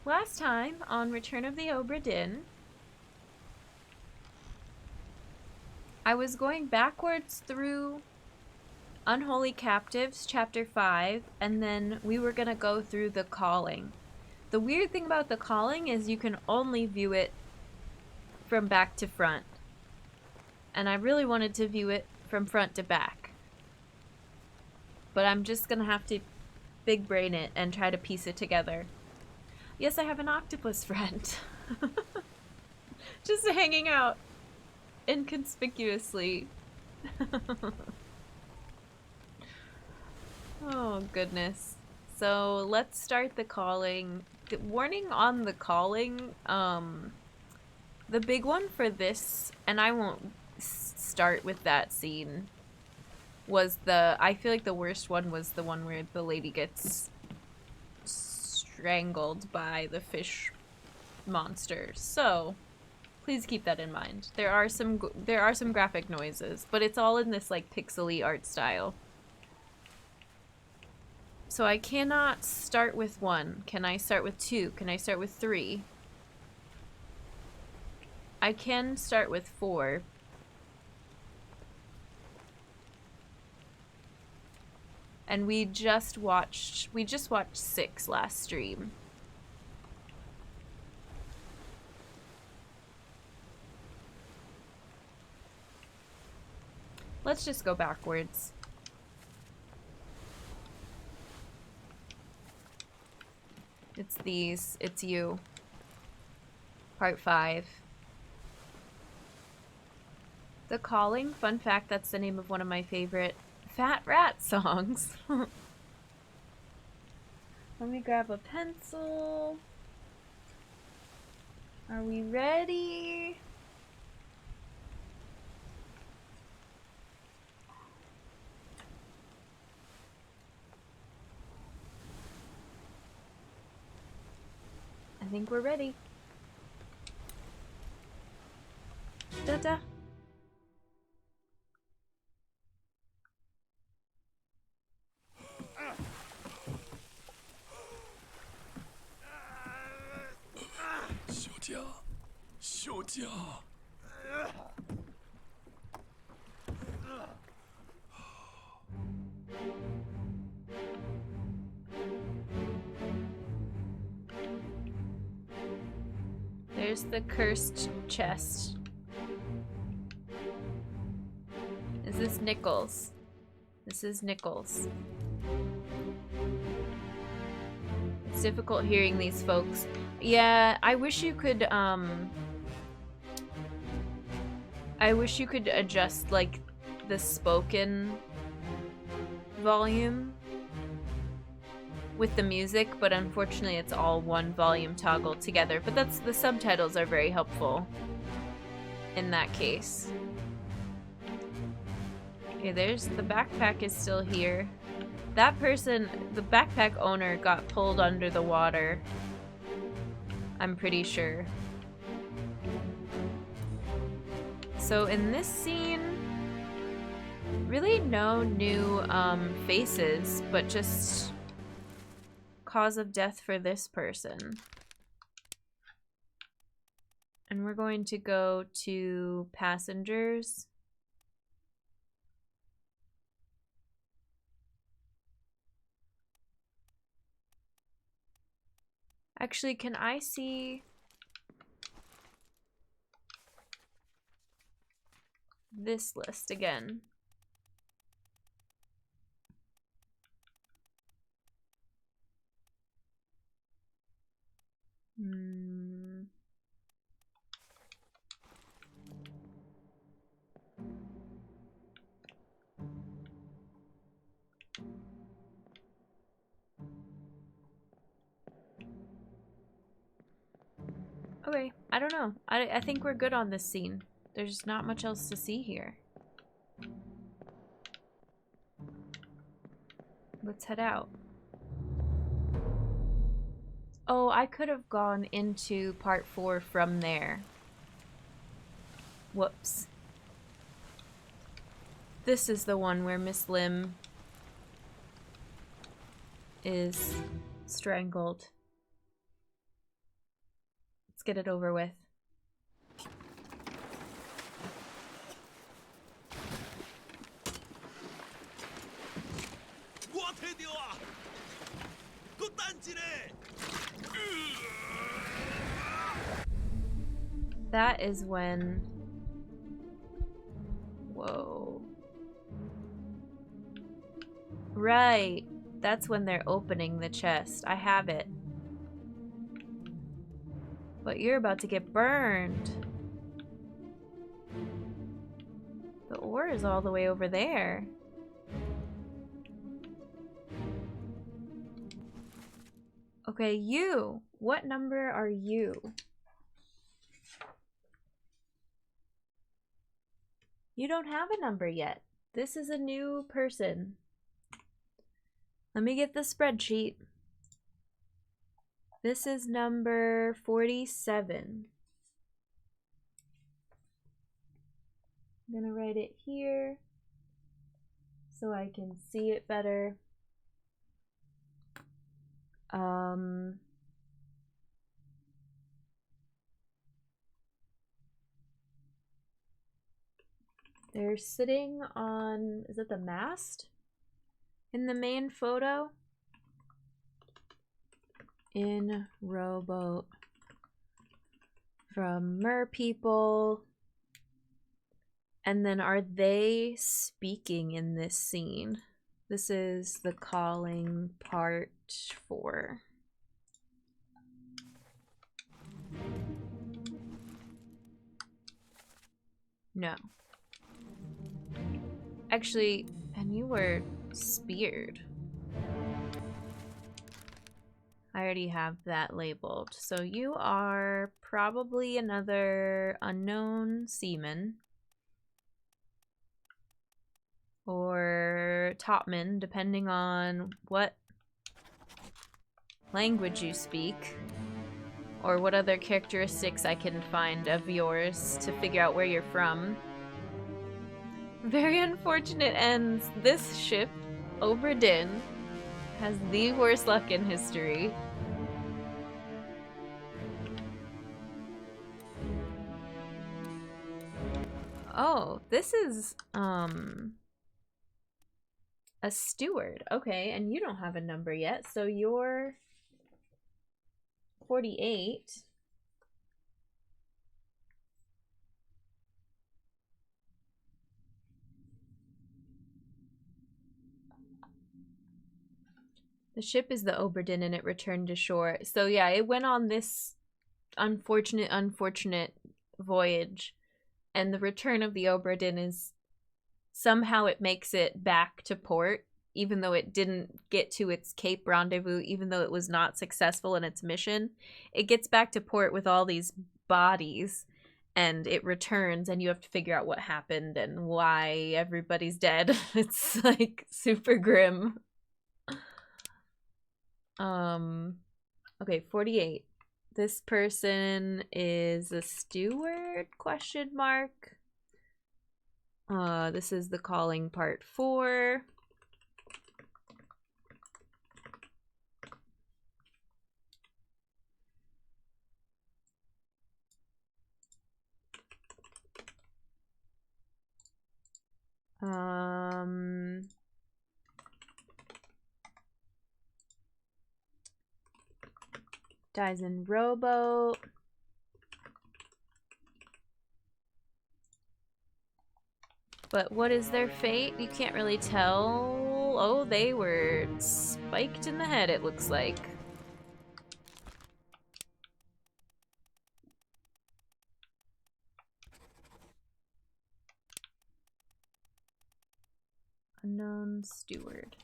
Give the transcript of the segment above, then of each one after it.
Last time on Return of the Obra Dinn, I was going backwards through Unholy Captives, Chapter 5, and then we were gonna go through The Calling. The weird thing about The Calling is you can only view it from back to front. And I really wanted to view it from front to back. But I'm just gonna have to big brain it and try to piece it together. Yes, I have an octopus friend. Just hanging out inconspicuously. Oh, goodness. So let's start The Calling. The warning on The Calling, the big one for this, and I won't start with that scene, was I feel like the worst one was the one where the lady gets strangled by the fish monster. So please keep that in mind. There are some graphic noises, but it's all in this like pixely art style. So I cannot start with 1. Can I start with 2? Can I start with 3? I can start with 4. And we just watched 6 last stream. Let's just go backwards. It's these. It's you. Part 5. The Calling. Fun fact, that's the name of one of my favorite Fat Rat songs. Let me grab a pencil. Are we ready? I think we're ready. Da-da. There's the cursed chest. Is this Nichols? This is Nichols. It's difficult hearing these folks. Yeah, I wish you could adjust like the spoken volume with the music, but unfortunately it's all one volume toggle together. But the subtitles are very helpful in that case. Okay, there's the backpack is still here. That person, the backpack owner, got pulled under the water. I'm pretty sure. So in this scene, really no new faces, but just cause of death for this person. And we're going to go to passengers. Actually, can I see this list again? Okay, I don't know. I think we're good on this scene. There's not much else to see here. Let's head out. Oh, I could have gone into part 4 from there. Whoops. This is the one where Miss Lim is strangled. Let's get it over with. That is when... Whoa. Right. That's when they're opening the chest. I have it. But you're about to get burned. The ore is all the way over there. Okay, you. What number are you? You don't have a number yet. This is a new person. Let me get the spreadsheet. This is number 47. I'm gonna write it here so I can see it better. They're sitting on, is it the mast? In the main photo? In rowboat from Mer People. And then are they speaking in this scene? This is the calling part 4. No. Actually, and you were speared. I already have that labeled. So you are probably another unknown seaman. Or topman, depending on what language you speak. Or what other characteristics I can find of yours to figure out where you're from. Very unfortunate ends. This ship, Obra Dinn, has the worst luck in history. Oh, this is, a steward. Okay, and you don't have a number yet, so you're 48. The ship is the Obra Dinn and it returned to shore. So yeah, it went on this unfortunate voyage. And the return of the Obra Dinn is somehow it makes it back to port, even though it didn't get to its Cape rendezvous, even though it was not successful in its mission. It gets back to port with all these bodies, and it returns, and you have to figure out what happened and why everybody's dead. It's like super grim. Okay, 48. This person is a steward, question mark. This is the calling part 4. Dies in rowboat. But what is their fate? You can't really tell. Oh, they were spiked in the head, it looks like. Unknown steward.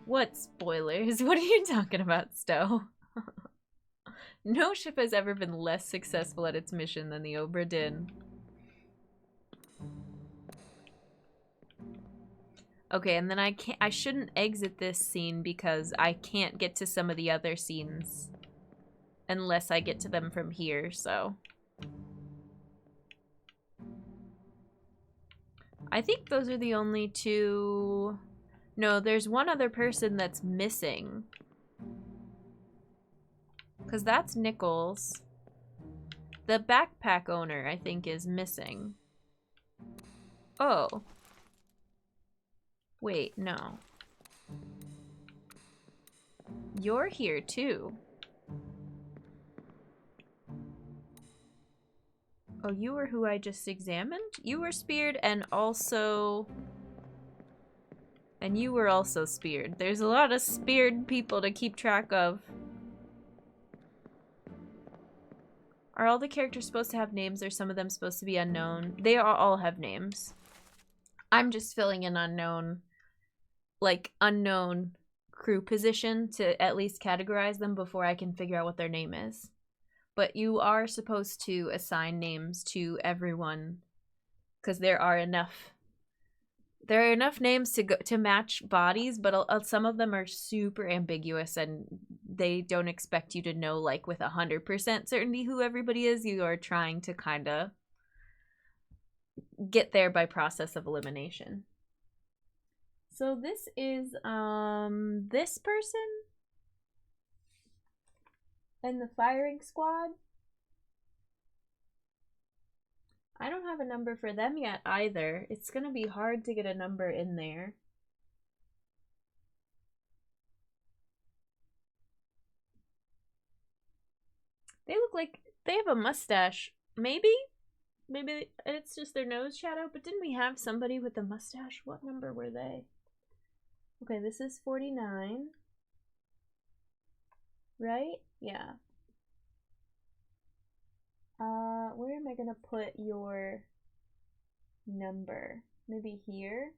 What spoilers? What are you talking about, Stowe? No ship has ever been less successful at its mission than the Obra Dinn. Okay, and then I shouldn't exit this scene because I can't get to some of the other scenes unless I get to them from here, so I think those are the only two. No, there's one other person that's missing. Because that's Nichols. The backpack owner, I think, is missing. Oh. Wait, no. You're here, too. Oh, you were who I just examined? You were speared and also... And you were also speared. There's a lot of speared people to keep track of. Are all the characters supposed to have names, or some of them supposed to be unknown? They all have names. I'm just filling in unknown, like, unknown crew position to at least categorize them before I can figure out what their name is. But you are supposed to assign names to everyone, because there are enough names to match bodies, but some of them are super ambiguous and they don't expect you to know, like, with 100% certainty who everybody is. You are trying to kind of get there by process of elimination. So this is this person and the firing squad. I don't have a number for them yet either. It's gonna be hard to get a number in there. They look like they have a mustache. Maybe it's just their nose shadow, but didn't we have somebody with a mustache? What number were they? Okay, this is 49. Right? Yeah. Where am I gonna put your number? Maybe here?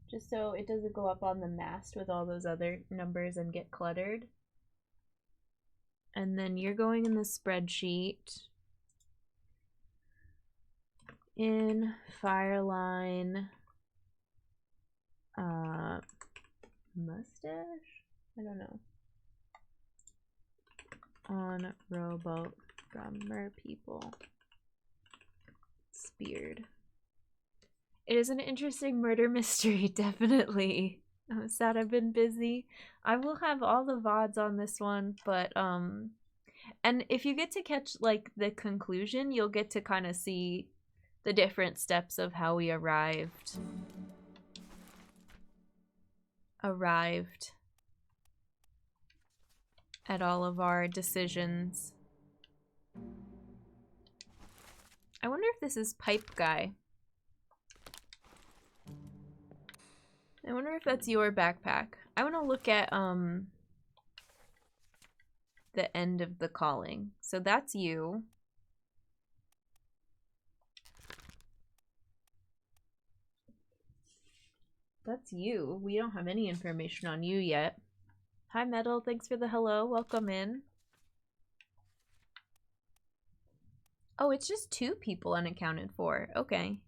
Just so it doesn't go up on the mast with all those other numbers and get cluttered. And then you're going in the spreadsheet. In Fireline. Mustache? I don't know. On rowboat from mer people. Speared. It is an interesting murder mystery, definitely. I'm sad I've been busy. I will have all the VODs on this one, but and if you get to catch like the conclusion, you'll get to kind of see the different steps of how we arrived at all of our decisions. I wonder if this is Pipe Guy. I wonder if that's your backpack. I want to look at the end of the calling. So that's you. That's you. We don't have any information on you yet. Hi, Metal. Thanks for the hello. Welcome in. Oh, it's just 2 people unaccounted for. Okay.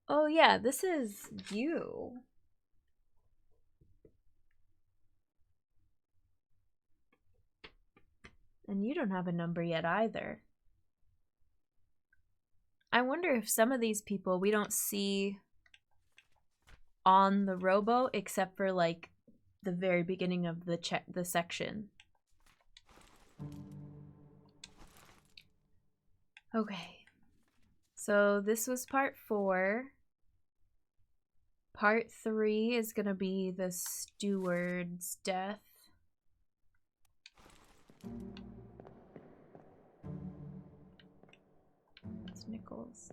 Oh, yeah. This is you. And you don't have a number yet either. I wonder if some of these people we don't see on the rowboat except for like the very beginning of the section. Okay. So this was part 4. Part 3 is gonna be the steward's death. That's Nichols.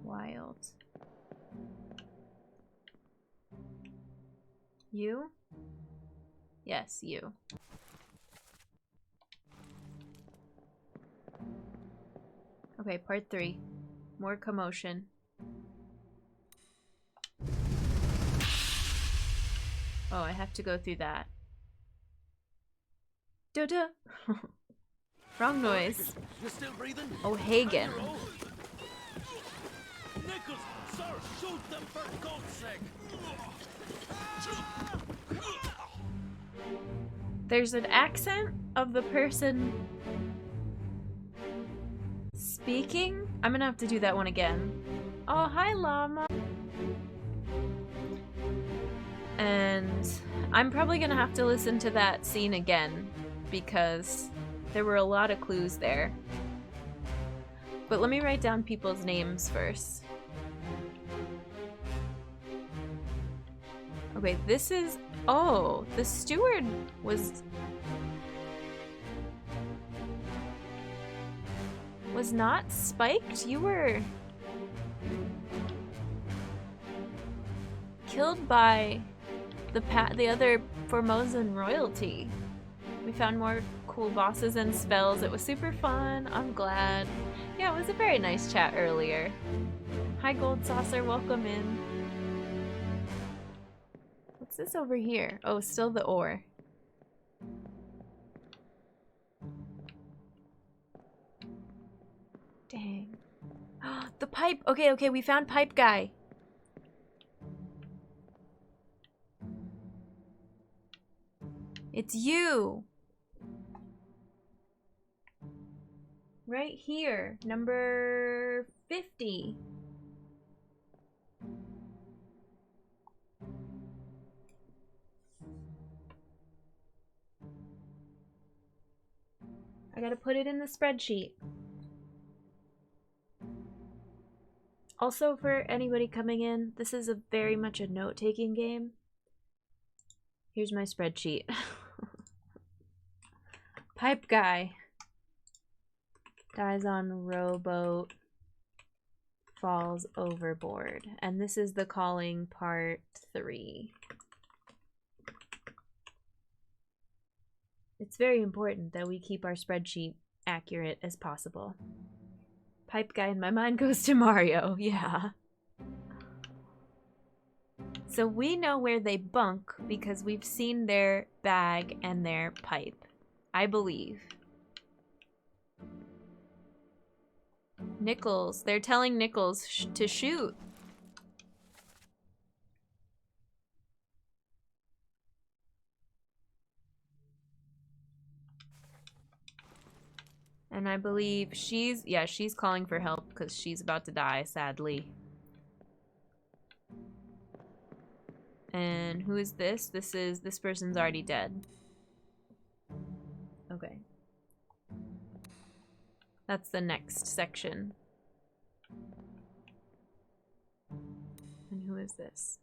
Wild. You? Yes, you. Okay, part 3. More commotion. Oh, I have to go through that. Duh. Wrong noise. You're still breathing? Oh, Hagen. Nichols, sir, shoot them for God's sake! There's an accent of the person speaking. I'm gonna have to do that one again. Oh, hi, llama. And I'm probably gonna have to listen to that scene again because there were a lot of clues there. But let me write down people's names first. Okay, this is... Oh, the steward was not spiked? You were killed by the other Formosan royalty. We found more cool bosses and spells. It was super fun. I'm glad. Yeah, it was a very nice chat earlier. Hi, Gold Saucer. Welcome in. What's this over here? Oh, still the ore. Dang. The pipe! Okay, okay, we found pipe guy. It's you! Right here. Number 50. I gotta put it in the spreadsheet. Also, for anybody coming in, this is very much a note-taking game. Here's my spreadsheet. Pipe guy. Dies on rowboat. Falls overboard. And this is the calling part 3. It's very important that we keep our spreadsheet accurate as possible. Pipe guy in my mind goes to Mario, yeah. So we know where they bunk because we've seen their bag and their pipe. I believe. Nichols. They're telling Nichols to shoot. And I believe she's calling for help because she's about to die, sadly. And who is this? This person's already dead. Okay. That's the next section. And who is this?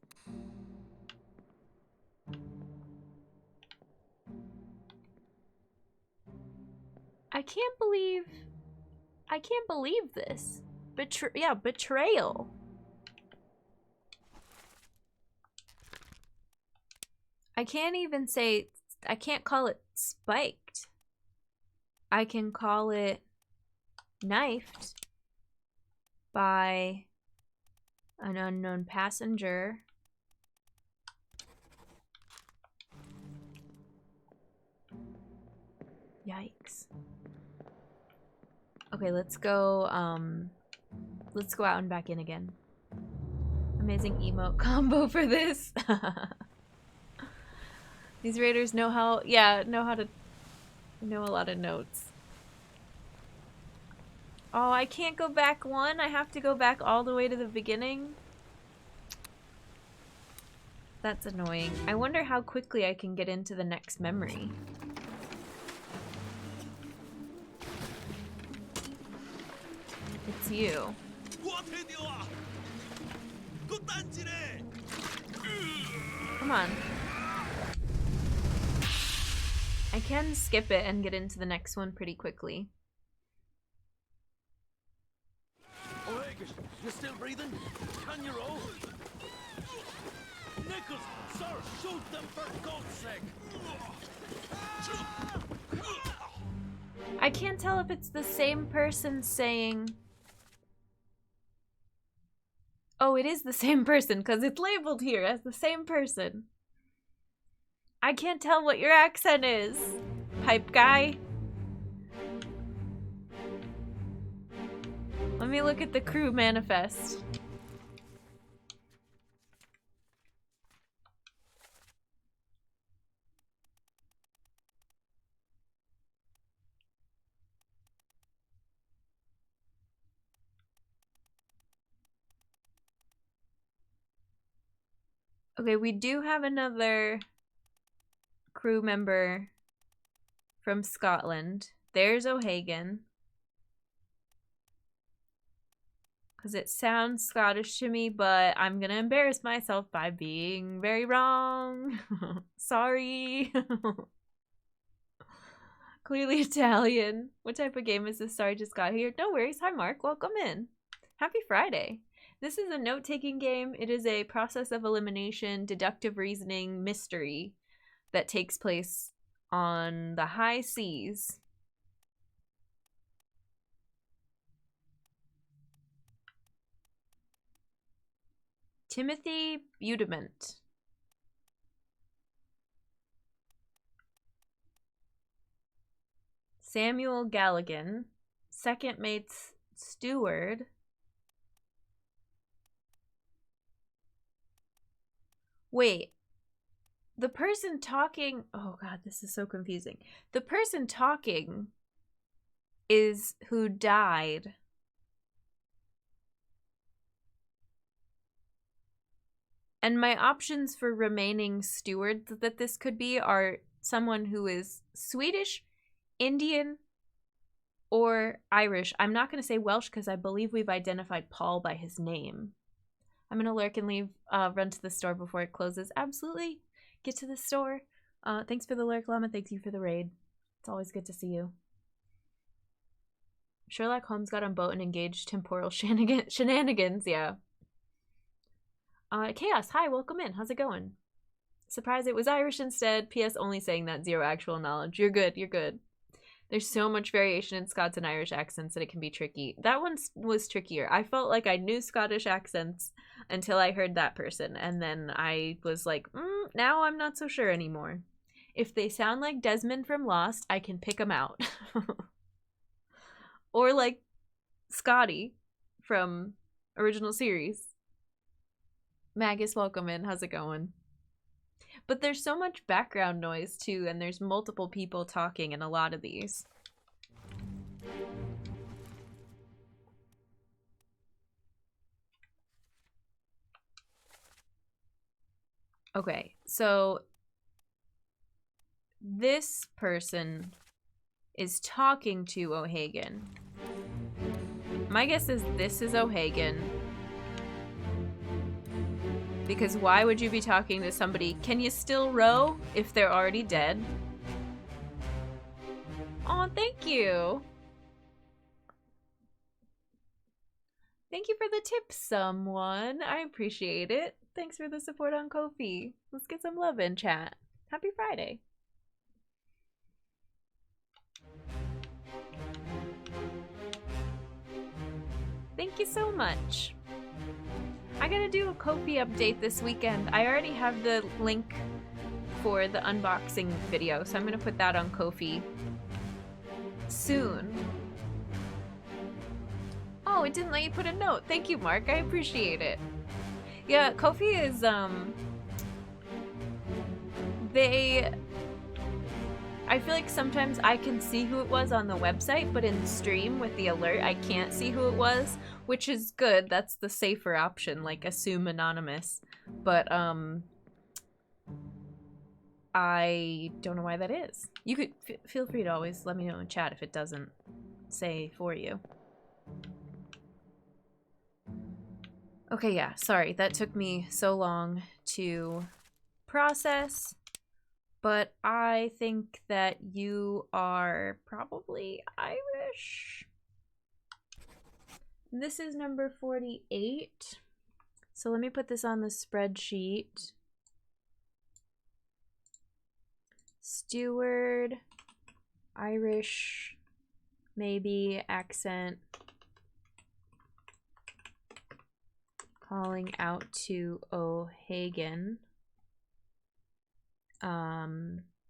I can't believe this. Betrayal. I can't call it spiked. I can call it knifed by an unknown passenger. Yikes. Okay, let's go out and back in again. Amazing emote combo for this. These raiders know how to know a lot of notes. Oh, I can't go back one. I have to go back all the way to the beginning. That's annoying. I wonder how quickly I can get into the next memory. It's you. Come on. I can skip it and get into the next one pretty quickly. You still breathing? Can you roll? Nichols, sir, shoot them for God's sake! I can't tell if it's the same person saying... Oh, it is the same person because it's labeled here as the same person. I can't tell what your accent is, pipe guy. Let me look at the crew manifest. Okay, we do have another crew member from Scotland. There's O'Hagan. Because it sounds Scottish to me, but I'm gonna embarrass myself by being very wrong. Sorry. Clearly Italian. What type of game is this? Sorry, just got here. No worries. Hi, Mark. Welcome in. Happy Friday. This is a note-taking game. It is a process of elimination, deductive reasoning, mystery that takes place on the high seas. Timothy Budiment. Samuel Galligan. Second mate's steward. Wait. The person talking... Oh god, this is so confusing. The person talking is who died. And my options for remaining steward that this could be are someone who is Swedish, Indian, or Irish. I'm not going to say Welsh because I believe we've identified Paul by his name. I'm going to lurk and leave, run to the store before it closes. Absolutely. Get to the store. Thanks for the lurk, Llama. Thank you for the raid. It's always good to see you. Sherlock Holmes got on boat and engaged temporal shenanigans. Yeah. Chaos, hi, welcome in. How's it going? Surprised it was Irish instead. P.S. only saying that, zero actual knowledge. You're good, you're good. There's so much variation in Scots and Irish accents that it can be tricky. That one was trickier. I felt like I knew Scottish accents until I heard that person, and then I was like, now I'm not so sure anymore. If they sound like Desmond from Lost, I can pick them out. Or like Scotty from original series. Magus, welcome in. How's it going? But there's so much background noise too, and there's multiple people talking in a lot of these. Okay, so this person is talking to O'Hagan. My guess is this is O'Hagan. Because why would you be talking to somebody? Can you still row if they're already dead? Oh, thank you. Thank you for the tip, someone. I appreciate it. Thanks for the support on Ko-fi. Let's get some love in chat. Happy Friday. Thank you so much. I gotta do a Ko-fi update this weekend. I already have the link for the unboxing video, so I'm gonna put that on Ko-fi soon. Oh, it didn't let you put a note. Thank you, Mark. I appreciate it. Yeah, Ko-fi is, I feel like sometimes I can see who it was on the website, but in stream with the alert, I can't see who it was, which is good. That's the safer option, like assume anonymous. But, I don't know why that is. You could feel free to always let me know in chat if it doesn't say for you. Okay, yeah, sorry. That took me so long to process. But I think that you are probably Irish. This is number 48. So let me put this on the spreadsheet. Steward, Irish, maybe accent. Calling out to O'Hagan.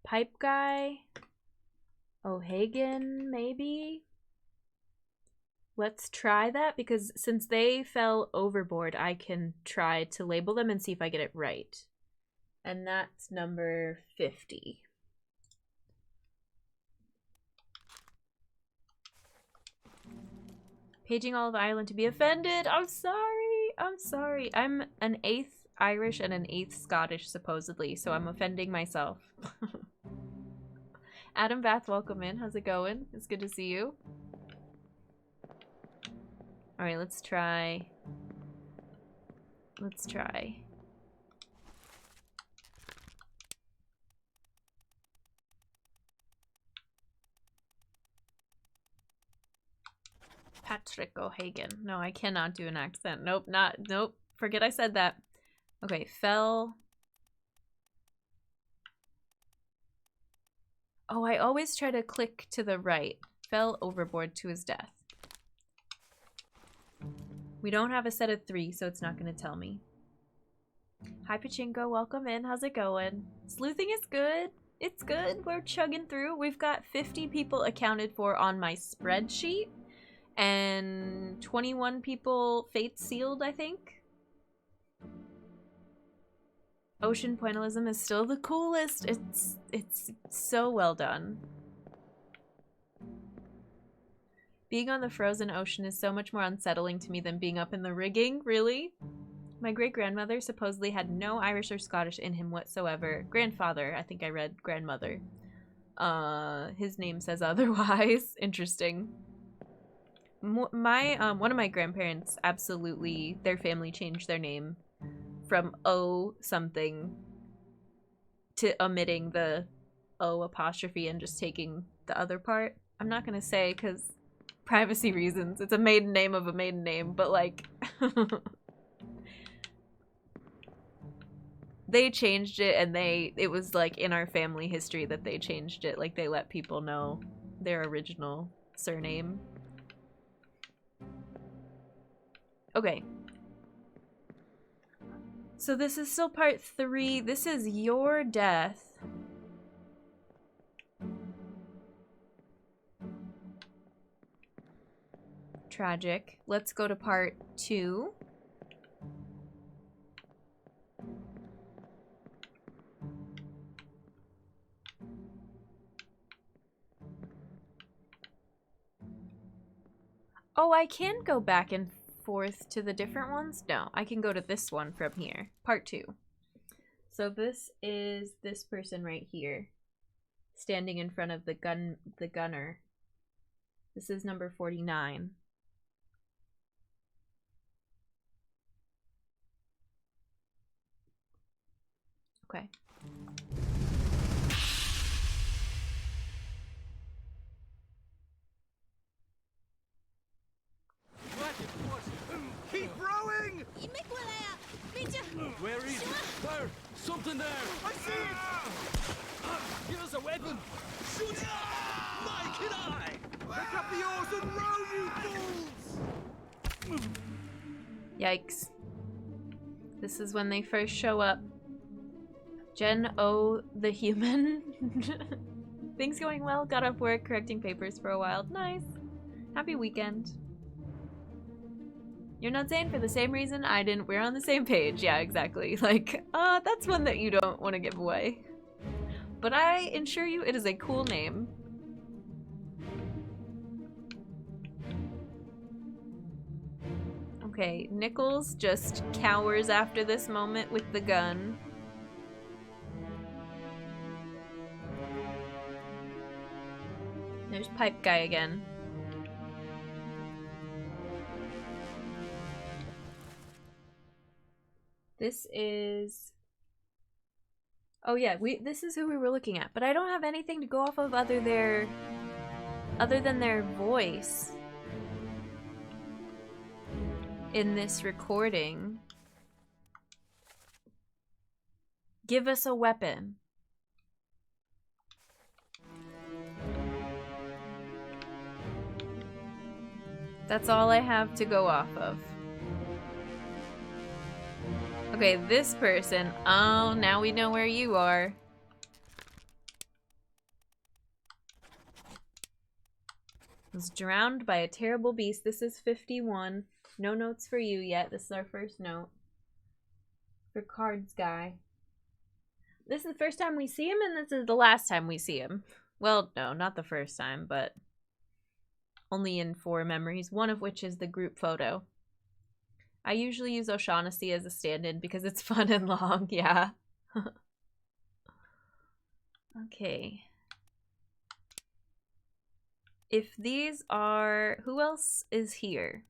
Pipe guy, O'Hagan, maybe? Let's try that, because since they fell overboard, I can try to label them and see if I get it right. And that's number 50. Paging all of Ireland to be offended. I'm sorry. I'm sorry. I'm an 8th Irish and an 8th Scottish, supposedly, so I'm offending myself. Adam Bath, welcome in. How's it going? It's good to see you. Alright, let's try. Let's try. Patrick O'Hagan. No, I cannot do an accent. Nope, nope. Forget I said that. Okay, fell. Oh, I always try to click to the right. Fell overboard to his death. We don't have a set of 3, so it's not going to tell me. Hi, Pachinko. Welcome in. How's it going? Sleuthing is good. It's good. We're chugging through. We've got 50 people accounted for on my spreadsheet. And 21 people fate sealed, I think. Ocean pointillism is still the coolest. It's so well done. Being on the frozen ocean is so much more unsettling to me than being up in the rigging, really. My great-grandmother supposedly had no Irish or Scottish in him whatsoever. Grandfather, I think I read grandmother. His name says otherwise. Interesting. One of my grandparents, absolutely, their family changed their name from O something to omitting the O apostrophe and just taking the other part. I'm not gonna say because privacy reasons. It's a maiden name of a maiden name, but like they changed it, and it was like in our family history that they changed it. Like they let people know their original surname. Okay. So this is still part 3. This is your death. Tragic. Let's go to part 2. Oh, I can go back and forth to the different ones? No, I can go to this one from here. Part 2. So this is this person right here, standing in front of the gunner. This is number 49. Okay. Keep rowing! Where is it? There! Something there! I see it! Give us a weapon! Shoot it! Mike and I! Pick up the oars and row, you fools! Yikes. This is when they first show up. Jen O, the human. Things going well. Got off work, correcting papers for a while. Nice. Happy weekend. You're not saying for the same reason I didn't. We're on the same page. Yeah, exactly. Like, that's one that you don't want to give away. But I assure you it is a cool name. Okay, Nichols just cowers after this moment with the gun. There's Pipe Guy again. This is... Oh yeah, this is who we were looking at, but I don't have anything to go off of other than their voice in this recording. Give us a weapon. That's all I have to go off of. Okay, this person. Oh, now we know where you are. Was drowned by a terrible beast. This is 51. No notes for you yet. This is our first note. For Cards Guy. This is the first time we see him, and this is the last time we see him. Well, no, not the first time, but only in 4 memories, one of which is the group photo. I usually use O'Shaughnessy as a stand-in because it's fun and long, yeah. Okay. If these are... Who else is here?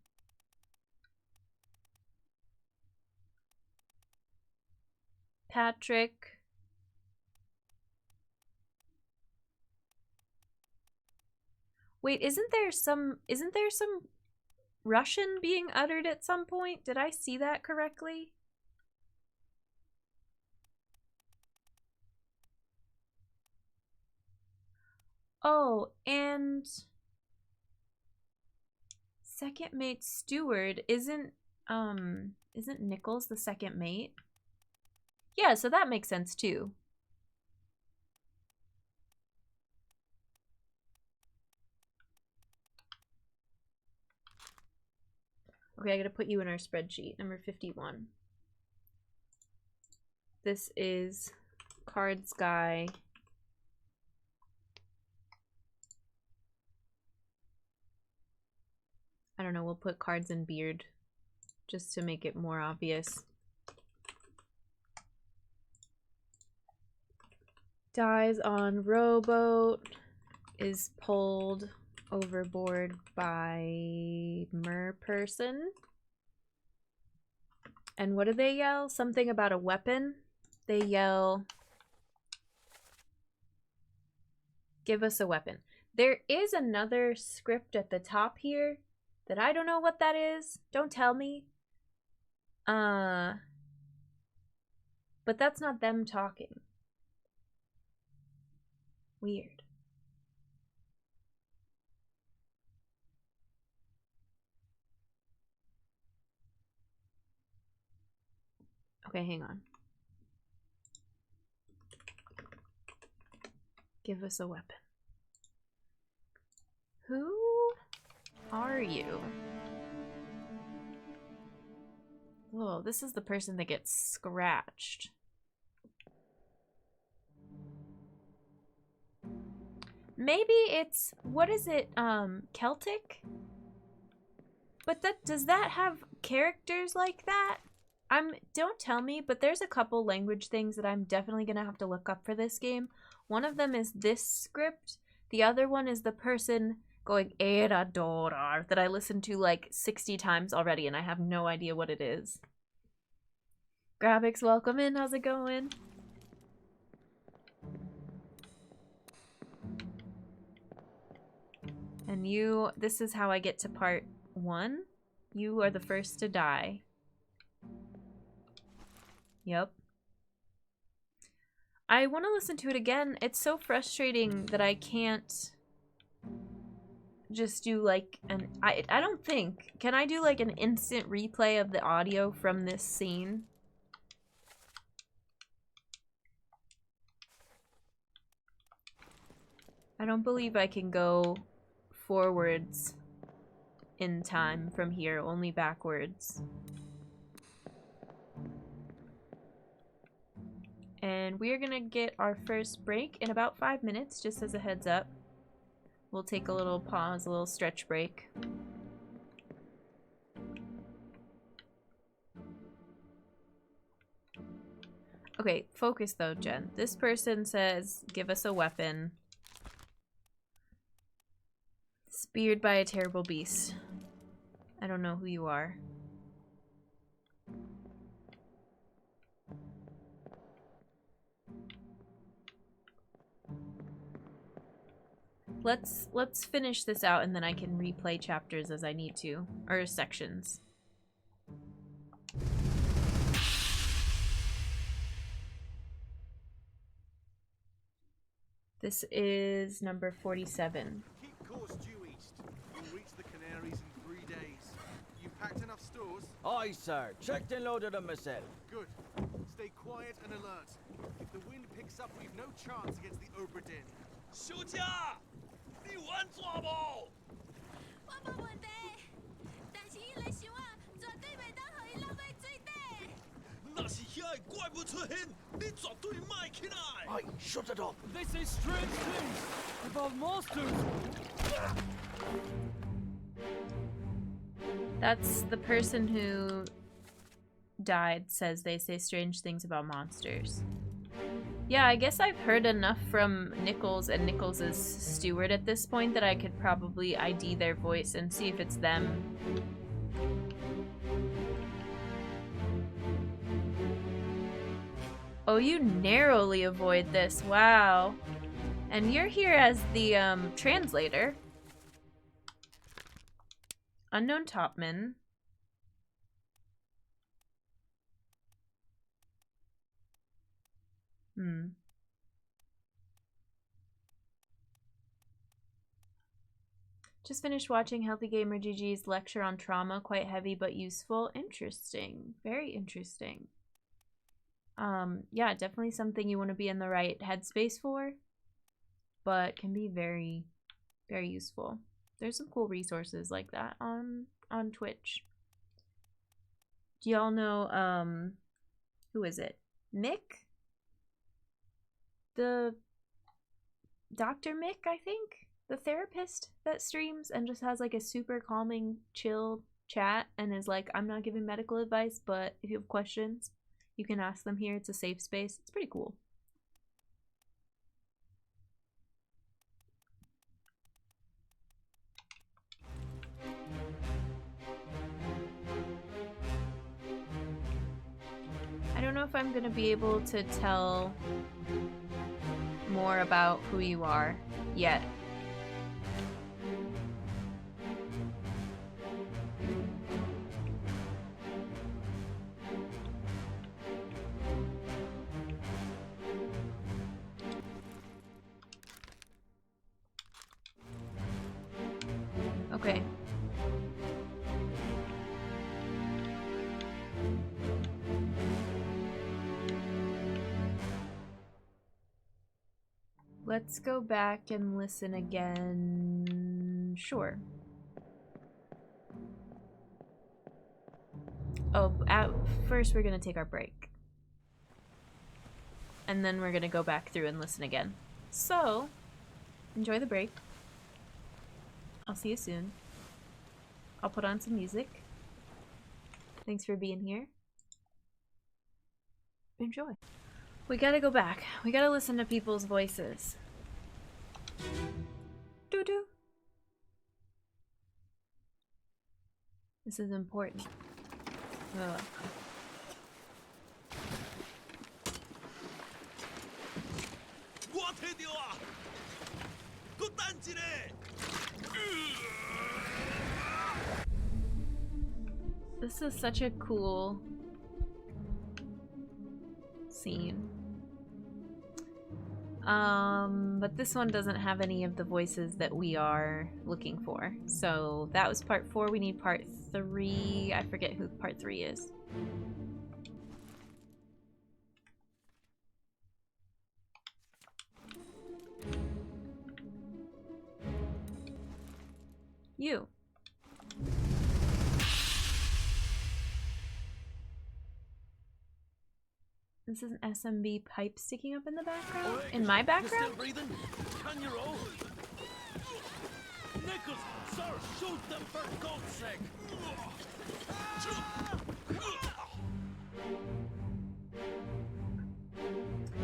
Patrick. Wait, isn't there some Russian being uttered at some point? Did I see that correctly? Oh, and second mate steward isn't Nichols the second mate? Yeah, so that makes sense too. Okay, I gotta put you in our spreadsheet. Number 51. This is cards guy. I don't know, we'll put cards and beard just to make it more obvious. Dies on rowboat, is pulled overboard by mer person. And what do they yell? Something about a weapon. They yell, give us a weapon. There is another script at the top here that I don't know what that is. Don't tell me. But that's not them talking. Weird. Okay, hang on. Give us a weapon. Who are you? Whoa, this is the person that gets scratched. Maybe it's, what is it, Celtic? But does that have characters like that? Don't tell me, but there's a couple language things that I'm definitely gonna have to look up for this game. One of them is this script. The other one is the person going "Era Dora" that I listened to like 60 times already, and I have no idea what it is. Graphics, welcome in. How's it going? And you, this is how I get to part 1. You are the first to die. Yep. I want to listen to it again. It's so frustrating that I can't just do like an... I don't think... Can I do like an instant replay of the audio from this scene? I don't believe I can go forwards in time from here, only backwards. And we're gonna get our first break in about 5 minutes, just as a heads up. We'll take a little pause, a little stretch break. Okay, focus though, Jen. This person says, give us a weapon. Speared by a terrible beast. I don't know who you are. Let's finish this out and then I can replay chapters as I need to, or sections. This is number 47. Keep course due east. You'll reach the Canaries in 3 days. You packed enough stores? Aye, sir. Checked and loaded them myself. Good. Stay quiet and alert. If the wind picks up, we've no chance against the Obra Dinn. 休假，你玩抓不？我冇问题，但是伊来想啊，绝对袂当互伊落在水底。那是遐个怪物出现，你绝对卖起来。 Aye, shut it up. They say strange things about monsters. That's the person who died says they say strange things about monsters. Yeah, I guess I've heard enough from Nichols and Nichols' steward at this point that I could probably ID their voice and see if it's them. Oh, you narrowly avoid this. Wow. And you're here as the translator. Unknown topman. Just finished watching Healthy Gamer GG's lecture on trauma. Quite heavy but useful. Interesting. Very interesting. Yeah, definitely something you want to be in the right headspace for, but can be very, very useful. There's some cool resources like that on Twitch. Do y'all know, who is it? Mick? The Dr. Mick, I think? The therapist that streams and just has like a super calming, chill chat and is like, I'm not giving medical advice, but if you have questions, you can ask them here. It's a safe space. It's pretty cool. I don't know if I'm gonna be able to tell more about who you are yet. Okay. Let's go back and listen again. Sure. Oh, first we're gonna take our break. And then we're gonna go back through and listen again. So, enjoy the break. I'll see you soon. I'll put on some music. Thanks for being here. Enjoy. We gotta go back. We gotta listen to people's voices. Doo-doo. This is important. Ugh. This is such a cool scene. But this one doesn't have any of the voices that we are looking for. So that was part 4. We need part 3. I forget who part 3 is. You. This is an SMB pipe sticking up in the background? In my background? You still breathing? Can you roll? Nichols, sir, shoot them for God's sake!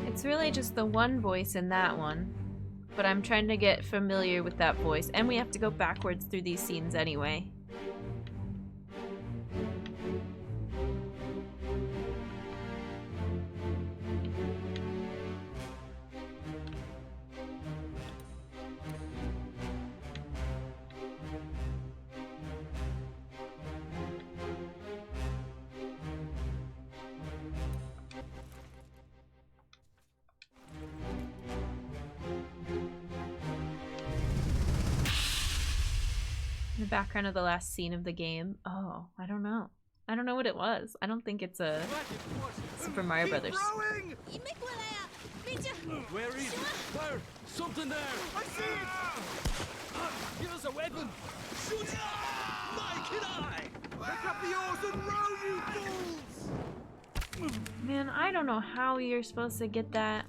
It's really just the one voice in that one, but I'm trying to get familiar with that voice, and we have to go backwards through these scenes anyway. The background of the last scene of the game. Oh, I don't know. I don't know what it was. I don't think it's a Super Mario Brothers. Where is it? Where? Something there! I see it! Give us a weapon! Shoot it! Mike and I! Pick up the oars and row, you fools! Man, I don't know how you're supposed to get that.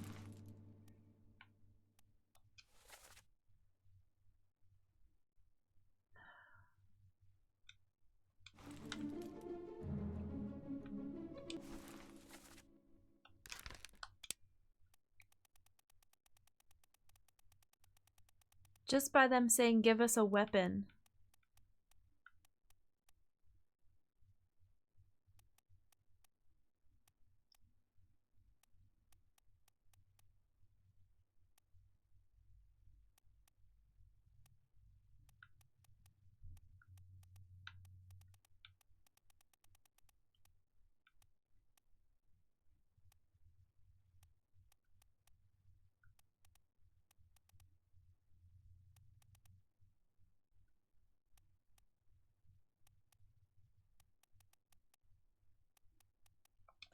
Just by them saying, give us a weapon.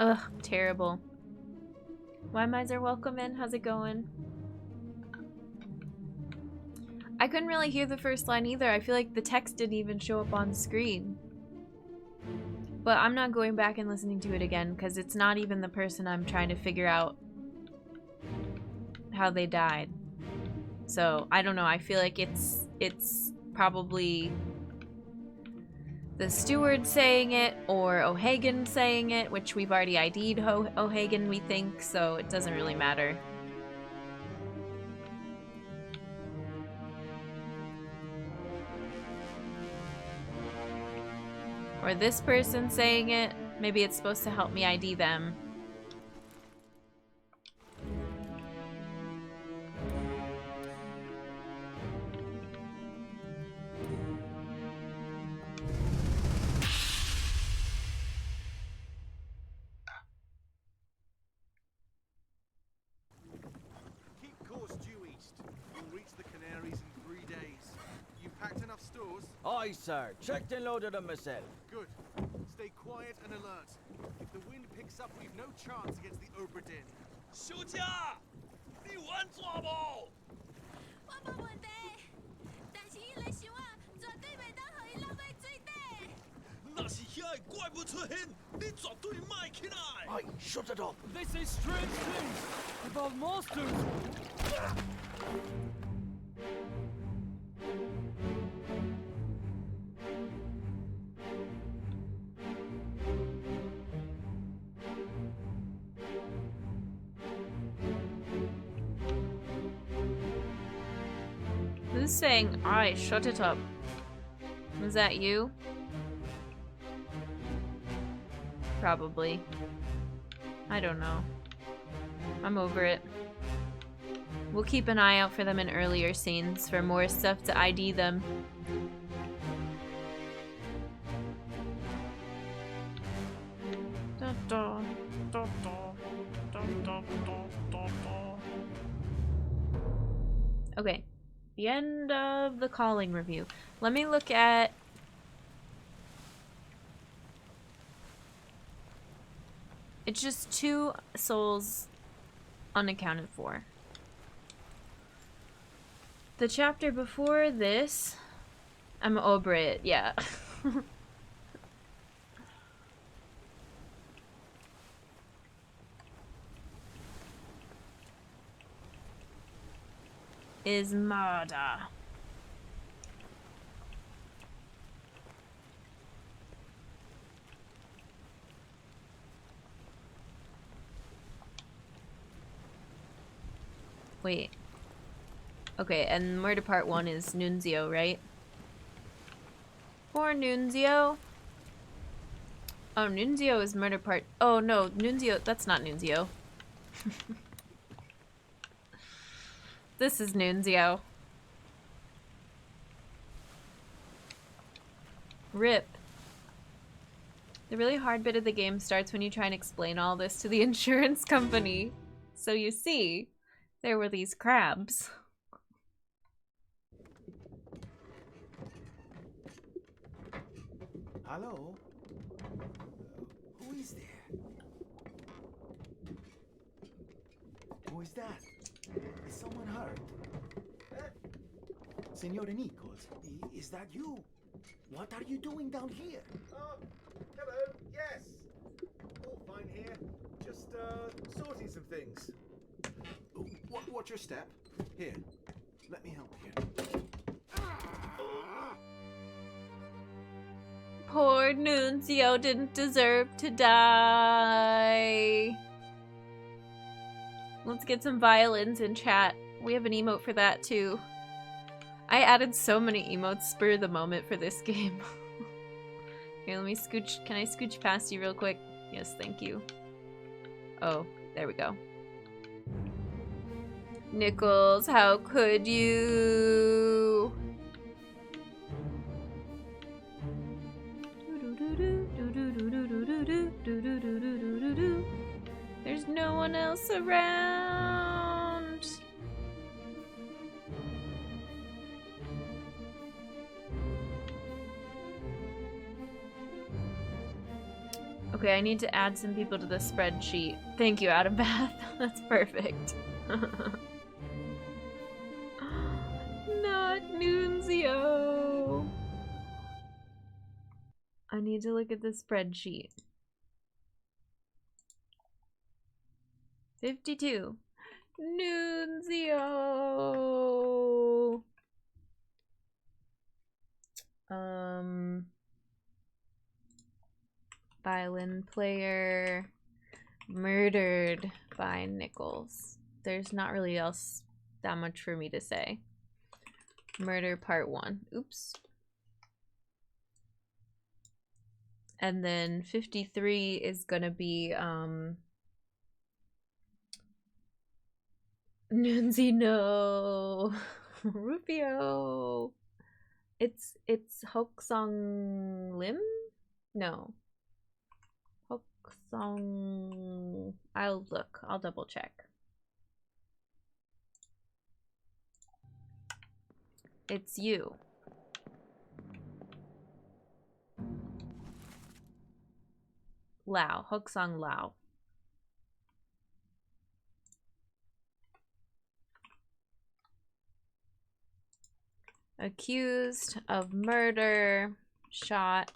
Ugh, terrible. Why Miser, welcome in. How's it going? I couldn't really hear the first line either. I feel like the text didn't even show up on screen. But I'm not going back and listening to it again because it's not even the person I'm trying to figure out how they died. So, I don't know. I feel like it's probably the steward saying it or O'Hagan saying it, which we've already ID'd O'Hagan, we think, so it doesn't really matter. Or this person saying it. Maybe it's supposed to help me ID them. Keep course due east. We'll reach the Canaries in 3 days. You packed enough stores? Aye, sir. Checked and loaded them myself. Good. Stay quiet and alert. If the wind picks up, we've no chance against the Obra Dinn. 休假，你玩抓不？我无问题，但是伊来想啊，绝对袂当互伊落去水底。那是遐个怪物出现，你绝对卖起来。 Aye, shut it up. They say strange things about monsters. Who's saying, "I shut it up"? Was that you? Probably. I don't know. I'm over it. We'll keep an eye out for them in earlier scenes for more stuff to ID them. Okay. The end of the calling review. Let me look at... It's just 2 souls unaccounted for. The chapter before this... I'm over it, yeah. Is murder. Wait. Okay, and murder part 1 is Nunzio, right? Poor Nunzio. Oh, Nunzio is murder part... Oh, no, Nunzio... That's not Nunzio. This is Nunzio. RIP. The really hard bit of the game starts when you try and explain all this to the insurance company. So you see, there were these crabs. Hello? Who is there? Who is that? Is someone hurt? Signore Nichols, is that you? What are you doing down here? Oh, hello. Yes. All fine here. Just sorting some things. Watch your step. Here, let me help you. Poor Nunzio didn't deserve to die. Let's get some violins in chat. We have an emote for that too. I added so many emotes spur of the moment for this game. Here, let me scooch. Can I scooch past you real quick? Yes, thank you. Oh, there we go. Nichols, how could you? There's no one else around. Okay, I need to add some people to the spreadsheet. Thank you, Adam Bath. That's perfect. Not Nunzio. I need to look at the spreadsheet. 52. Nunzio. Violin player murdered by Nichols. There's not really else that much for me to say. Murder part 1. Oops. And then 53 is gonna be Nunzi, no. Rufio. It's Hoksong Lim? No. Hoksong. I'll look. I'll double check. It's you. Lao. Hoksong Lao. Accused of murder, shot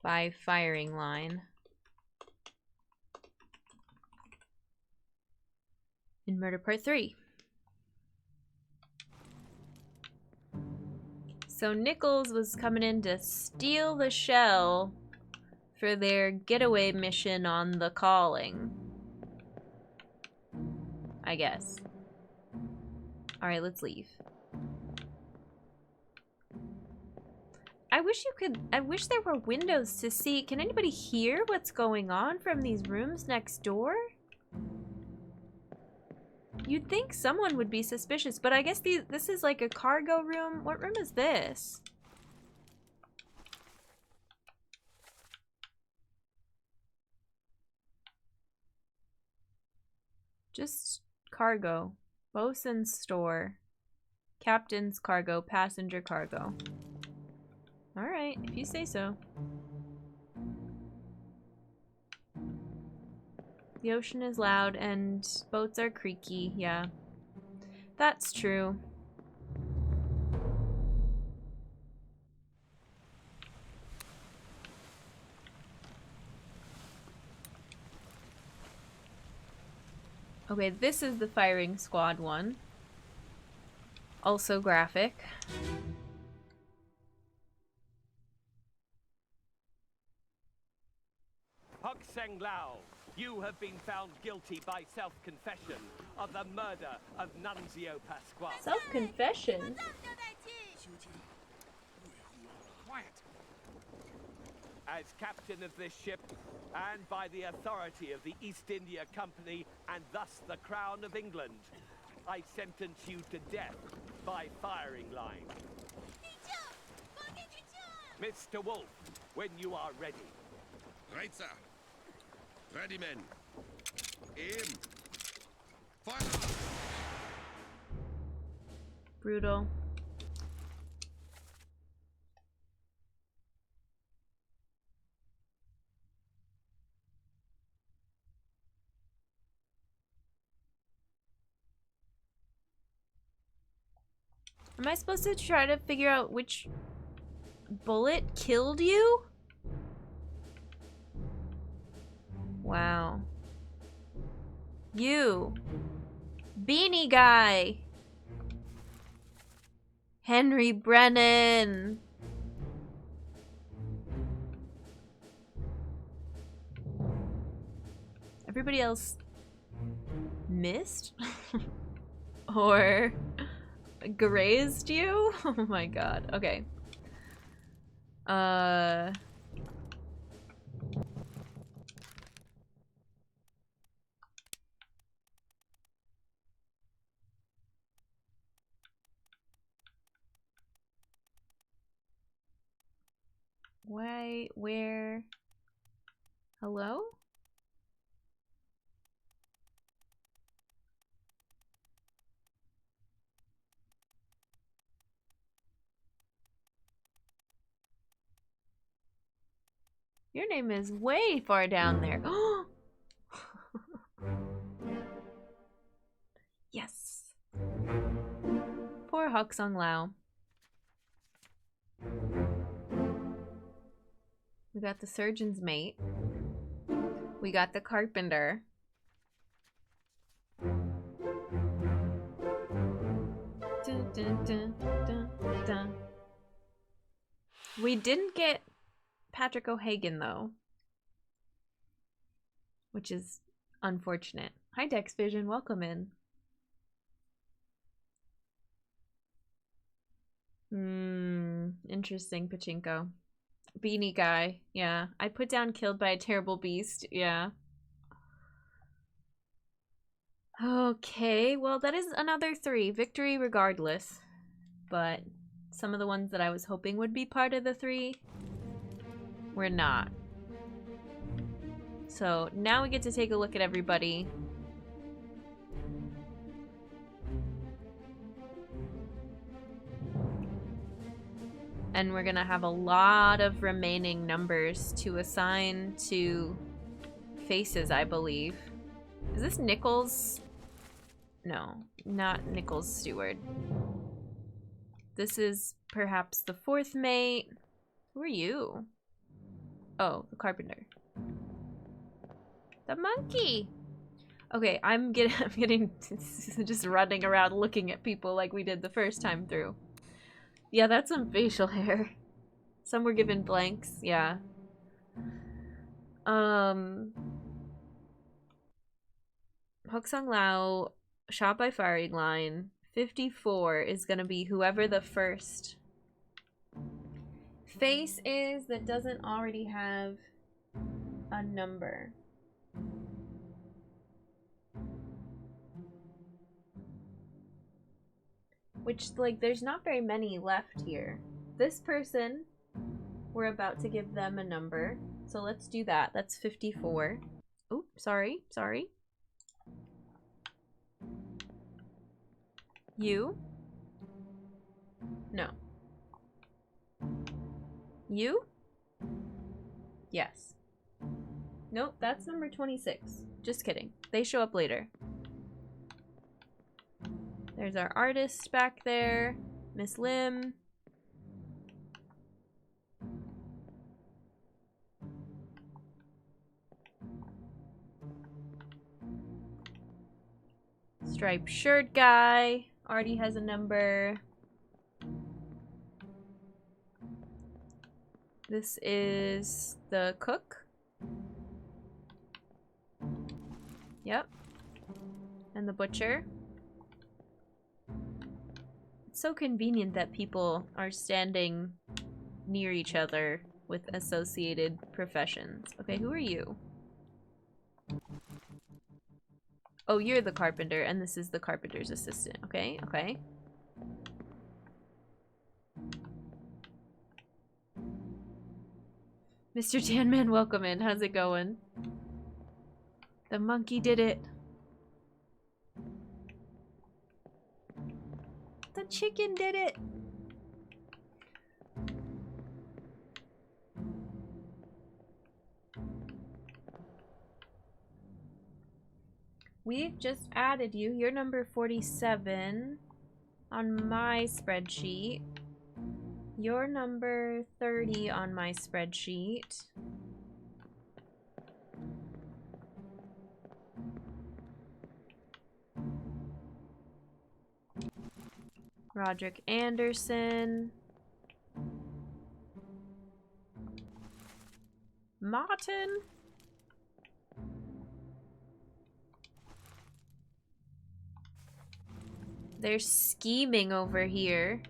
by firing line. In murder part 3. So Nichols was coming in to steal the shell for their getaway mission on the Calling. I guess. Alright, let's leave. I wish there were windows to see. Can anybody hear what's going on from these rooms next door? You'd think someone would be suspicious, but I guess this is like a cargo room. What room is this? Just cargo. Bosun's store. Captain's cargo. Passenger cargo. Alright, if you say so. The ocean is loud and boats are creaky, yeah. That's true. Okay, this is the firing squad one. Also graphic. Hokseng Lao, you have been found guilty by self-confession of the murder of Nunzio Pasquale. Self-confession? 这么交代起。 Quiet. As captain of this ship, and by the authority of the East India Company, and thus the Crown of England, I sentence you to death by firing line. 地救，放进去救！ Mr. Wolf, when you are ready. Right, sir. Ready, men. Aim. Fire! Brutal. Am I supposed to try to figure out which bullet killed you? Wow. You. Beanie guy. Henry Brennan. Everybody else missed? Or Grazed you? Oh my god. Okay. Why? Where? Hello? Your name is way far down there. Yes. Poor Hoksung Lao. We got the surgeon's mate. We got the carpenter. Dun, dun, dun, dun, dun. We didn't get Patrick O'Hagan though, which is unfortunate. Hi Dex Vision, welcome in. Interesting, Pachinko. Beanie guy, yeah. I put down killed by a terrible beast, yeah. Okay, well that is another 3. Victory regardless. But some of the ones that I was hoping would be part of the 3 were not. So now we get to take a look at everybody. And we're gonna have a lot of remaining numbers to assign to faces, I believe. Is this Nichols? No, not Nichols Stewart. This is perhaps the 4th mate. Who are you? Oh, the carpenter. The monkey! Okay, I'm getting just running around looking at people like we did the first time through. Yeah, that's some facial hair. Some were given blanks, yeah. Hoksung Lao, shot by firing line. 54 is gonna be whoever the first face is that doesn't already have a number. Which, like, there's not very many left here. This person, we're about to give them a number. So let's do that. That's 54. Oh, sorry. You? No. You? Yes. Nope, that's number 26. Just kidding. They show up later. There's our artist back there. Miss Lim. Striped shirt guy. Already has a number. This is the cook. Yep. And the butcher. It's so convenient that people are standing near each other with associated professions. Okay, who are you? Oh, you're the carpenter, and this is the carpenter's assistant. Okay, okay. Mr. Tanman, welcome in. How's it going? The monkey did it. The chicken did it. We've just added you. You're number 47 on my spreadsheet. You're number 30 on my spreadsheet. Roderick Anderson. Martin. They're scheming over here.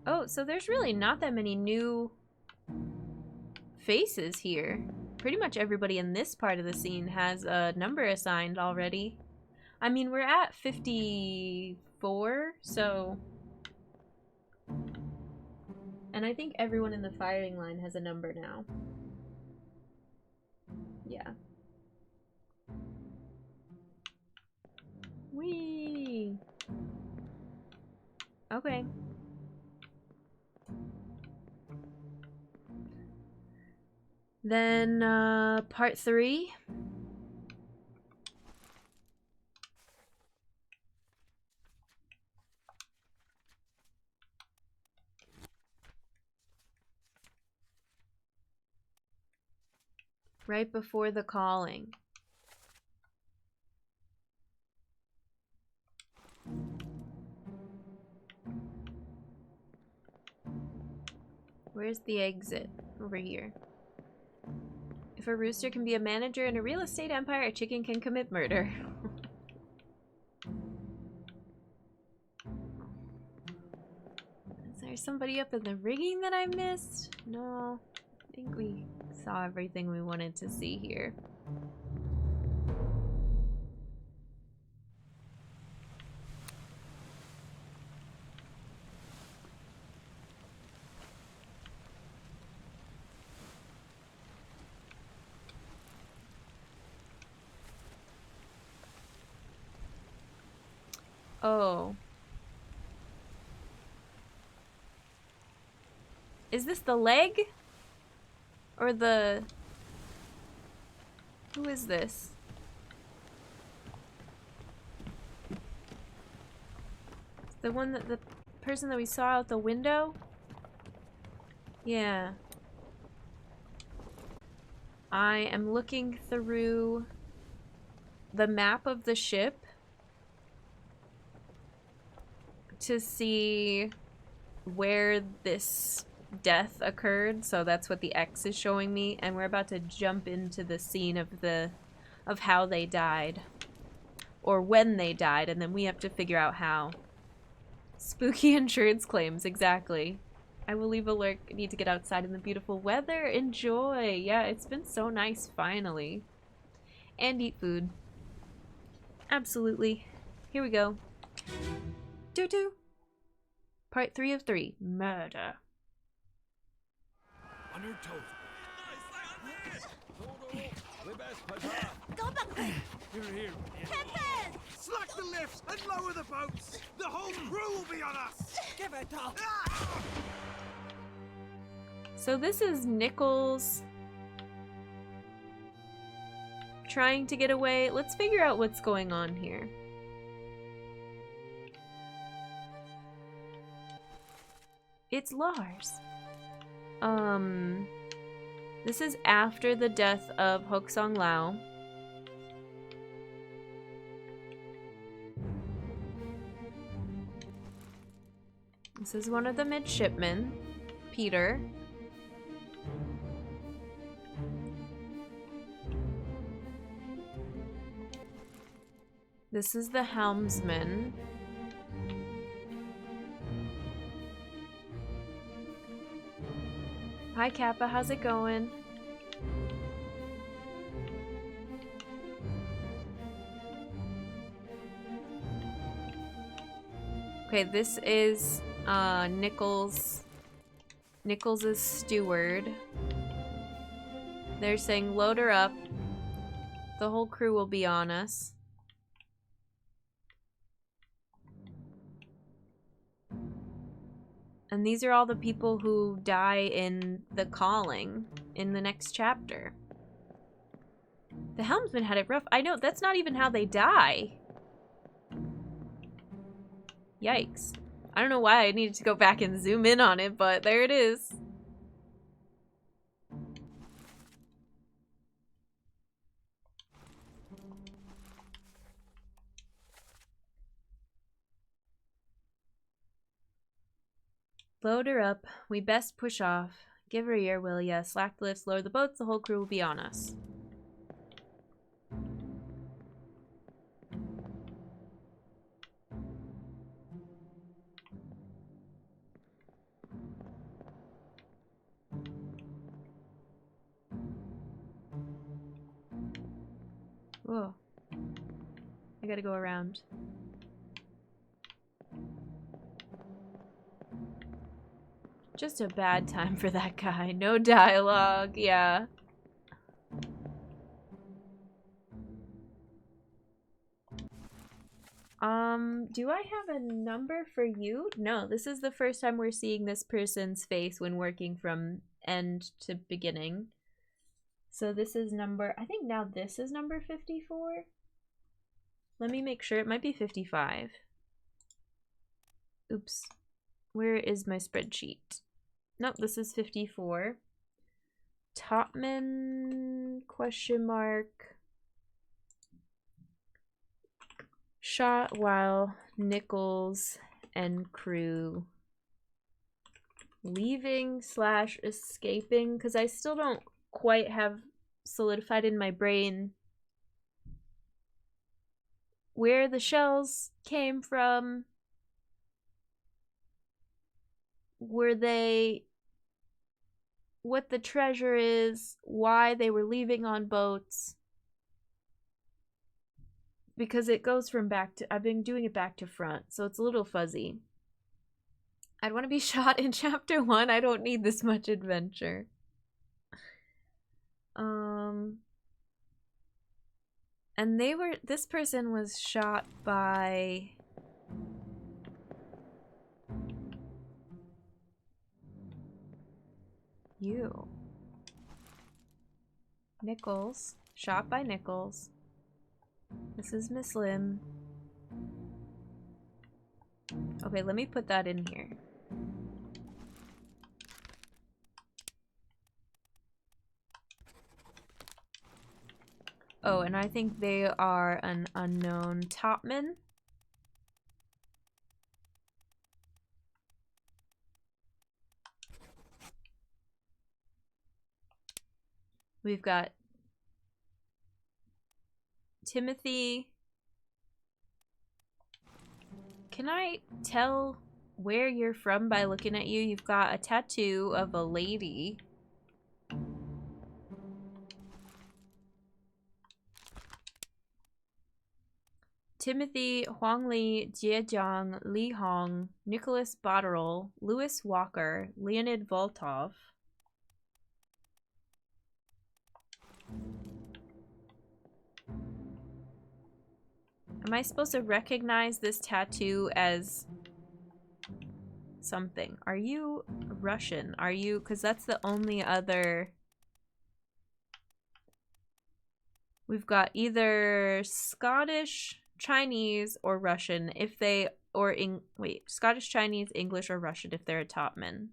Oh, so there's really not that many new faces here. Pretty much everybody in this part of the scene has a number assigned already. I mean, we're at 54, so... And I think everyone in the firing line has a number now. Yeah. Whee! Okay. Then, part 3. Right before the calling. Where's the exit? Over here. If a rooster can be a manager in a real estate empire, a chicken can commit murder. Is there somebody up in the rigging that I missed? No. I think we saw everything we wanted to see here. Oh. Is this the leg? Or the... Who is this? The one that... the person that we saw out the window? Yeah. I am looking through the map of the ship to see where this death occurred, so that's what the X is showing me, and we're about to jump into the scene of how they died, or when they died, and then we have to figure out how. Spooky insurance claims, exactly. I will leave a lurk. I need to get outside in the beautiful weather. Enjoy. Yeah, it's been so nice finally. And eat food. Absolutely. Here we go. Doo-doo. Part 3 of 3. Murder. On your toes. Go back there! Here. Captain! Slack the lifts and lower the boats! The whole crew will be on us! Give it up! So this is Nichols trying to get away. Let's figure out what's going on here. It's Lars. This is after the death of Hoksong Lao. This is one of the midshipmen, Peter. This is the helmsman. Hi Kappa, how's it going? Okay, this is Nichols' steward. They're saying load her up. The whole crew will be on us. And these are all the people who die in the calling in the next chapter. The helmsman had it rough. I know, that's not even how they die. Yikes. I don't know why I needed to go back and zoom in on it, but there it is. Load her up. We best push off. Give her a ear, will ya? Slack the lifts, lower the boats, the whole crew will be on us. Whoa. I gotta go around. Just a bad time for that guy. No dialogue, yeah. Do I have a number for you? No, this is the first time we're seeing this person's face when working from end to beginning. So this is number, I think now this is number 54. Let me make sure, it might be 55. Oops. Where is my spreadsheet? Nope, this is 54. Topman, question mark. Shot while Nichols and crew leaving / escaping, because I still don't quite have solidified in my brain where the shells came from. Were they, what the treasure is, why they were leaving on boats. Because it goes from back to, I've been doing it back to front, so it's a little fuzzy. I'd want to be shot in chapter 1. I don't need this much adventure. And they were, this person was shot by you. Nichols. Shot by Nichols. This is Miss Lim. Okay, let me put that in here. Oh, and I think they are an unknown topman. We've got Timothy. Can I tell where you're from by looking at you? You've got a tattoo of a lady. Timothy, Huang Li, Jie Jiang, Li Hong, Nicholas Botterill, Louis Walker, Leonid Voltov. Am I supposed to recognize this tattoo as something? Are you Russian? Are you, because that's the only other. We've got either Scottish, Chinese, or Russian if they, or wait, Scottish, Chinese, English, or Russian if they're a topman.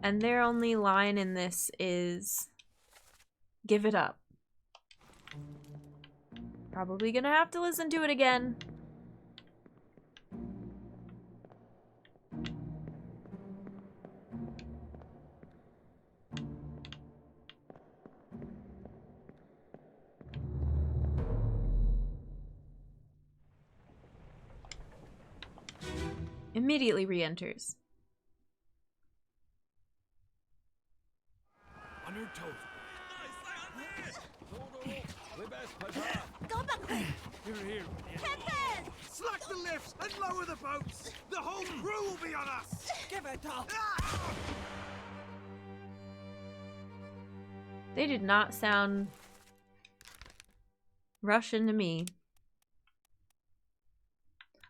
And their only line in this is, give it up. Probably gonna have to listen to it again. Immediately re-enters. On your toes. Go back there! Here. Captain! Slack the lifts and lower the boats! The whole crew will be on us! Give it up! They did not sound Russian to me.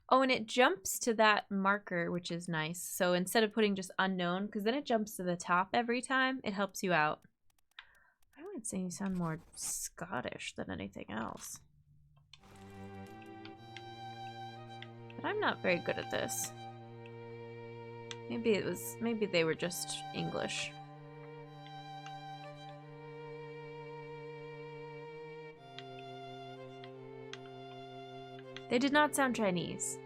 Oh, and it jumps to that marker, which is nice. So instead of putting just unknown, because then it jumps to the top every time, it helps you out. I would say you sound more Scottish than anything else. But I'm not very good at this. Maybe they were just English. They did not sound Chinese.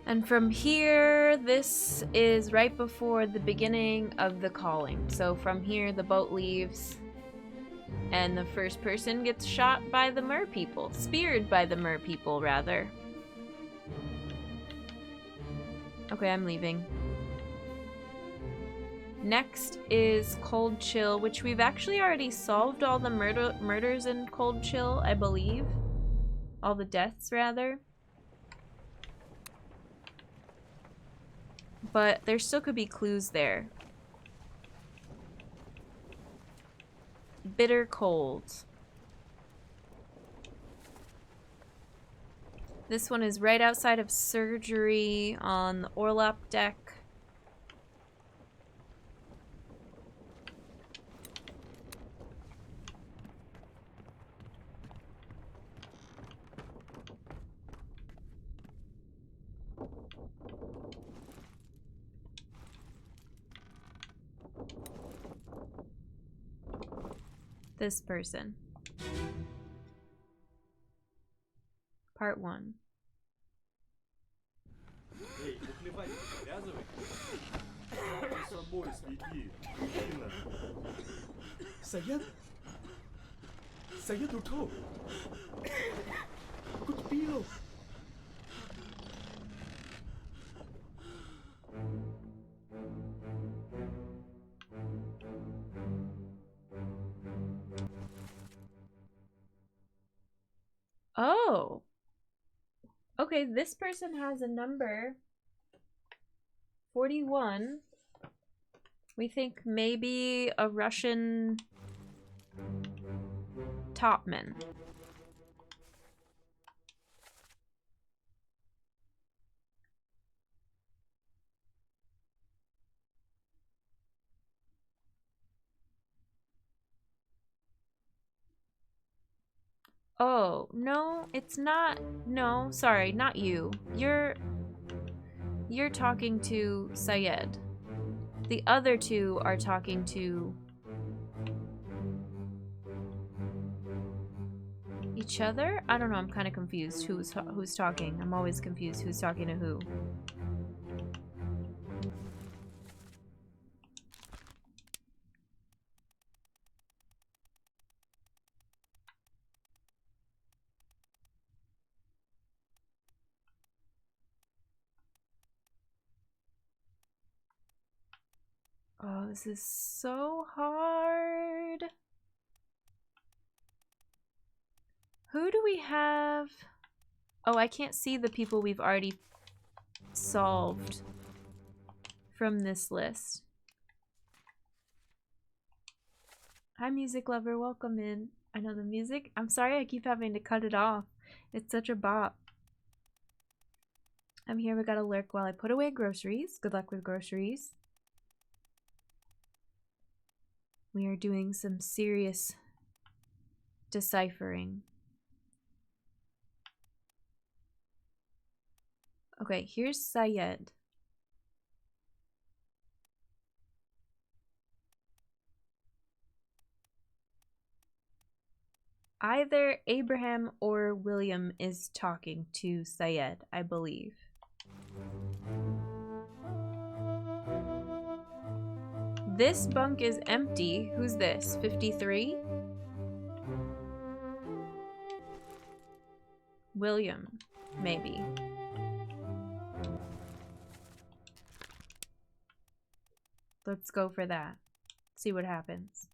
And from here, this is right before the beginning of the calling. So from here, the boat leaves, and the first person gets shot by the mer people. Speared by the mer people, rather. Okay, I'm leaving. Next is Cold Chill, which we've actually already solved all the murders in Cold Chill, I believe. All the deaths, rather. But there still could be clues there. Bitter Cold. This one is right outside of surgery on the Orlop deck. This person. Part 1. Эй, наплевать, привязывай. С собой следи, мужчина. Sayed? Sayed Ruto! Good deal! Oh. Okay, this person has a number 41. We think maybe a Russian topman. Oh, no, it's not. No, sorry, not you. You're talking to Syed. The other two are talking to each other? I don't know, I'm kind of confused who's talking. I'm always confused who's talking to who. Oh, this is so hard. Who do we have? Oh, I can't see the people we've already solved from this list. Hi, music lover. Welcome in. I know the music. I'm sorry I keep having to cut it off. It's such a bop. I'm here. We gotta lurk while I put away groceries. Good luck with groceries. We are doing some serious deciphering. Okay, here's Syed. Either Abraham or William is talking to Syed, I believe. This bunk is empty. Who's this? 53? William, maybe. Let's go for that. See what happens.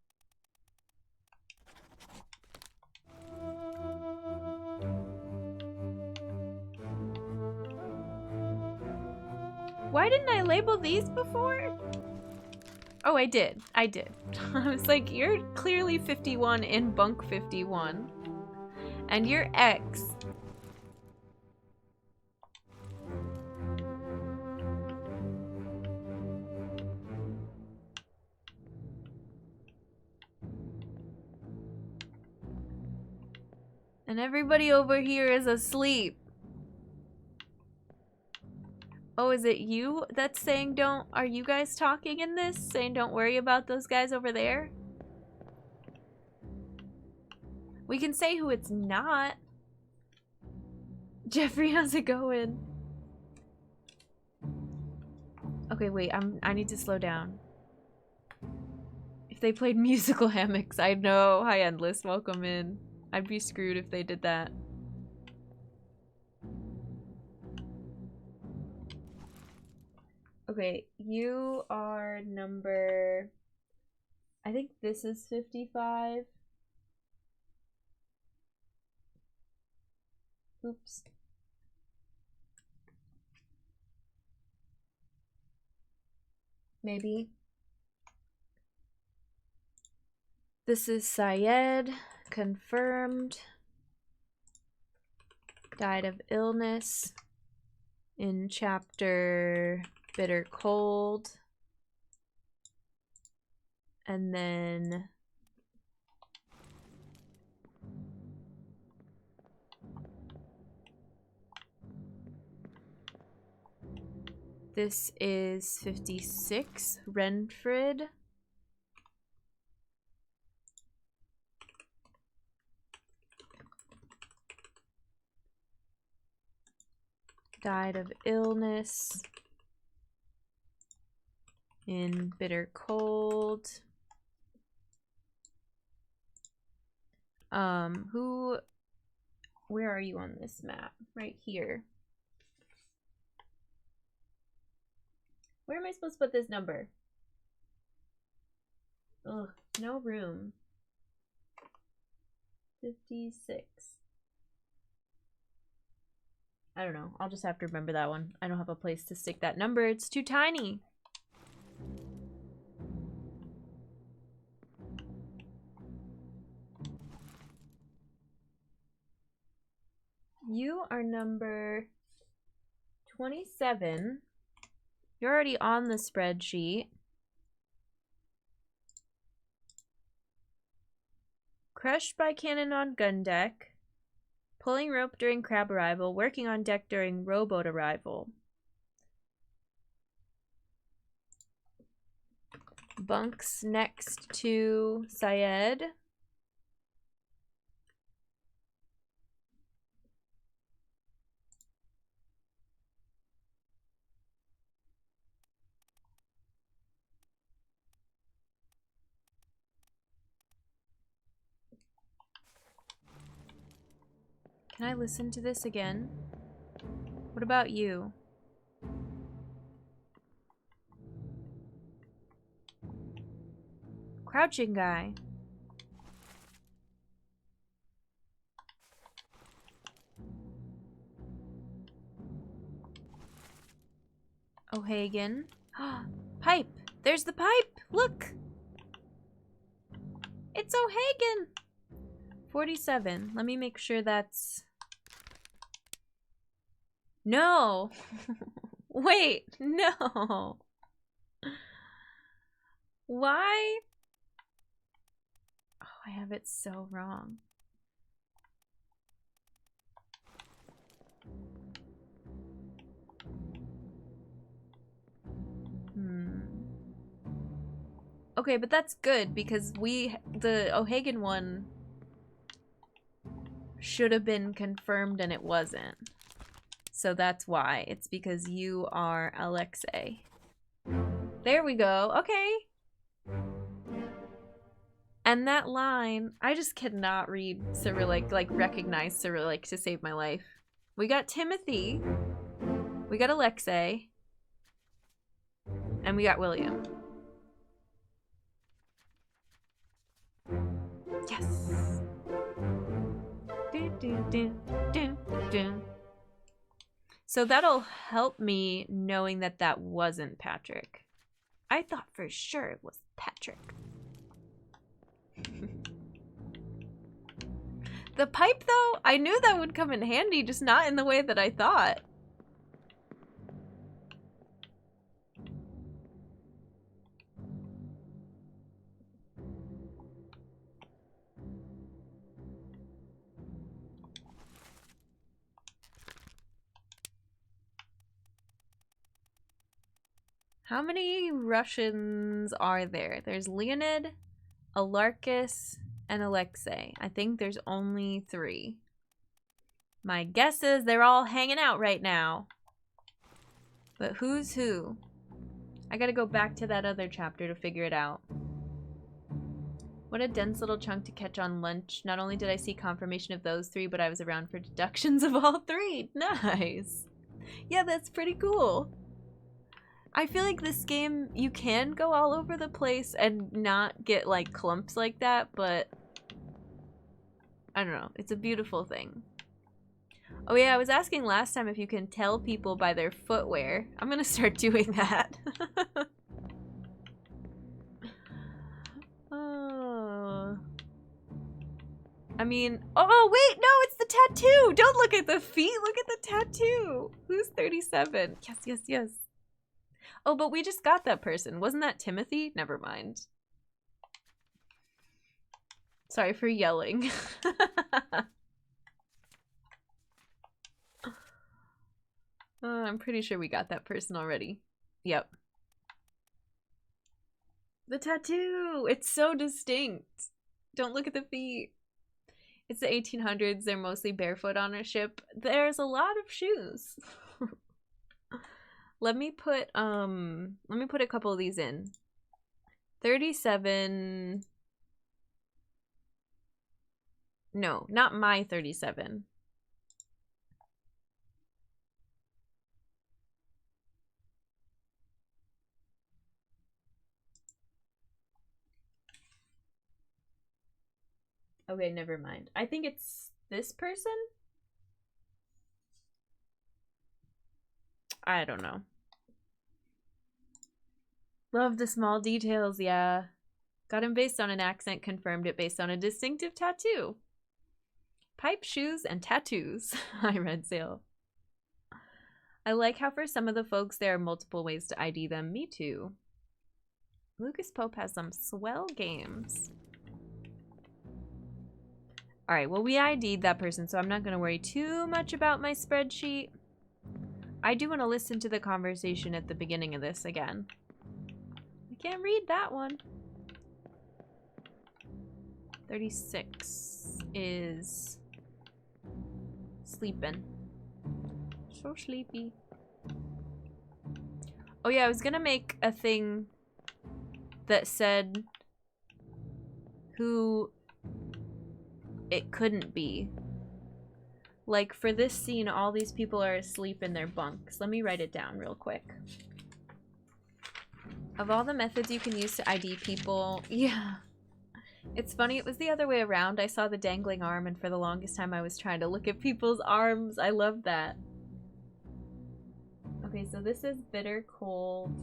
Why didn't I label these before? Oh, I did. I did. I was like, you're clearly 51 in bunk 51. And you're X. And everybody over here is asleep. Oh, is it you that's saying don't? Are you guys talking in this? Saying don't worry about those guys over there? We can say who it's not. Jeffrey, how's it going? Okay, wait, I need to slow down. If they played musical hammocks, I'd know. Hi, Endless. Welcome in. I'd be screwed if they did that. Okay, you are number... I think this is 55. Oops. Maybe. This is Syed, confirmed. Died of illness in chapter Bitter Cold. And then this is 56, Renfred. Died of illness in Bitter Cold. Where are you on this map? Right here. Where am I supposed to put this number? Ugh, no room. 56. I don't know. I'll just have to remember that one. I don't have a place to stick that number. It's too tiny. You are number 27. You're already on the spreadsheet. Crushed by cannon on gun deck. Pulling rope during crab arrival. Working on deck during rowboat arrival. Bunks next to Syed. Can I listen to this again? What about you? Crouching guy. O'Hagan. Pipe! There's the pipe! Look! It's O'Hagan! 47. Let me make sure that's... No! Wait, no! Why? Oh, I have it so wrong. Okay, but that's good because the O'Hagan one should have been confirmed and it wasn't. So that's why. It's because you are Alexei. There we go. Okay. And that line, I just cannot read Cyrillic, like recognize Cyrillic to save my life. We got Timothy. We got Alexei. And we got William. Yes. So that'll help me knowing that that wasn't Patrick. I thought for sure it was Patrick. The pipe though, I knew that would come in handy, just not in the way that I thought. How many Russians are there? There's Leonid, Alarcus, and Alexei. I think there's only 3. My guess is they're all hanging out right now. But who's who? I gotta go back to that other chapter to figure it out. What a dense little chunk to catch on lunch. Not only did I see confirmation of those three, but I was around for deductions of all three. Nice. Yeah, that's pretty cool. I feel like this game, you can go all over the place and not get like clumps like that, but I don't know. It's a beautiful thing. Oh yeah, I was asking last time if you can tell people by their footwear. I'm gonna start doing that. Oh. I mean, oh wait, no, it's the tattoo! Don't look at the feet, look at the tattoo! Who's 37? Yes, yes, yes. Oh, but we just got that person. Wasn't that Timothy? Never mind. Sorry for yelling. I'm pretty sure we got that person already. Yep. The tattoo! It's so distinct. Don't look at the feet. It's the 1800s. They're mostly barefoot on a ship. There's a lot of shoes. Let me put a couple of these in. 37. No, not my 37. Okay, never mind. I think it's this person? I don't know. Love the small details, yeah. Got him based on an accent, confirmed it based on a distinctive tattoo. Pipe, shoes, and tattoos. I read Sale. I like how for some of the folks there are multiple ways to ID them. Me too. Lucas Pope has some swell games. Alright, well we ID'd that person, so I'm not going to worry too much about my spreadsheet. I do want to listen to the conversation at the beginning of this again. I can't read that one. 36 is sleeping. So sleepy. Oh yeah, I was gonna make a thing that said who it couldn't be. Like for this scene, all these people are asleep in their bunks. Let me write it down real quick. Of all the methods you can use to ID people, yeah. It's funny, it was the other way around. I saw the dangling arm and for the longest time I was trying to look at people's arms. I love that. Okay, so this is bitter cold.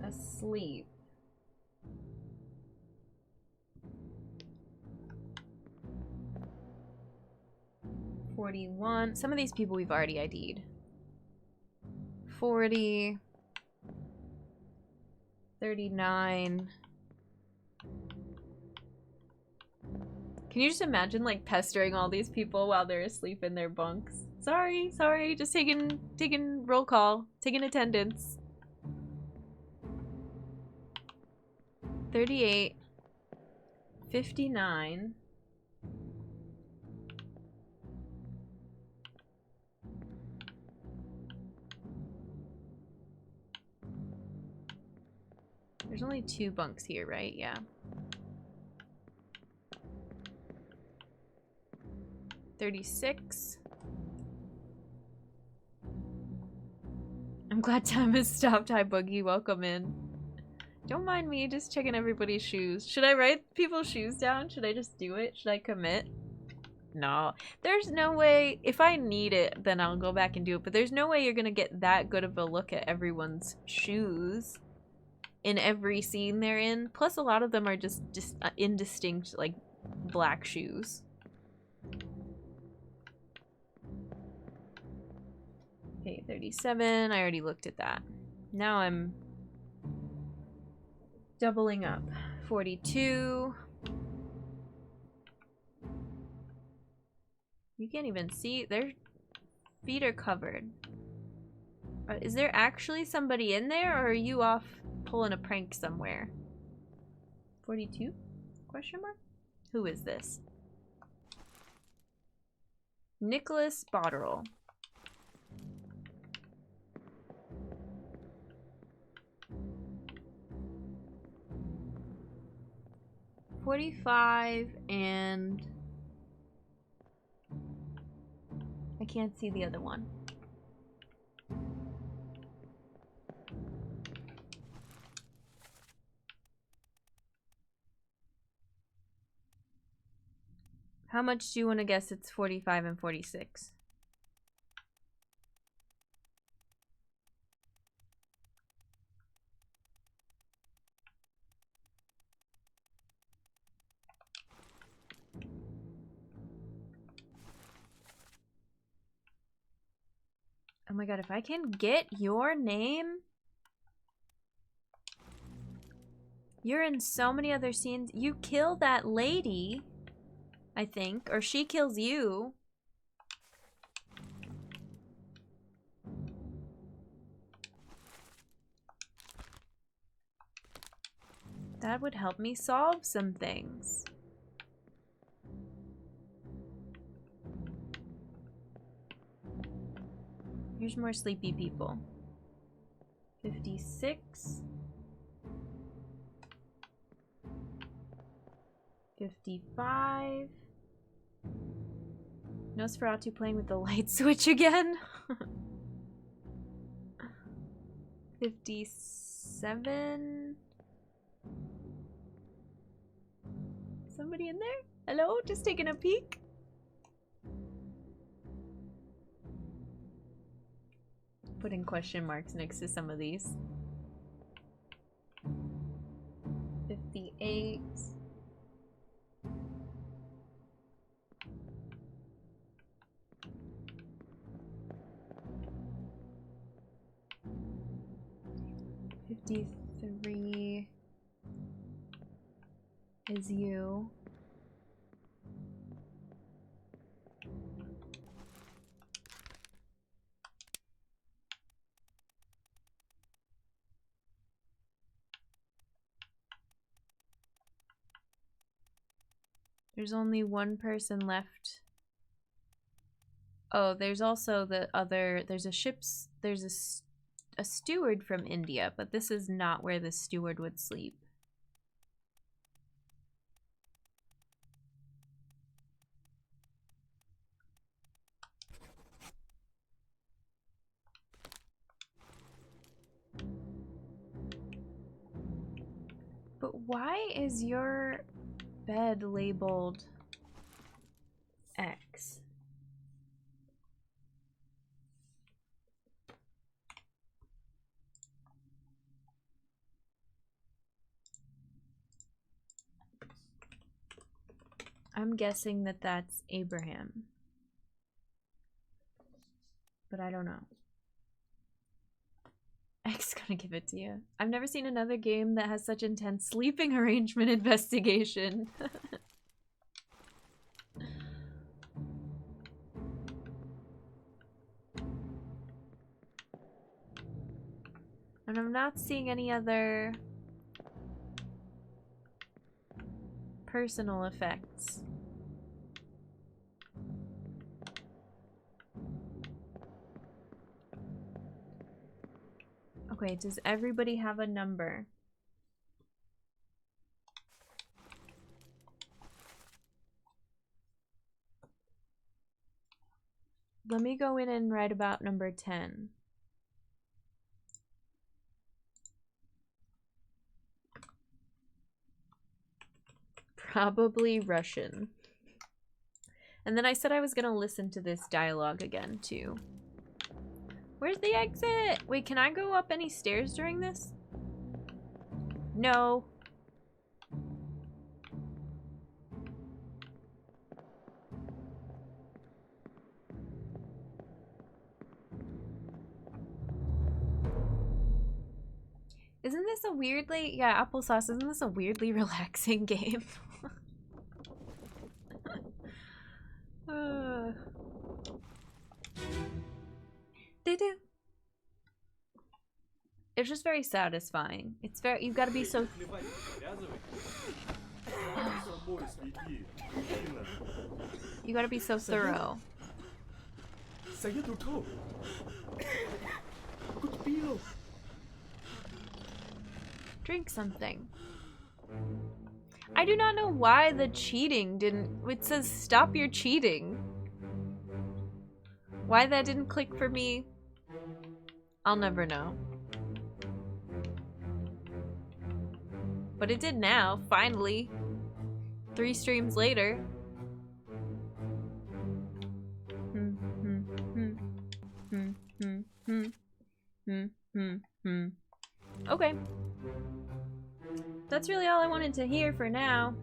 Asleep. $41. Some of these people we've already ID'd. 40. 39. Can you just imagine like pestering all these people while they're asleep in their bunks? Sorry, just taking roll call, taking attendance. 38. 59. There's only 2 bunks here, right? Yeah. 36. I'm glad time has stopped. Hi, Boogie. Welcome in. Don't mind me, just checking everybody's shoes. Should I write people's shoes down? Should I just do it? Should I commit? No. There's no way. If I need it, then I'll go back and do it. But there's no way you're gonna get that good of a look at everyone's shoes in every scene they're in. Plus, a lot of them are just indistinct, like, black shoes. Okay, 37. I already looked at that. Now I'm doubling up. 42. You can't even see. Their feet are covered. Is there actually somebody in there, or are you off pulling a prank somewhere? 42? Question mark? Who is this? Nicholas Botterill. 45 and I can't see the other one. How much do you want to guess it's 45 and 46? Oh my god, if I can get your name. You're in so many other scenes. You kill that lady, I think, or she kills you. That would help me solve some things. Here's more sleepy people. 56. 55. Nosferatu playing with the light switch again. 57. Somebody in there? Hello? Just taking a peek? Putting question marks next to some of these. 58. $53 is you. There's only one person left. Oh, there's also the other, there's a steward from India, but this is not where the steward would sleep. But why is your bed labeled X? I'm guessing that that's Abraham. But I don't know. X gonna give it to you. I've never seen another game that has such intense sleeping arrangement investigation. And I'm not seeing any other personal effects. Okay, does everybody have a number? Let me go in and write about number 10. Probably Russian. And then I said I was gonna listen to this dialogue again too. Where's the exit? Wait, can I go up any stairs during this? No. Isn't this a weirdly, yeah, applesauce, isn't this a weirdly relaxing game? They do. It's just very satisfying. It's very, you've got to be so... You got to be so thorough. Drink something. I do not know why the cheating didn't... It says stop your cheating. Why that didn't click for me, I'll never know. But it did now, finally. 3 streams later. Okay. That's really all I wanted to hear for now.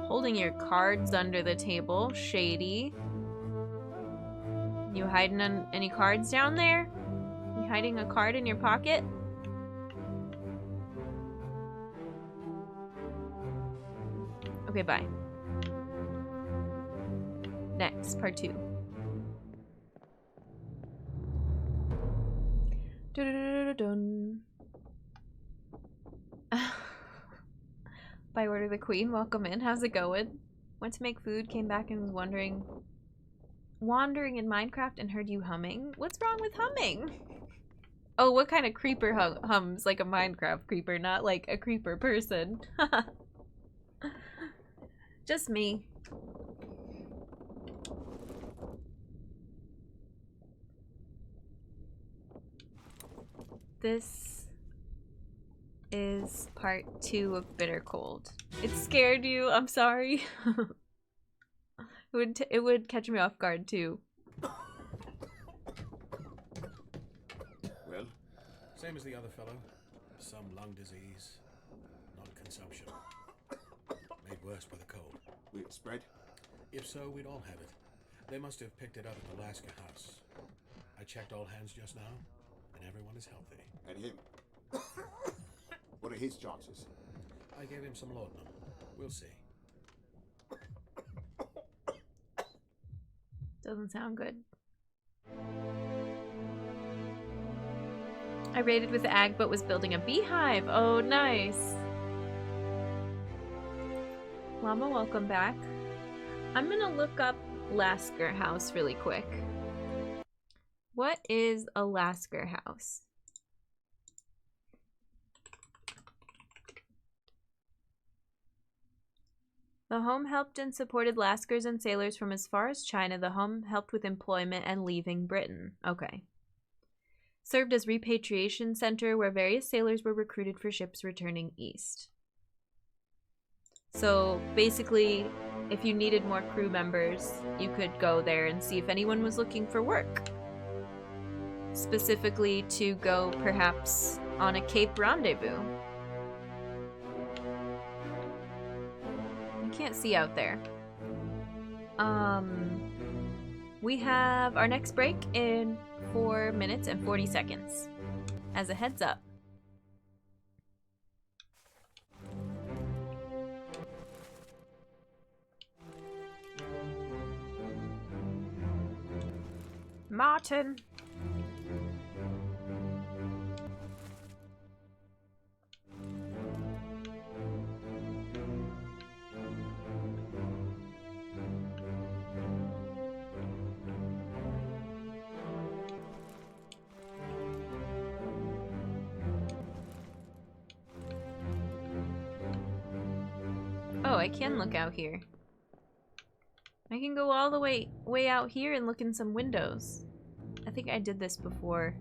Holding your cards under the table. Shady. You hiding any cards down there? You hiding a card in your pocket? Okay, bye. Next, part 2. Dun-dun-dun-dun-dun. By order the queen, welcome in. How's it going? Went to make food, came back and was wandering in Minecraft and heard you humming. What's wrong with humming? Oh, what kind of creeper hums like a Minecraft creeper, not like a creeper person? Just me. This is part 2 of Bitter Cold. It scared you, I'm sorry. It would catch me off guard too. Well, same as the other fellow. Some lung disease, non-consumption. Made worse by the cold. Will it spread? If so, we'd all have it. They must have picked it up at the Lasker house. I checked all hands just now, and everyone is healthy. And him? What are his chances? I gave him some laudanum. We'll see. Doesn't sound good. I raided with Ag but was building a beehive. Oh, nice. Llama, welcome back. I'm gonna look up Lasker House really quick. What is a Lasker House? The home helped and supported Laskers and sailors from as far as China. The home helped with employment and leaving Britain. Okay. Served as repatriation center where various sailors were recruited for ships returning east. So basically, if you needed more crew members, you could go there and see if anyone was looking for work. Specifically to go perhaps on a Cape rendezvous. Can't see out there. We have our next break in 4 minutes and 40 seconds. As a heads up. Martin. Oh, I can look out here. I can go all the way out here and look in some windows. I think I did this before.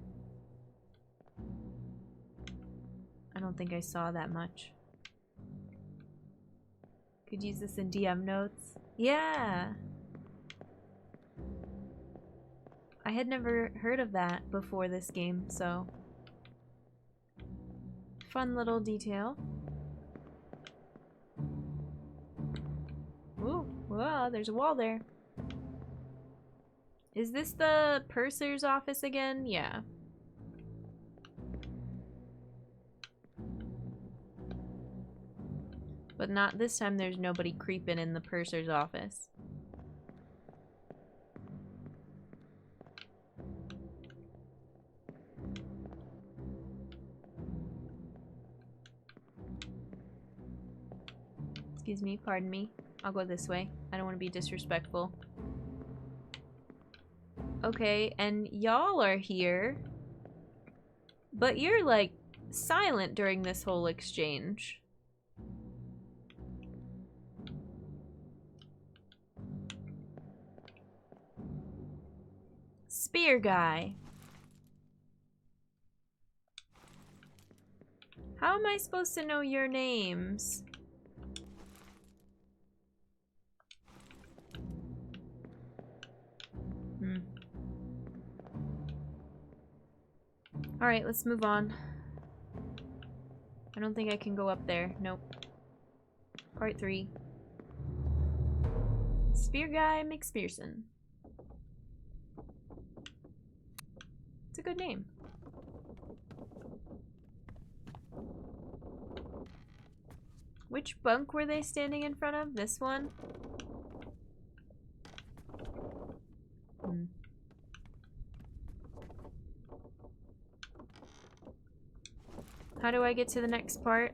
I don't think I saw that much. Could use this in DM notes. Yeah! I had never heard of that before this game, so... Fun little detail. Ooh, wow, there's a wall there. Is this the purser's office again? Yeah. But not this time, there's nobody creeping in the purser's office. Excuse me, pardon me. I'll go this way. I don't want to be disrespectful. Okay, and y'all are here. But you're, like, silent during this whole exchange. Spear guy. How am I supposed to know your names? Alright, let's move on. I don't think I can go up there. Nope. Part 3. Spear Guy McSpearson. It's a good name. Which bunk were they standing in front of? This one? How do I get to the next part?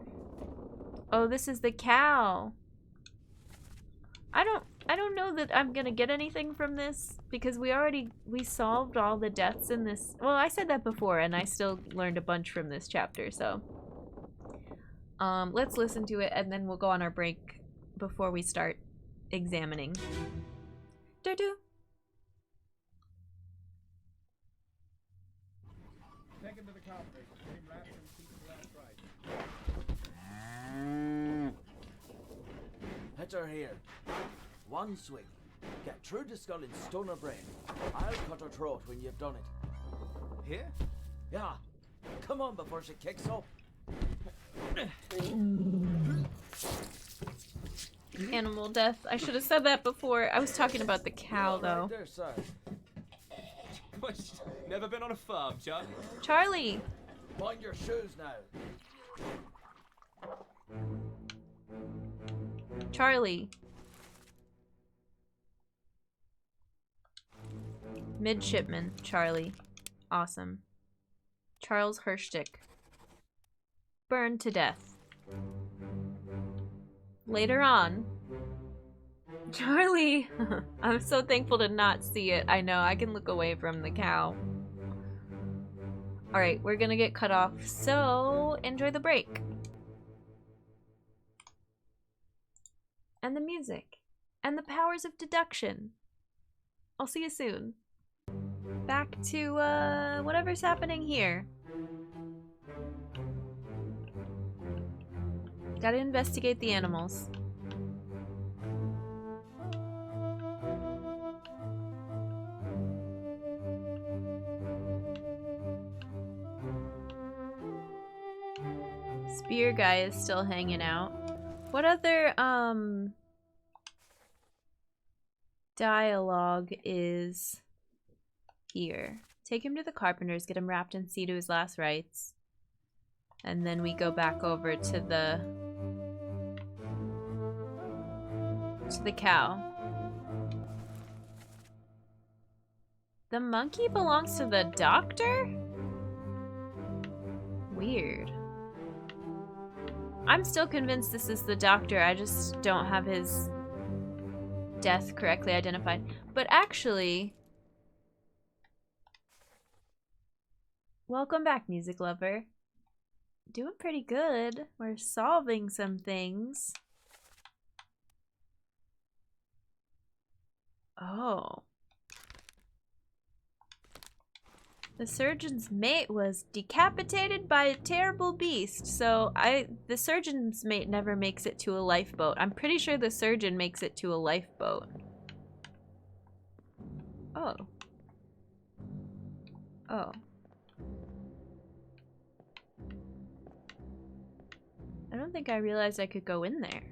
Oh, this is the cow. I don't know that I'm gonna get anything from this because we solved all the deaths in this. Well, I said that before and I still learned a bunch from this chapter, so let's listen to it and then we'll go on our break before we start examining. Do-do. Take him to the cockpit. Get him wrapped and keep him left right. Hit her here. One swing. Get through the skull in stone or brain. I'll cut her throat when you've done it. Here? Yeah. Come on before she kicks up. Animal death. I should have said that before. I was talking about the cow, though. Right there, sir. Never been on a farm, Charlie? Charlie! Mind your shoes now. Charlie. Midshipman, Charlie. Awesome. Charles Herstick. Burned to death. Later on. Charlie! I'm so thankful to not see it. I know, I can look away from the cow. Alright, we're gonna get cut off, so enjoy the break. And the music. And the powers of deduction. I'll see you soon. Back to, whatever's happening here. Gotta investigate the animals. Spear guy is still hanging out. What other, dialogue is here? Take him to the carpenter's, get him wrapped and see to his last rites. And then we go back over to the cow. The monkey belongs to the doctor? Weird. I'm still convinced this is the doctor. I just don't have his death correctly identified. But actually... Welcome back, music lover. Doing pretty good. We're solving some things. Oh. The surgeon's mate was decapitated by a terrible beast. So the surgeon's mate never makes it to a lifeboat. I'm pretty sure the surgeon makes it to a lifeboat. Oh. Oh. I don't think I realized I could go in there.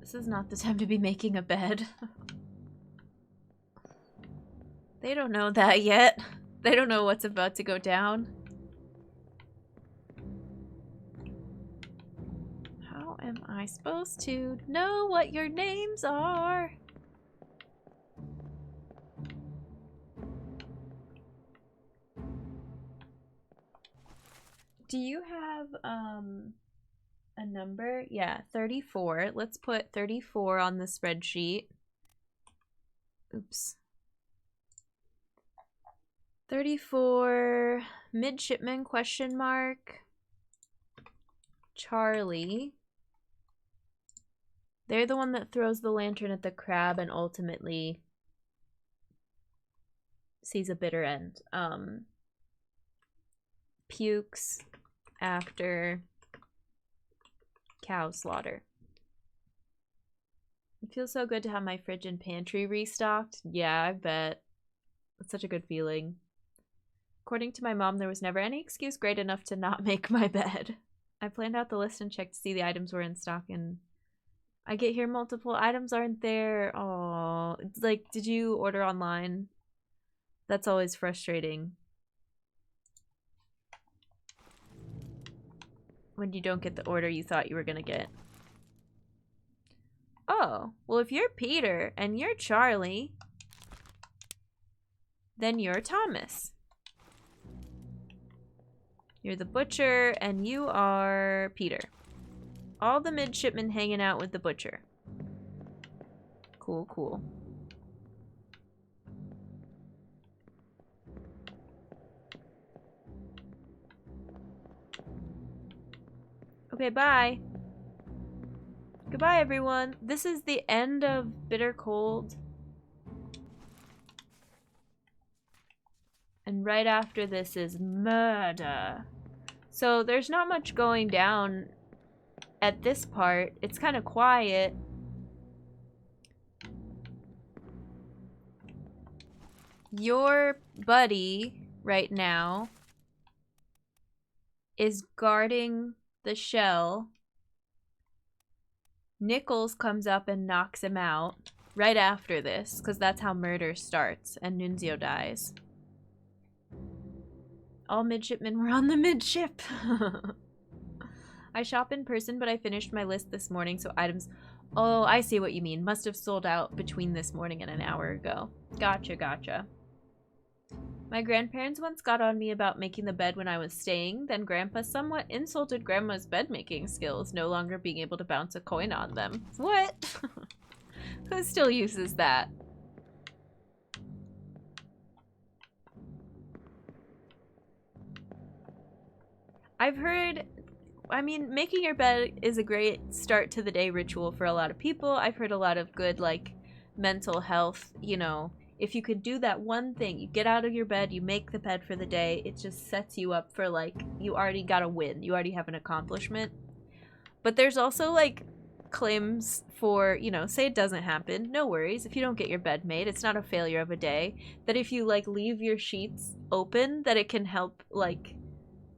This is not the time to be making a bed. They don't know that yet. They don't know what's about to go down. How am I supposed to know what your names are? Do you have a number? Yeah, 34. Let's put 34 on the spreadsheet. Oops. 34 midshipman question mark. Charlie. They're the one that throws the lantern at the crab and ultimately sees a bitter end. Pukes after cow slaughter. It feels so good to have my fridge and pantry restocked. Yeah, I bet. It's such a good feeling. According to my mom, there was never any excuse great enough to not make my bed. I planned out the list and checked to see the items were in stock, and I get here multiple items aren't there. Oh, it's like, did you order online? That's always frustrating. When you don't get the order you thought you were gonna get. Oh, well, if you're Peter and you're Charlie, then you're Thomas. You're the butcher and you are Peter. All the midshipmen hanging out with the butcher. Cool, cool. Okay, bye. Goodbye, everyone. This is the end of Bitter Cold. And right after this is murder. So there's not much going down at this part. It's kind of quiet. Your buddy right now is guarding the shell. Nichols comes up and knocks him out right after this, because that's how murder starts, and Nunzio dies. All midshipmen were on the midship. I shop in person, but I finished my list this morning, so items... Oh, I see what you mean. Must have sold out between this morning and an hour ago. Gotcha, gotcha. My grandparents once got on me about making the bed when I was staying, then Grandpa somewhat insulted Grandma's bed-making skills, no longer being able to bounce a coin on them. What? Who still uses that? I've heard... I mean, making your bed is a great start to the day ritual for a lot of people. I've heard a lot of good, like, mental health, you know... If you could do that one thing, you get out of your bed, you make the bed for the day, it just sets you up for, like, you already got a win. You already have an accomplishment. But there's also, like, claims for, you know, say it doesn't happen. No worries. If you don't get your bed made, it's not a failure of a day. That if you, like, leave your sheets open, that it can help, like,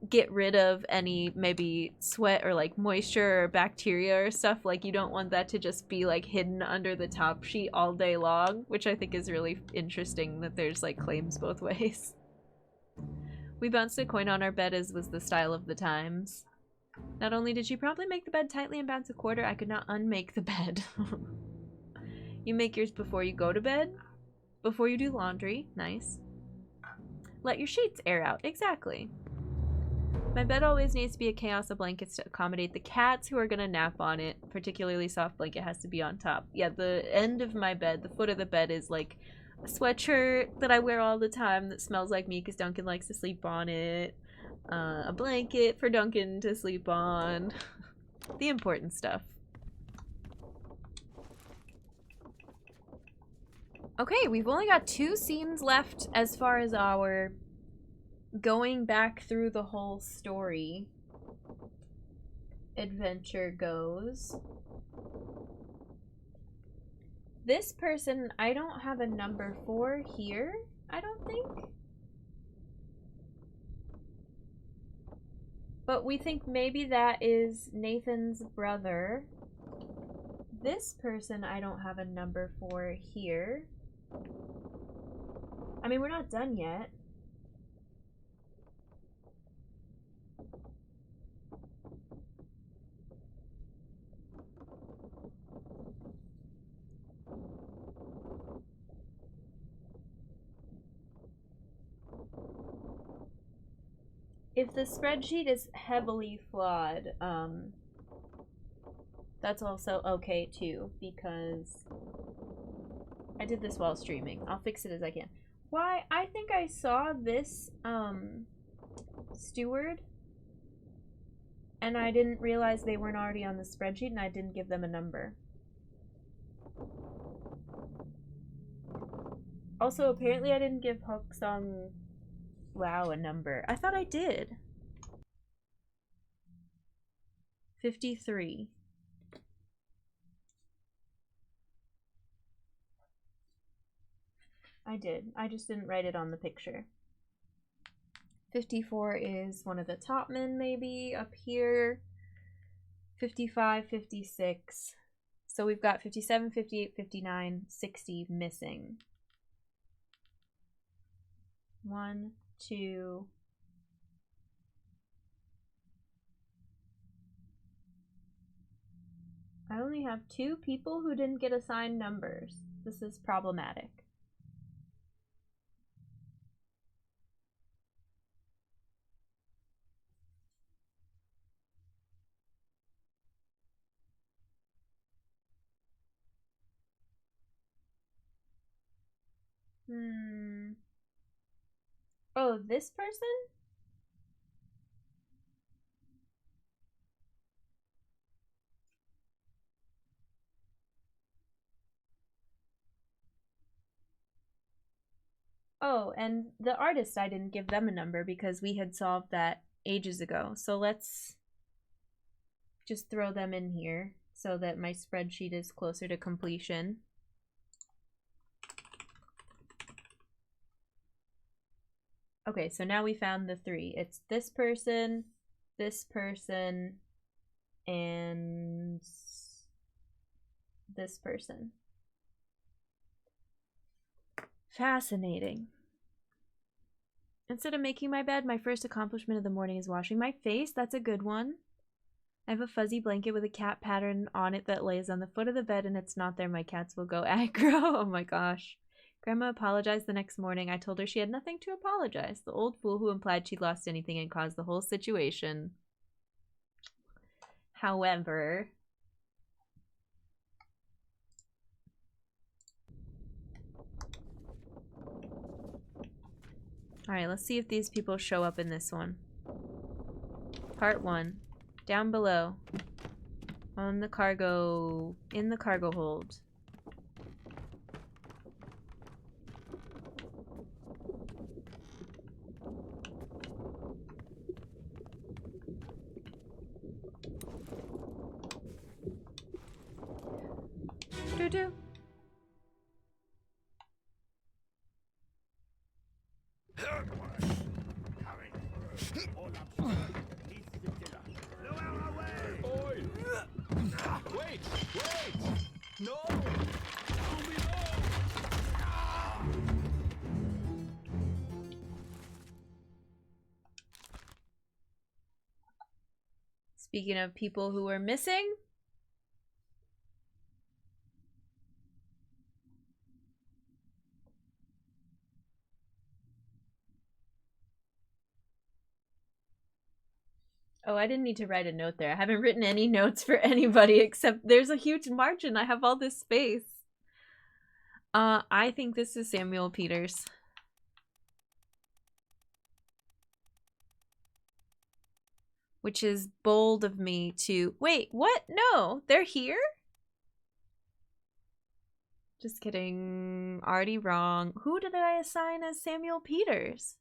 get rid of any maybe sweat or like moisture or bacteria or stuff. Like, you don't want that to just be like hidden under the top sheet all day long, which I think is really interesting that there's like claims both ways. We bounced a coin on our bed as was the style of the times. Not only did she promptly make the bed tightly and bounce a quarter, I could not unmake the bed. You make yours before you go to bed, before you do laundry. Nice. Let your sheets air out. Exactly. My bed always needs to be a chaos of blankets to accommodate the cats who are gonna nap on it. Particularly soft blanket has to be on top. Yeah, the end of my bed, the foot of the bed is like a sweatshirt that I wear all the time that smells like me because Duncan likes to sleep on it. A blanket for Duncan to sleep on. The important stuff. Okay, we've only got 2 scenes left as far as our going back through the whole story adventure goes. This person I don't have a number for here, I don't think. But we think maybe that is Nathan's brother. This person I don't have a number for here. I mean, we're not done yet. if the spreadsheet is heavily flawed, that's also okay too, because I did this while streaming. I'll fix it as I can. Why? I think I saw this, steward, and I didn't realize they weren't already on the spreadsheet, and I didn't give them a number. Also, apparently I didn't give Hook Song Wow a number. I thought I did. 53. I did. I just didn't write it on the picture. 54 is one of the top men, maybe, up here. 55, 56. So we've got 57, 58, 59, 60 missing. 1, 2. I only have 2 people who didn't get assigned numbers. This is problematic. Oh, this person? Oh, and the artist, I didn't give them a number because we had solved that ages ago. So let's just throw them in here so that my spreadsheet is closer to completion. Okay, so now we found the 3. It's this person, and this person. Fascinating. Instead of making my bed, my first accomplishment of the morning is washing my face. That's a good one. I have a fuzzy blanket with a cat pattern on it that lays on the foot of the bed, and it's not there. My cats will go aggro. Oh my gosh. Grandma apologized the next morning. I told her she had nothing to apologize. The old fool who implied she'd lost anything and caused the whole situation. However... Alright, let's see if these people show up in this one. Part 1. Down below. On the cargo... In the cargo hold. Doo-doo. Speaking of people who are missing, oh, I didn't need to write a note there. I haven't written any notes for anybody except there's a huge margin. I have all this space. I think this is Samuel Peters. Which is bold of me to... Wait, what? No, they're here? Just kidding. Already wrong. Who did I assign as Samuel Peters?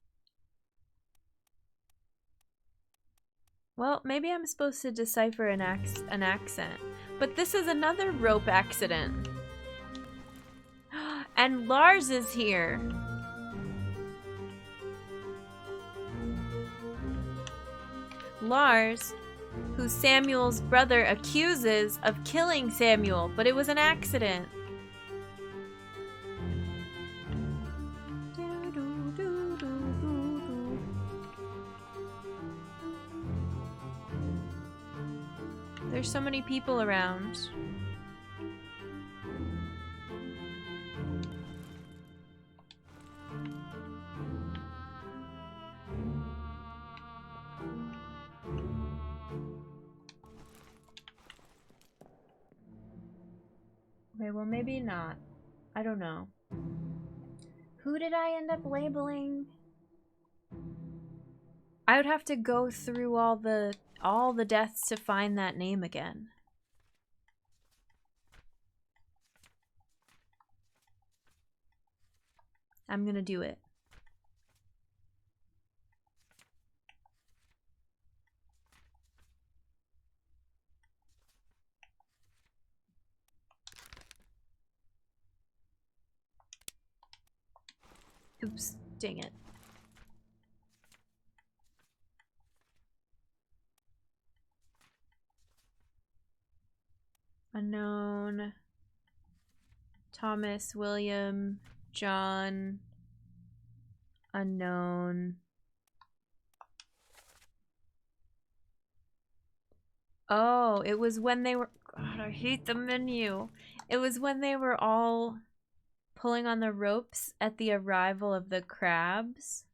Well, maybe I'm supposed to decipher an accent. But this is another rope accident. And Lars is here. Lars, who Samuel's brother accuses of killing Samuel, but it was an accident. There's so many people around. Okay, well maybe not. I don't know. Who did I end up labeling? I would have to go through all the deaths to find that name again. I'm gonna do it. Oops, dang it. Unknown. Thomas, William, John. Unknown. Oh, it was when they were... God, I hate the menu. It was when they were all pulling on the ropes at the arrival of the crabs.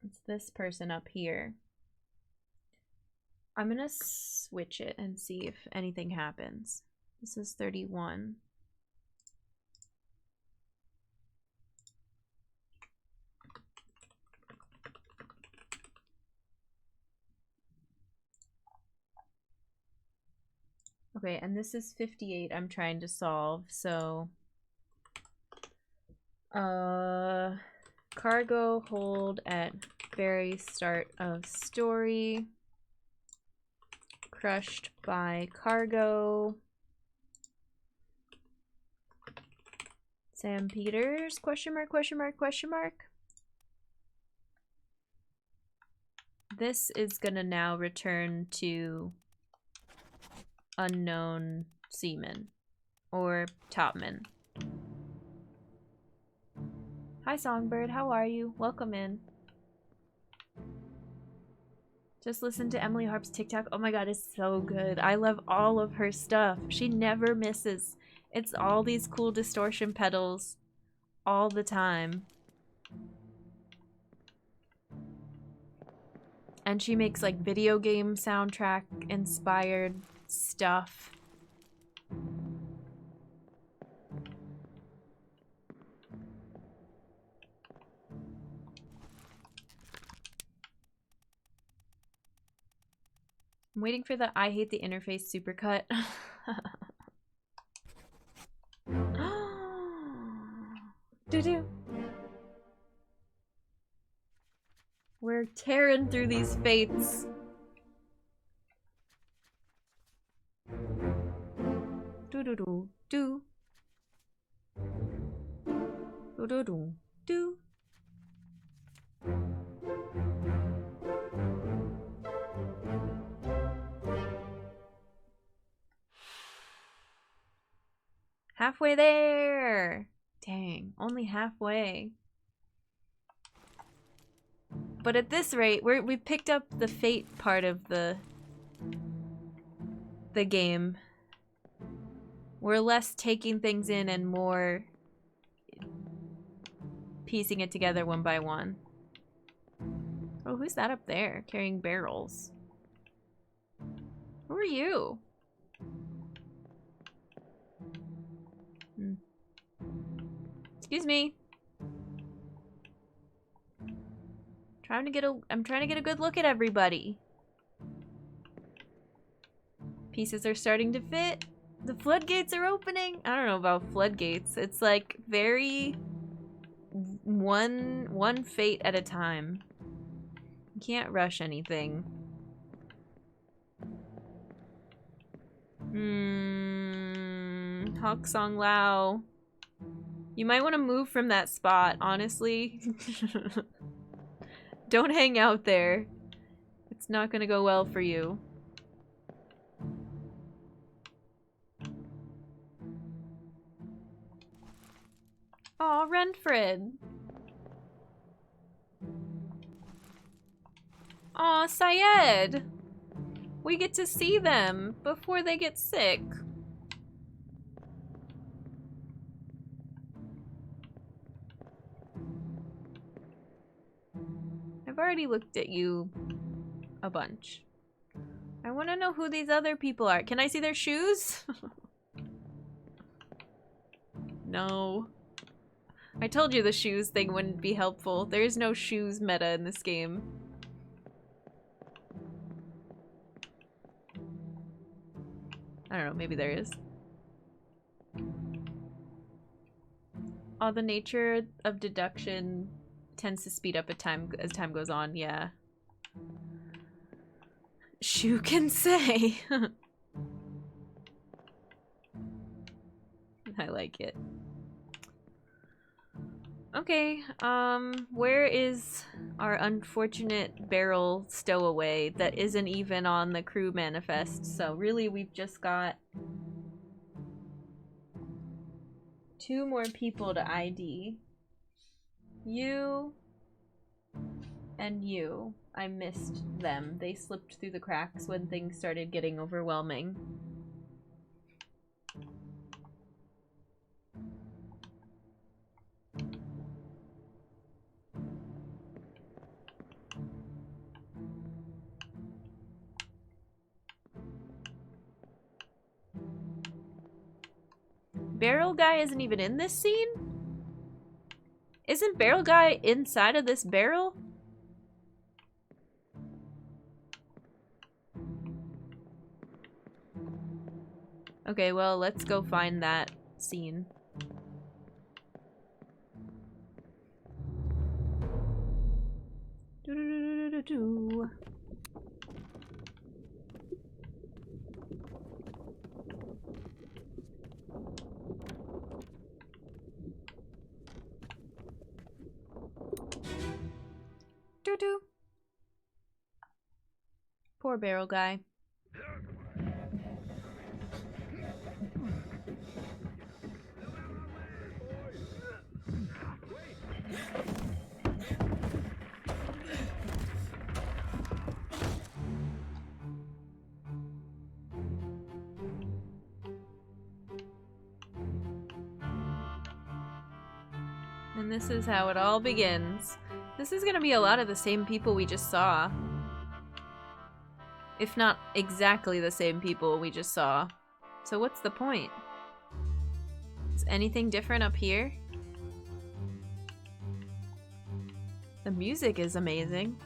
It's this person up here. I'm gonna switch it and see if anything happens. This is 31. Okay, and this is 58 I'm trying to solve, so... Cargo hold at very start of story. Crushed by cargo. Sam Peters, question mark, question mark, question mark. This is gonna now return to unknown seaman or topman. Hi Songbird, how are you? Welcome in. Just listen to Emily Harp's TikTok. Oh my god, it's so good. I love all of her stuff. She never misses. It's all these cool distortion pedals all the time. And she makes like video game soundtrack inspired stuff. I'm waiting for the I hate the interface supercut. Doo-doo. We're tearing through these fates. Do-do-do. Do. Do-do-do. Do. Halfway there! Dang, only halfway. But at this rate, we picked up the fate part of the game. We're less taking things in and more piecing it together one by one. Oh, who's that up there carrying barrels? Who are you? Excuse me. I'm trying to get a good look at everybody. Pieces are starting to fit. The floodgates are opening. I don't know about floodgates. It's like very one fate at a time. You can't rush anything. Hawk Song Lao. You might want to move from that spot, honestly. Don't hang out there. It's not gonna go well for you. Aw, Renfred. Aw, Syed. We get to see them before they get sick. I've already looked at you a bunch. I want to know who these other people are. Can I see their shoes? No. I told you the shoes thing wouldn't be helpful. There is no shoes meta in this game. I don't know, maybe there is. Oh, the nature of deduction tends to speed up as time goes on, yeah. Shoe can say. I like it. Okay, where is our unfortunate barrel stowaway that isn't even on the crew manifest? So really we've just got 2 more people to ID. You and you. I missed them. They slipped through the cracks when things started getting overwhelming. Barrel guy isn't even in this scene? Isn't barrel guy inside of this barrel? Okay, well, let's go find that scene. Do-do-do-do-do-do. Doo-doo. Poor barrel guy. And this is how it all begins. This is gonna be a lot of the same people we just saw. If not exactly the same people we just saw. So what's the point? Is anything different up here? The music is amazing.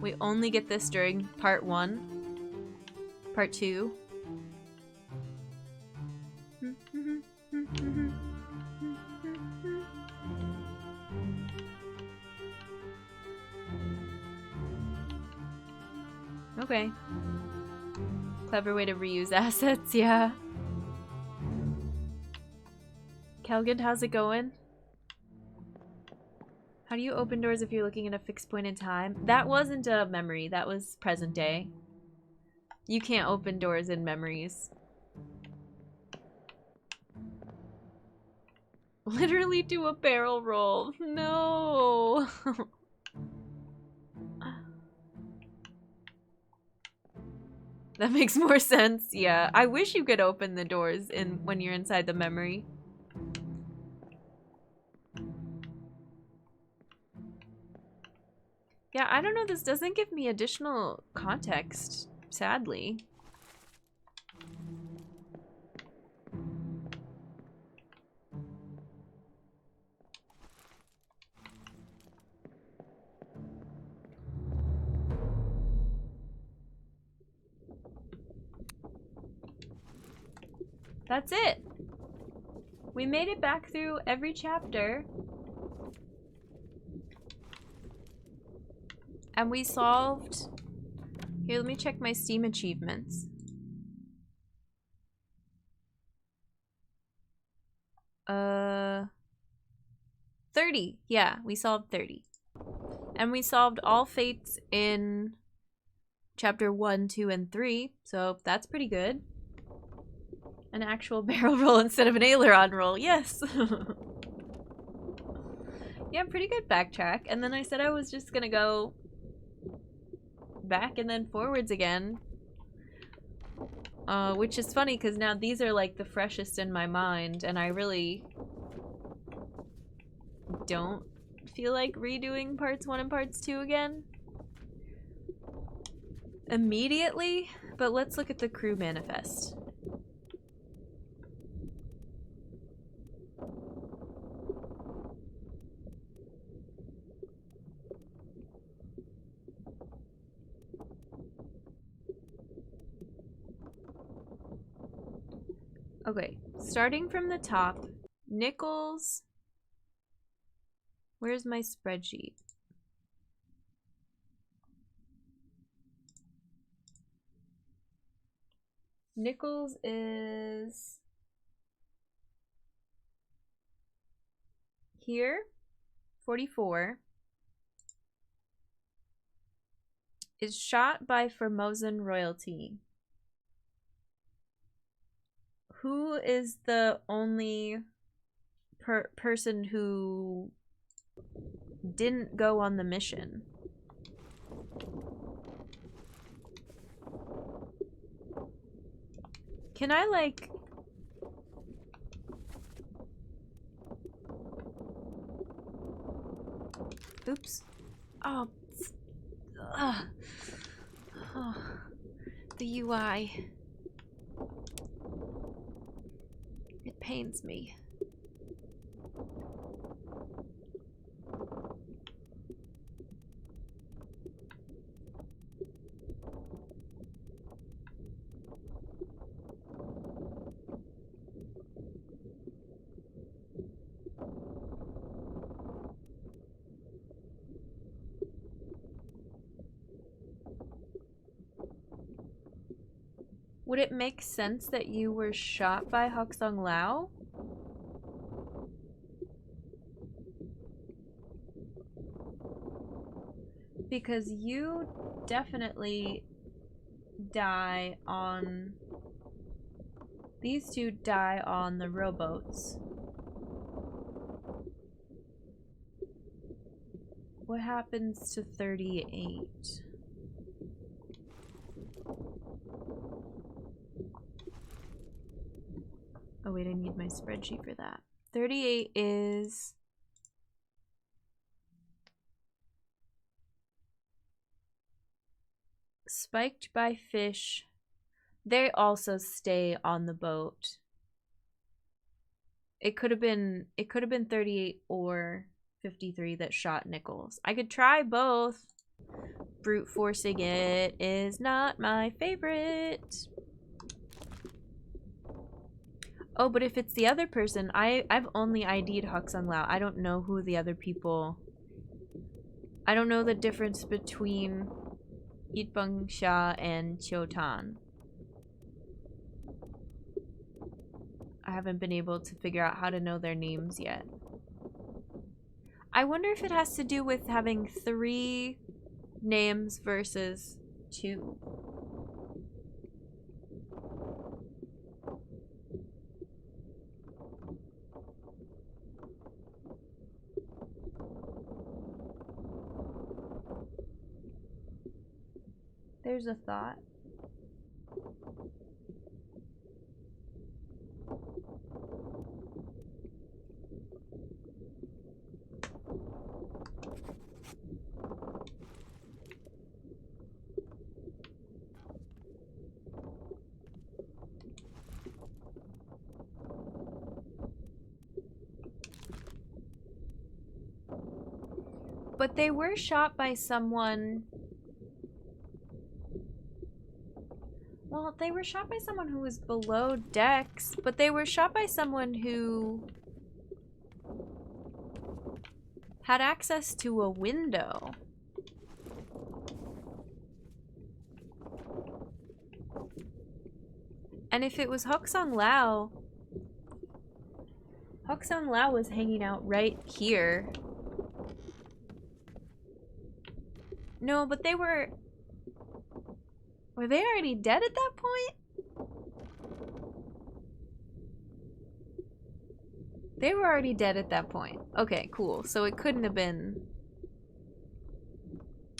We only get this during part 1. Part 2. Okay. Clever way to reuse assets, yeah. Kelgin, how's it going? How do you open doors if you're looking at a fixed point in time? That wasn't a memory, that was present day. You can't open doors in memories. Literally do a barrel roll. No. That makes more sense, yeah. I wish you could open the doors when you're inside the memory. Yeah, I don't know, this doesn't give me additional context, sadly. That's it. We made it back through every chapter. And we solved... Here, let me check my Steam achievements. 30. Yeah, we solved 30. And we solved all fates in chapter 1, 2, and 3. So that's pretty good. An actual barrel roll instead of an aileron roll. Yes. Yeah, pretty good backtrack. And then I said I was just gonna go back and then forwards again. Which is funny because now these are like the freshest in my mind and I really don't feel like redoing parts 1 and parts 2 again immediately, But let's look at the crew manifest. Okay, starting from the top, Nichols. Where's my spreadsheet? Nichols is here, 44. Is shot by Formosan royalty. Who is the only person who didn't go on the mission? Can I, like... Oops. Oh. Oh. The UI. It pains me. Would it make sense that you were shot by Hoksung Lao? Because you definitely die on... These two die on the rowboats. What happens to 38? Oh wait, I need my spreadsheet for that. 38 is... spiked by fish. They also stay on the boat. It could have been 38 or 53 that shot Nichols. I could try both. Brute forcing it is not my favorite. Oh, but if it's the other person, I've only ID'd Hoksung Lao. I don't know who the other people... I don't know the difference between Yitbeng Xia and Qiu Tan. I haven't been able to figure out how to know their names yet. I wonder if it has to do with having 3 names versus 2. There's a thought. But they were shot by someone... Well, they were shot by someone who was below decks, but they were shot by someone who had access to a window. And if it was Hoksung Lao was hanging out right here. No, but they were... Were they already dead at that point? They were already dead at that point. Okay, cool. So it couldn't have been...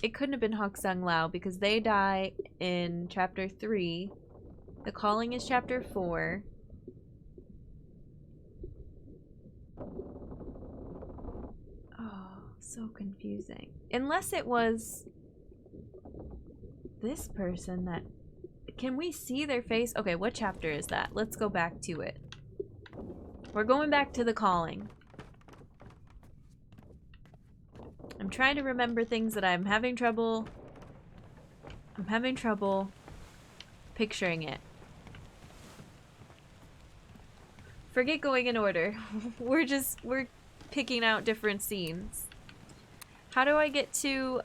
It couldn't have been Hoksung Lao because they die in chapter 3. The Calling is chapter 4. Oh, so confusing. Unless it was... this person that can we see their face? Okay, what chapter is that? Let's go back to it. We're going back to the calling. I'm trying to remember things that I'm having trouble picturing it. Forget going in order. we're picking out different scenes. How do I get to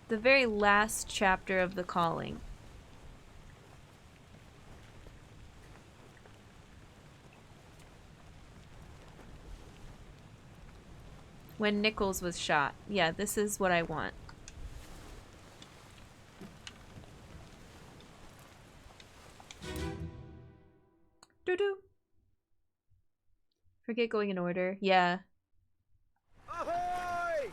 the very last chapter of the calling? When Nichols was shot. Yeah, this is what I want. Doo-doo. Forget going in order. Yeah. Ahoy!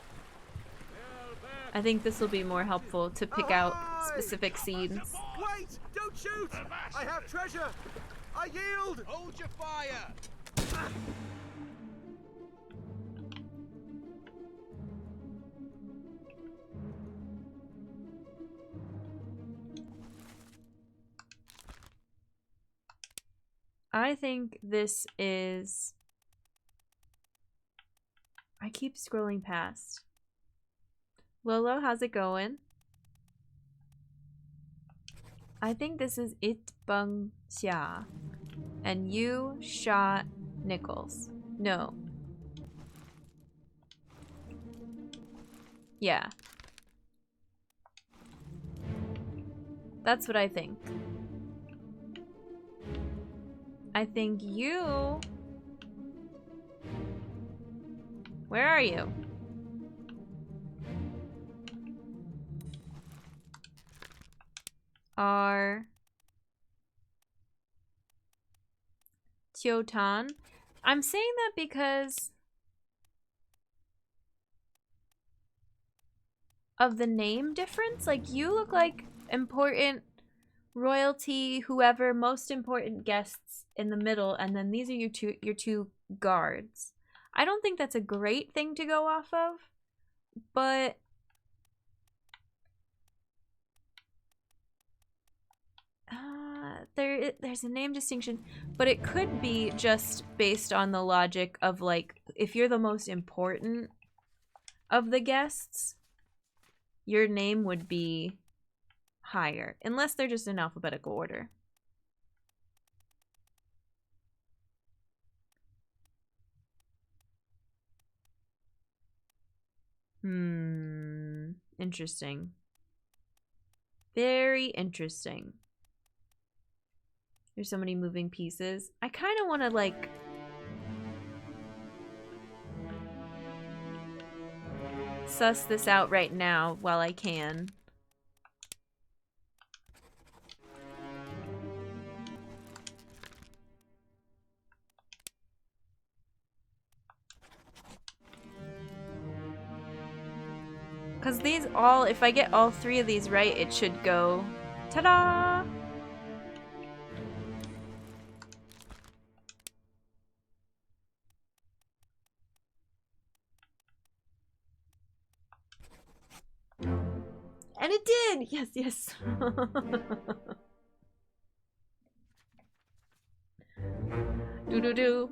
I think this will be more helpful to pick out specific scenes. Wait! Don't shoot! I have treasure! I yield! Hold your fire! I think this is... I keep scrolling past. Lolo, how's it going? I think this is It Bung Xia. And you shot Nichols. No. Yeah. That's what I think. I think you... Where are you? Are... Tiotan. I'm saying that because of the name difference. Like, you look like important royalty, whoever, most important guests in the middle, and then these are your two guards. I don't think that's a great thing to go off of, but there's a name distinction, but it could be just based on the logic of, like, if you're the most important of the guests, your name would be higher, unless they're just in alphabetical order. Interesting. Very interesting. There's so many moving pieces. I kind of want to, like, suss this out right now while I can. Because these all, if I get all three of these right, it should go, ta-da! And it did! Yes, yes. Do-do-do.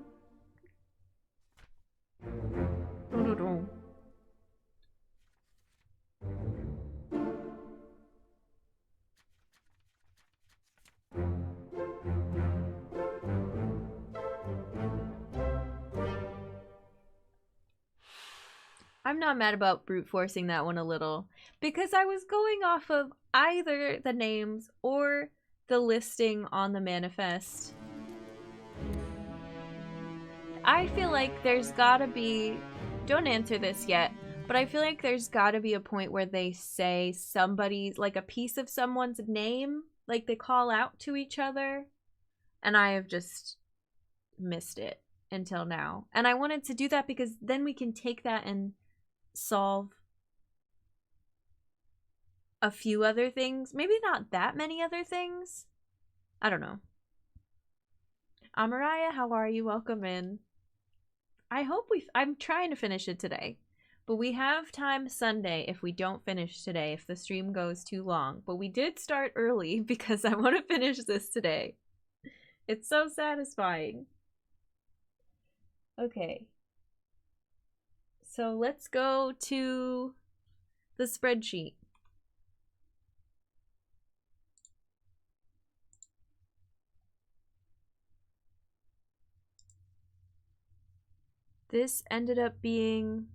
Do-do-do. I'm not mad about brute forcing that one a little, because I was going off of either the names or the listing on the manifest. I feel like there's gotta be, don't answer this yet, but I feel like there's gotta be a point where they say somebody's, like a piece of someone's name, like they call out to each other, and I have just missed it until now. And I wanted to do that because then we can take that and solve a few other things. Maybe not that many other things. I don't know. Amaraya, how are you? Welcome in. I hope I'm trying to finish it today. But we have time Sunday if we don't finish today, if the stream goes too long. But we did start early because I want to finish this today. It's so satisfying. Okay. So let's go to the spreadsheet. This ended up being...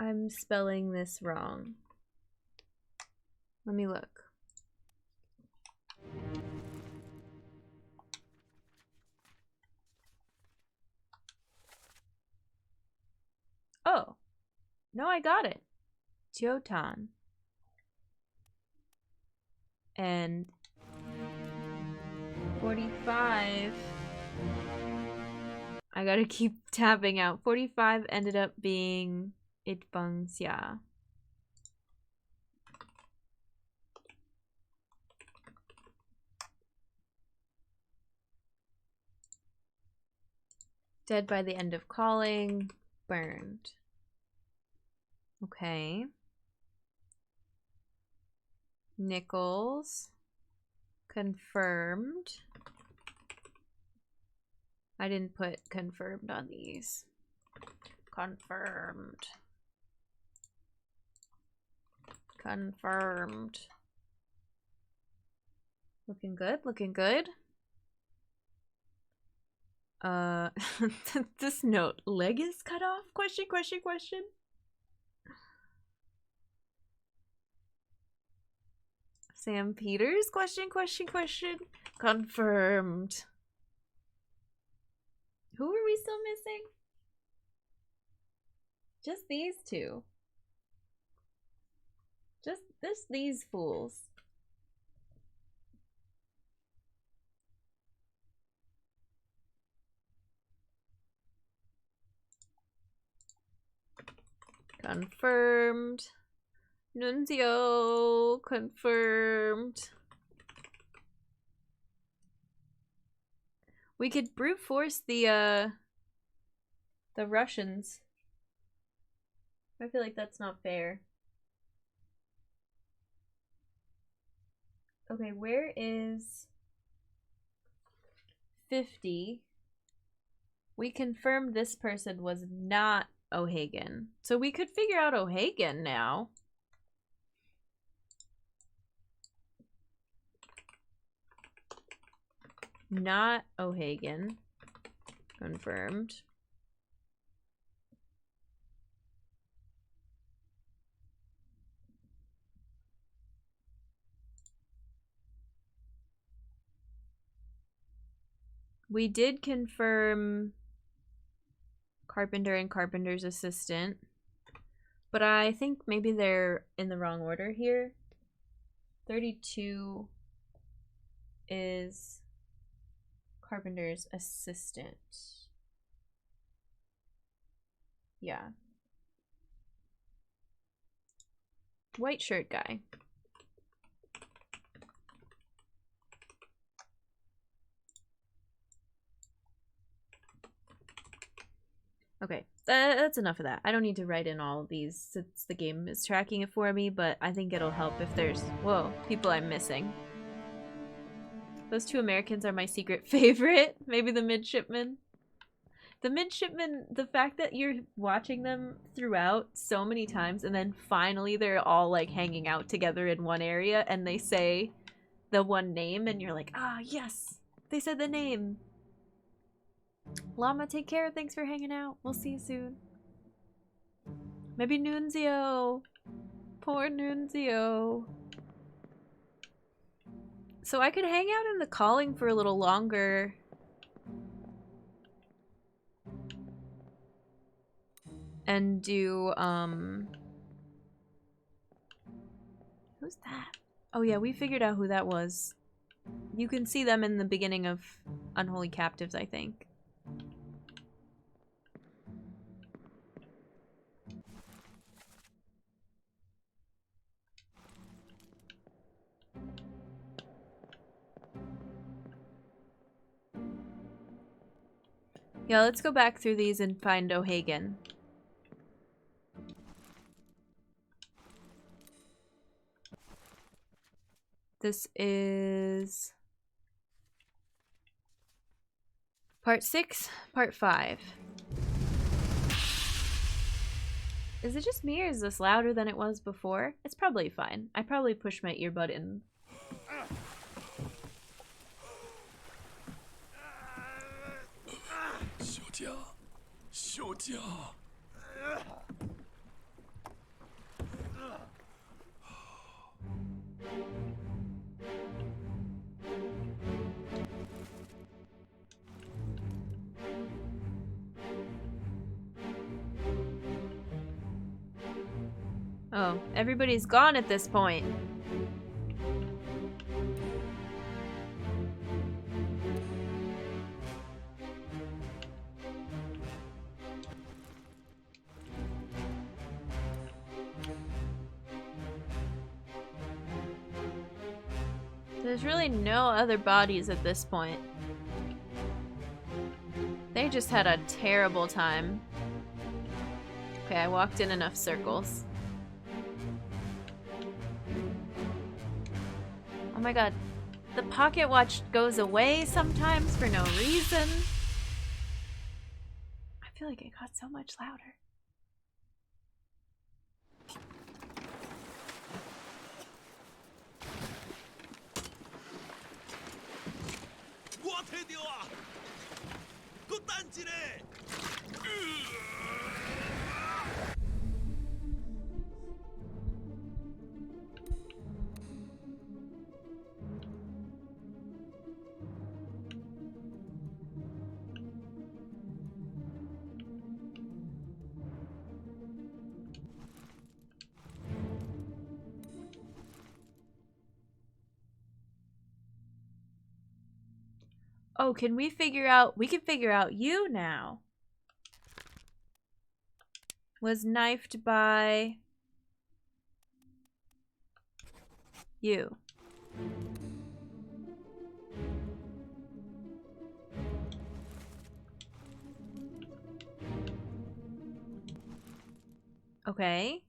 I'm spelling this wrong. Let me look. Oh. No, I got it. Jotan. And 45. I gotta keep tapping out. 45 ended up being Itbangsia. Dead by the end of calling. Burned. Okay. Nichols. Confirmed. I didn't put confirmed on these. Confirmed. Confirmed. Looking good, looking good. This note, leg is cut off? Question, question, question. Sam Peters? Question, question, question. Confirmed. Who are we still missing? Just these two. Just these fools. Confirmed. Nunzio. Confirmed. We could brute force the Russians. I feel like that's not fair. Okay, where is 50? We confirmed this person was not O'Hagan. So we could figure out O'Hagan now. Not O'Hagan. Confirmed. We did confirm Carpenter and Carpenter's assistant, but I think maybe they're in the wrong order here. 32 is Carpenter's assistant. Yeah. White shirt guy. Okay, that's enough of that. I don't need to write in all of these since the game is tracking it for me, but I think it'll help if there's, whoa, people I'm missing. Those two Americans are my secret favorite. Maybe the midshipmen. The midshipmen, the fact that you're watching them throughout so many times and then finally they're all like hanging out together in one area and they say the one name and you're like, ah, yes, they said the name. Llama, take care. Thanks for hanging out. We'll see you soon. Maybe Nunzio. Poor Nunzio. So I could hang out in the calling for a little longer. And do, who's that? Oh yeah, we figured out who that was. You can see them in the beginning of Unholy Captives, I think. Yeah, let's go back through these and find O'Hagan. This is part 6, part 5. Is it just me or is this louder than it was before? It's probably fine. I probably pushed my earbud in. Oh, everybody's gone at this point. There's really no other bodies at this point. They just had a terrible time. Okay, I walked in enough circles. Oh my god, the pocket watch goes away sometimes for no reason. I feel like it got so much louder. Oh, can we figure out... We can figure out you now. Was knifed by... you. Okay.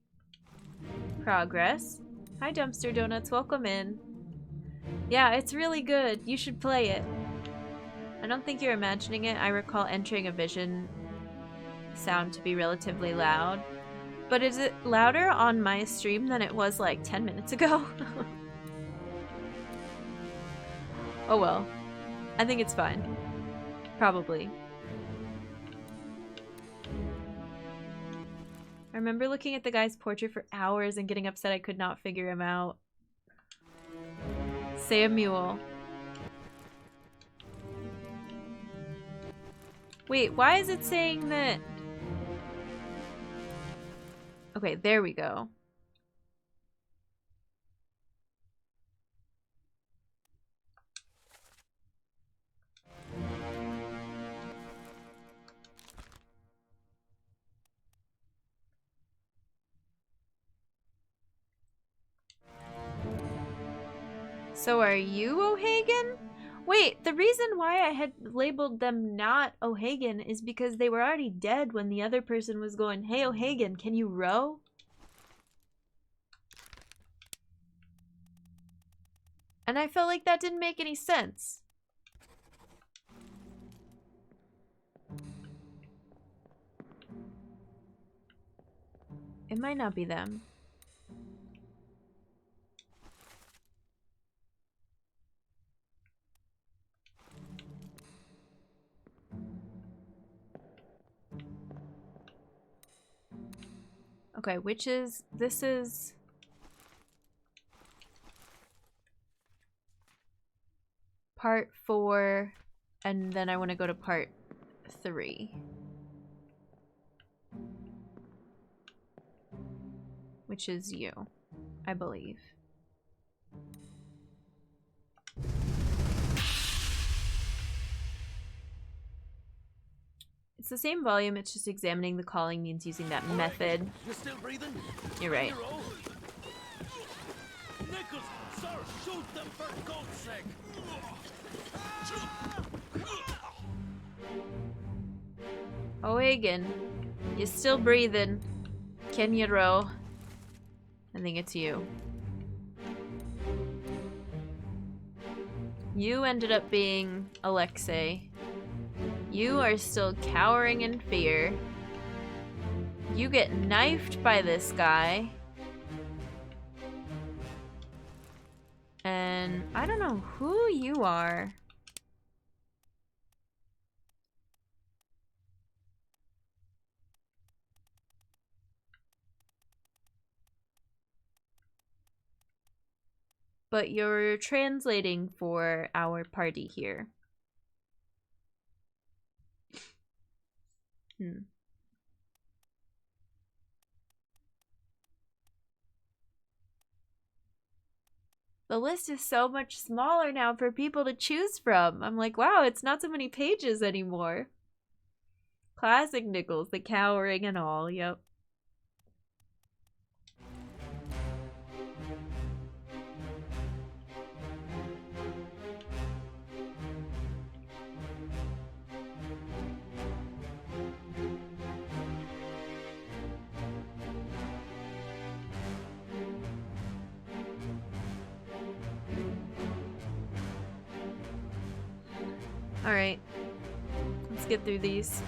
Progress. Hi, Dumpster Donuts. Welcome in. Yeah, it's really good. You should play it. I don't think you're imagining it. I recall entering a vision sound to be relatively loud. But is it louder on my stream than it was like 10 minutes ago? Oh well. I think it's fine. Probably. I remember looking at the guy's portrait for hours and getting upset I could not figure him out. Samuel. Wait, why is it saying that? Okay, there we go. So are you O'Hagan? Wait, the reason why I had labeled them not O'Hagan is because they were already dead when the other person was going, "Hey O'Hagan, can you row?" And I felt like that didn't make any sense. It might not be them. Okay, which is... This is... part 4, and then I want to go to part 3. Which is you, I believe. It's the same volume, it's just examining the calling means using that method. You're still breathing? You're right. Nichols, sir, shoot them for God's sake! Oegan, you still breathing? Can you row? I think it's you. You ended up being Alexei. You are still cowering in fear. You get knifed by this guy. And I don't know who you are. But you're translating for our party here. The list is so much smaller now for people to choose from. I'm like, wow, it's not so many pages anymore. Classic Nichols, the cowering and all, yep. Alright, let's get through these.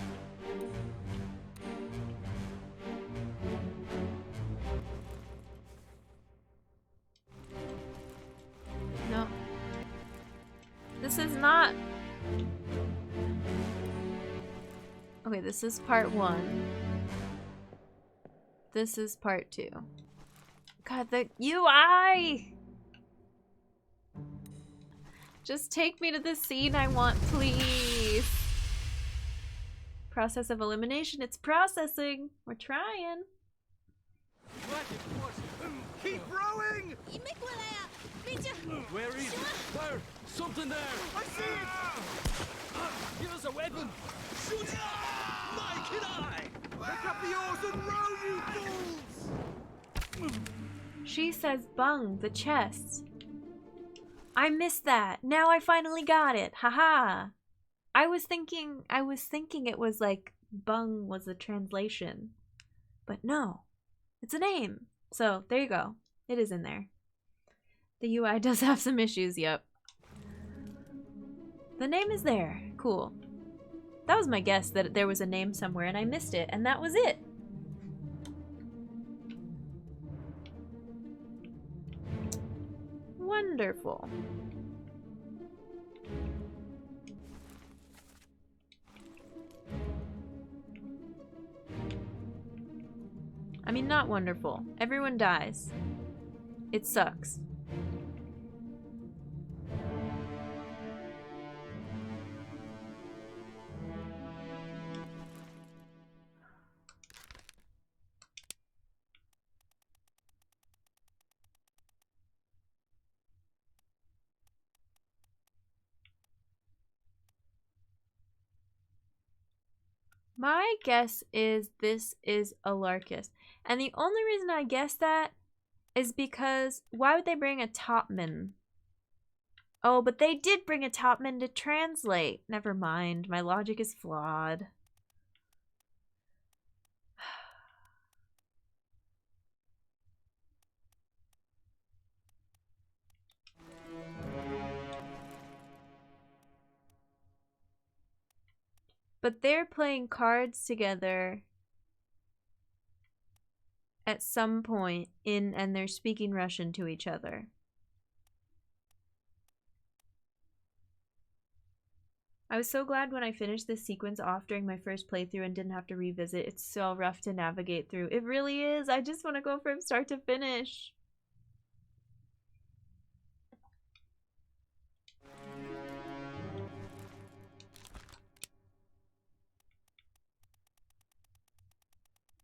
No. This is not... Okay, this is part 1. This is part 2. God, the UI! Just take me to the scene I want, please. Process of elimination. It's processing. We're trying. Keep rowing! Where is it? There! Something there! I see it! Give us a weapon! Shoot it! My kid eye! Pick up the oars and row, you fools! She says bung, the chest. I missed that. Now I finally got it. Haha. I was thinking it was like bung was a translation. But no. It's a name. So there you go. It is in there. The UI does have some issues, yep. The name is there. Cool. That was my guess, that there was a name somewhere and I missed it, and that was it. Wonderful. I mean, not wonderful. Everyone dies. It sucks. My guess is this is a Larkus. And the only reason I guess that is because why would they bring a topman? Oh, but they did bring a topman to translate. Never mind. My logic is flawed. But they're playing cards together at some point and they're speaking Russian to each other. I was so glad when I finished this sequence off during my first playthrough and didn't have to revisit. It's so rough to navigate through. It really is. I just want to go from start to finish.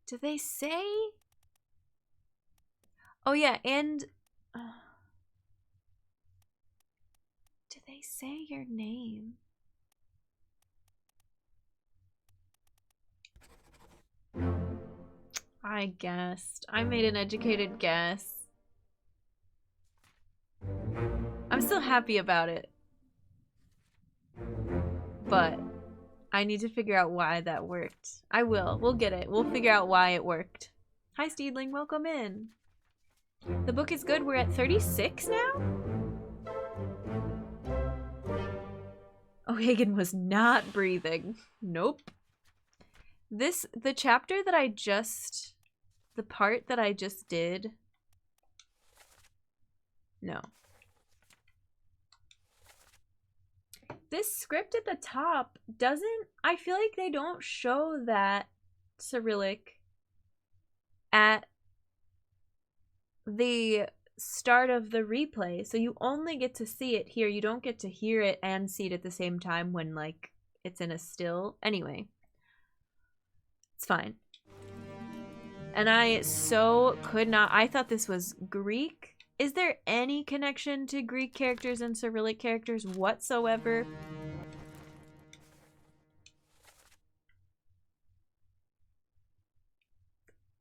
Do they say? Oh yeah, and do they say your name? I guessed. I made an educated guess. I'm still happy about it. But I need to figure out why that worked. I will. We'll get it. We'll figure out why it worked. Hi, Steedling. Welcome in. The book is good. We're at 36 now? Oh, Hagen was not breathing. Nope. The chapter that I just... The part that I just did... No. This script at the top doesn't... I feel like they don't show that Cyrillic at the start of the replay. So you only get to see it here. You don't get to hear it and see it at the same time when, like, it's in a still. Anyway. It's fine. And I so could not... I thought this was Greek. Is there any connection to Greek characters and Cyrillic characters whatsoever?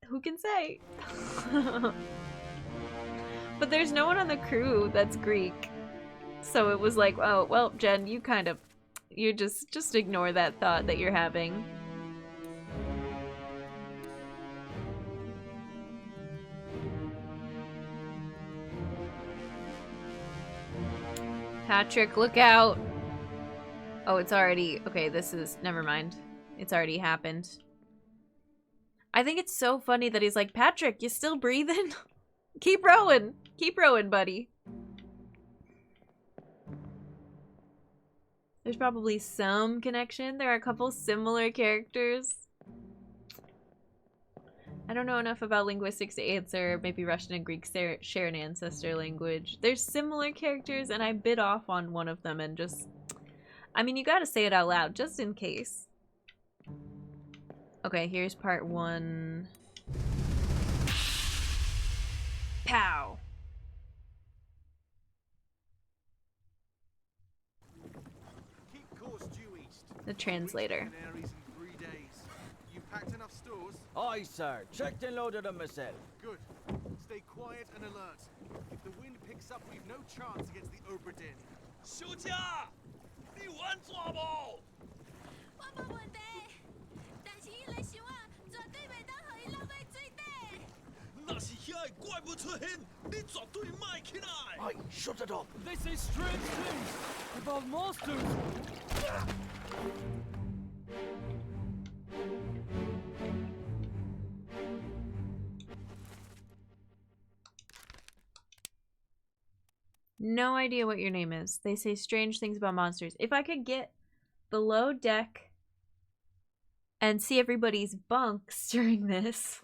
Who can say? But there's no one on the crew that's Greek. So it was like, oh, well, Jen, you kind of... You just ignore that thought that you're having. Patrick, look out! Oh, it's already... Okay, this is... Never mind. It's already happened. I think it's so funny that he's like, Patrick, you still breathing? Keep rowing! Keep rowing, buddy. There's probably some connection. There are a couple similar characters. I don't know enough about linguistics to answer. Maybe Russian and Greek share an ancestor language. There's similar characters, and I bit off on one of them and just... I mean, you gotta say it out loud, just in case. Okay, here's part 1. Pow! Keep course due east. The translator. You've packed enough stores? Aye, sir. Checked and loaded them myself. Good. Stay quiet and alert. If the wind picks up, we've no chance against the Obra Dinn. 休假，你玩抓不？我冇问题，但是伊来想啊，绝对袂当互伊落去水底。那是遐个怪物出现，你绝对卖起来。 Aye, shut it up. They say strange things about monsters. No idea what your name is. They say strange things about monsters. If I could get below deck and see everybody's bunks during this.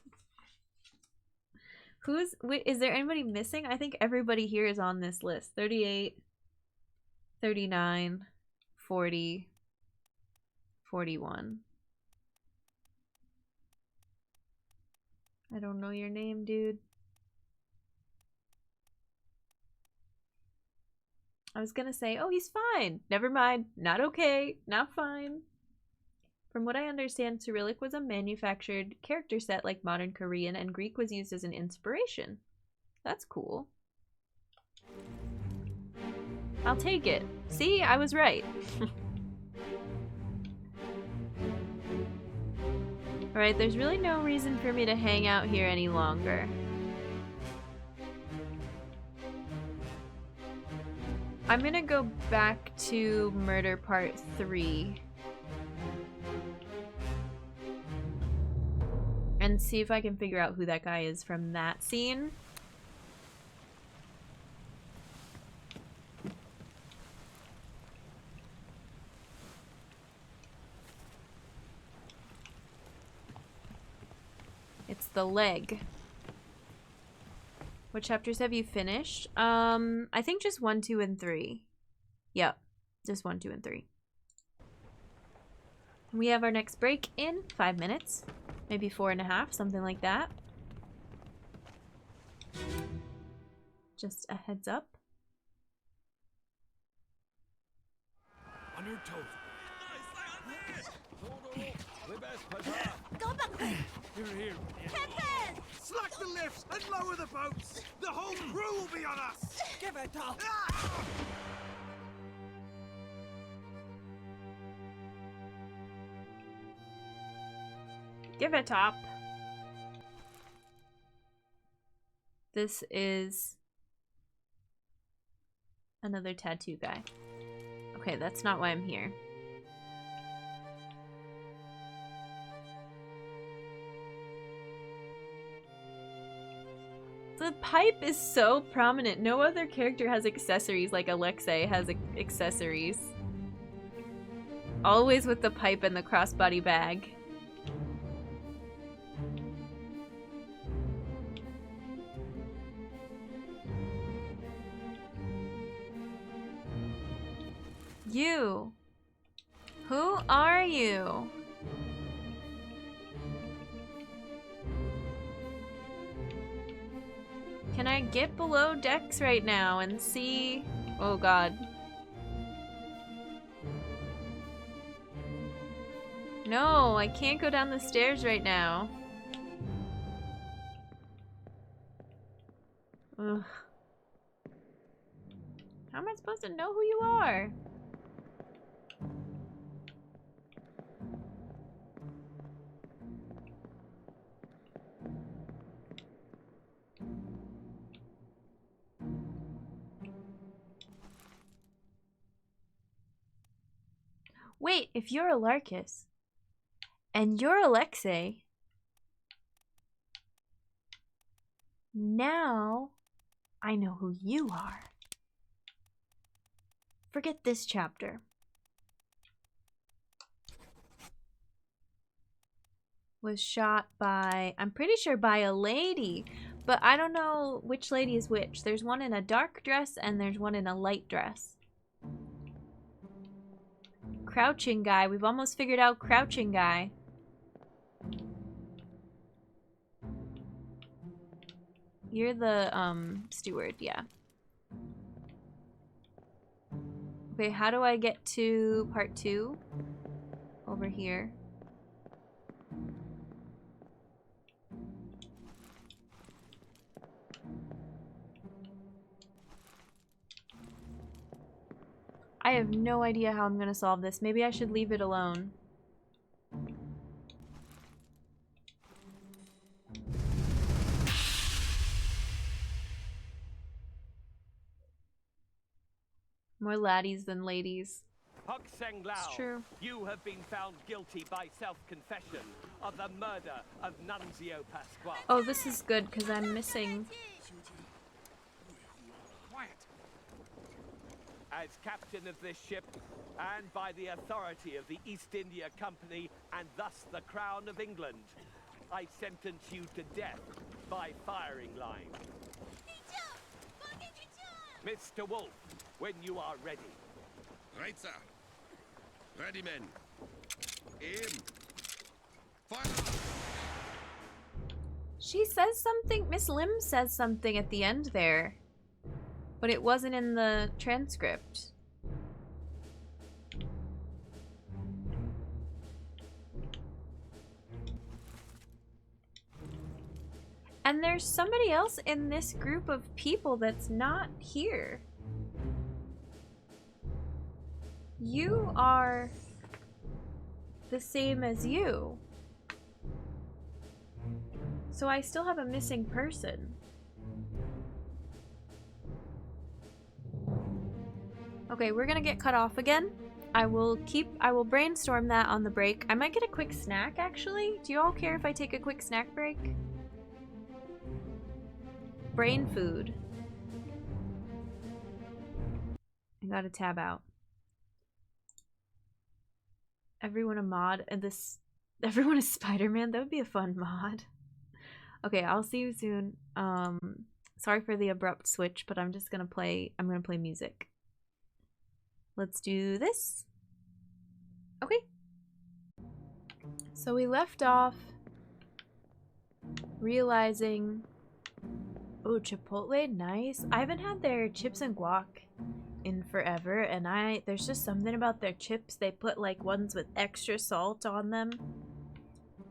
Wait, is there anybody missing? I think everybody here is on this list. 38, 39, 40, 41. I don't know your name, dude. I was gonna say, oh, he's fine. Never mind. Not okay. Not fine. From what I understand, Cyrillic was a manufactured character set like modern Korean, and Greek was used as an inspiration. That's cool. I'll take it. See, I was right. Alright, there's really no reason for me to hang out here any longer. I'm gonna go back to Murder Part 3 and see if I can figure out who that guy is from that scene. It's the leg. What chapters have you finished? I think just 1, 2, and 3. Yep, just 1, 2, and 3. We have our next break in 5 minutes. Maybe 4.5, something like that. Just a heads up. On your toes. Go back! Here. Captain! Slack the lifts and lower the boats! The whole crew will be on us! Give it up. Give it up. This is another tattoo guy. Okay, that's not why I'm here. The pipe is so prominent. No other character has accessories like Alexei has accessories. Always with the pipe and the crossbody bag. You. Who are you? Can I get below decks right now and see? Oh god. No, I can't go down the stairs right now. Ugh. How am I supposed to know who you are? Wait, if you're a Larkus and you're Alexei, now I know who you are. Forget this chapter. Was shot by, I'm pretty sure by a lady, but I don't know which lady is which. There's one in a dark dress and there's one in a light dress. Crouching guy. We've almost figured out crouching guy. You're the steward, yeah. Okay, how do I get to part 2? Over here. I have no idea how I'm gonna solve this. Maybe I should leave it alone. More laddies than ladies. It's true. You have been found guilty by self-confession of the murder of Nunzio Pasquale. Oh, this is good because I'm missing. As captain of this ship, and by the authority of the East India Company, and thus the Crown of England, I sentence you to death by firing line. Mr. Wolf, when you are ready. Right, sir. Ready, men. Aim. Fire! She says something, Miss Lim says something at the end there. But it wasn't in the transcript. And there's somebody else in this group of people that's not here. You are the same as you. So I still have a missing person. Okay, we're gonna get cut off again. I will brainstorm that on the break. I might get a quick snack, actually. Do you all care if I take a quick snack break? Brain food. I gotta tab out. Everyone a mod, and everyone is Spider-Man. That would be a fun mod. Okay, I'll see you soon. Sorry for the abrupt switch, but I'm gonna play music. Let's do this. Okay. So we left off realizing, oh, Chipotle, nice. I haven't had their chips and guac in forever, and there's just something about their chips. They put like ones with extra salt on them.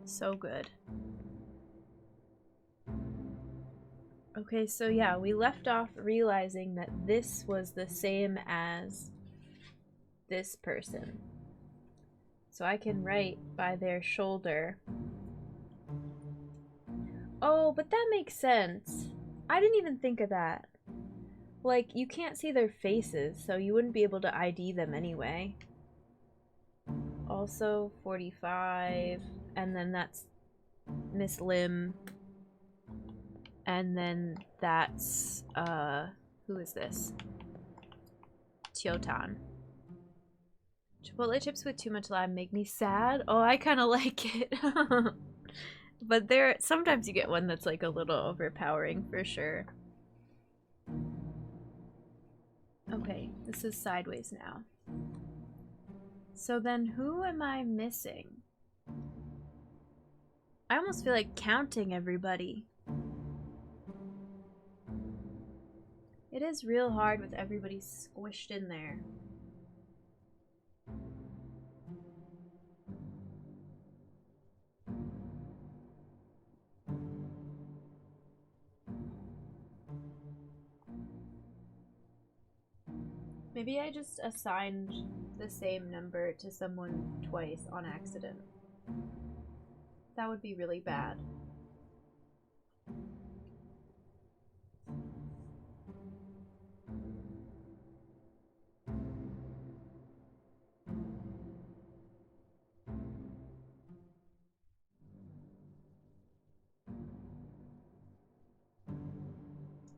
So good. Okay, so yeah, we left off realizing that this was the same as this person. So I can write by their shoulder Oh, but that makes sense. I didn't even think of that. Like, you can't see their faces, so you wouldn't be able to ID them anyway. Also, 45, and then that's Miss Lim. And then that's, who is this? Tiotan. Chipotle chips with too much lime make me sad. Oh, I kind of like it. But sometimes you get one that's like a little overpowering for sure. Okay, this is sideways now. So then who am I missing? I almost feel like counting everybody. It is real hard with everybody squished in there. Maybe I just assigned the same number to someone twice on accident. That would be really bad.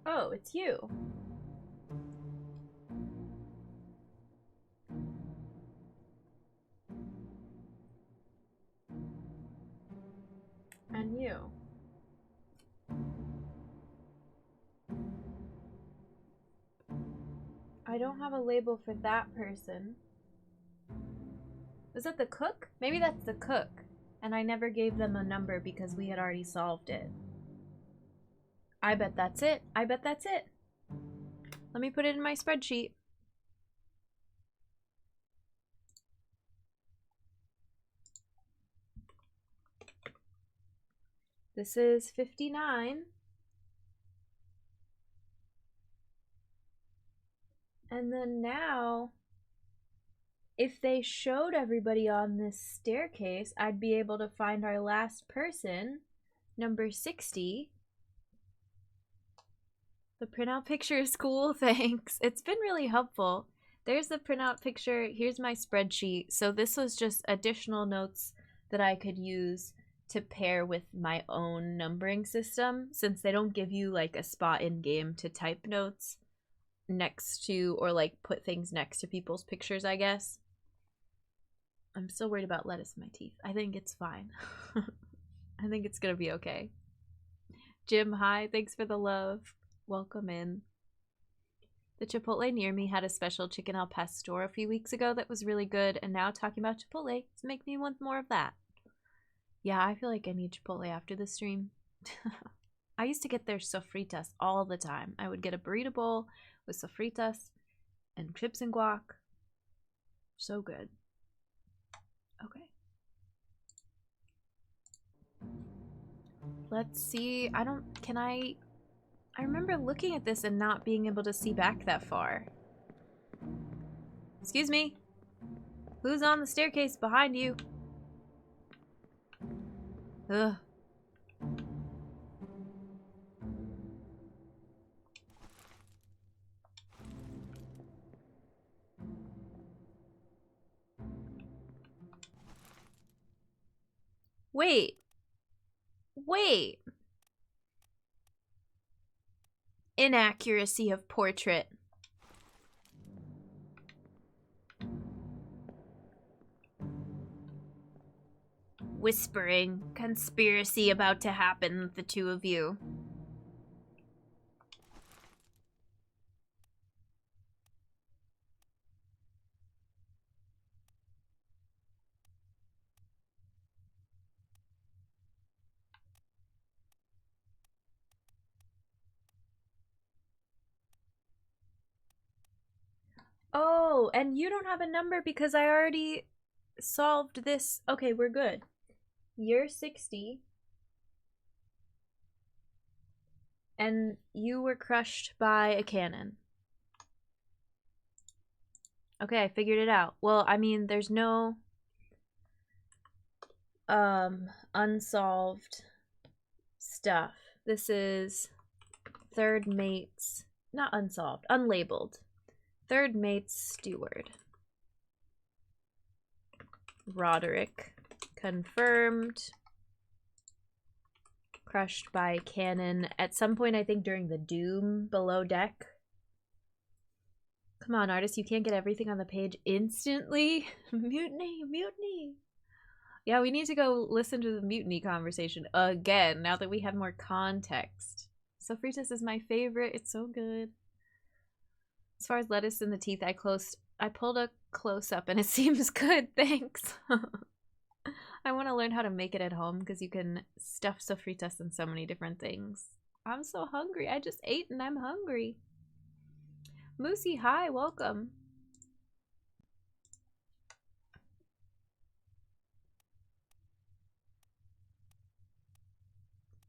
Oh, it's you. And you. I don't have a label for that person. Was that the cook? Maybe that's the cook. And I never gave them a number because we had already solved it. I bet that's it. I bet that's it. Let me put it in my spreadsheet. This is 59. And then now, if they showed everybody on this staircase, I'd be able to find our last person, number 60. The printout picture is cool, thanks. It's been really helpful. There's the printout picture. Here's my spreadsheet. So this was just additional notes that I could use to pair with my own numbering system, since they don't give you like a spot in game to type notes next to, or like put things next to people's pictures, I guess. I'm still worried about lettuce in my teeth. I think it's fine. I think it's gonna be okay. Jim, hi, thanks for the love. Welcome in. The Chipotle near me had a special chicken al pastor a few weeks ago that was really good, and now talking about Chipotle is making me want more of that. Yeah, I feel like I need Chipotle after the stream. I used to get their sofritas all the time. I would get a burrito bowl with sofritas and chips and guac. So good. Okay. Let's see. I remember looking at this and not being able to see back that far. Excuse me. Who's on the staircase behind you? Ugh. Wait. Wait. Inaccuracy of portrait. Whispering. Conspiracy about to happen with the two of you. Oh, and you don't have a number because I already solved this. Okay, we're good. You're 60. And you were crushed by a cannon. Okay, I figured it out. Well, I mean, there's no unsolved stuff. This is third mate's, not unsolved, unlabeled. Third mate's steward. Roderick. Confirmed. Crushed by cannon at some point, I think during the doom below deck. Come on, artist, you can't get everything on the page instantly. Mutiny, mutiny. Yeah, we need to go listen to the mutiny conversation again now that we have more context. Sofritas is my favorite. It's so good. As far as lettuce in the teeth, I pulled a close up and it seems good. Thanks. I want to learn how to make it at home because you can stuff sofritas in so many different things. I'm so hungry. I just ate and I'm hungry. Moosey, hi, welcome.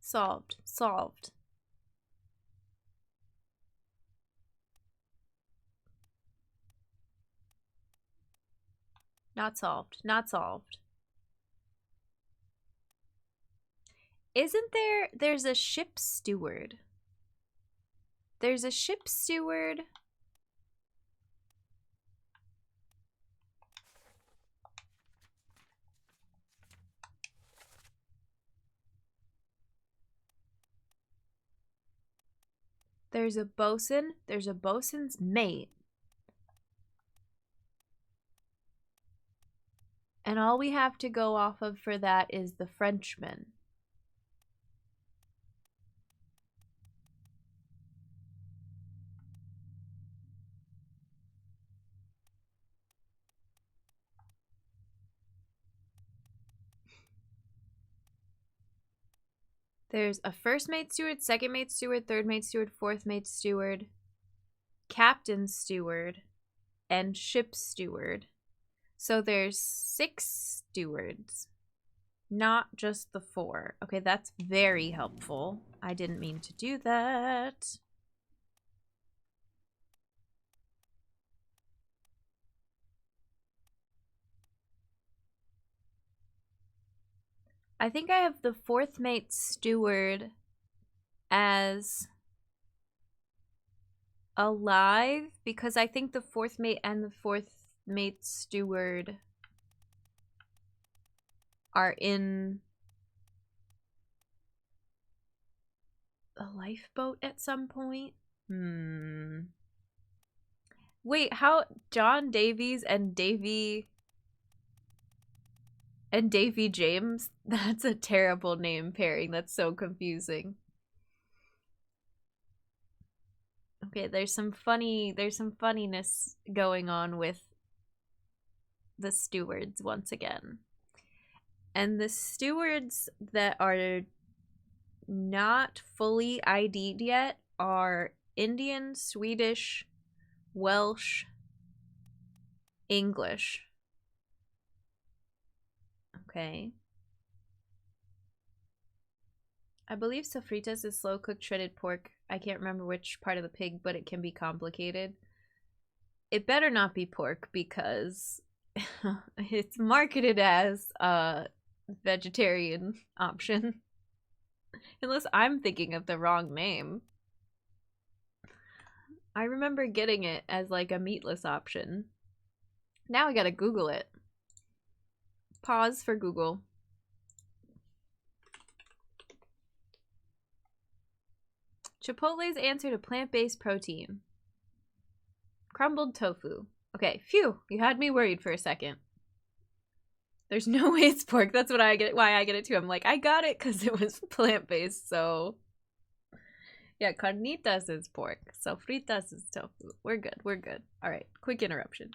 Solved. Solved. Not solved. Not solved. Isn't there... There's a ship steward. There's a ship steward. There's a bosun. There's a bosun's mate. And all we have to go off of for that is the Frenchman. There's a first mate steward, second mate steward, third mate steward, fourth mate steward, captain steward, and ship steward. So there's 6 stewards, not just the 4. Okay, that's very helpful. I didn't mean to do that. I think I have the 4th mate steward as alive because I think the 4th mate and the 4th mate steward are in a lifeboat at some point. Wait, how John Davies and Davy James? That's a terrible name pairing. That's so confusing. Okay, there's some funniness going on with the stewards once again. And the stewards that are not fully ID'd yet are Indian, Swedish, Welsh, English. Okay. I believe sofritas is slow cooked shredded pork. I can't remember which part of the pig, but it can be complicated. It better not be pork because it's marketed as a vegetarian option. Unless I'm thinking of the wrong name. I remember getting it as like a meatless option. Now I gotta Google it. Pause for Google. Chipotle's answer to plant-based protein. Crumbled tofu. Okay, phew, you had me worried for a second. There's no way it's pork. That's what I get. Why I get it too. I'm like, I got it because it was plant-based. So, yeah, carnitas is pork. Sofritas is tofu. We're good. We're good. All right. Quick interruption.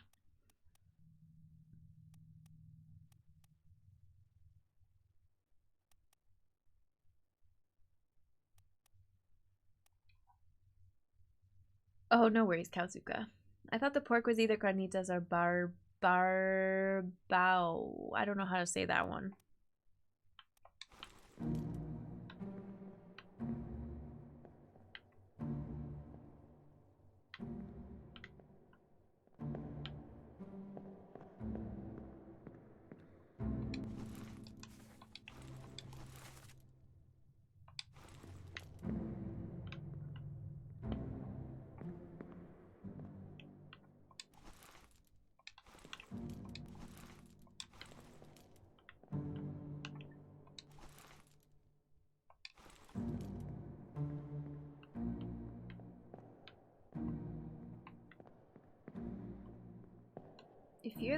Oh, no worries, Kauzuka. I thought the pork was either carnitas or barbao. I don't know how to say that one.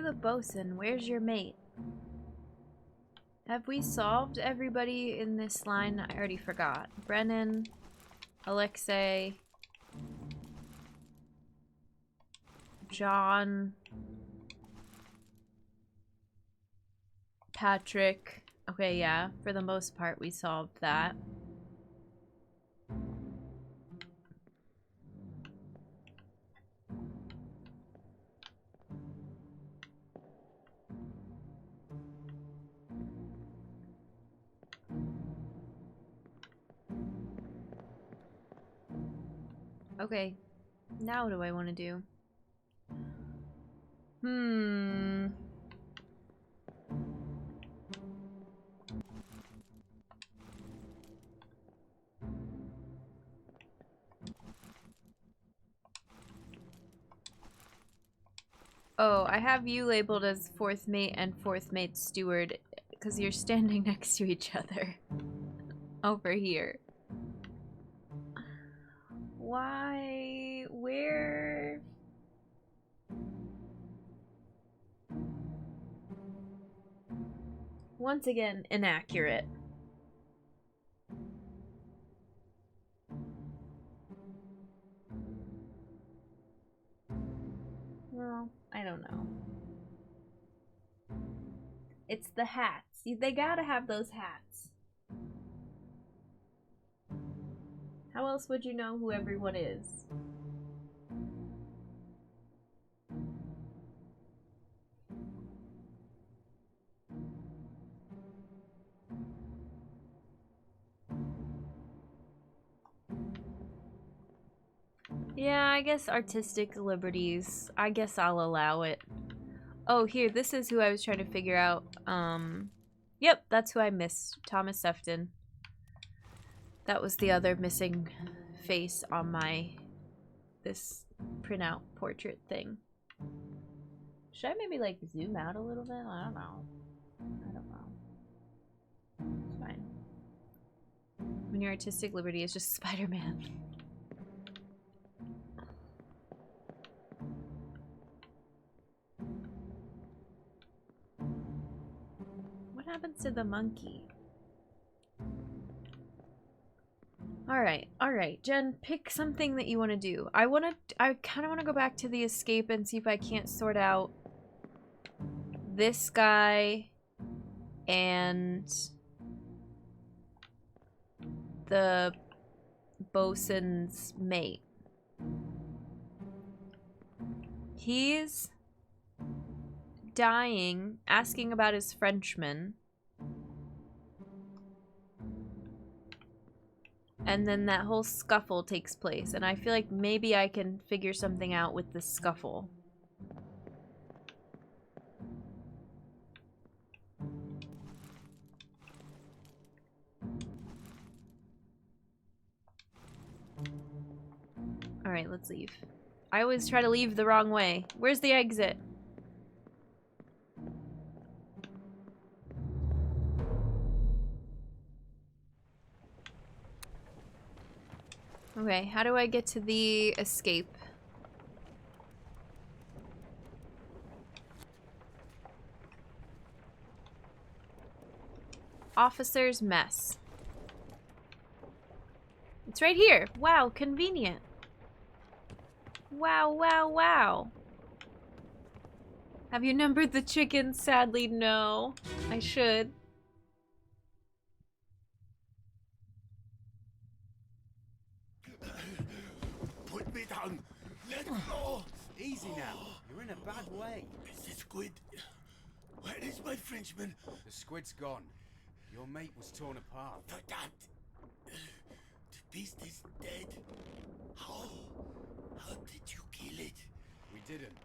You're the bosun. Where's your mate? Have we solved everybody in this line? I already forgot. Brennan, Alexei, John, Patrick. Okay, yeah, for the most part we solved that. Okay, now what do I want to do? Oh, I have you labeled as fourth mate and fourth mate steward because you're standing next to each other over here. Why? Where? Once again, inaccurate. Well, I don't know. It's the hats. They gotta have those hats. How else would you know who everyone is? Yeah, I guess artistic liberties. I guess I'll allow it. Oh, here, this is who I was trying to figure out. Yep, that's who I missed. Thomas Sefton. That was the other missing face on this printout portrait thing. Should I maybe like zoom out a little bit? I don't know. It's fine. When your artistic liberty is just Spider-Man. What happens to the monkey? Alright, Jen, pick something that you want to do. I kind of want to go back to the escape and see if I can't sort out this guy and the bosun's mate. He's dying, asking about his Frenchman. And then that whole scuffle takes place, and I feel like maybe I can figure something out with the scuffle. Alright, let's leave. I always try to leave the wrong way. Where's the exit? Okay, how do I get to the escape? Officer's mess. It's right here. Wow, convenient. Wow, wow, wow. Have you numbered the chickens? Sadly, no. I should. Put me down. Let go. Easy now. You're in a bad way. Mr. Squid, where is my Frenchman? The squid's gone. Your mate was torn apart. The beast is dead. How did you kill it? We didn't.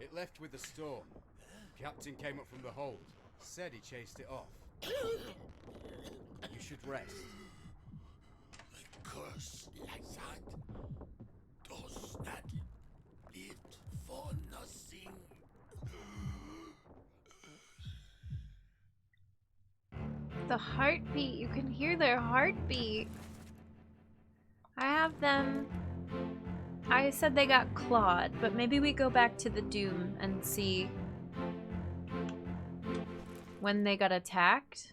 It left with the storm. Captain came up from the hold. Said he chased it off. You should rest. A curse like that does not live for nothing. The heartbeat. You can hear their heartbeat. I have them. I said they got clawed, but maybe we go back to the Doom and see when they got attacked.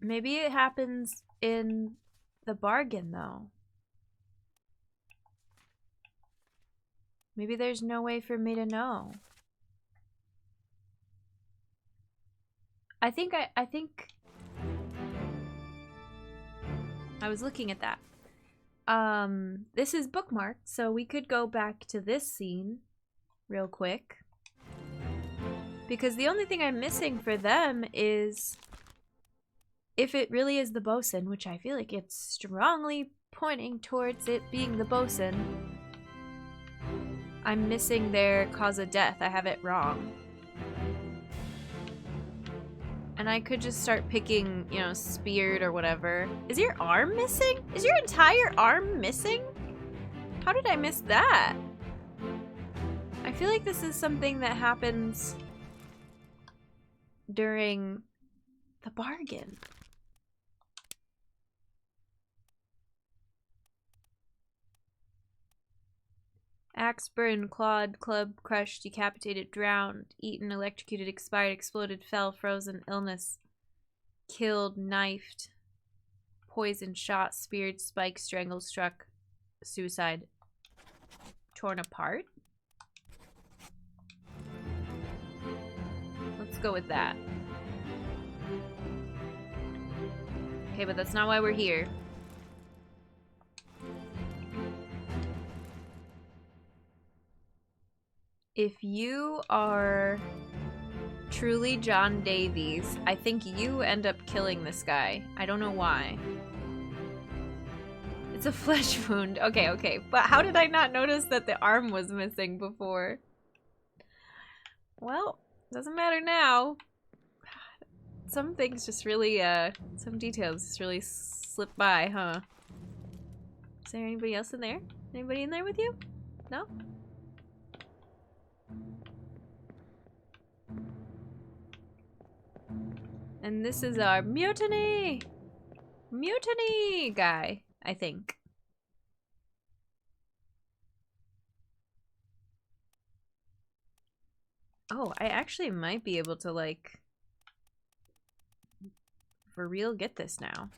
Maybe it happens in the bargain, though. Maybe there's no way for me to know. I think I was looking at that. This is bookmarked, so we could go back to this scene real quick. Because the only thing I'm missing for them is if it really is the bosun, which I feel like it's strongly pointing towards it being the bosun. I'm missing their cause of death. I have it wrong. And I could just start picking, you know, speared or whatever. Is your arm missing? Is your entire arm missing? How did I miss that? I feel like this is something that happens during the bargain. Axe, burned, clawed, clubbed, crushed, decapitated, drowned, eaten, electrocuted, expired, exploded, fell, frozen, illness, killed, knifed, poisoned, shot, speared, spiked, strangled, struck, suicide, torn apart. Let's go with that. Okay, but that's not why we're here. If you are truly John Davies, I think you end up killing this guy. I don't know why. It's a flesh wound. Okay, okay. But how did I not notice that the arm was missing before? Well, doesn't matter now. Some things just really, some details just really slip by, huh? Is there anybody else in there? Anybody in there with you? No? And this is our mutiny! Mutiny guy, I think. Oh, I actually might be able to, like, for real get this now.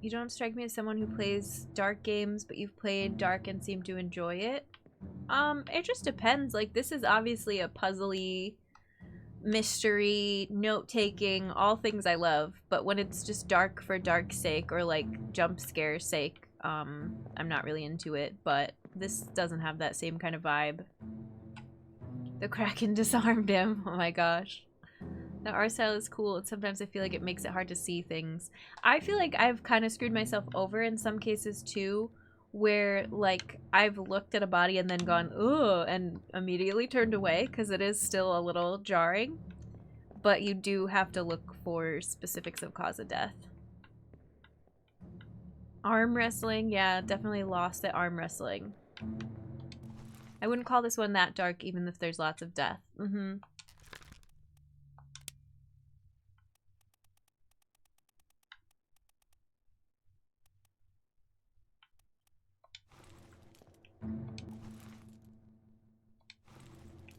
You don't strike me as someone who plays dark games, but you've played dark and seem to enjoy it. It just depends. Like, this is obviously a puzzly, mystery, note-taking, all things I love. But when it's just dark for dark's sake or, like, jump scare sake, I'm not really into it. But this doesn't have that same kind of vibe. The Kraken disarmed him. Oh my gosh. The art style is cool, and sometimes I feel like it makes it hard to see things. I feel like I've kind of screwed myself over in some cases too, where like I've looked at a body and then gone, ugh, and immediately turned away because it is still a little jarring. But you do have to look for specifics of cause of death. Arm wrestling, yeah, definitely lost at arm wrestling. I wouldn't call this one that dark even if there's lots of death. Mm-hmm.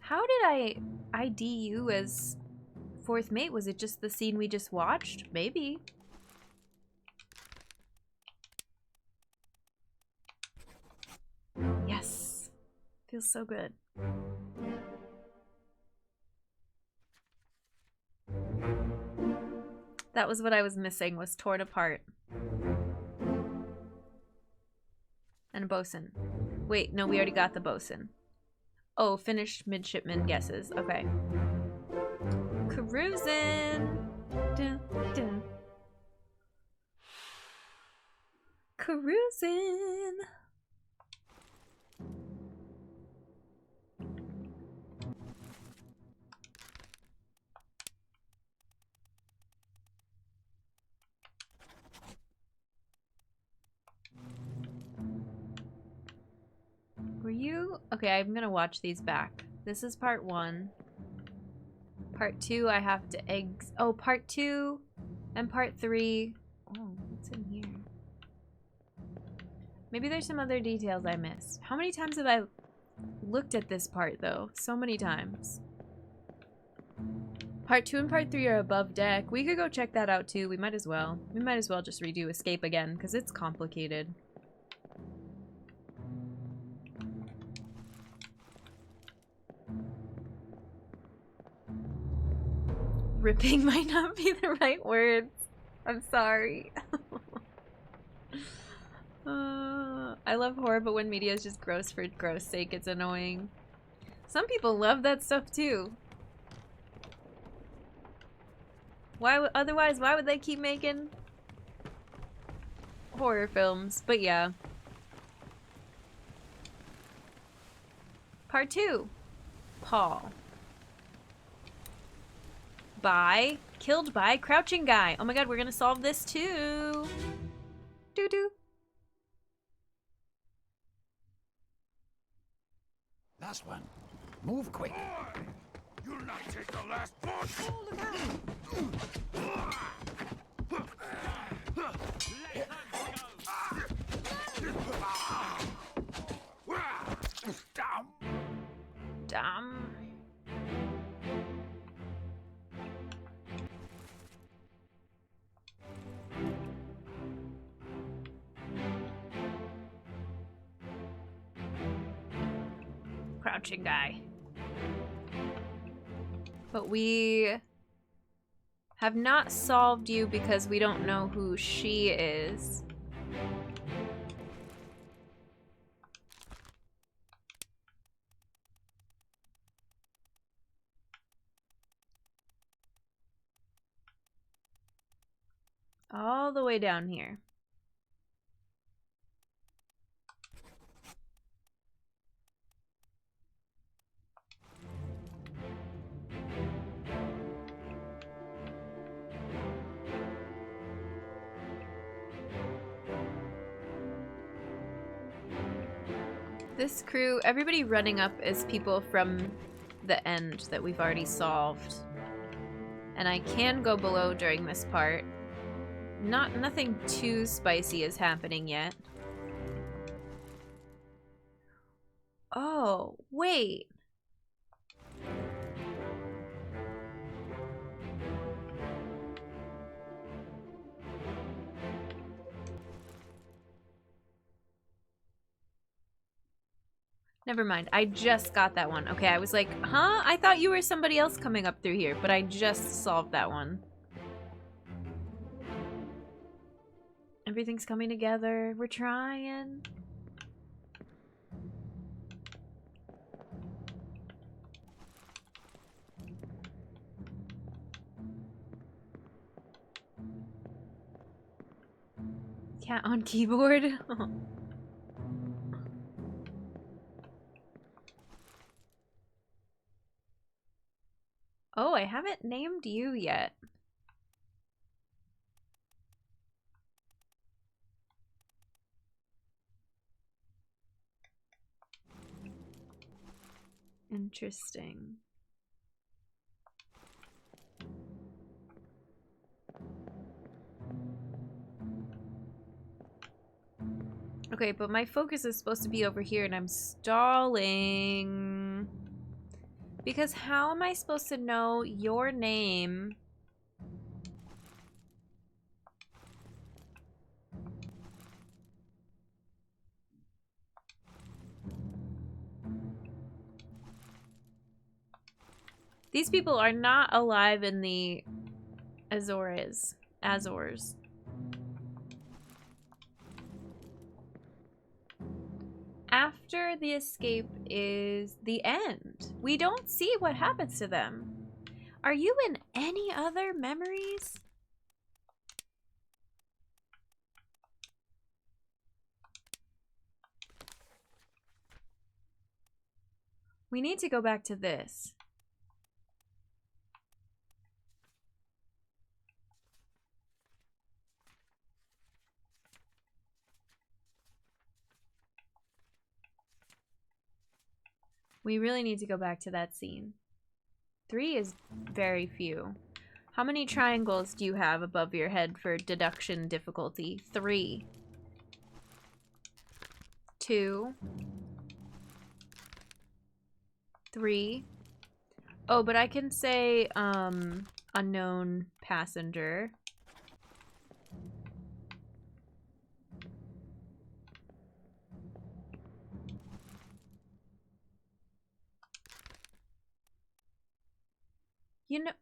How did I ID you as fourth mate? Was it just the scene we just watched? Maybe. Yes. Feels so good. That was what I was missing, was torn apart. And a bosun. Wait, no, we already got the bosun. Oh, finished midshipman guesses. Okay. Cruising. Dun, dun. Cruising. Were you? Okay, I'm gonna watch these back. This is part 1. Part 2, I have to oh, part 2 and part 3. Oh, what's in here? Maybe there's some other details I missed. How many times have I looked at this part, though? So many times. Part 2 and part 3 are above deck. We could go check that out, too. We might as well. We might as well just redo Escape again, because it's complicated. Ripping might not be the right words. I'm sorry. I love horror, but when media is just gross for gross sake, it's annoying. Some people love that stuff too. Otherwise, why would they keep making horror films? But yeah. Part 2. Paul. Killed by crouching guy. Oh my god, we're gonna solve this too. Doo-doo. Last one. Move quick. You'll not take the last push! Damn. Crouching guy. But we have not solved you because we don't know who she is. All the way down here. This crew, everybody running up is people from the end that we've already solved. And I can go below during this part. Nothing too spicy is happening yet. Oh, wait. Never mind. I just got that one. Okay, I was like, huh? I thought you were somebody else coming up through here, but I just solved that one. Everything's coming together. We're trying. Cat on keyboard. Oh, I haven't named you yet. Interesting. Okay, but my focus is supposed to be over here and I'm stalling. Because how am I supposed to know your name? These people are not alive in the Azores. After the escape is the end. We don't see what happens to them. Are you in any other memories? We need to go back to this. We really need to go back to that scene. 3 is very few. How many triangles do you have above your head for deduction difficulty? 3. 2. 3. Oh, but I can say, unknown passenger. You know,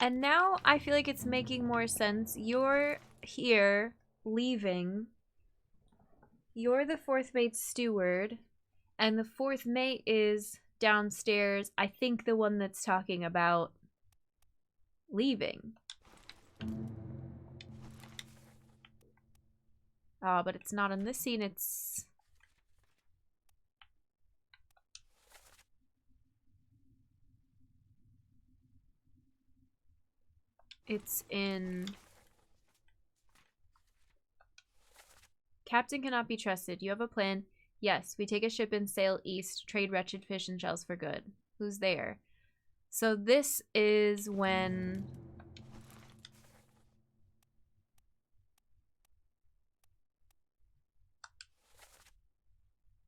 And now I feel like it's making more sense. You're here, leaving. You're the 4th mate's steward. And the 4th mate is downstairs. I think the one that's talking about leaving. Oh, but it's not in this scene. It's in... Captain cannot be trusted. You have a plan? Yes, we take a ship and sail east, trade wretched fish and shells for good. Who's there? So this is when...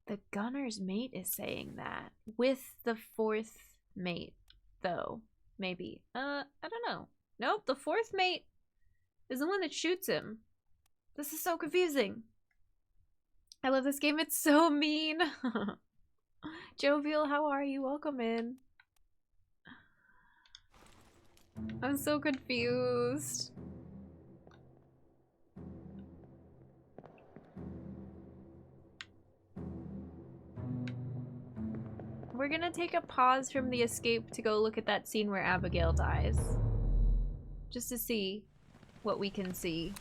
The gunner's mate is saying that. With the 4th mate, though. Maybe. I don't know. Nope, the 4th mate is the one that shoots him. This is so confusing. I love this game. It's so mean. Jovial, how are you? Welcome in. I'm so confused. We're gonna take a pause from the escape to go look at that scene where Abigail dies. Just to see what we can see.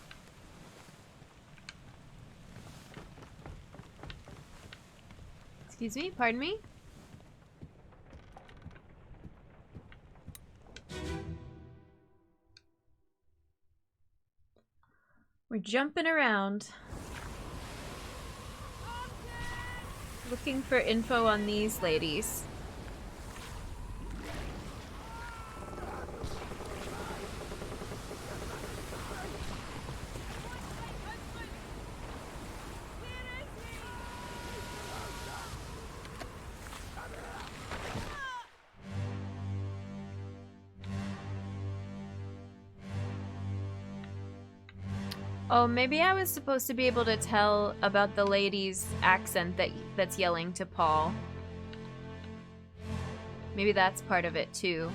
Excuse me, pardon me? We're jumping around. Looking for info on these ladies. Oh, maybe I was supposed to be able to tell about the lady's accent that's yelling to Paul. Maybe that's part of it too.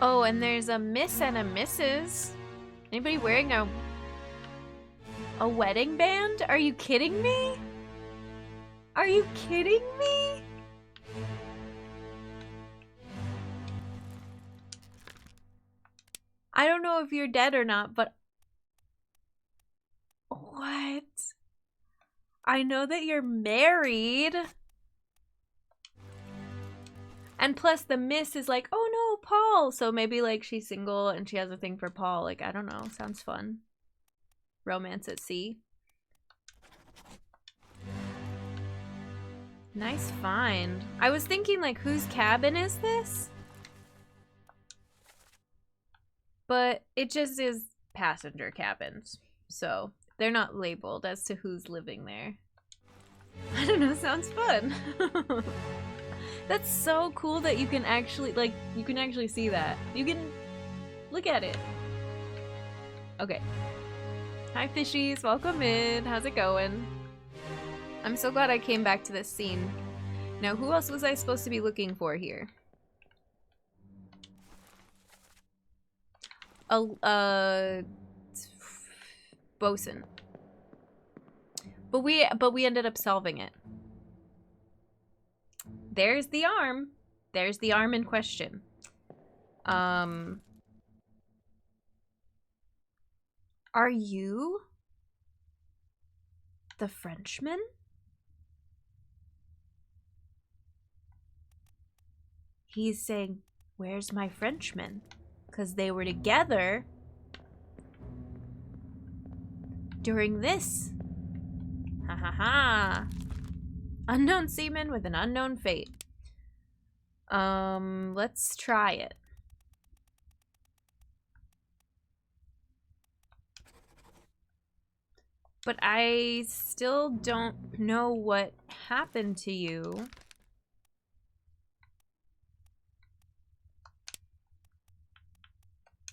Oh, and there's a Miss and a Mrs. Anybody wearing a wedding band? Are you kidding me? Are you kidding me? I don't know if you're dead or not, but... What? I know that you're married. And plus the Miss is like, oh no, Paul. So maybe like she's single and she has a thing for Paul. Like, I don't know. Sounds fun. Romance at sea. Nice find. I was thinking like, whose cabin is this? But it just is passenger cabins. So they're not labeled as to who's living there. I don't know, sounds fun. That's so cool that you can actually, like, you can actually see that. You can look at it. Okay. Hi, fishies. Welcome in. How's it going? I'm so glad I came back to this scene. Now, who else was I supposed to be looking for here? Bosun. But we ended up solving it. There's the arm. There's the arm in question. Are you the Frenchman? He's saying, where's my Frenchman? Because they were together during this. Ha ha ha. Unknown seaman with an unknown fate. Let's try it. But I still don't know what happened to you.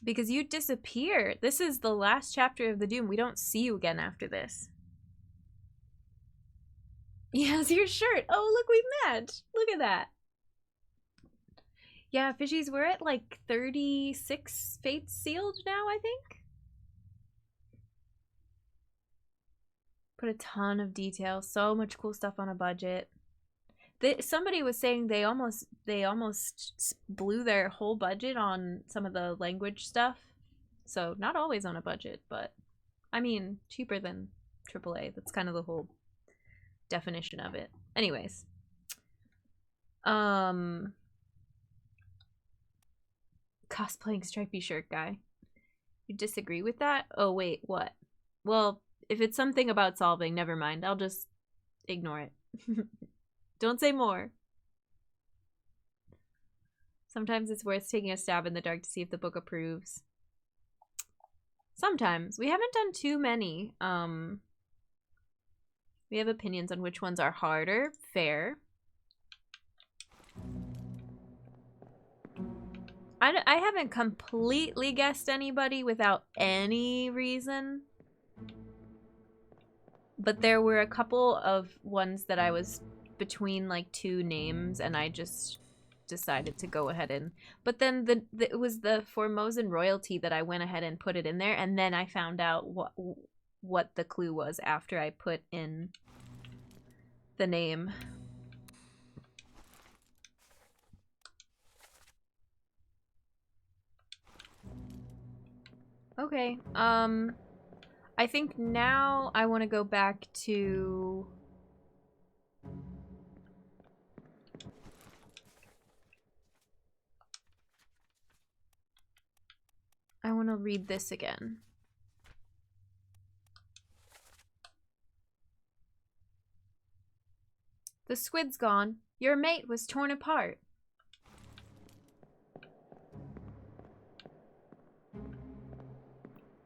Because you disappeared. This is the last chapter of the Doom. We don't see you again after this. Yes, your shirt. Oh, look, we matched. Look at that. Yeah, fishies, we're at like 36 fates sealed now, I think. Put a ton of detail. So much cool stuff on a budget. Somebody was saying they almost blew their whole budget on some of the language stuff. So not always on a budget, but I mean cheaper than AAA. That's kind of the whole definition of it. Anyways, cosplaying stripy shirt guy. You disagree with that? Oh wait, what? Well, if it's something about solving, never mind. I'll just ignore it. Don't say more. Sometimes it's worth taking a stab in the dark to see if the book approves. Sometimes. We haven't done too many. We have opinions on which ones are harder. Fair. I haven't completely guessed anybody without any reason. But there were a couple of ones that I was between like two names and I just decided to go ahead and, but then it was the Formosan royalty that I went ahead and put it in there, and then I found out what the clue was after I put in the name. Okay, I think now I want to go back to I want to read this again. The squid's gone. Your mate was torn apart.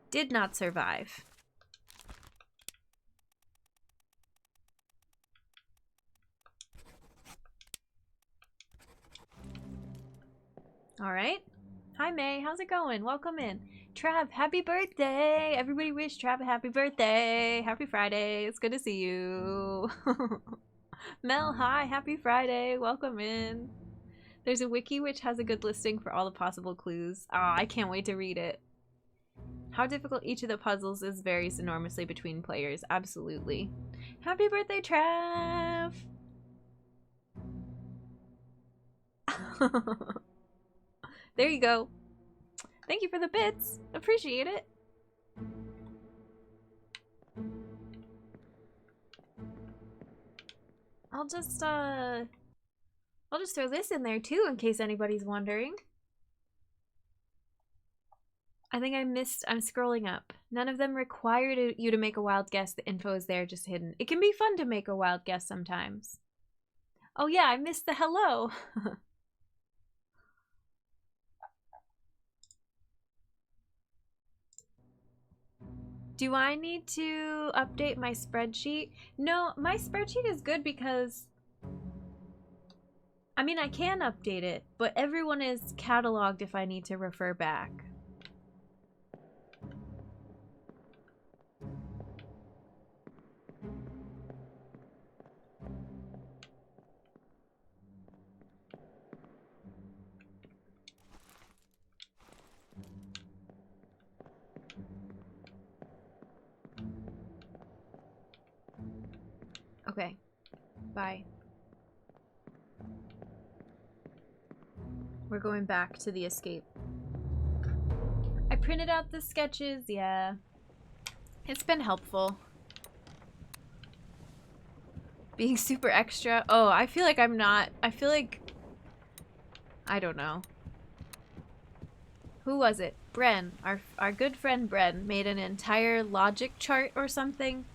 Did not survive. All right. Hi, May. How's it going? Welcome in. Trav, happy birthday. Everybody wish Trav a happy birthday. Happy Friday. It's good to see you. Mel, hi. Happy Friday. Welcome in. There's a wiki which has a good listing for all the possible clues. Ah, I can't wait to read it. How difficult each of the puzzles is varies enormously between players. Absolutely. Happy birthday, Trav! There you go. Thank you for the bits. Appreciate it. I'll just throw this in there too in case anybody's wondering. I think I'm scrolling up. None of them require you to make a wild guess. The info is there, just hidden. It can be fun to make a wild guess sometimes. Oh yeah, I missed the hello. Do I need to update my spreadsheet? No, my spreadsheet is good because, I mean, I can update it, but everyone is cataloged if I need to refer back. Okay, bye. We're going back to the escape. I printed out the sketches, yeah. It's been helpful. Being super extra. Oh, I feel like I'm not. I feel like I don't know. Who was it? Bren. Our good friend Bren made an entire logic chart or something.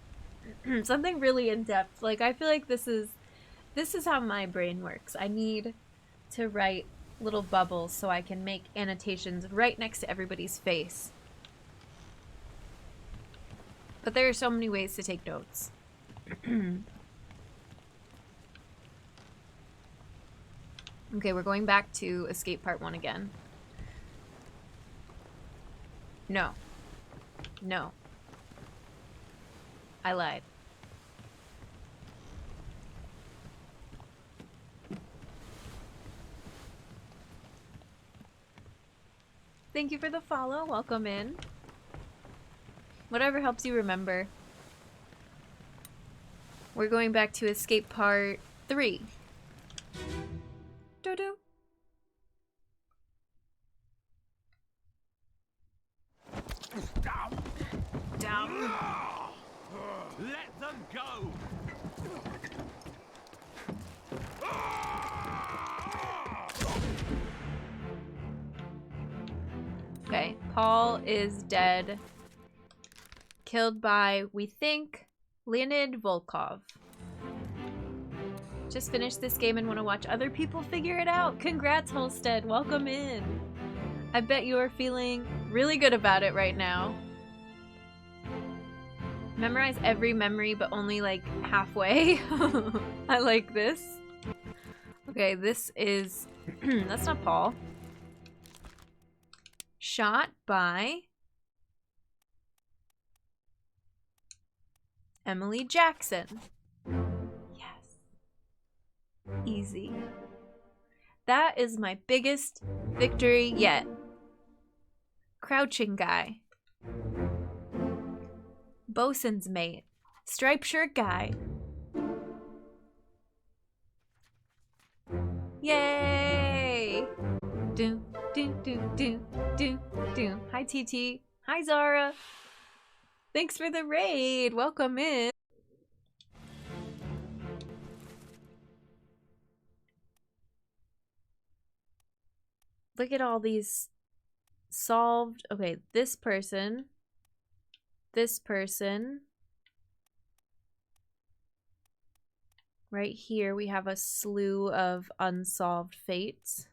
Something really in-depth. Like, I feel like this is how my brain works. I need to write little bubbles so I can make annotations right next to everybody's face. But there are so many ways to take notes. Okay, we're going back to escape part 1 again. No. No. I lied. Thank you for the follow. Welcome in. Whatever helps you remember. We're going back to escape part 3. Doo-doo. Down. Let them go! Okay, Paul is dead. Killed by, we think, Leonid Volkov. Just finished this game and want to watch other people figure it out. Congrats, Holstead. Welcome in. I bet you are feeling really good about it right now. Memorize every memory, but only like halfway. I like this. Okay, this is... that's not Paul. Shot by... Emily Jackson. Yes. Easy. That is my biggest victory yet. Crouching guy. Bosun's mate. Striped shirt guy. Yay! Do, do, do, do, do, do. Hi, TT. Hi, Zara. Thanks for the raid. Welcome in. Look at all these solved. Okay, this person. This person. Right here, we have a slew of unsolved fates.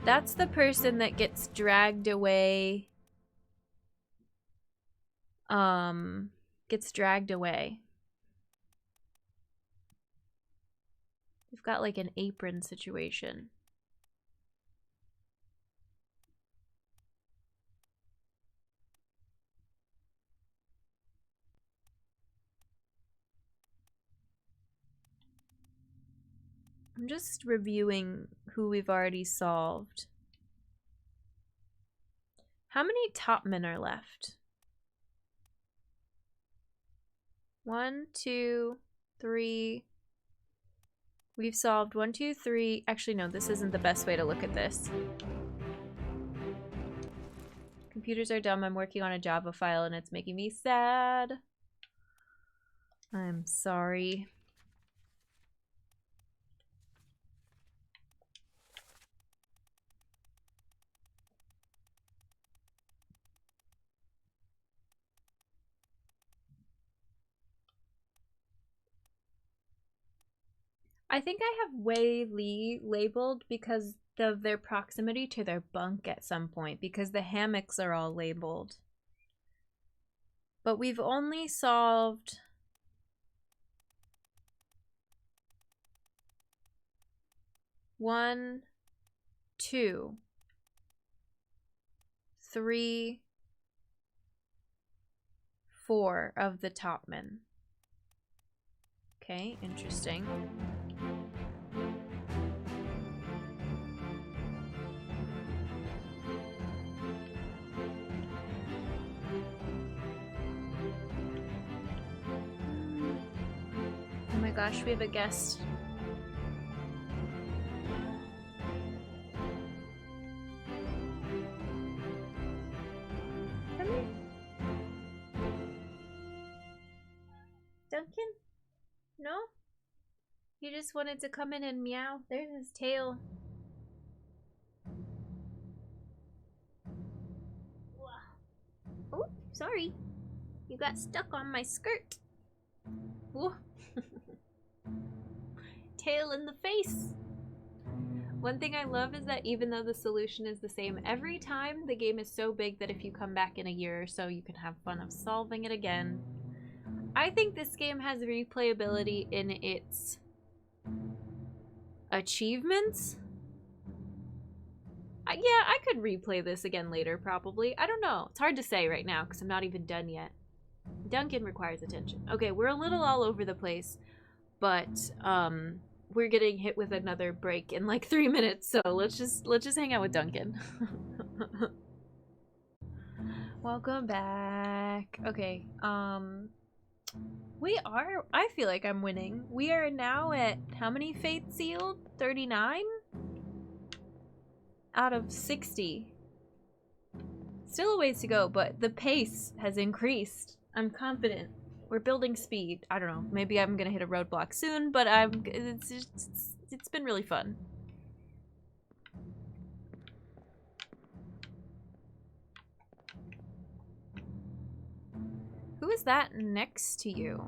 That's the person that gets dragged away. Gets dragged away. We've got like an apron situation. I'm just reviewing who we've already solved. How many topmen are left? 1, 2, 3. We've solved 1, 2, 3. Actually, no, this isn't the best way to look at this. Computers are dumb. I'm working on a Java file and it's making me sad. I'm sorry. I think I have Wei Li labeled because of their proximity to their bunk at some point, because the hammocks are all labeled. But we've only solved... One, 2, 3, 4 of the topmen. Okay, interesting. Oh my gosh, we have a guest. Come here. Duncan? No? He just wanted to come in and meow. There's his tail. Oh, sorry. You got stuck on my skirt. Whoa. Tail in the face. One thing I love is that even though the solution is the same every time, the game is so big that if you come back in a year or so, you can have fun of solving it again. I think this game has replayability in its achievements. Yeah, I could replay this again later, probably. I don't know. It's hard to say right now because I'm not even done yet. Duncan requires attention. Okay, we're a little all over the place, but we're getting hit with another break in like 3 minutes, so let's just hang out with Duncan. Welcome back. Okay, we are, I feel like I'm winning. We are now at how many fates sealed? 39? Out of 60. Still a ways to go, but the pace has increased. I'm confident. We're building speed. I don't know. Maybe I'm gonna hit a roadblock soon, but it's been really fun. Who is that next to you?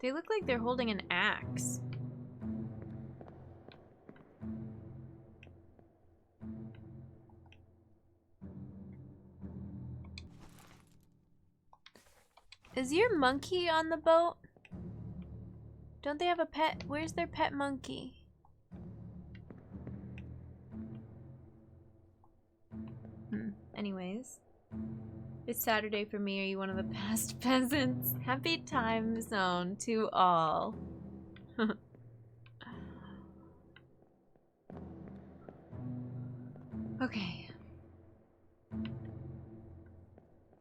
They look like they're holding an axe. Is your monkey on the boat? Don't they have a pet? Where's their pet monkey? Anyways. It's Saturday for me. Are you one of the past peasants? Happy time zone to all. Okay.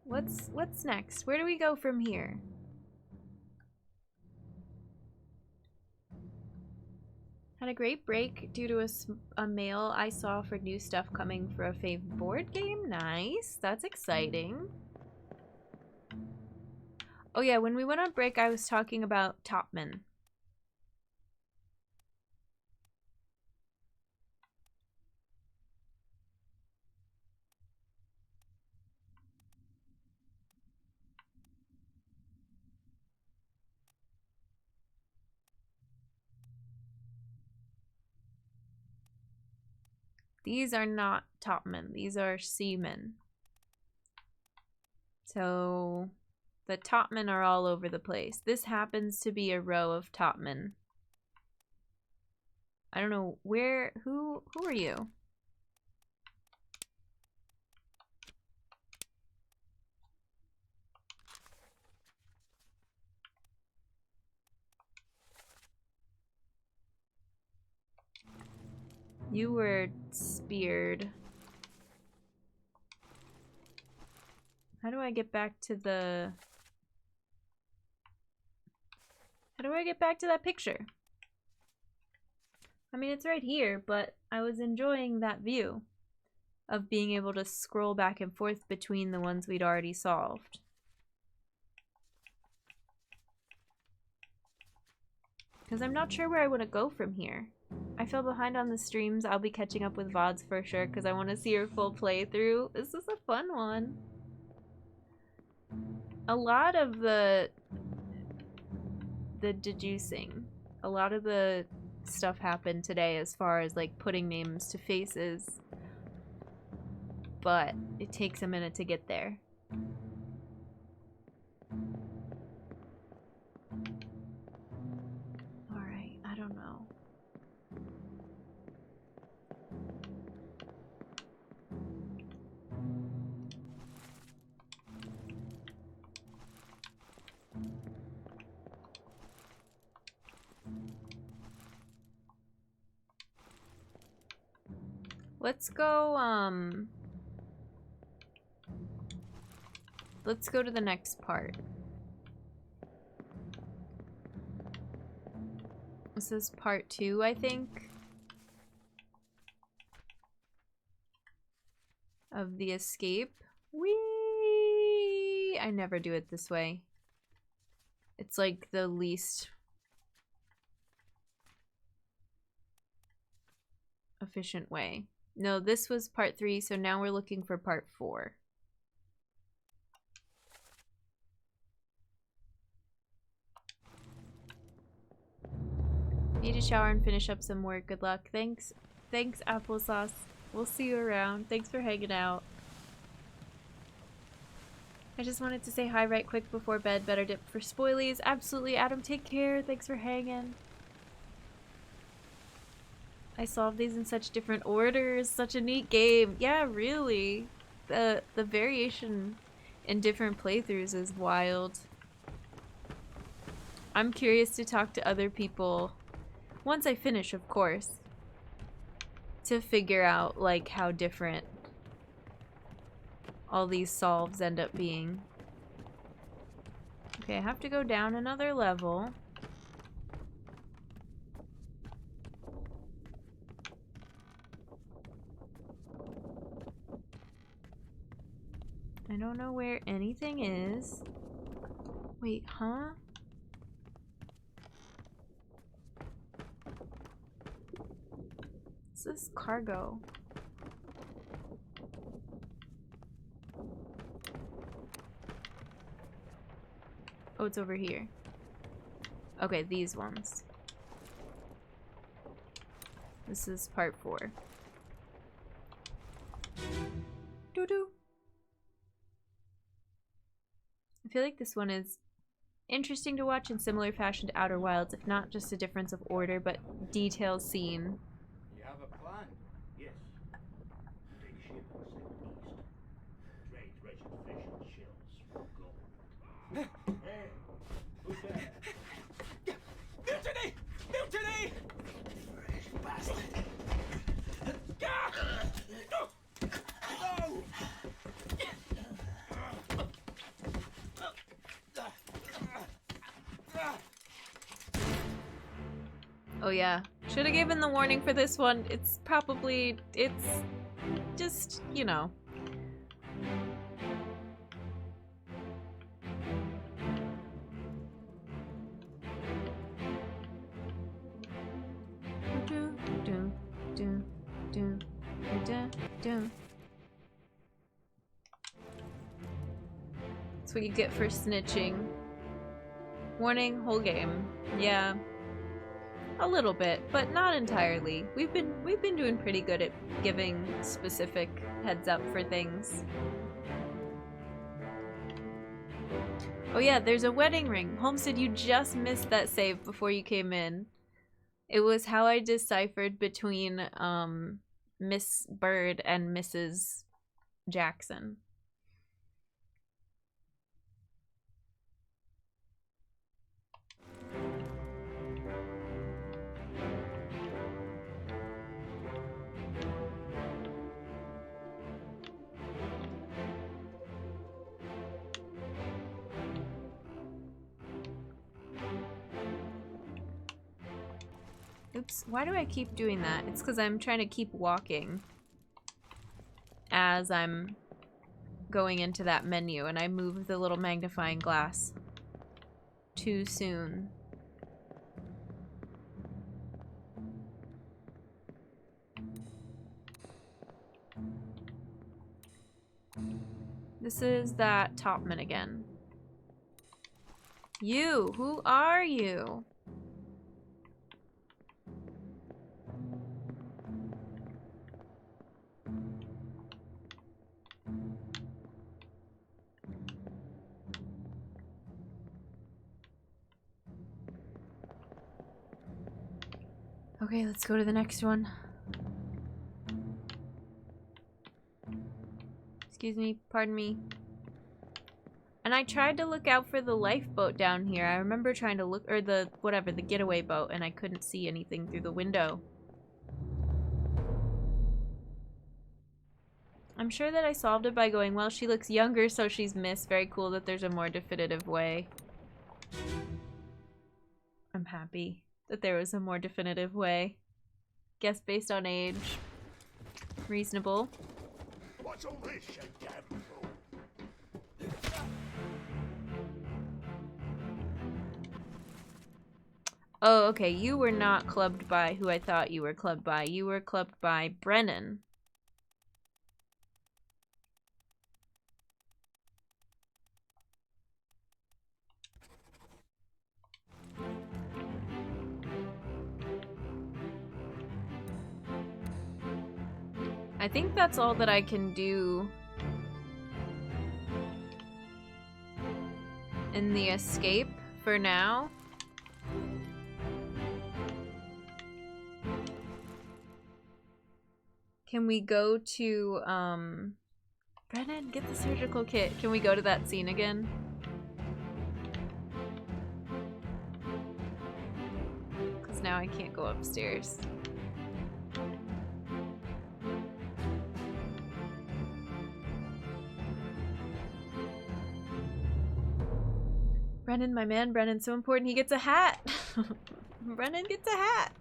What's next? Where do we go from here? Had a great break due to a mail I saw for new stuff coming for a fave board game. Nice. That's exciting. Oh yeah, when we went on break, I was talking about Topman. These are not topmen. These are seamen. So the topmen are all over the place. This happens to be a row of topmen. I don't know where, who are you? You were speared. How do I get back to the... How do I get back to that picture? I mean, it's right here, but I was enjoying that view of being able to scroll back and forth between the ones we'd already solved. Because I'm not sure where I want to go from here. I fell behind on the streams. I'll be catching up with VODs for sure because I want to see your full playthrough. This is a fun one. A lot of the deducing, a lot of the stuff happened today as far as like putting names to faces, but it takes a minute to get there. Alright, I don't know. Let's go to the next part. This is part 2, I think. of the escape. Whee! I never do it this way. It's like the least efficient way. No, this was part 3, so now we're looking for part 4. Need to shower and finish up some work. Good luck. Thanks. Thanks, Applesauce. We'll see you around. Thanks for hanging out. I just wanted to say hi right quick before bed. Better dip for spoilies. Absolutely, Adam. Take care. Thanks for hanging. I solved these in such different orders. Such a neat game. Yeah, really. The variation in different playthroughs is wild. I'm curious to talk to other people once I finish, of course, to figure out like how different all these solves end up being. Okay, I have to go down another level. I don't know where anything is. Wait, huh? What's this cargo? Oh, it's over here. Okay, these ones. This is part 4. Doo-doo. I feel like this one is interesting to watch in similar fashion to Outer Wilds, if not just a difference of order, but details seen. You have a plan? Yes. Take ship and sail east. Trade treasured fish and shells for gold. Hey, who's there? Mutiny! Mutiny! Fresh bastard. No! Oh yeah, should have given the warning for this one. It's just, you know. That's what you get for snitching. Warning, whole game. Yeah. A little bit, but not entirely. We've been doing pretty good at giving specific heads up for things. Oh yeah, there's a wedding ring. Homestead, you just missed that save before you came in. It was how I deciphered between Miss Bird and Mrs. Jackson. Oops, why do I keep doing that? It's because I'm trying to keep walking as I'm going into that menu, and I move the little magnifying glass too soon. This is that Topman again. You! Who are you? Okay, let's go to the next one. Excuse me, pardon me. And I tried to look out for the lifeboat down here. I remember trying to look, or the, whatever, the getaway boat, and I couldn't see anything through the window. I'm sure that I solved it by going, well, she looks younger, so she's missed. Very cool that there's a more definitive way. I'm happy that there was a more definitive way. Guess based on age. Reasonable. What's all this, you damn fool? Oh, okay. You were not clubbed by who I thought you were clubbed by. You were clubbed by Brennan. I think that's all that I can do in the escape for now. Can we go to, Brennan, get the surgical kit. Can we go to that scene again? Because now I can't go upstairs. Brennan, my man, Brennan's so important. He gets a hat. Brennan gets a hat.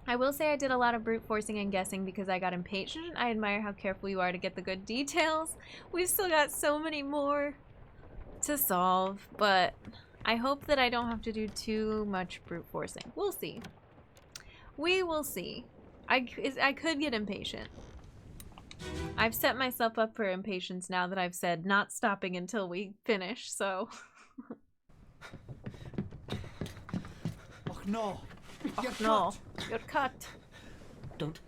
I will say I did a lot of brute forcing and guessing because I got impatient. I admire how careful you are to get the good details. We've still got so many more to solve, but I hope that I don't have to do too much brute forcing. We'll see. We will see. I could get impatient. I've set myself up for impatience now that I've said not stopping until we finish, so... Oh no! Oh no, you're cut. Don't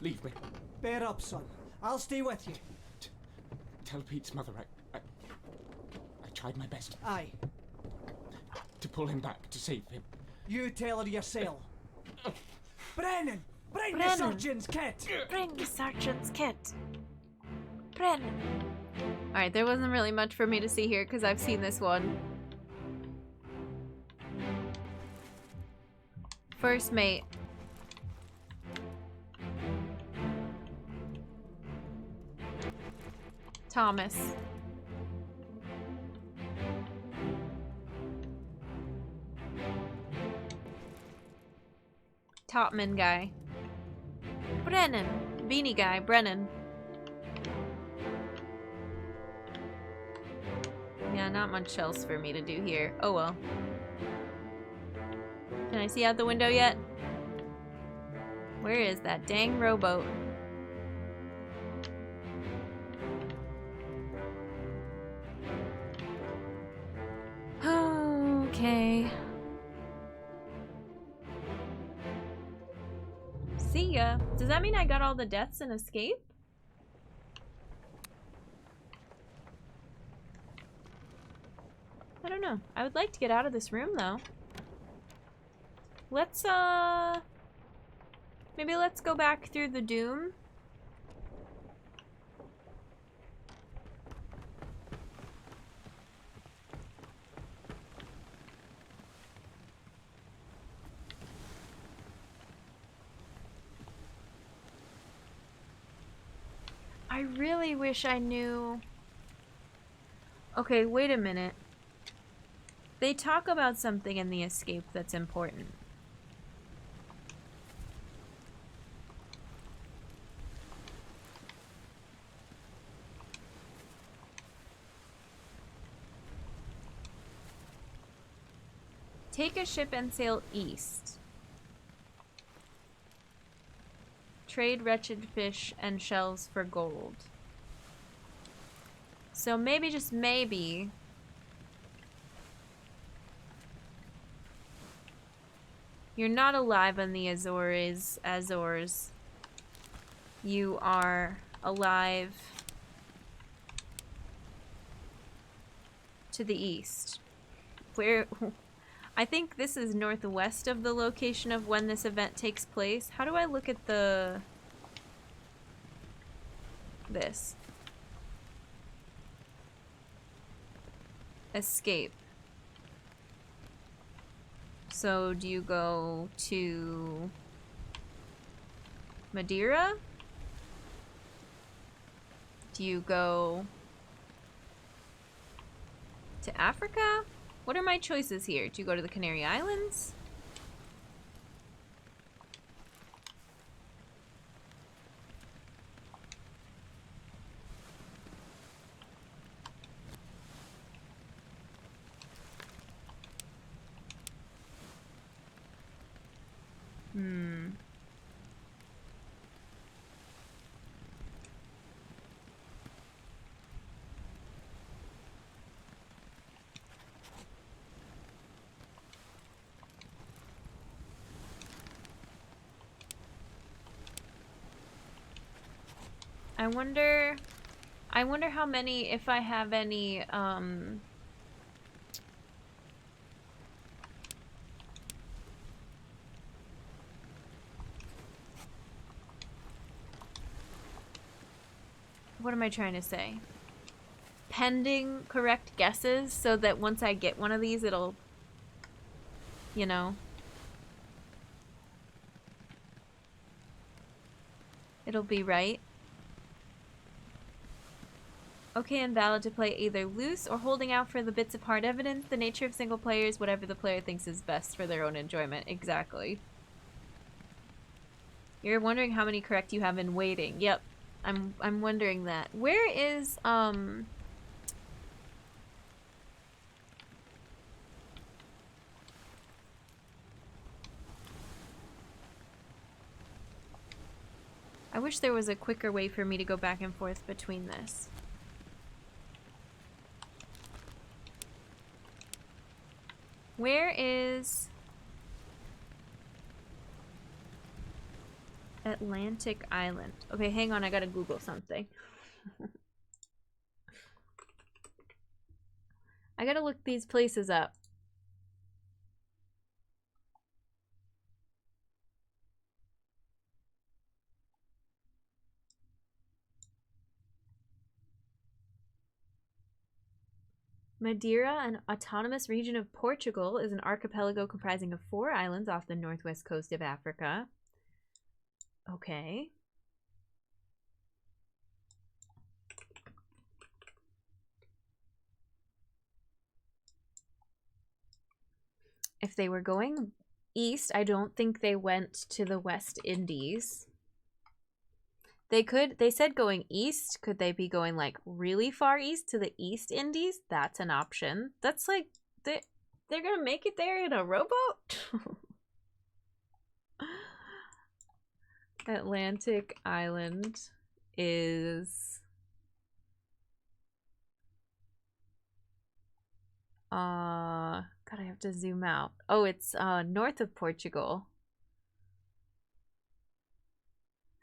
leave me. Bear up, son. I'll stay with you. Tell Pete's mother I tried my best. Aye. To pull him back, to save him. You tell her yourself. Brennan! Bring Brennan. the surgeon's kit! Bring the sergeant's kit. Brennan. Alright, there wasn't really much for me to see here because I've seen this one. First mate. Thomas. Topman guy. Brennan. Beanie guy, Brennan. Yeah, not much else for me to do here. Oh well. Can I see out the window yet? Where is that dang rowboat? Okay. See ya. Does that mean I got all the deaths in Escape? I don't know. I would like to get out of this room though. Let's maybe let's go back through the Doom. I really wish I knew. Okay, wait a minute. They talk about something in the Escape that's important. Take a ship and sail east. Trade wretched fish and shells for gold. So maybe, just maybe, you're not alive on the Azores. You are alive to the east. Where... I think this is northwest of the location of when this event takes place. How do I look at the... this? Escape. So do you go to Madeira? Do you go to Africa? What are my choices here? Do you go to the Canary Islands? I wonder how many, if I have any, what am I trying to say? Pending correct guesses, so that once I get one of these, it'll, you know, it'll be right. Okay and valid to play either loose or holding out for the bits of hard evidence. The nature of single players, whatever the player thinks is best for their own enjoyment. Exactly. You're wondering how many correct you have in waiting. Yep. I'm wondering that. Where is I wish there was a quicker way for me to go back and forth between this. Where is Atlantic Island? Okay, hang on, I gotta Google something. I gotta look these places up. Madeira, an autonomous region of Portugal, is an archipelago comprising of 4 islands off the northwest coast of Africa. Okay. If they were going east, I don't think they went to the West Indies. They said going east. Could they be going like really far east to the East Indies? That's an option. That's like, they're gonna make it there in a rowboat? Atlantic Island is God, I have to zoom out. Oh, it's north of Portugal.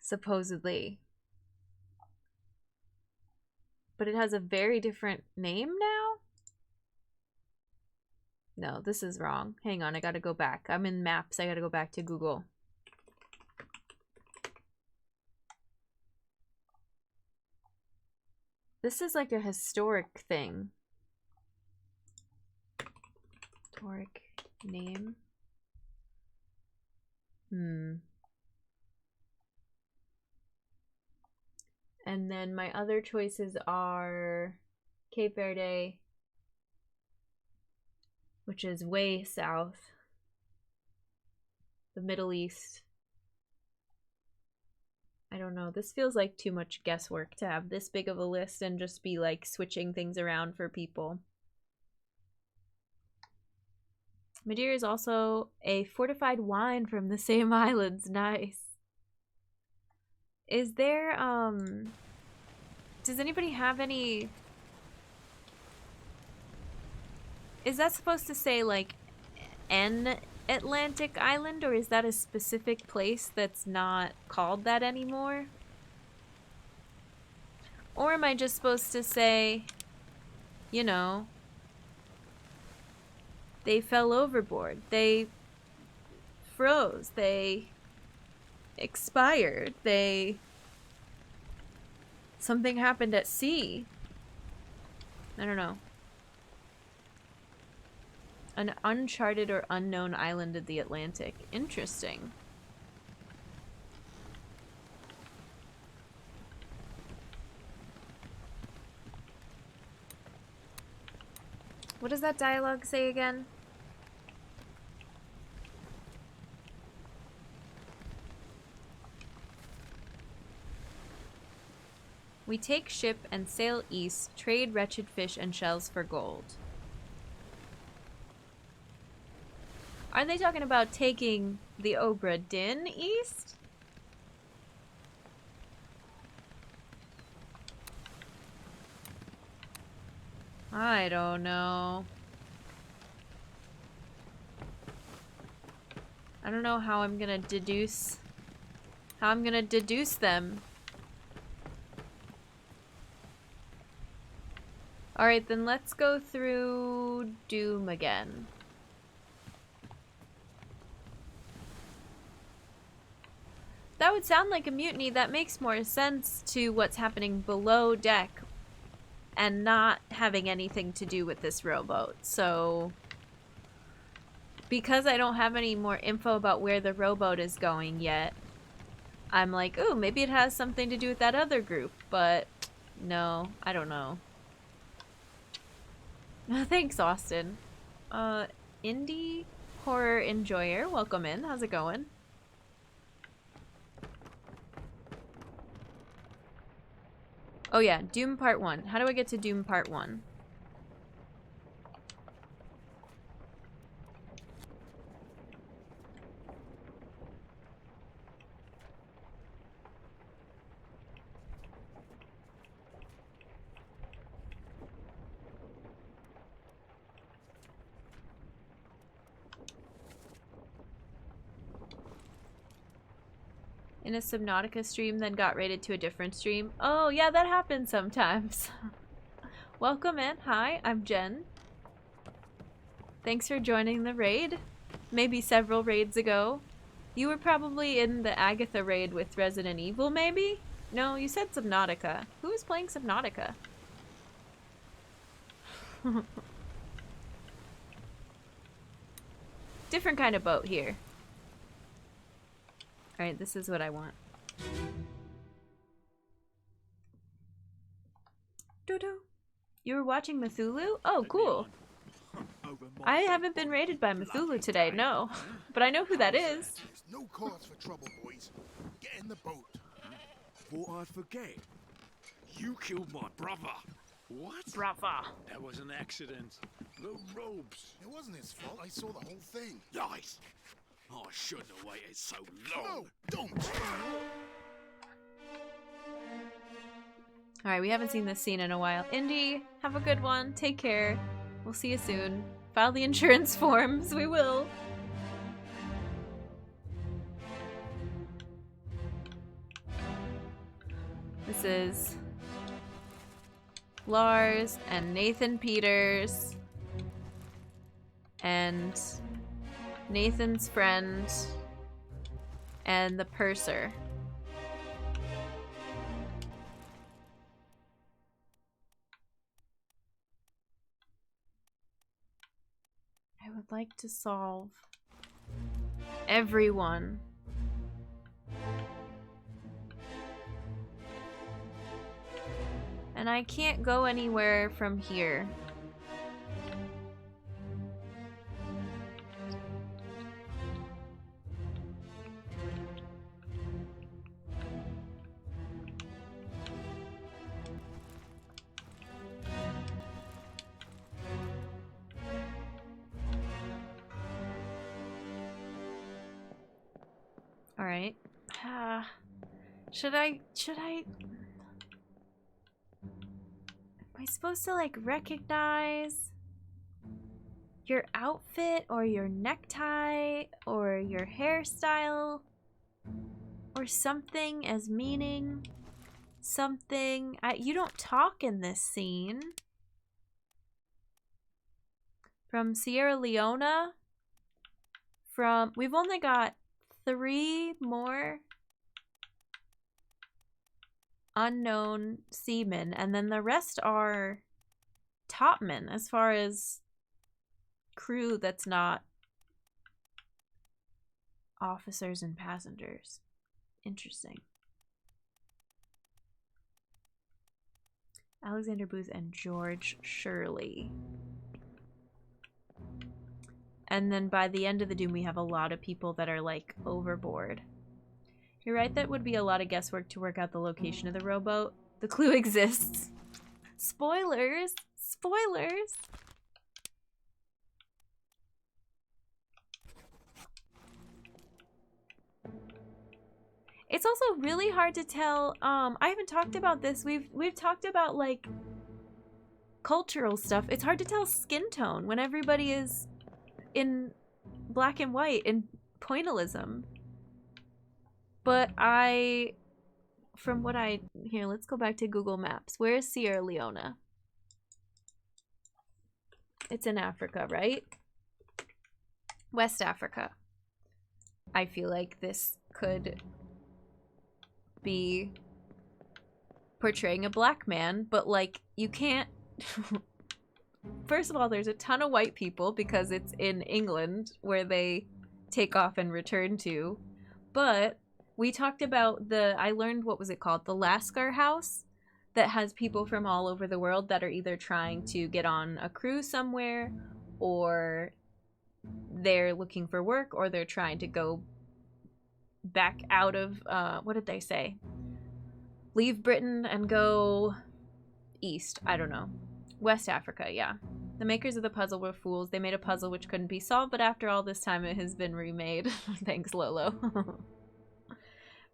Supposedly. But it has a very different name now? No, this is wrong. Hang on, I gotta go back. I'm in maps. I gotta go back to Google. This is like a historic thing. Historic name. And then my other choices are Cape Verde, which is way south, the Middle East. I don't know. This feels like too much guesswork to have this big of a list and just be like switching things around for people. Madeira is also a fortified wine from the same islands. Nice. Is there, does anybody have any... Is that supposed to say, like, an Atlantic Island, or is that a specific place that's not called that anymore? Or am I just supposed to say, you know, they fell overboard, they froze, they expired, something happened at sea? I don't know. An uncharted or unknown island of the Atlantic. Interesting. What does that dialogue say again? We take ship and sail east, trade wretched fish and shells for gold. Are they talking about taking the Obra Dinn east? I don't know. I don't know how I'm gonna deduce them. Alright, then let's go through Doom again. That would sound like a mutiny. That makes more sense to what's happening below deck and not having anything to do with this rowboat. So, because I don't have any more info about where the rowboat is going yet, I'm like, ooh, maybe it has something to do with that other group, but no, I don't know. Thanks, Austin. Indie horror enjoyer, welcome in. How's it going? Oh yeah, Doom Part 1. How do I get to Doom Part 1? In a Subnautica stream, then got raided to a different stream. Oh, yeah, that happens sometimes. Welcome in. Hi, I'm Jen. Thanks for joining the raid. Maybe several raids ago. You were probably in the Agatha raid with Resident Evil, maybe? No, you said Subnautica. Who is playing Subnautica? Different kind of boat here. Alright, this is what I want. Doo-doo. You were watching Cthulhu? Oh, cool. I haven't been raided by Cthulhu today, no. But I know who that is. There's no cause for trouble, boys. Get in the boat. Thought I'd forget. You killed my brother. What? Brava. That was an accident. The robes. It wasn't his fault. I saw the whole thing. Lies. I shouldn't have waited so long. No, don't. Alright, we haven't seen this scene in a while. Indy, have a good one. Take care. We'll see you soon. File the insurance forms. We will. This is Lars and Nathan Peters and Nathan's friend and the purser. I would like to solve everyone. And I can't go anywhere from here. All right. Should I am I supposed to like recognize your outfit or your necktie or your hairstyle or something as meaning something? You don't talk in this scene. From Sierra Leone. We've only got 3 more unknown seamen, and then the rest are topmen as far as crew that's not officers and passengers. Interesting. Alexander Booth and George Shirley. And then by the end of the Doom, we have a lot of people that are, like, overboard. You're right, that would be a lot of guesswork to work out the location of the rowboat. The clue exists. Spoilers! Spoilers! It's also really hard to tell, I haven't talked about this. We've talked about, like, cultural stuff. It's hard to tell skin tone when everybody is in black and white in pointillism. But from what here, let's go back to Google Maps. Where is Sierra Leone? It's in Africa, right? West Africa. I feel like this could be portraying a black man, but like you can't. First of all, there's a ton of white people because it's in England where they take off and return to. But we talked about I learned, what was it called? The Lascar House, that has people from all over the world that are either trying to get on a cruise somewhere, or they're looking for work, or they're trying to go back out of, what did they say? Leave Britain and go east. I don't know. West Africa, yeah. The makers of the puzzle were fools. They made a puzzle which couldn't be solved, but after all this time it has been remade. Thanks, Lolo.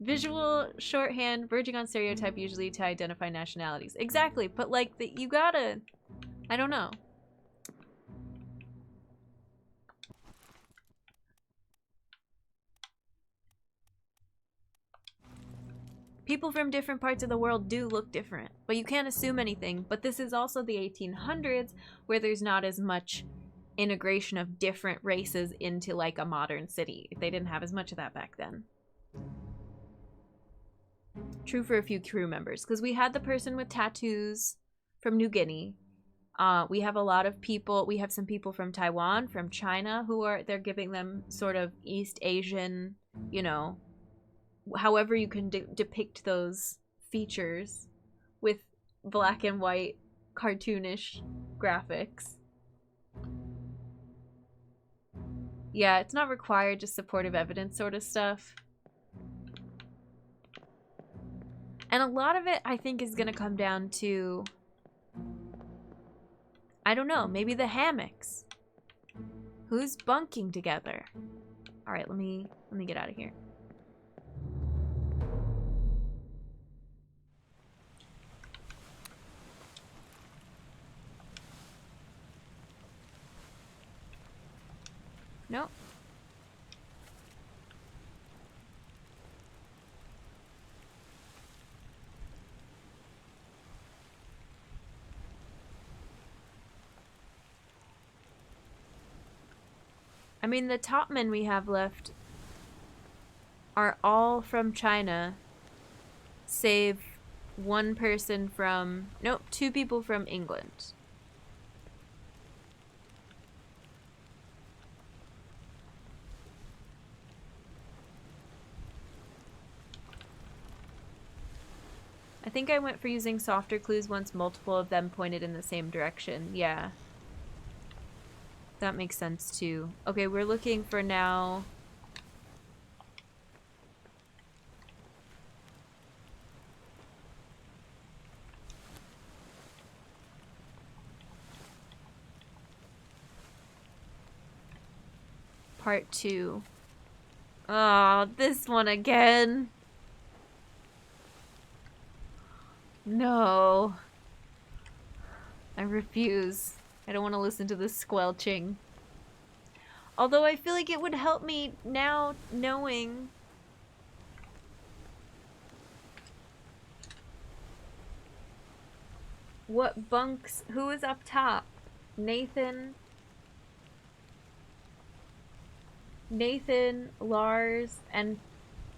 Visual shorthand, verging on stereotype, usually to identify nationalities. Exactly, but like, you gotta... I don't know. People from different parts of the world do look different, but you can't assume anything. But this is also the 1800s, where there's not as much integration of different races into like a modern city. They didn't have as much of that back then. True for a few crew members, because we had the person with tattoos from New Guinea. We have a lot of people. We have some people from Taiwan, from China, they're giving them sort of East Asian, you know, however you can depict those features with black and white cartoonish graphics. Yeah, it's not required, just supportive evidence sort of stuff. And a lot of it, I think, is going to come down to, I don't know, maybe the hammocks. Who's bunking together? All right, let me get out of here. Nope. I mean, the top men we have left are all from China, save one person from... Nope, 2 people from England. I think I went for using softer clues once multiple of them pointed in the same direction. Yeah. That makes sense too. Okay, we're looking for now... Part 2. Oh, this one again. No. I refuse. I don't want to listen to this squelching. Although I feel like it would help me now knowing... what bunks... Who is up top? Nathan, Lars, and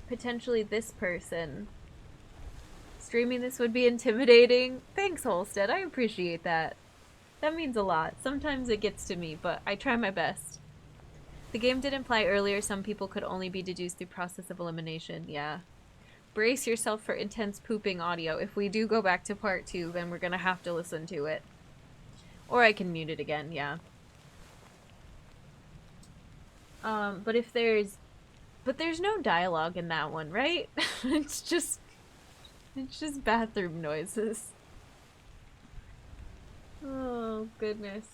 potentially this person. Streaming this would be intimidating. Thanks, Holstead. I appreciate that. That means a lot. Sometimes it gets to me, but I try my best. The game did imply earlier some people could only be deduced through process of elimination. Yeah. Brace yourself for intense pooping audio. If we do go back to part 2, then we're gonna have to listen to it. Or I can mute it again, yeah. But if there's... But there's no dialogue in that one, right? It's just bathroom noises. Oh, goodness.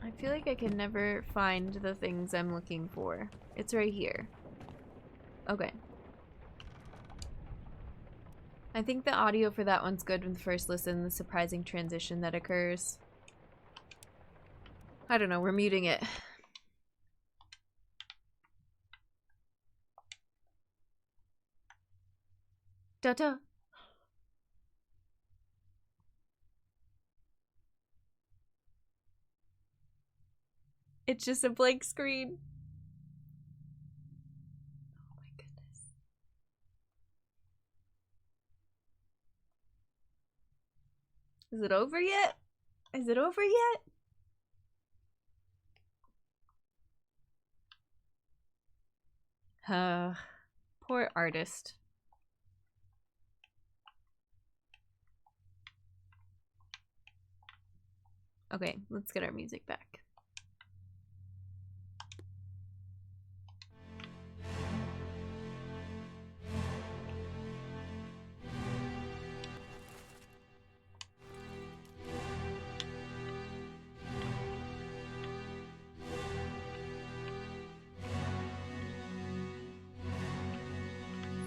I feel like I can never find the things I'm looking for. It's right here. Okay. I think the audio for that one's good with the first listen, the surprising transition that occurs. I don't know, we're muting it. Da-da. It's just a blank screen. Oh my goodness. Is it over yet? Is it over yet? Poor artist. Okay, let's get our music back.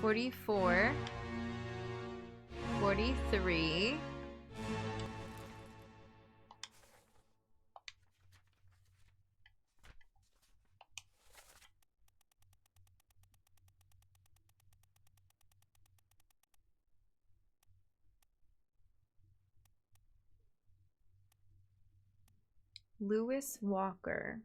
$44, $43. Lewis Walker.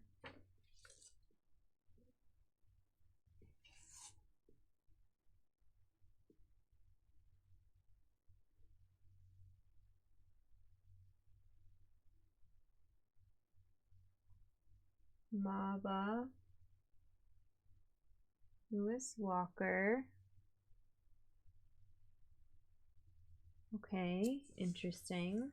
Maba. Lewis Walker. Okay, interesting.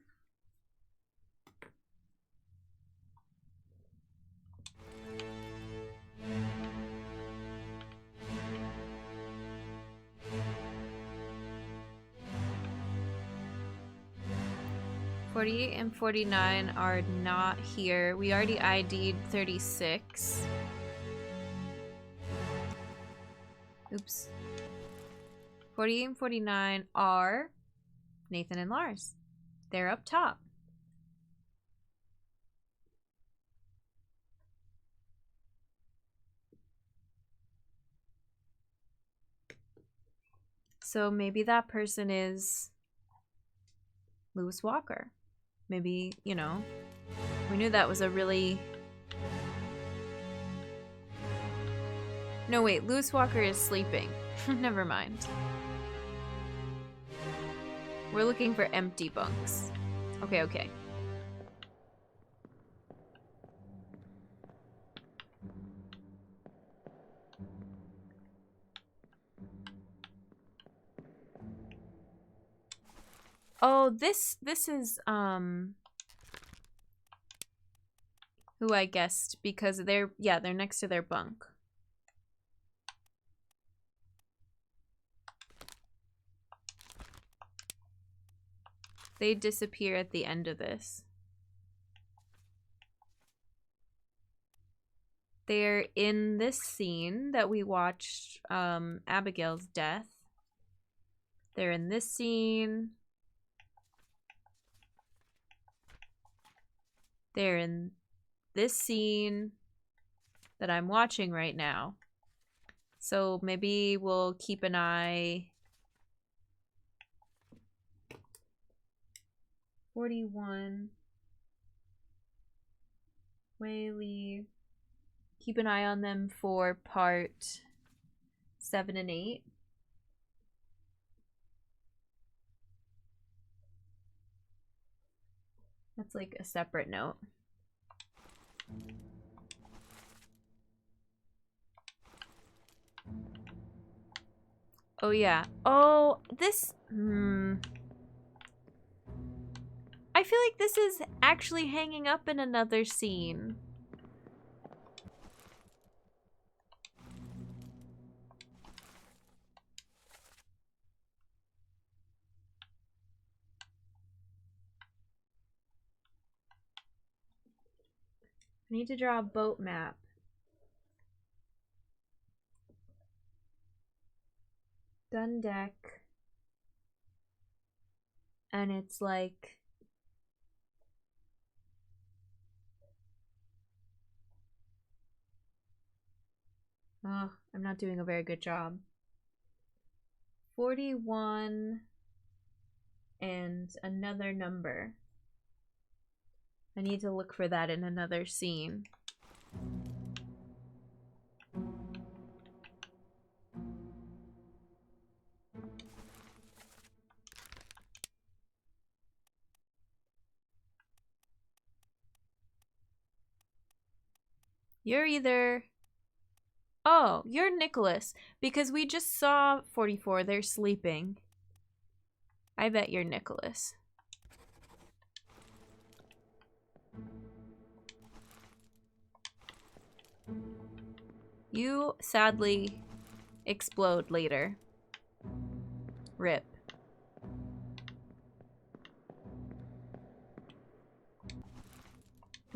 $48 and $49 are not here. We already ID'd 36. Oops. 48 and 49 are Nathan and Lars. They're up top. So maybe that person is Lewis Walker. Maybe, you know, we knew that was a really... No, wait, Lewis Walker is sleeping. Never mind. We're looking for empty bunks. Okay, okay. Oh, this is who I guessed because they're next to their bunk. They disappear at the end of this. They're in this scene that we watched, Abigail's death. They're in this scene. They're in this scene that I'm watching right now. So maybe we'll keep an eye. 41. Whaley. Keep an eye on them for part 7 and 8. That's like a separate note. Oh yeah. Oh, this... I feel like this is actually hanging up in another scene. I need to draw a boat map. Gun deck. And it's like... Oh, I'm not doing a very good job. 41 and another number. I need to look for that in another scene. You're either... Oh, you're Nicholas, because we just saw 44. They're sleeping. I bet you're Nicholas. You sadly explode later. RIP.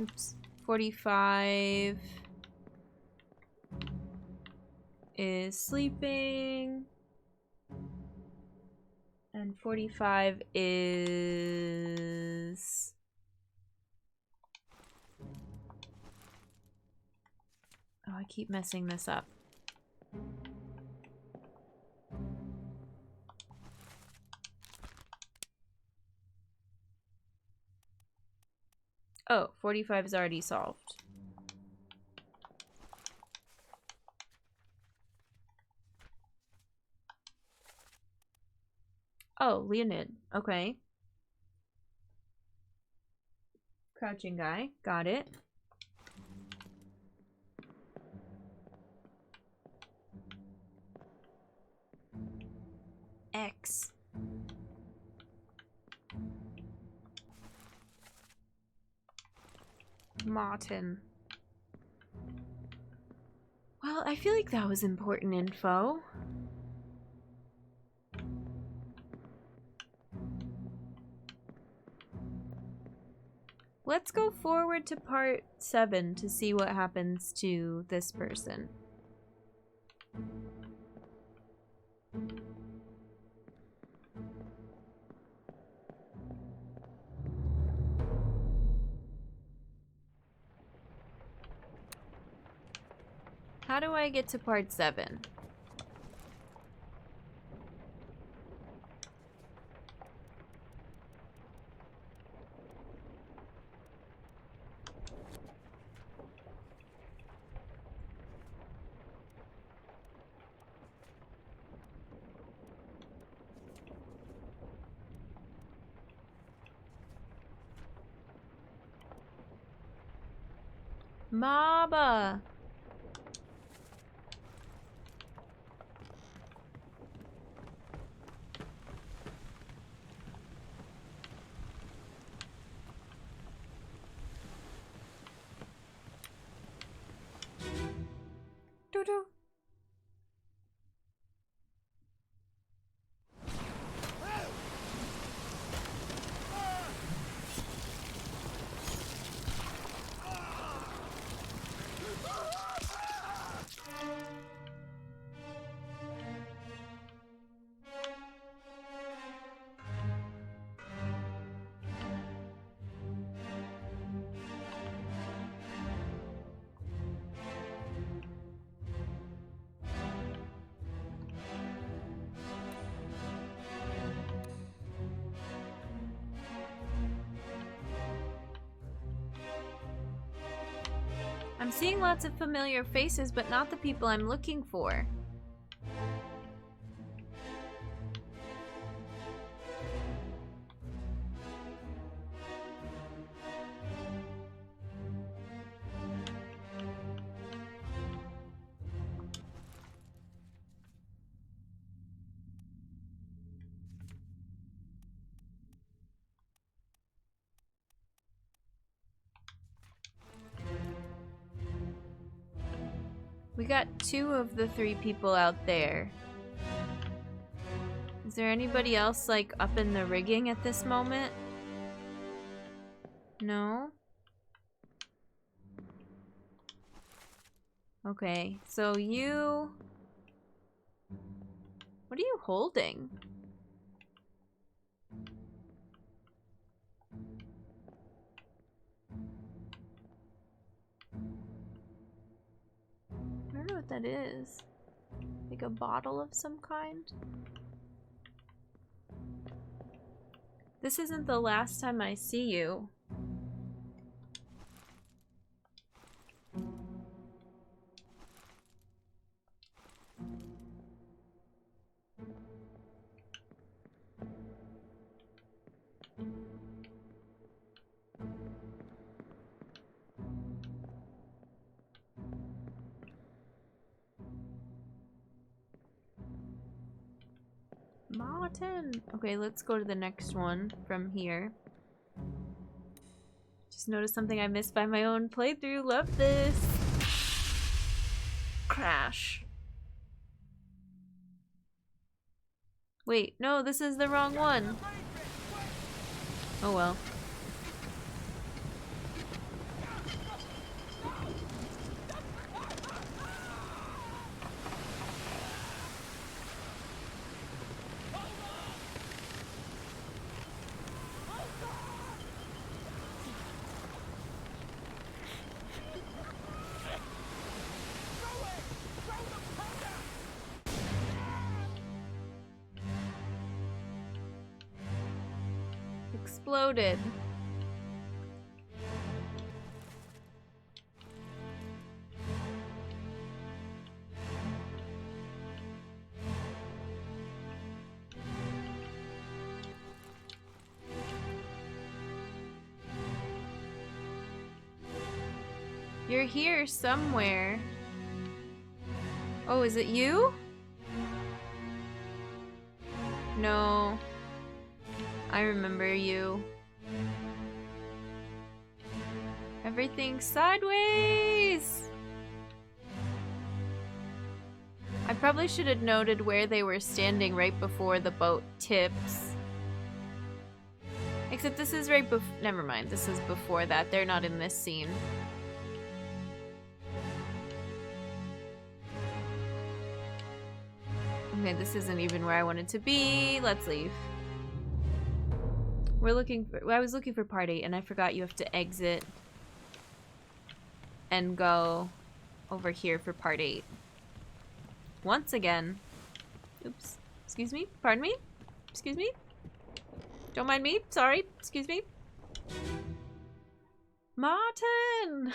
Oops. 45 is sleeping. And 45 is... Oh, I keep messing this up. Oh, 45 is already solved. Oh, Leonid. Okay. Crouching guy. Got it. X. Martin. Well, I feel like that was important info. Let's go forward to part 7 to see what happens to this person. How do I get to part 7? Maba! Doo-doo. I'm seeing lots of familiar faces, but not the people I'm looking for. We got 2 of the 3 people out there. Is there anybody else, like, up in the rigging at this moment? No? Okay, so you... What are you holding? that is. Like a bottle of some kind. This isn't the last time I see you. Martin! Okay, let's go to the next one from here. Just noticed something I missed by my own playthrough. Love this! Crash. Wait, no, this is the wrong one. Oh well. Exploded. You're here somewhere. Oh, is it you? No. I remember you. Everything's sideways! I probably should have noted where they were standing right before the boat tips. Except this is right before. Never mind, this is before that. They're not in this scene. Okay, this isn't even where I wanted to be. Let's leave. We're looking for. I was looking for part 8 and I forgot you have to exit and go over here for part 8. Once again. Oops. Excuse me? Pardon me? Excuse me? Don't mind me. Sorry. Excuse me. Martin!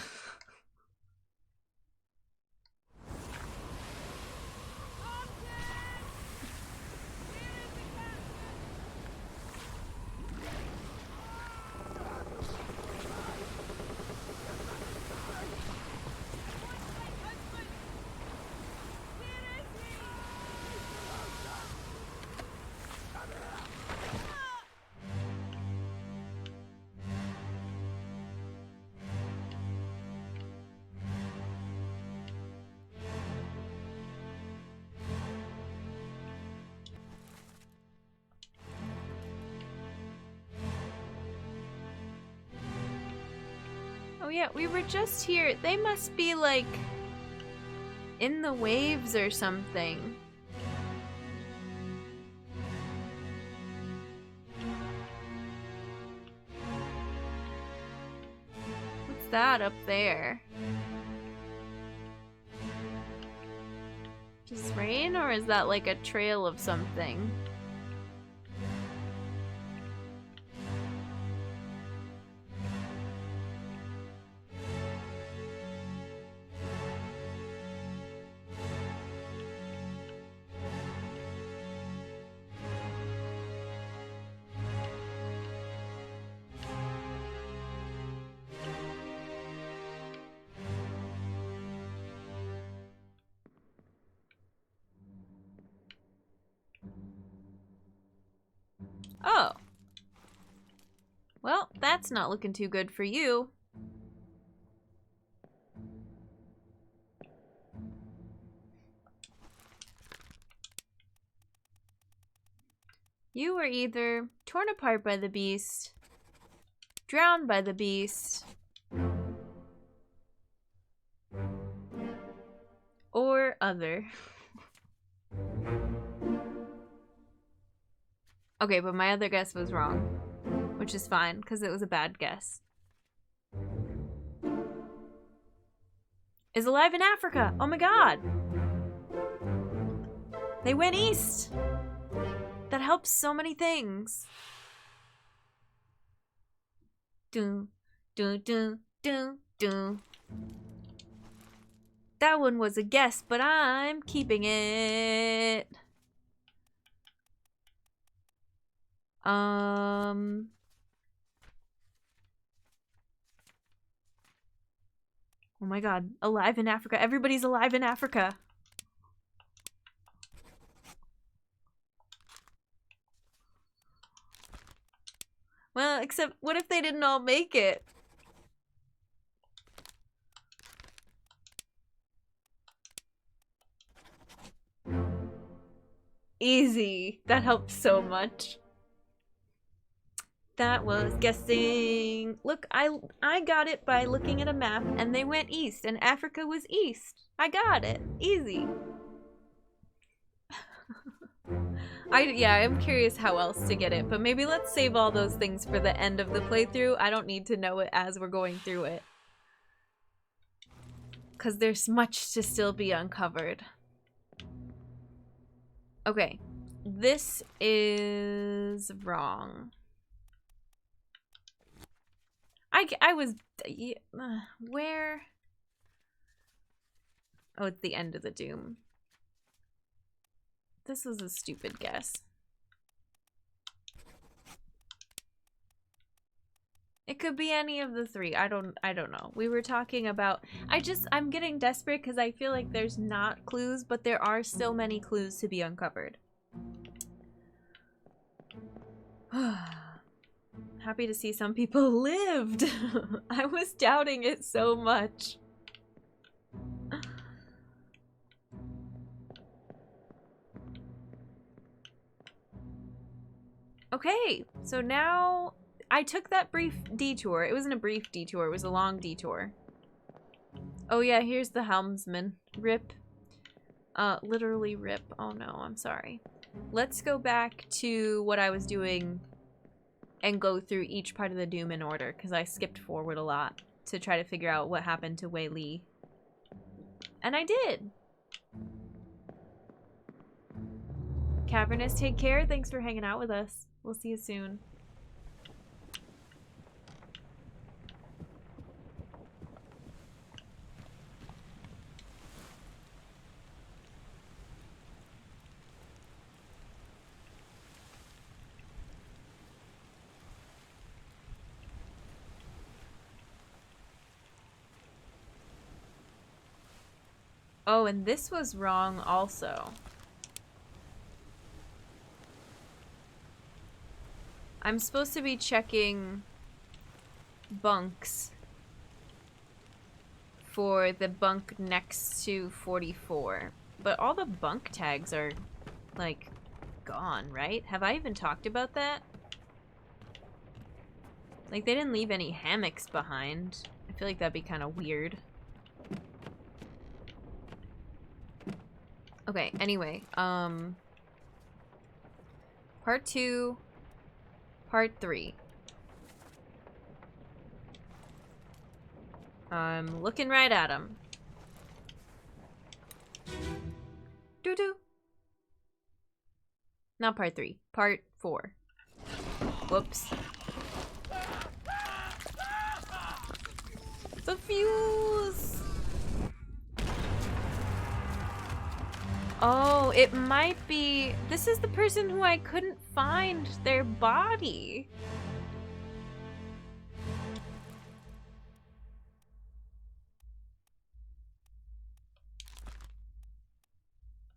Oh yeah, we were just here. They must be like in the waves or something. What's that up there? Just rain, or is that like a trail of something? Oh. Well, that's not looking too good for you. You were either torn apart by the beast, drowned by the beast, or other. Okay, but my other guess was wrong, which is fine, because it was a bad guess. Is alive in Africa! Oh my god! They went east! That helps so many things. Dun, dun, dun, dun, dun. That one was a guess, but I'm keeping it. Oh my god, alive in Africa. Everybody's alive in Africa. Well, except what if they didn't all make it? Easy. That helps so much. That was guessing. Look, I got it by looking at a map, and they went east, and Africa was east. I got it. Easy. I'm curious how else to get it, but maybe let's save all those things for the end of the playthrough. I don't need to know it as we're going through it. Because there's much to still be uncovered. Okay. This is wrong. I was... where? Oh, it's the end of the Doom. This was a stupid guess. It could be any of the three. I don't know. We were talking about... I'm getting desperate because I feel like there's not clues, but there are still many clues to be uncovered. Happy to see some people lived. I was doubting it so much. Okay, so now I took that brief detour. It wasn't a brief detour, it was a long detour. Oh yeah, here's the helmsman. Rip. Literally rip. Oh no, I'm sorry. Let's go back to what I was doing and go through each part of the Doom in order, because I skipped forward a lot to try to figure out what happened to Wei Li. And I did! Cavernous, take care. Thanks for hanging out with us. We'll see you soon. Oh, and this was wrong also. I'm supposed to be checking bunks for the bunk next to 44. But all the bunk tags are, like, gone, right? Have I even talked about that? Like, they didn't leave any hammocks behind. I feel like that'd be kind of weird. Okay, anyway, part 2, part 3. I'm looking right at him. Doo-doo. Not part 3, part 4. Whoops. The fuse! Oh, it might be... This is the person who I couldn't find their body.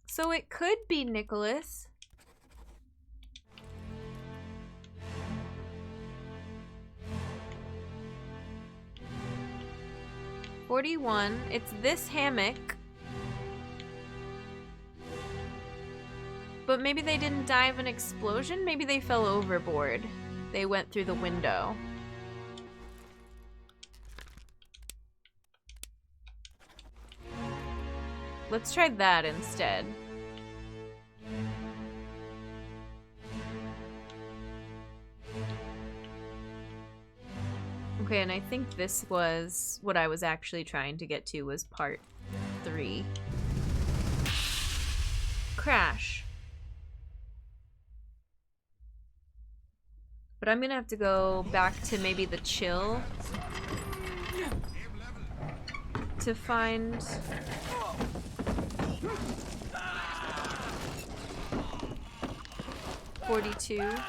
So it could be Nicholas. $41. It's this hammock. But maybe they didn't die of an explosion? Maybe they fell overboard. They went through the window. Let's try that instead. Okay, and I think this was what I was actually trying to get to, was part 3. crash. But I'm gonna have to go back to maybe the chill to find... $42.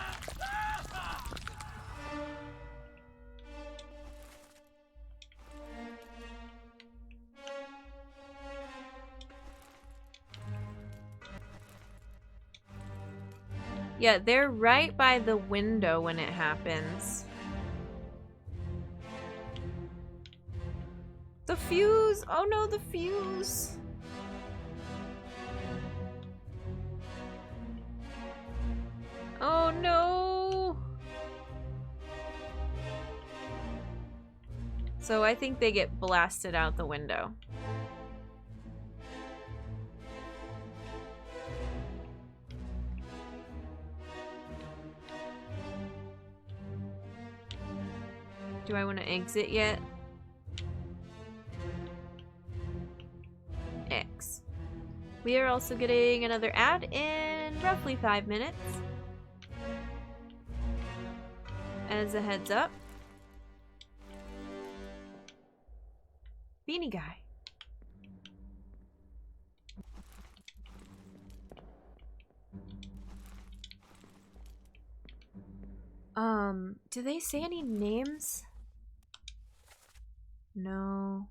Yeah, they're right by the window when it happens. The fuse! Oh no, the fuse! Oh no! So I think they get blasted out the window. Do I want to exit yet? X. We are also getting another ad in roughly 5 minutes. As a heads up. Beanie guy. Do they say any names? No.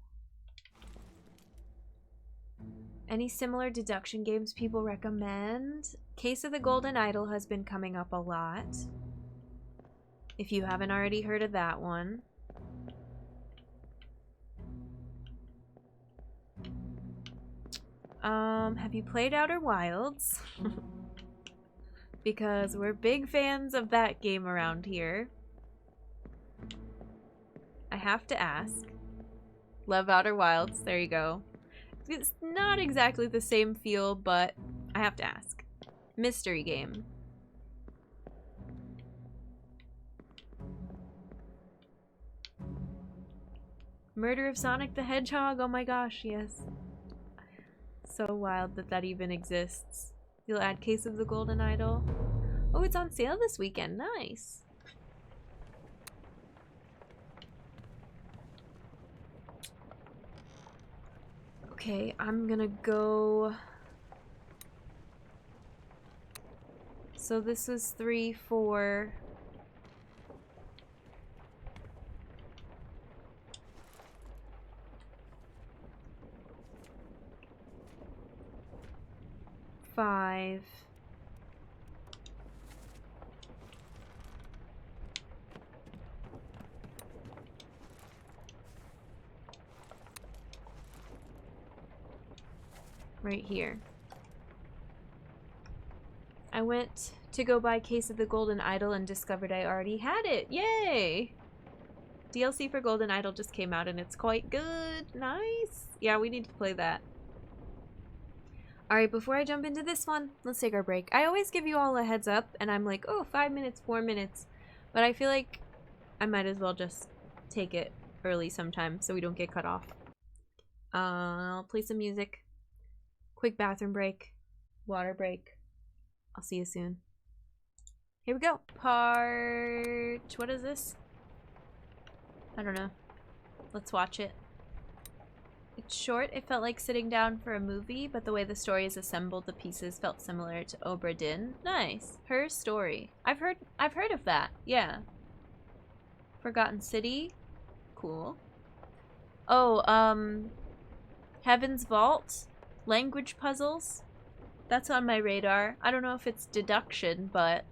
Any similar deduction games people recommend? Case of the Golden Idol has been coming up a lot. If you haven't already heard of that one. Have you played Outer Wilds? Because we're big fans of that game around here. I have to ask. Love Outer Wilds, there you go. It's not exactly the same feel, but I have to ask. Mystery game. Murder of Sonic the Hedgehog, oh my gosh, yes. So wild that that even exists. You'll add Case of the Golden Idol. Oh, it's on sale this weekend, nice. Okay, I'm gonna go... So this was 3, 4... $5. Right here. I went to go buy Case of the Golden Idol and discovered I already had it. Yay! DLC for Golden Idol just came out and it's quite good. Nice. Yeah, we need to play that. Alright, before I jump into this one, let's take our break. I always give you all a heads up and I'm like, oh, 5 minutes, 4 minutes. But I feel like I might as well just take it early sometime so we don't get cut off. I'll play some music. Quick bathroom break. Water break. I'll see you soon. Here we go. What is this? I don't know. Let's watch it. It's short. It felt like sitting down for a movie, but the way the story is assembled, the pieces felt similar to Obra Dinn. Nice. Her story. I've heard of that. Yeah. Forgotten City. Cool. Oh, Heaven's Vault. Language puzzles. That's on my radar. I don't know if it's deduction, but...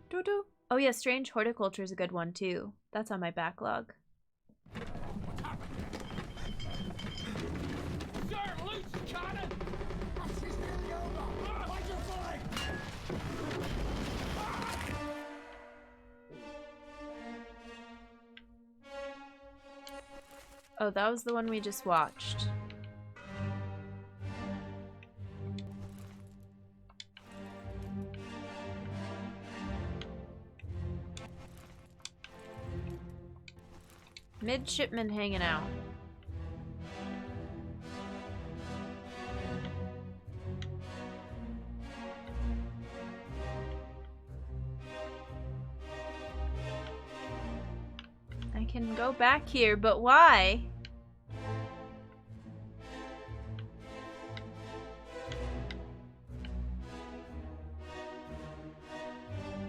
Doo-doo. Oh yeah, Strange Horticulture is a good one too. That's on my backlog. Oh, that was the one we just watched. Midshipman hanging out. can go back here, but why?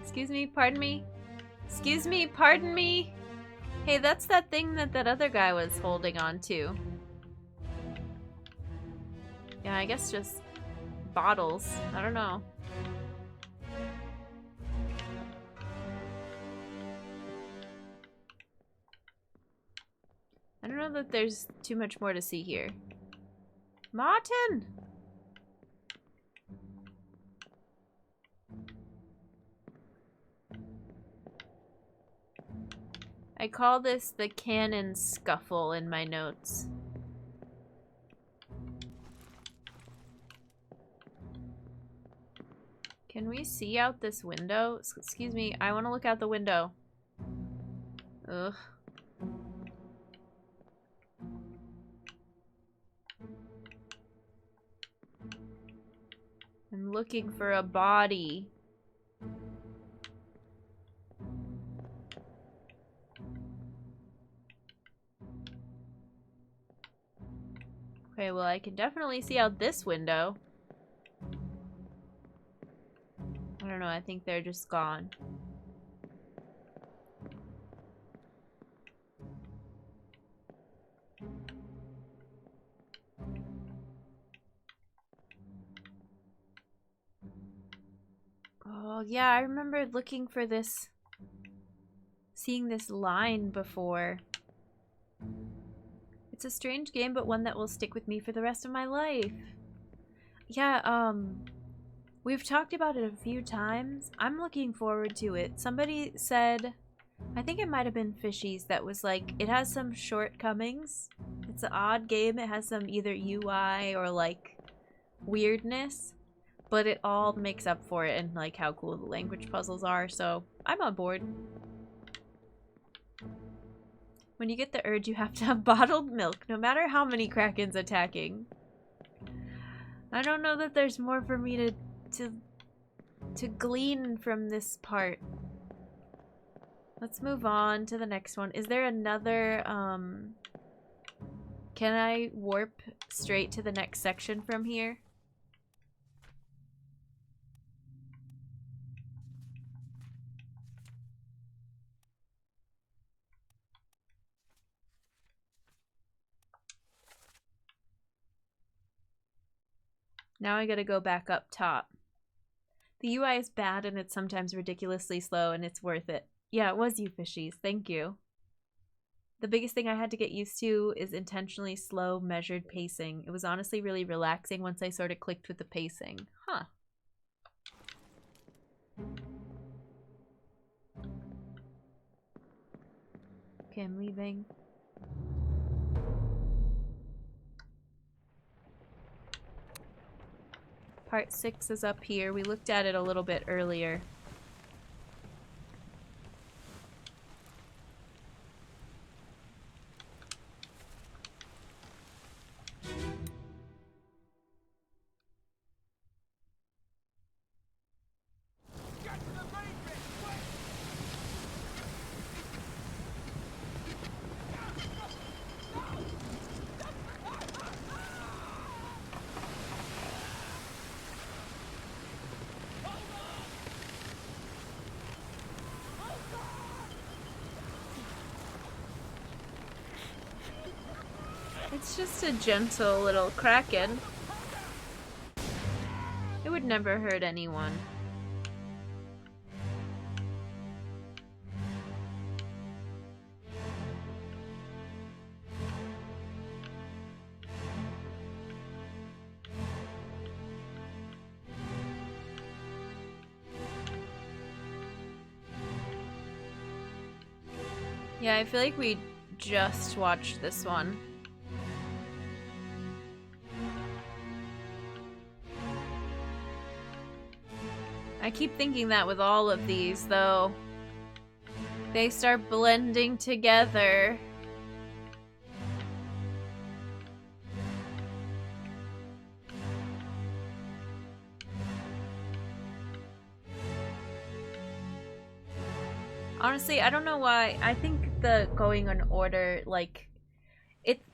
Excuse me, pardon me? Excuse me, pardon me? Hey, that's that thing that that other guy was holding on to. Yeah, I guess just bottles. I don't know. I don't know that there's too much more to see here. Martin! I call this the cannon scuffle in my notes. Can we see out this window? Excuse me, I want to look out the window. Ugh. I'm looking for a body. Okay, well, I can definitely see out this window. I don't know, I think they're just gone. Oh, yeah, I remember looking for this, seeing this line before. It's a strange game, but one that will stick with me for the rest of my life. Yeah, we've talked about it a few times. I'm looking forward to it. Somebody said, I think it might have been Fishies, that was like, it has some shortcomings. It's an odd game. It has some either UI or like weirdness, but it all makes up for it and like how cool the language puzzles are, so I'm on board. When you get the urge, you have to have bottled milk, no matter how many Kraken's attacking. I don't know that there's more for me to glean from this part. Let's move on to the next one. Is there another, can I warp straight to the next section from here? Now I gotta go back up top. The UI is bad and it's sometimes ridiculously slow and it's worth it. Yeah, it was you, Fishies. Thank you. The biggest thing I had to get used to is intentionally slow, measured pacing. It was honestly really relaxing once I sort of clicked with the pacing. Huh. Okay, I'm leaving. Part 6 is up here. We looked at it a little bit earlier. It's just a gentle little Kraken. It would never hurt anyone. Yeah, I feel like we just watched this one. I keep thinking that with all of these, though. They start blending together. Honestly, I don't know why. I think like the going in order, like,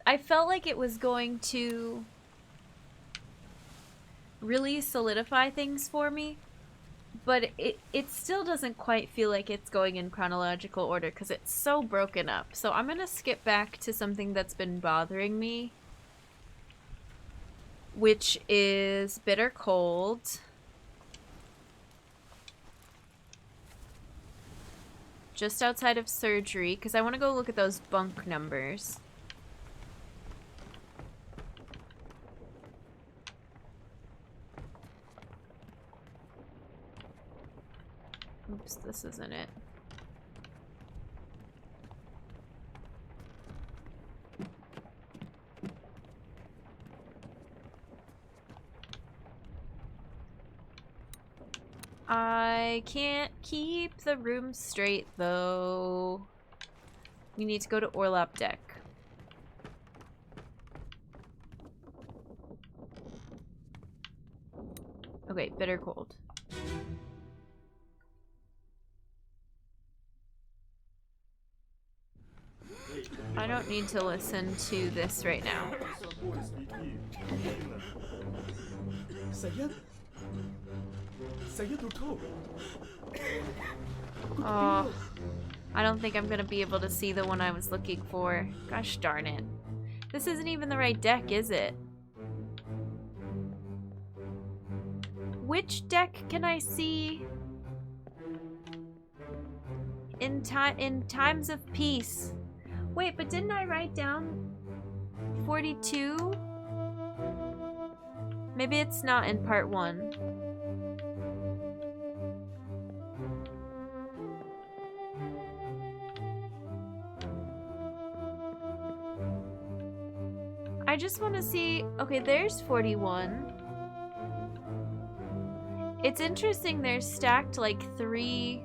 I felt like it was going to really solidify things for me, but it still doesn't quite feel like it's going in chronological order because it's so broken up. So I'm gonna skip back to something that's been bothering me, which is bitter cold. Just outside of surgery, because I want to go look at those bunk numbers. Oops, this isn't it. I can't keep the room straight, though. We need to go to Orlop deck. Okay, bitter cold. I don't need to listen to this right now. Oh, I don't think I'm gonna be able to see the one I was looking for. Gosh darn it. This isn't even the right deck, is it? Which deck can I see in times of peace? Wait, but didn't I write down 42? Maybe it's not in part 1. I just want to see... Okay, there's 41. It's interesting they're stacked like 3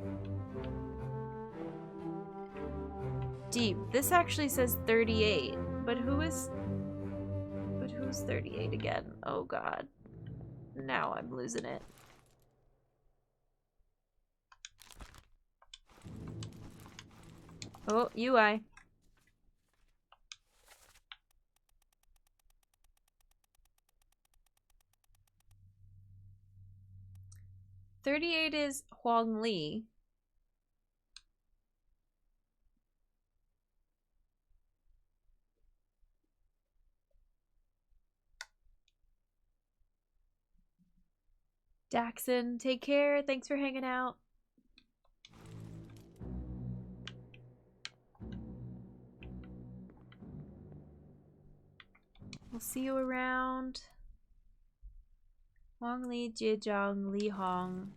deep. This actually says 38. But who's 38 again? Oh god. Now I'm losing it. Oh, UI. $38 is Huang Li. Daxon, take care. Thanks for hanging out. We'll see you around. Huang Li, Jiezhang, Li Hong.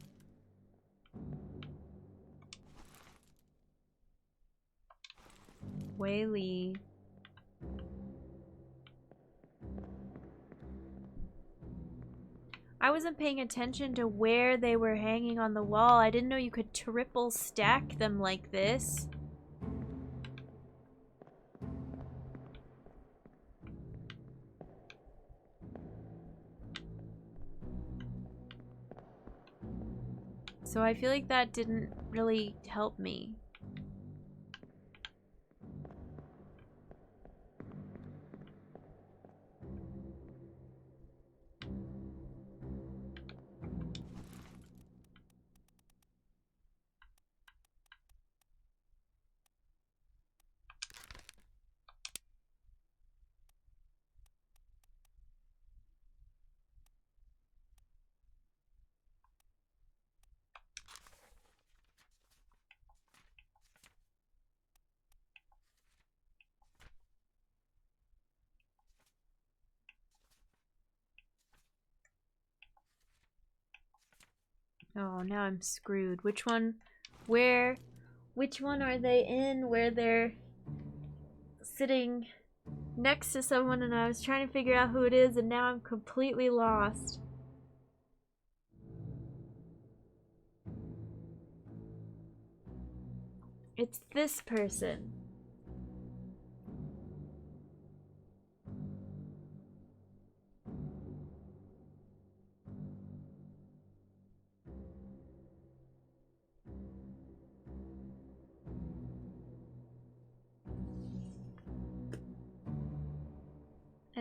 Wei Li. I wasn't paying attention to where they were hanging on the wall. I didn't know you could triple stack them like this. So I feel like that didn't really help me. Oh, now I'm screwed. Which one are they in where they're sitting next to someone and I was trying to figure out who it is and now I'm completely lost. It's this person.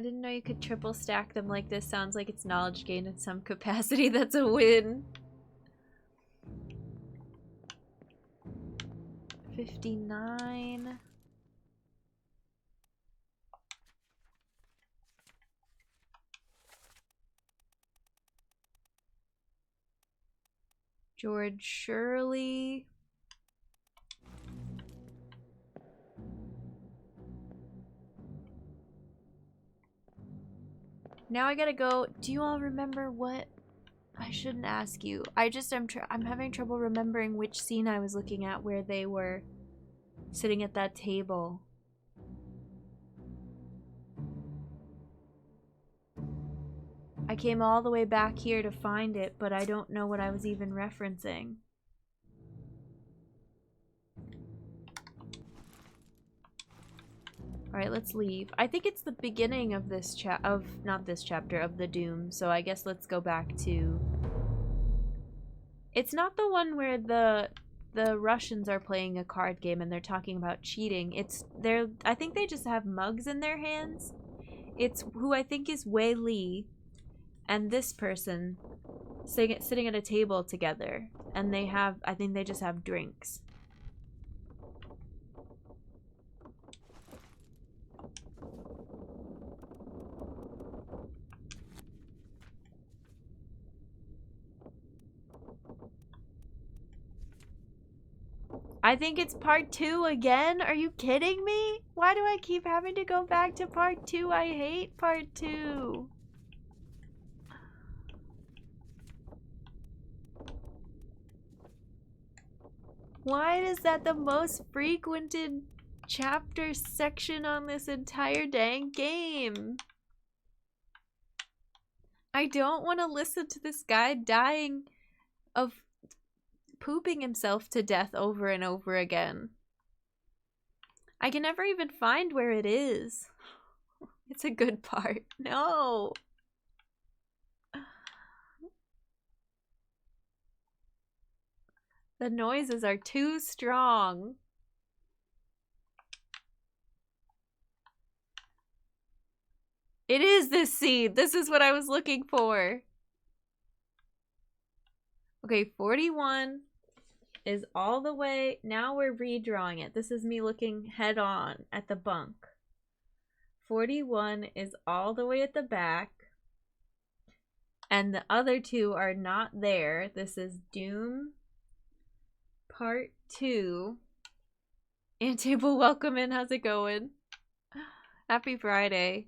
didn't know you could triple stack them like this. Sounds like it's knowledge gain in some capacity. That's a win. 59. George Shirley. Now I gotta go. Do you all remember what? I shouldn't ask you. I'm having trouble remembering which scene I was looking at where they were sitting at that table. I came all the way back here to find it, but I don't know what I was even referencing. Alright, let's leave. I think it's the beginning of this not this chapter, of the Doom, so I guess let's go back to... It's not the one where the Russians are playing a card game and they're talking about cheating. I think they just have mugs in their hands. It's who I think is Wei Li and this person sitting at a table together. And I think they just have drinks. I think it's part 2 again? Are you kidding me? Why do I keep having to go back to part 2? I hate part 2. Why is that the most frequented chapter section on this entire dang game? I don't want to listen to this guy dying of pooping himself to death over and over again. I can never even find where it is. It's a good part. No. The noises are too strong. It is this scene. This is what I was looking for. Okay, 41 is all the way. Now we're redrawing it. This is me looking head on at the bunk. 41 is all the way at the back. And the other two are not there. This is Doom Part 2. Antable, welcome in. How's it going? Happy Friday.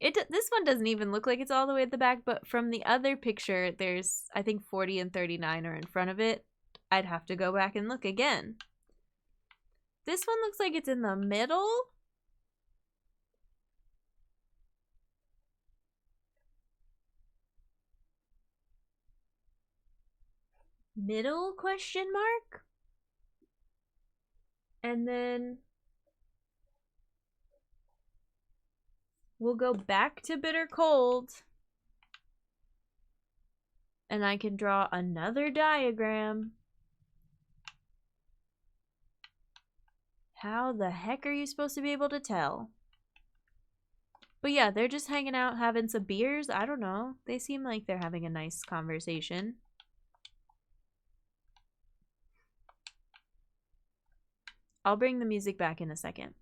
This one doesn't even look like it's all the way at the back, but from the other picture, there's, I think 40 and 39 are in front of it. I'd have to go back and look again. This one looks like it's in the middle. Middle question mark? And then we'll go back to Bitter Cold. And I can draw another diagram. How the heck are you supposed to be able to tell? But yeah, they're just hanging out having some beers. I don't know. They seem like they're having a nice conversation. I'll bring the music back in a second.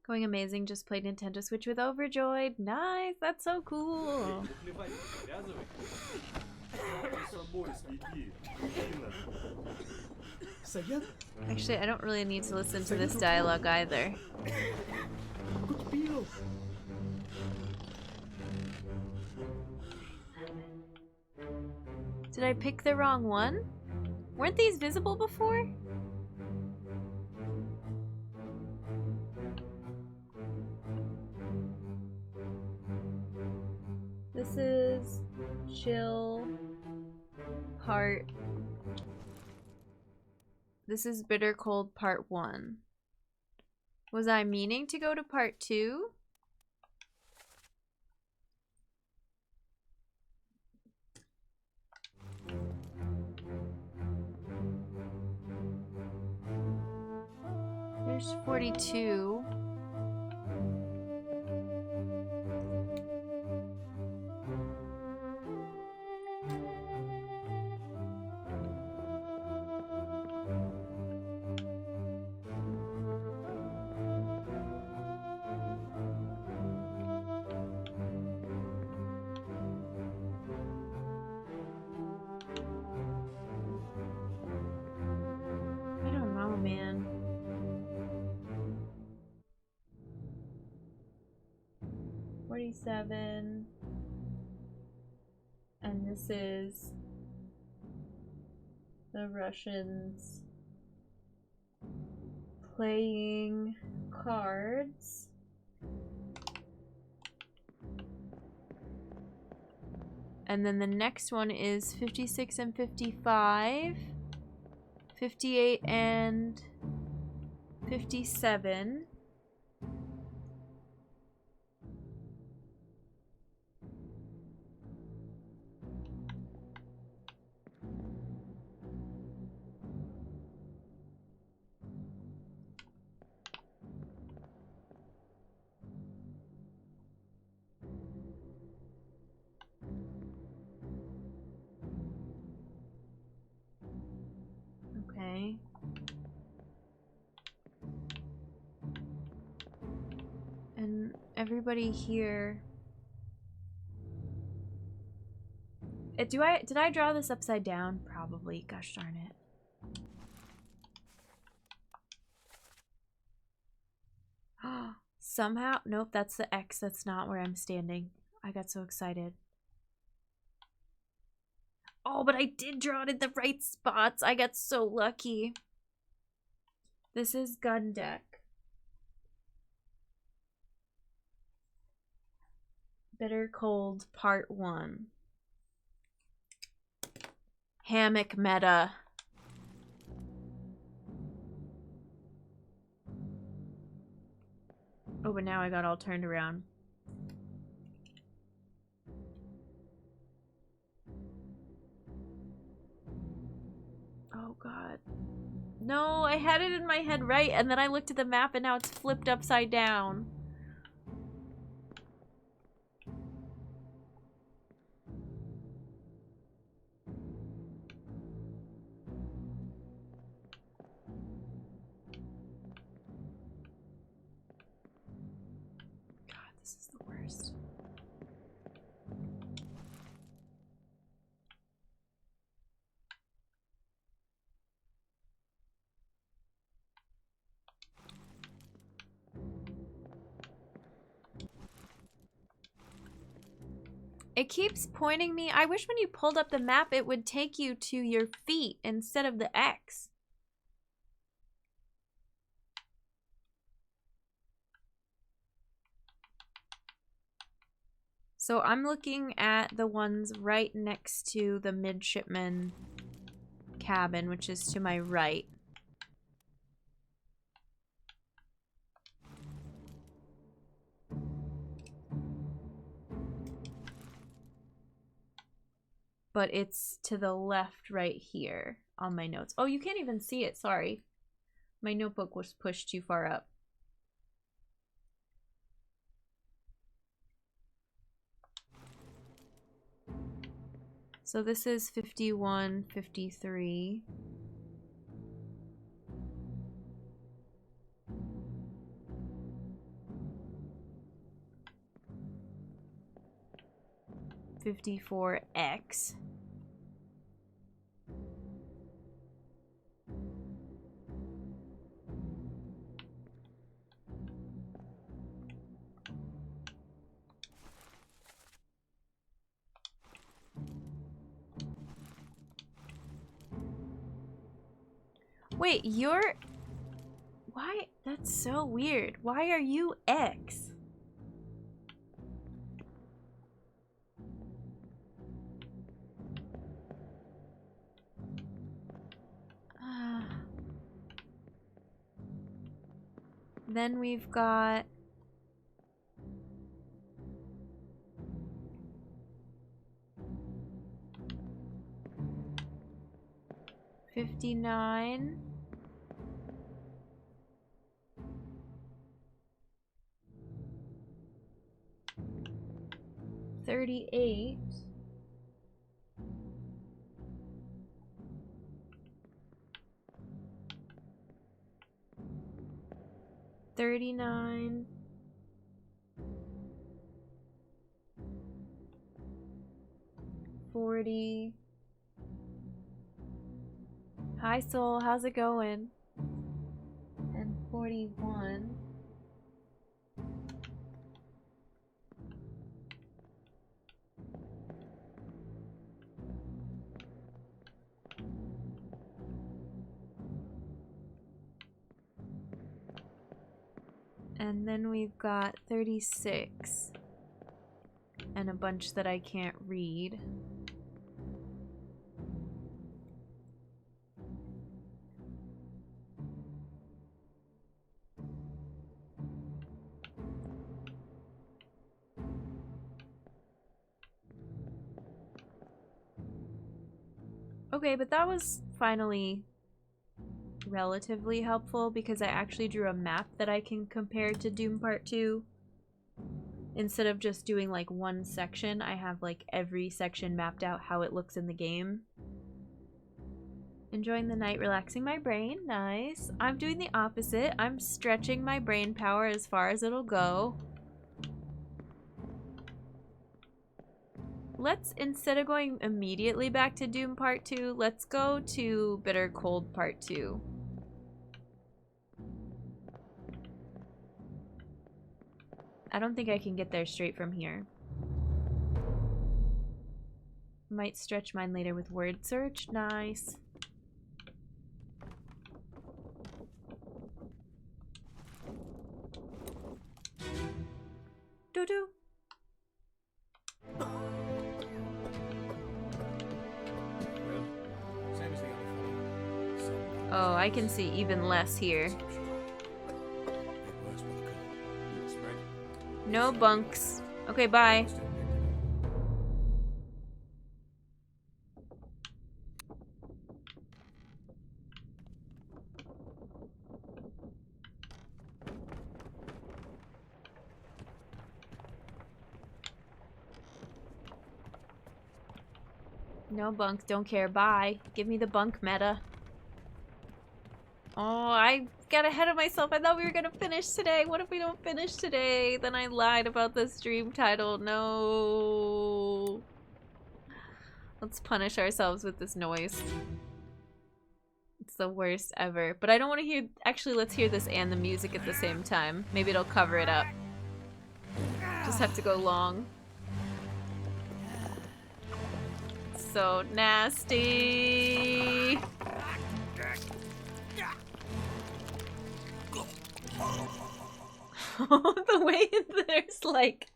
Going amazing, just played Nintendo Switch with Overjoyed. Nice, that's so cool. Actually, I don't really need to listen to this dialogue either. Did I pick the wrong one? Weren't these visible before? This is chill part. This is bitter cold part 1. Was I meaning to go to part 2? There's 42. I don't know, man. $47. And this is the Russians playing cards. And then the next one is 56 and 55, 58 and 57. Okay. And everybody here. Did I draw this upside down? Probably. Gosh darn it. Somehow, nope, that's the X. That's not where I'm standing. I got so excited. Oh, but I did draw it in the right spots. I got so lucky. This is gun deck. Bitter Cold Part 1. Hammock meta. Oh, but now I got all turned around. Oh god. No, I had it in my head right, and then I looked at the map and now it's flipped upside down. God, this is the worst. It keeps pointing me. I wish when you pulled up the map, it would take you to your feet instead of the X. So I'm looking at the ones right next to the midshipman cabin, which is to my right. But it's to the left right here on my notes. Oh, you can't even see it. Sorry. My notebook was pushed too far up. So this is 51, 53. $54X. Wait, you're... Why? That's so weird. Why are you X? Then we've got... $59. $38. $39. $40. Hi Soul, how's it going? And 41. And then we've got 36. And a bunch that I can't read. Okay, but that was finally relatively helpful because I actually drew a map that I can compare to Doom Part 2. Instead of just doing like one section, I have like every section mapped out how it looks in the game. Enjoying the night, relaxing my brain. Nice. I'm doing the opposite. I'm stretching my brain power as far as it'll go. Let's, instead of going immediately back to Doom Part 2, let's go to Bitter Cold Part 2. I don't think I can get there straight from here. Might stretch mine later with word search. Nice. Doo-doo. Oh, I can see even less here. No bunks. Okay, bye. No bunks, don't care. Bye. Give me the bunk meta. Oh, I got ahead of myself. I thought we were gonna finish today. What if we don't finish today? Then I lied about the stream title. No. Let's punish ourselves with this noise. It's the worst ever. But I don't want to hear... Actually, let's hear this and the music at the same time. Maybe it'll cover it up. Just have to go long. So nasty. The way there's like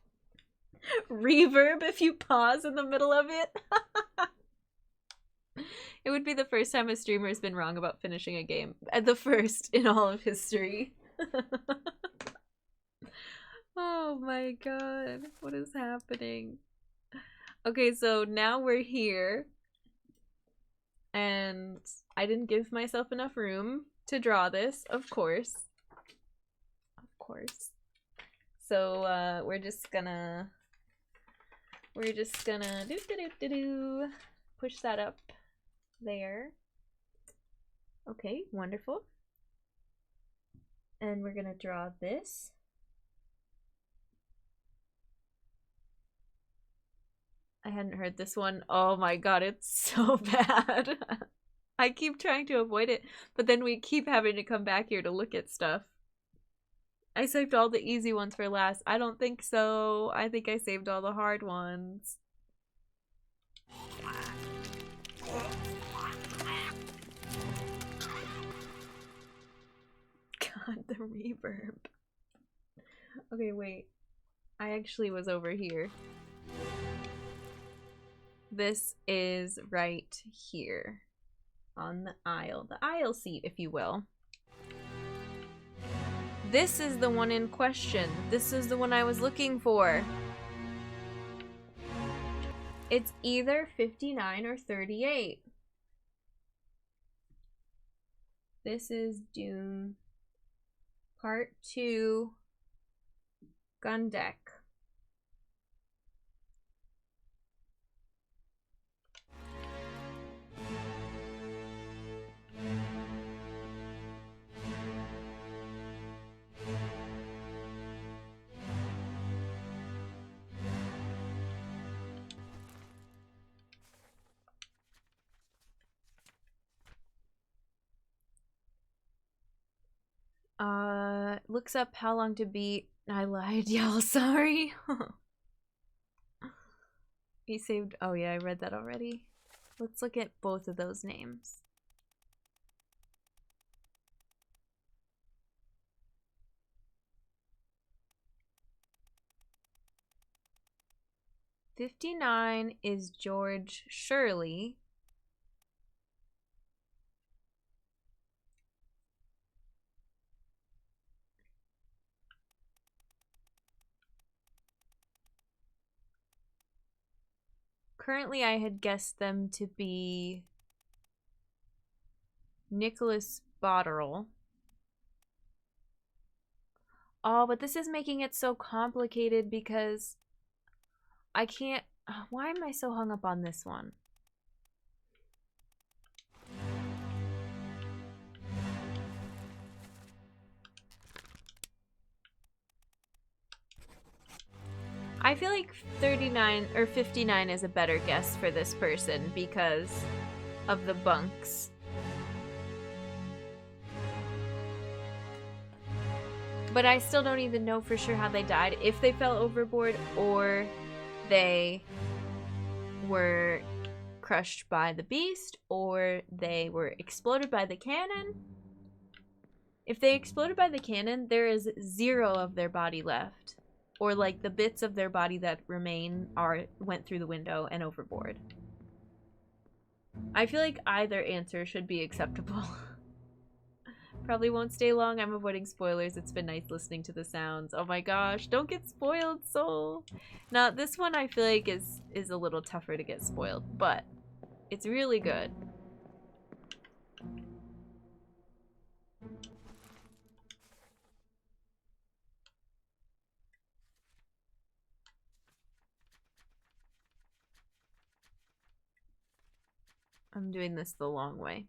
reverb if you pause in the middle of it. It would be the first time a streamer has been wrong about finishing a game. The first in all of history. Oh my god, what is happening? Okay, so now we're here. And I didn't give myself enough room to draw this, of course. Of course. So we're just gonna push that up there. Okay, wonderful. And we're gonna draw this. I hadn't heard this one. Oh my god, it's so bad. I keep trying to avoid it, but then we keep having to come back here to look at stuff. I saved all the easy ones for last. I don't think so. I think I saved all the hard ones. God, the reverb. Okay, wait. I actually was over here. This is right here. On the aisle seat, if you will. This is the one in question. This is the one I was looking for. It's either 59 or 38. This is Dune Part 2 Gun Deck. Looks up how long to beat. I lied, y'all. Sorry. He saved. Oh, yeah, I read that already. Let's look at both of those names. $59 is George Shirley. Currently, I had guessed them to be Nicholas Botterill. Oh, but this is making it so complicated because I can't... Why am I so hung up on this one? I feel like 39 or 59 is a better guess for this person because of the bunks. But I still don't even know for sure how they died. If they fell overboard or they were crushed by the beast or they were exploded by the cannon. If they exploded by the cannon, there is 0 of their body left. Or like the bits of their body that remain went through the window and overboard. I feel like either answer should be acceptable. Probably won't stay long. I'm avoiding spoilers. It's been nice listening to the sounds. Oh my gosh, don't get spoiled, soul. Now this one I feel like is a little tougher to get spoiled, but it's really good. I'm doing this the long way.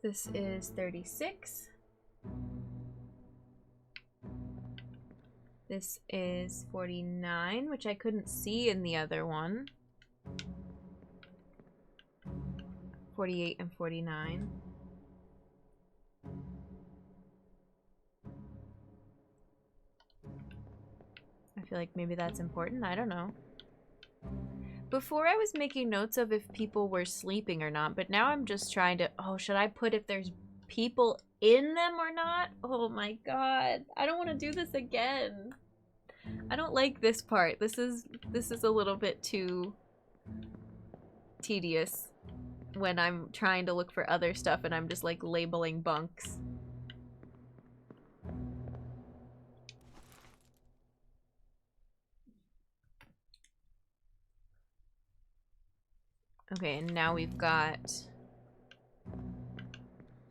This is 36. This is 49, which I couldn't see in the other one. 48 and 49. I feel like maybe that's important. I don't know. Before I was making notes of if people were sleeping or not, but now I'm just trying to... Oh, should I put if there's people in them or not? Oh my god. I don't want to do this again. I don't like this part. This is a little bit too tedious when I'm trying to look for other stuff and I'm just like labeling bunks. Okay, and now we've got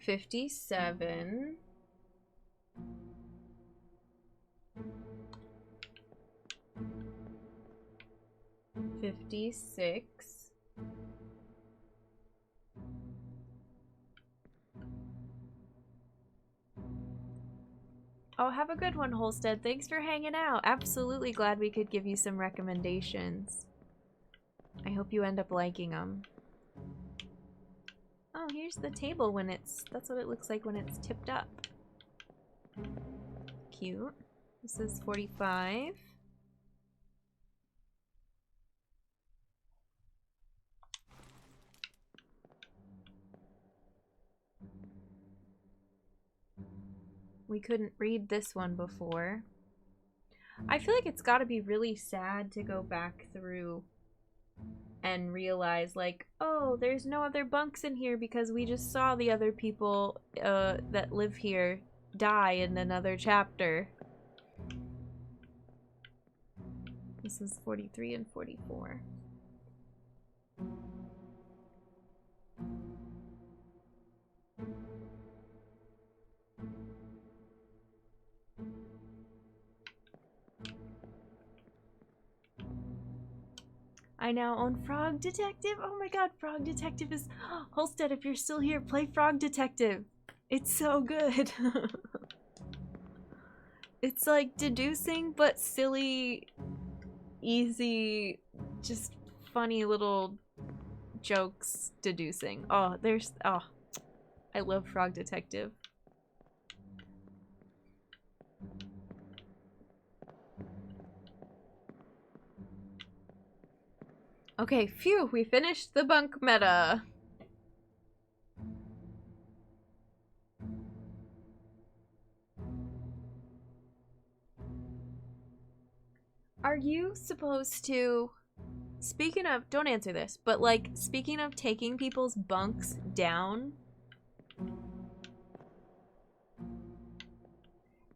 57. 56. Oh, have a good one, Holstead. Thanks for hanging out. Absolutely glad we could give you some recommendations. I hope you end up liking them. Oh, here's the table when it's... That's what it looks like when it's tipped up. Cute. This is 45. We couldn't read this one before. I feel like it's gotta be really sad to go back through and realize, like, oh, there's no other bunks in here because we just saw the other people that live here die in another chapter. This is 43 and 44. I now own Frog Detective. Oh my god, Frog Detective is... Holstead, if you're still here, play Frog Detective. It's so good. It's like deducing, but silly, easy, just funny little jokes deducing. Oh, there's... Oh, I love Frog Detective. Okay, phew, we finished the bunk meta. Are you supposed to... Speaking of... Don't answer this, but like, speaking of taking people's bunks down...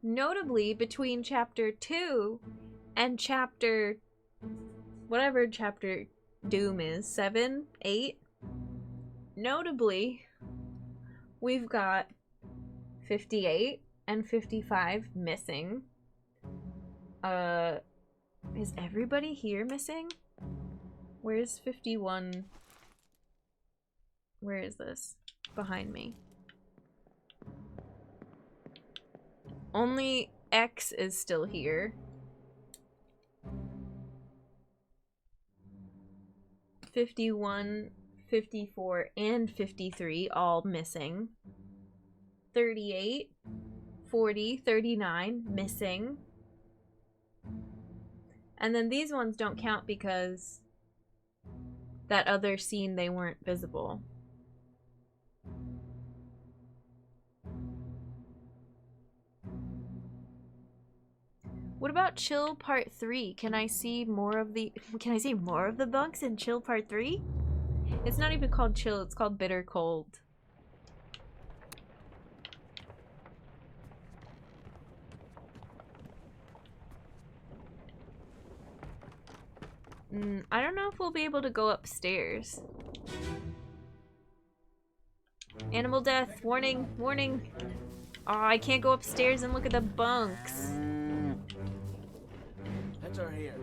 Notably, between chapter 2 and chapter... Whatever chapter Doom is, 7, 8? Notably, we've got 58 and 55 missing. Is everybody here missing? Where's 51? Where is this? Behind me. Only X is still here. 51, 54, and 53 all missing. 38, 40, 39 missing. And then these ones don't count because that other scene, they weren't visible. What about Chill Part 3? Can I see more of the bunks in Chill Part 3? It's not even called Chill, it's called Bitter Cold. I don't know if we'll be able to go upstairs. Animal death, warning, warning. Oh, I can't go upstairs and look at the bunks. Hit her here.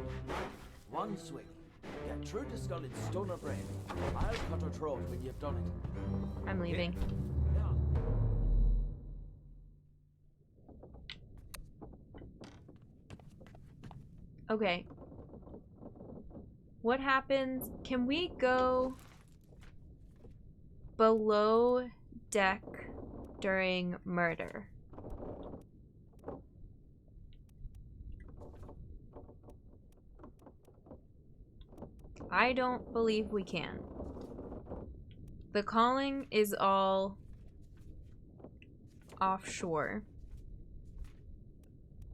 One swing. Get through the skull in stoner brain. I'll cut her throat when you've done it. I'm leaving. Okay. What happens? Can we go below deck during murder? I don't believe we can. The calling is all offshore.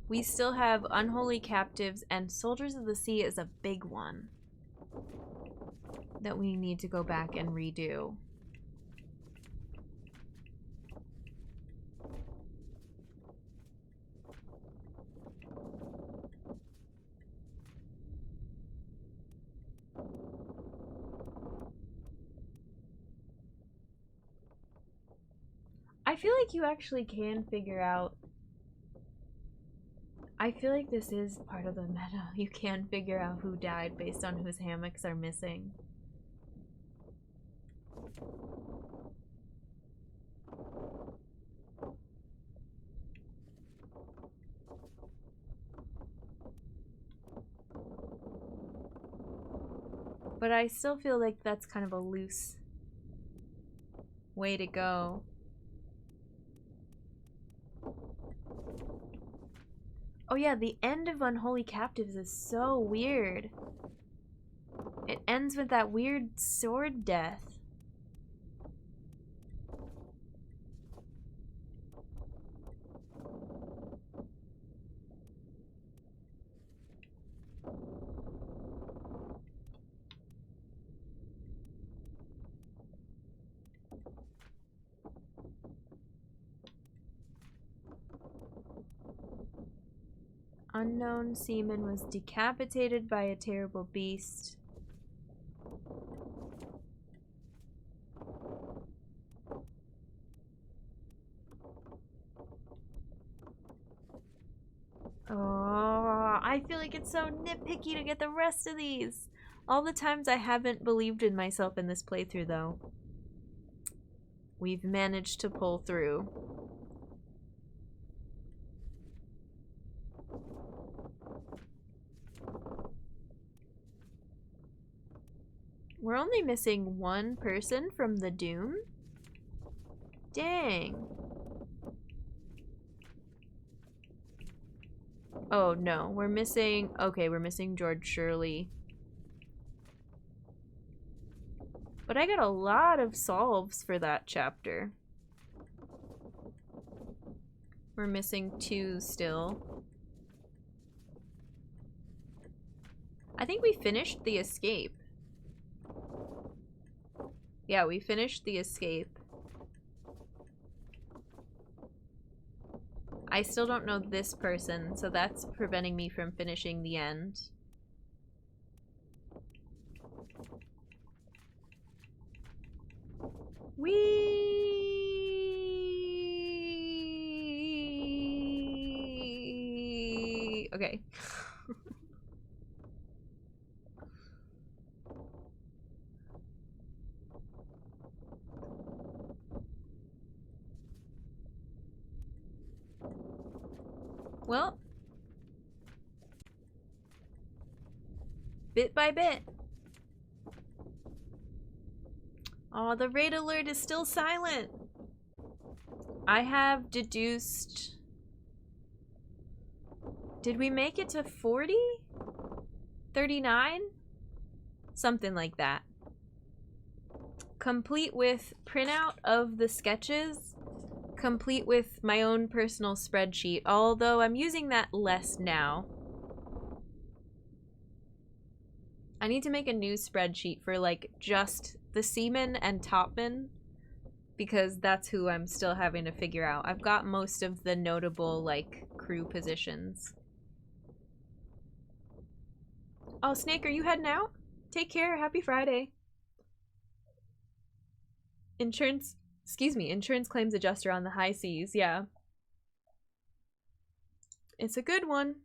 We still have unholy captives, and Soldiers of the Sea is a big one that we need to go back and redo. I feel like you actually can figure out. I feel like this is part of the meta. You can figure out who died based on whose hammocks are missing. But I still feel like that's kind of a loose way to go. Oh yeah, the end of Unholy Captives is so weird. It ends with that weird sword death. Unknown seaman was decapitated by a terrible beast. Oh, I feel like it's so nitpicky to get the rest of these. All the times I haven't believed in myself in this playthrough, though, we've managed to pull through. We're only missing one person from the Doom? Dang. Oh, no. We're missing... Okay, we're missing George Shirley. But I got a lot of solves for that chapter. We're missing 2 still. I think we finished the escape. Yeah, we finished the escape. I still don't know this person, so that's preventing me from finishing the end. Whee! Okay. Well, bit by bit. Oh, the raid alert is still silent. I have deduced... Did we make it to 40? 39? Something like that. Complete with printout of the sketches. Complete with my own personal spreadsheet, although I'm using that less now. I need to make a new spreadsheet for like just the seaman and topman, because that's who I'm still having to figure out. I've got most of the notable like crew positions. Oh, Snake, are you heading out? Take care. Happy Friday. Insurance claims adjuster on the high seas. Yeah. It's a good one.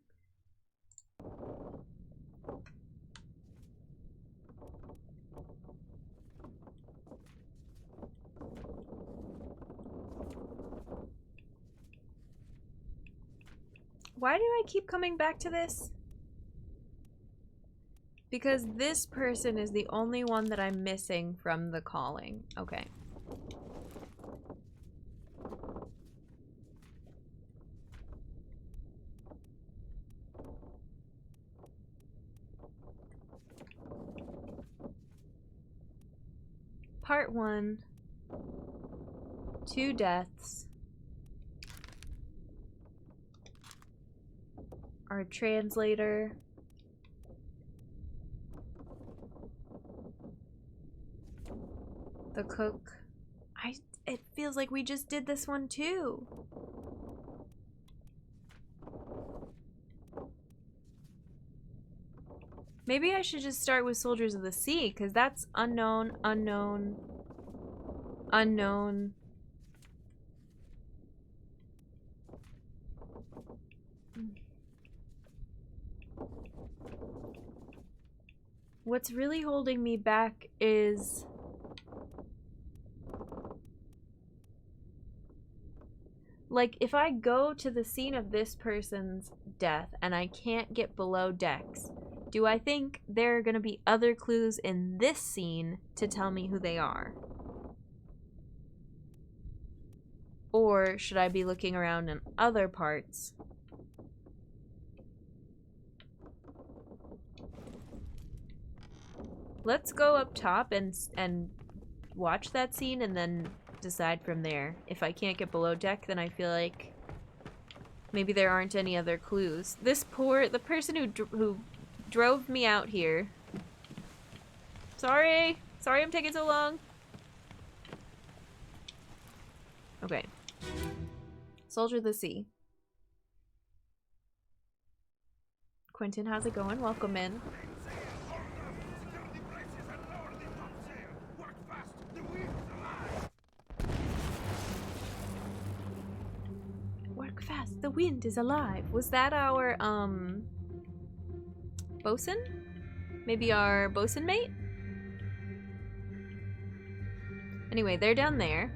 Why do I keep coming back to this? Because this person is the only one that I'm missing from the calling. Okay. Part 1. 2 deaths. Our translator. The cook. It feels like we just did this one too. Maybe I should just start with Soldiers of the Sea, because that's unknown, unknown, unknown. What's really holding me back is... like, if I go to the scene of this person's death and I can't get below decks, do I think there are going to be other clues in this scene to tell me who they are? Or should I be looking around in other parts Let's go up top and watch that scene and then decide from there. If I can't get below deck, then I feel like maybe there aren't any other clues. The person who drove me out here. Sorry I'm taking so long. Okay. Soldier of the Sea. Quentin, how's it going? Welcome in. Work fast, the wind is alive. Was that our, bosun? Maybe our bosun mate? Anyway, they're down there.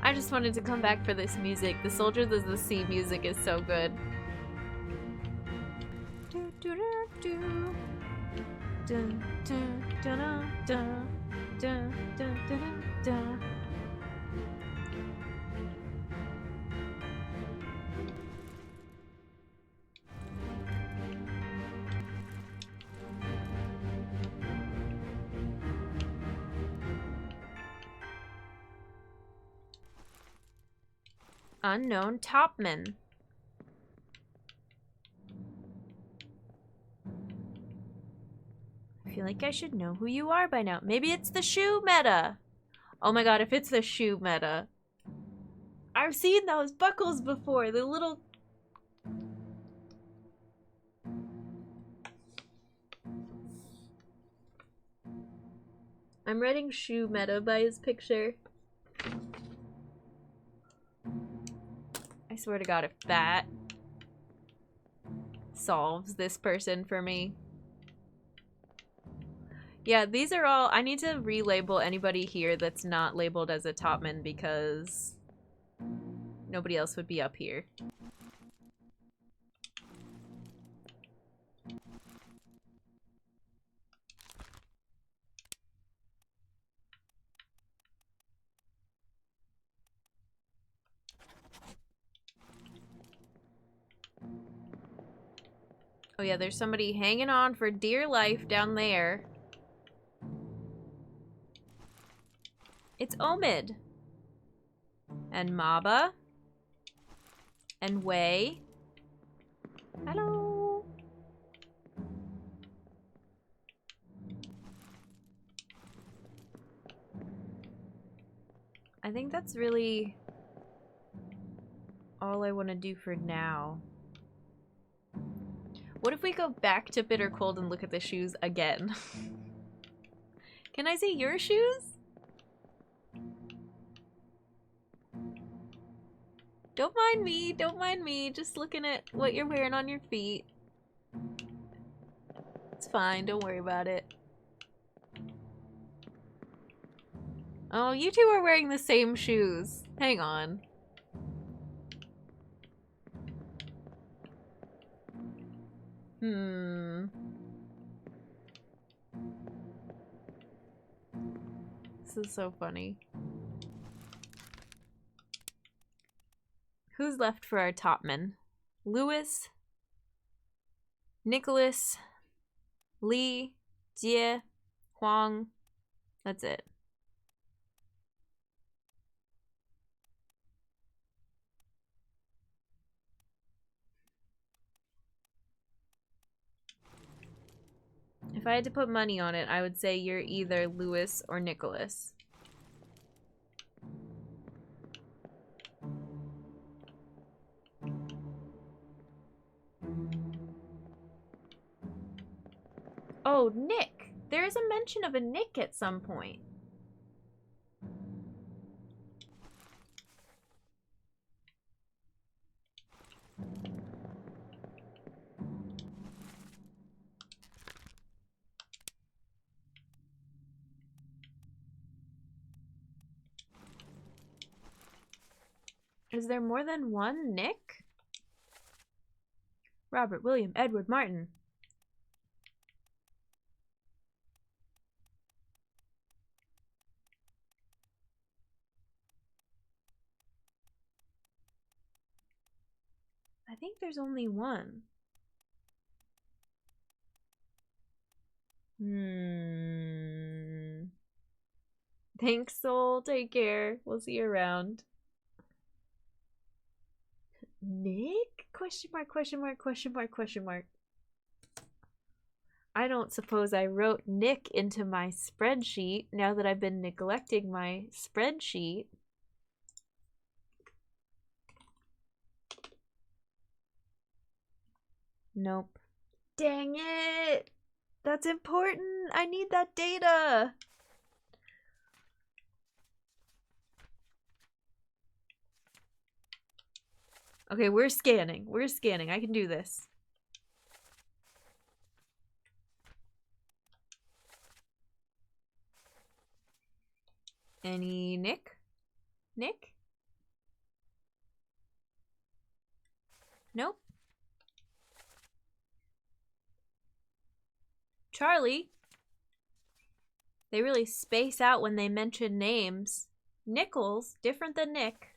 I just wanted to come back for this music. The Soldiers of the Sea music is so good. Unknown topman. I feel like I should know who you are by now. Maybe it's the shoe meta. Oh my god, if it's the shoe meta. I've seen those buckles before. The little... I'm writing shoe meta by his picture. I swear to god, if that solves this person for me. Yeah, these are all... I need to relabel anybody here that's not labeled as a topman because nobody else would be up here. Oh yeah, there's somebody hanging on for dear life down there. It's Omid. And Maba. And Wei. Hello. I think that's really all I want to do for now. What if we go back to Bitter Cold and look at the shoes again? Can I see your shoes? Don't mind me, just looking at what you're wearing on your feet. It's fine, don't worry about it. Oh, you two are wearing the same shoes. Hang on. This is so funny. Who's left for our topman? Lewis, Nicholas, Lee, Jie, Huang. That's it. If I had to put money on it, I would say you're either Lewis or Nicholas. Oh, Nick! There is a mention of a Nick at some point. Is there more than one Nick? Robert, William, Edward, Martin. think there's only one. Thanks, Soul. Take care. We'll see you around. Nick? Question mark, question mark, question mark, question mark. I don't suppose I wrote Nick into my spreadsheet now that I've been neglecting my spreadsheet. Nope. Dang it! That's important! I need that data! Okay, we're scanning. We're scanning. I can do this. Any Nick? Nick? Nope. Charlie? They really space out when they mention names. Nichols, different than Nick.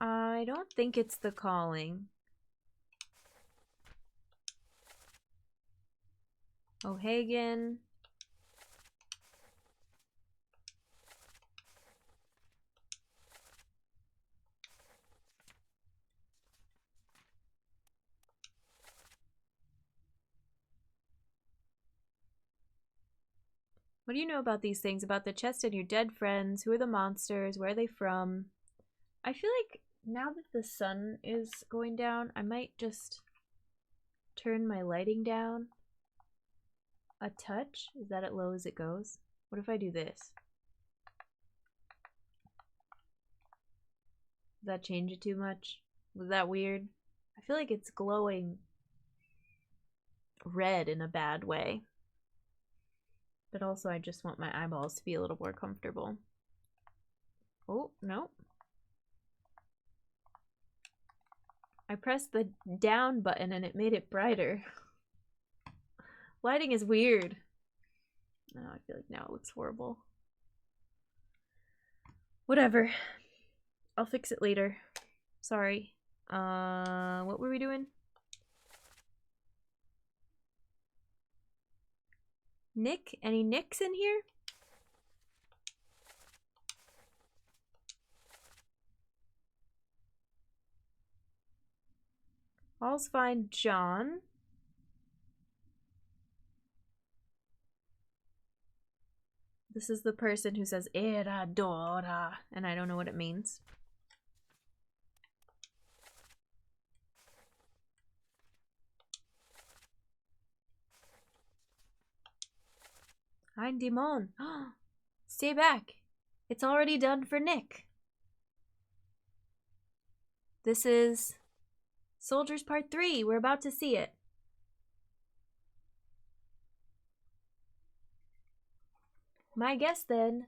I don't think it's the calling. O'Hagan. What do you know about these things? About the chest and your dead friends? Who are the monsters? Where are they from? I feel like now that the sun is going down, I might just turn my lighting down a touch. Is that as low as it goes? What if I do this? Does that change it too much? Was that weird? I feel like it's glowing red in a bad way. But also I just want my eyeballs to be a little more comfortable. Oh, no. I pressed the down button and it made it brighter. Lighting is weird. No, I feel like now it looks horrible. Whatever. I'll fix it later. Sorry. What were we doing? Nick? Any Nicks in here? All's fine, John. This is the person who says Era Dora, and I don't know what it means. Ein Dimon. Stay back. It's already done for Nick. This is Soldiers Part 3. We're about to see it. My guess then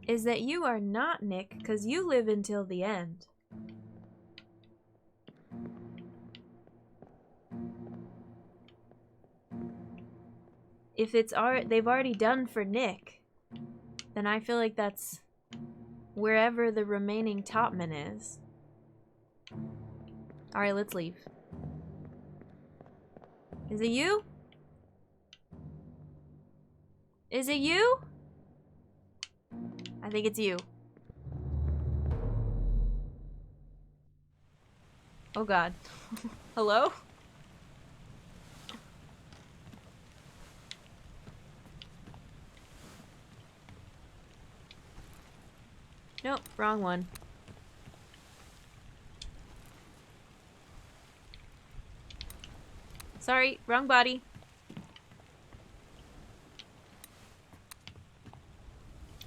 is that you are not Nick because you live until the end. If they've already done for Nick, then I feel like that's wherever the remaining topman is. Alright, let's leave. Is it you? Is it you? I think it's you. Oh god. Hello? Nope, wrong one. Sorry, wrong body.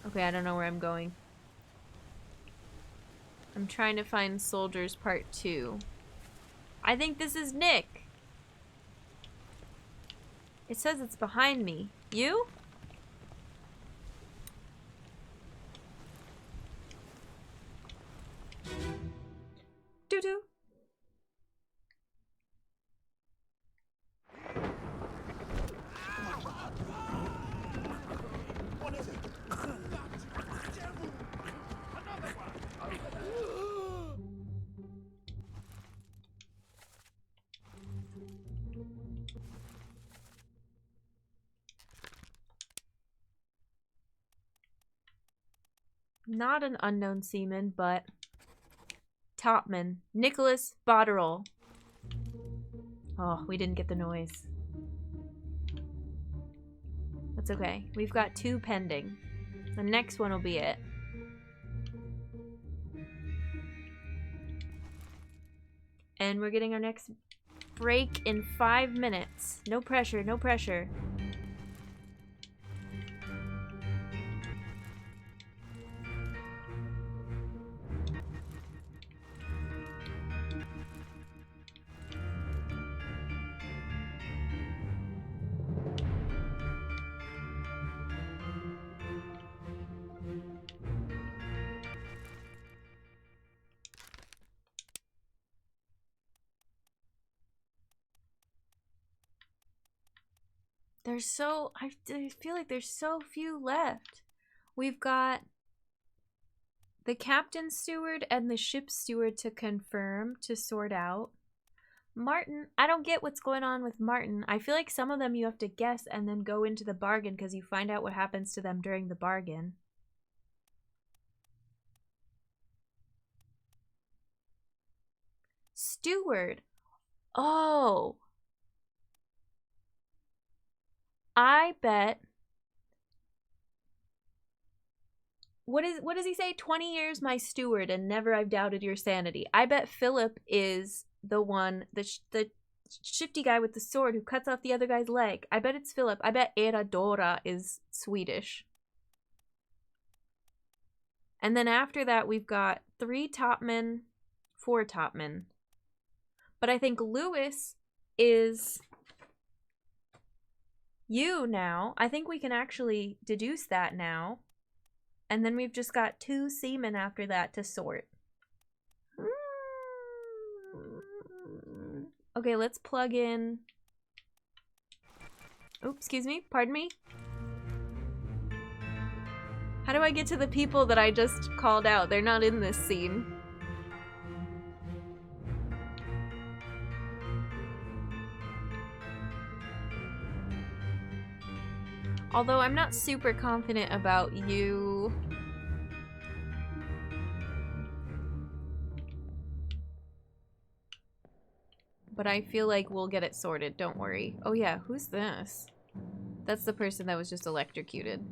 Okay, I don't know where I'm going. I'm trying to find Soldiers Part 2. I think this is Nick. It says it's behind me. You? Not an unknown seaman, but topman. Nicholas Botterill. Oh, we didn't get the noise. That's okay. We've got 2 pending. The next one will be it. And we're getting our next break in 5 minutes. No pressure, no pressure. There's so, I feel like there's so few left. We've got the captain's steward and the ship's steward to confirm, to sort out. Martin, I don't get what's going on with Martin. I feel like some of them you have to guess and then go into the bargain because you find out what happens to them during the bargain. Steward. Oh. I bet. What does he say? 20 years my steward and never I've doubted your sanity. I bet Philip is the one, the shifty guy with the sword who cuts off the other guy's leg. I bet it's Philip. I bet Eradora is Swedish. And then after that we've got 3 topmen, 4 topmen. But I think Lewis is you now. I think we can actually deduce that now. And then we've just got 2 seamen after that to sort. Okay, let's plug in. Oops, excuse me. Pardon me. How do I get to the people that I just called out? They're not in this scene. Although I'm not super confident about you. But I feel like we'll get it sorted, don't worry. Oh yeah, who's this? That's the person that was just electrocuted.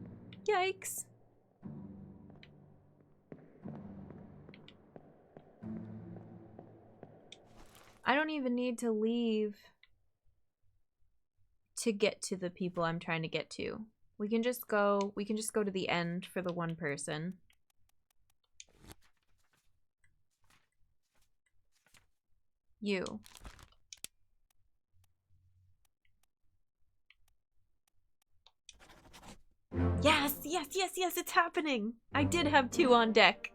Yikes. I don't even need to leave to get to the people I'm trying to get to. We can just go to the end for the one person. You. Yes, yes, yes, yes, it's happening. I did have 2 on deck.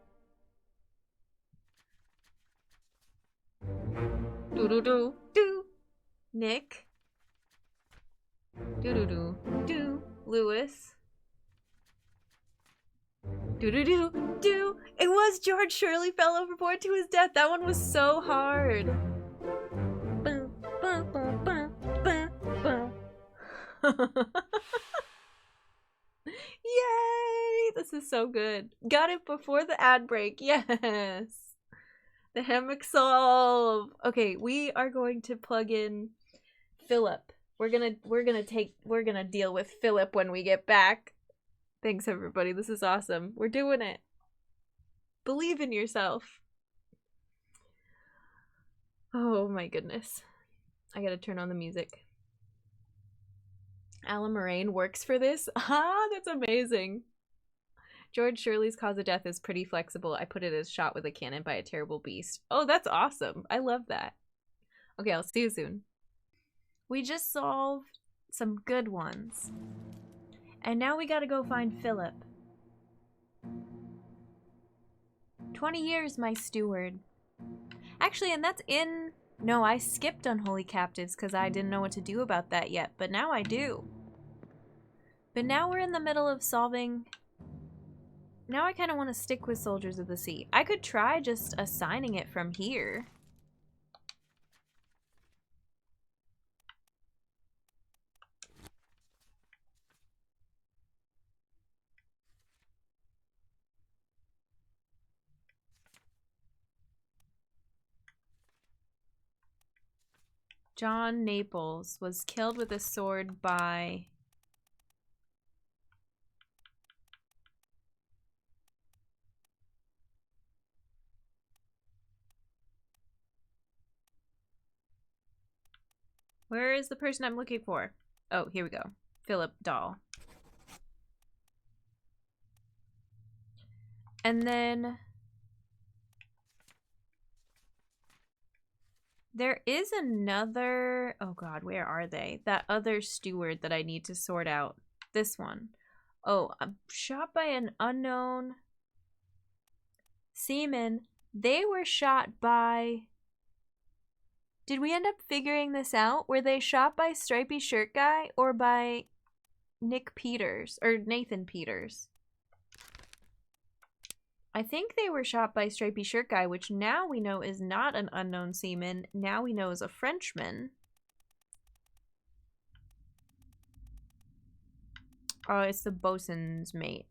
Do do do do. Nick. Do do do do. Lewis. Do do do do. It was George Shirley fell overboard to his death. That one was so hard. Boom, boom, boom, boom, boom, boom. Yay! This is so good. Got it before the ad break. Yes. The hammock solve. Okay, we are going to plug in Philip. We're gonna deal with Philip when we get back. Thanks everybody. This is awesome. We're doing it. Believe in yourself. Oh my goodness. I gotta turn on the music. Alan Moraine works for this? Ah, that's amazing. George Shirley's cause of death is pretty flexible. I put it as shot with a cannon by a terrible beast. Oh, that's awesome. I love that. Okay, I'll see you soon. We just solved some good ones. And now we gotta go find Philip. 20 years, my steward. Actually, and that's in... No, I skipped Unholy Captives because I didn't know what to do about that yet, but now I do. But now we're in the middle of solving... Now I kind of want to stick with Soldiers of the Sea. I could try just assigning it from here. John Naples was killed with a sword by... Where is the person I'm looking for? Oh, here we go. Philip Dahl. And then... there is another... oh god, where are they? That other steward that I need to sort out. This one. Oh, I'm shot by an unknown seaman. They were shot by... did we end up figuring this out? Were they shot by Stripey Shirt Guy or by Nick Peters? Or Nathan Peters? I think they were shot by Stripey Shirt Guy, which now we know is not an unknown seaman. Now we know is a Frenchman. Oh, it's the bosun's mate.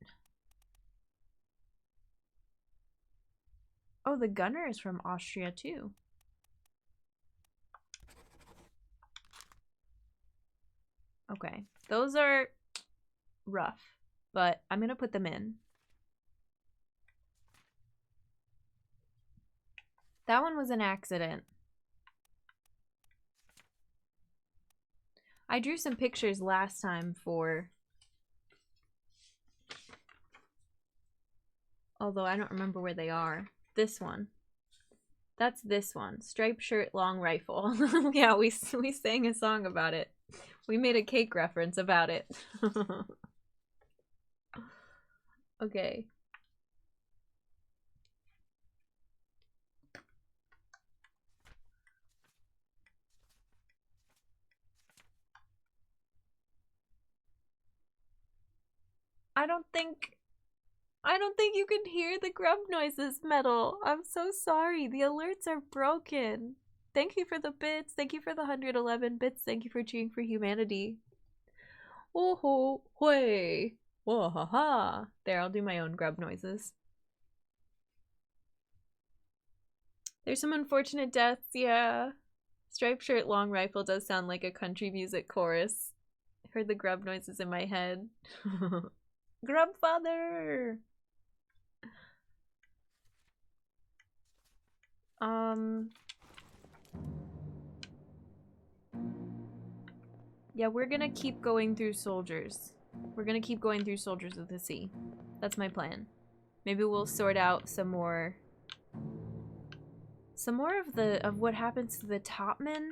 Oh, the gunner is from Austria too. Okay, those are rough, but I'm gonna put them in. That one was an accident. I drew some pictures last time for... although I don't remember where they are. This one. That's this one. Striped shirt, long rifle. Yeah, we sang a song about it. We made a cake reference about it. Okay. I don't think you can hear the grub noises, Metal. I'm so sorry. The alerts are broken. Thank you for the bits. Thank you for the 111 bits. Thank you for cheering for humanity. Oh ho, way. Whoa, ha ha. There, I'll do my own grub noises. There's some unfortunate deaths, yeah. Striped shirt, long rifle does sound like a country music chorus. I heard the grub noises in my head. Grub father! Yeah, we're gonna keep going through soldiers. We're gonna keep going through Soldiers of the Sea. That's my plan. Maybe we'll sort out some more of what happens to the topmen.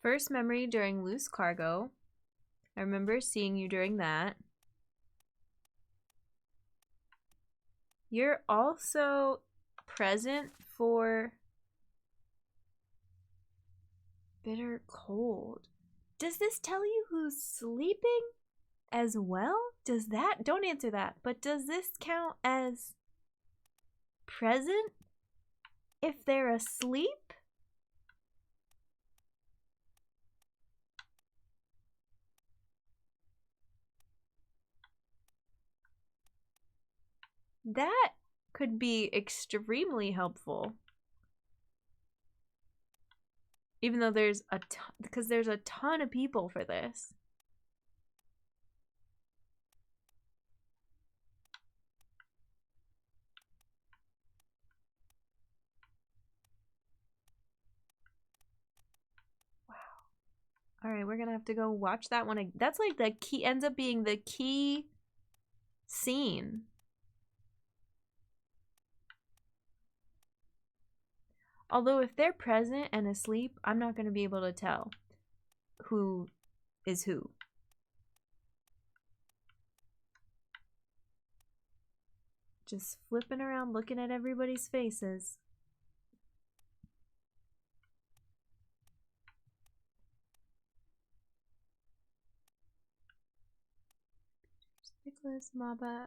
First memory during loose cargo. I remember seeing you during that. You're also present for bitter cold. Does this tell you who's sleeping as well? Does that? Don't answer that. But does this count as present if they're asleep? That could be extremely helpful. Even though there's a ton, because there's a ton of people for this. Wow. All right, we're gonna have to go watch that one. That's like the key, ends up being the key scene. Although if they're present and asleep, I'm not going to be able to tell who is who. Just flipping around looking at everybody's faces. Nicholas Maba.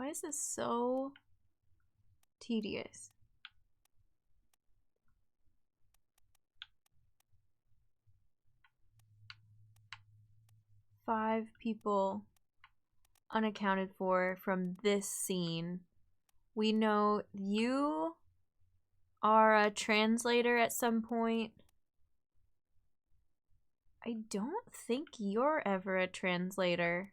Why is this so tedious? Five people unaccounted for from this scene. We know you are a translator at some point. I don't think you're ever a translator.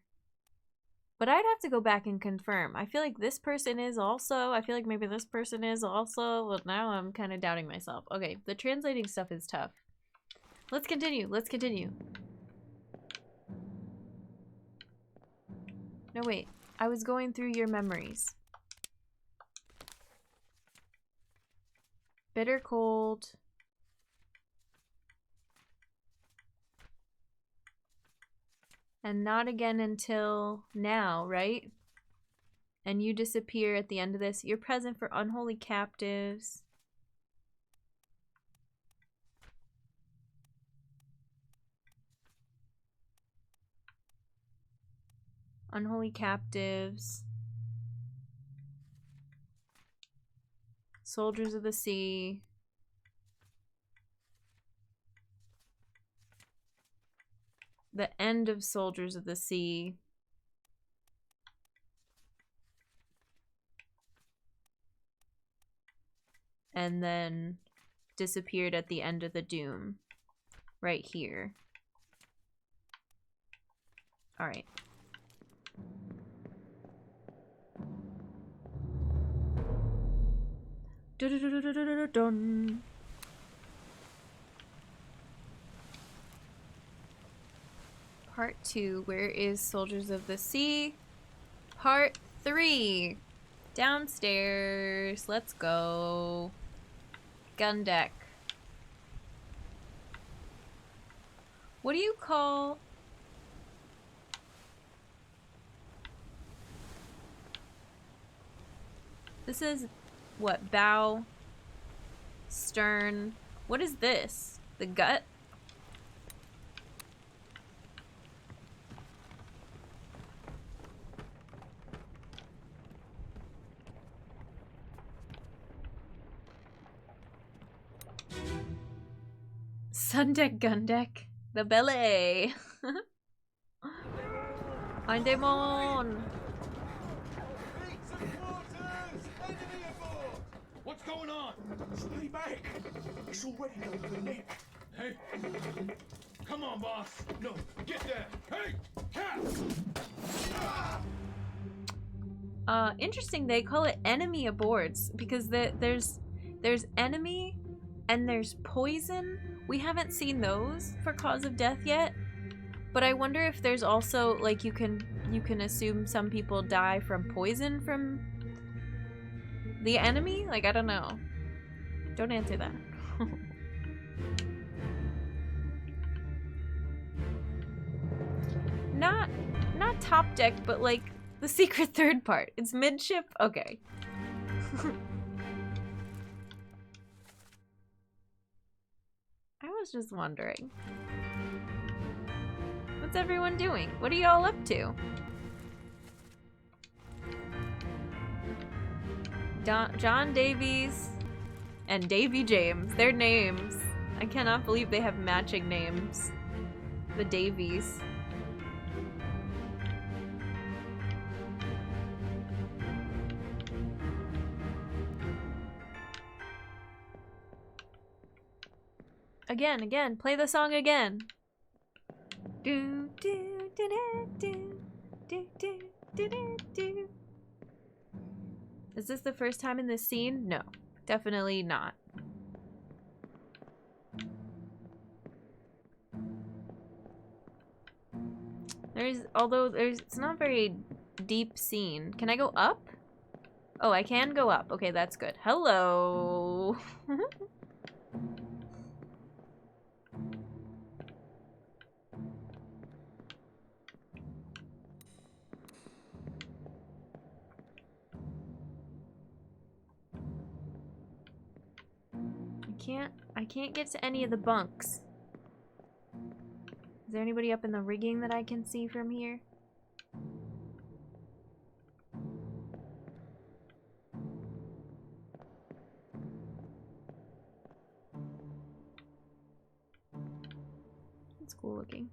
But I'd have to go back and confirm. I feel like this person is also. I feel like maybe this person is also. Well, now I'm kind of doubting myself. Okay, the translating stuff is tough. Let's continue. Let's continue. No, wait. I was going through your memories. Bitter cold. And not again until now, right? And you disappear at the end of this. You're present for unholy captives. Unholy captives. Soldiers of the sea. The end of Soldiers of the Sea. And then disappeared at the end of the Doom. Right here. Alright. Dun. Part 2, where is Soldiers of the Sea? Part 3, downstairs. Let's go. Gun deck. What do you call... This is, what, bow, stern. What is this? The gut? Sun deck, gun deck, the belly. Ein Dämon. What's going on? Stay back. It's already going to the neck. Hey. Come on, boss. No, get there. Hey, cat. Interesting. They call it enemy aboards because there's enemy and there's poison. We haven't seen those for cause of death yet, but I wonder if there's also like you can assume some people die from poison from the enemy. Like, I don't know. Don't answer that. Not top deck, but like the secret third part. It's midship. Okay. I was just wondering. What's everyone doing? What are y'all up to? John Davies and Davy James. Their names. I cannot believe they have matching names. The Davies. Again, play the song again. Do do do do do do do do do. Is this the first time in this scene? No, definitely not. It's not a very deep scene. Can I go up? Oh, I can go up. Okay, that's good. Hello. I can't get to any of the bunks. Is there anybody up in the rigging that I can see from here? cool looking.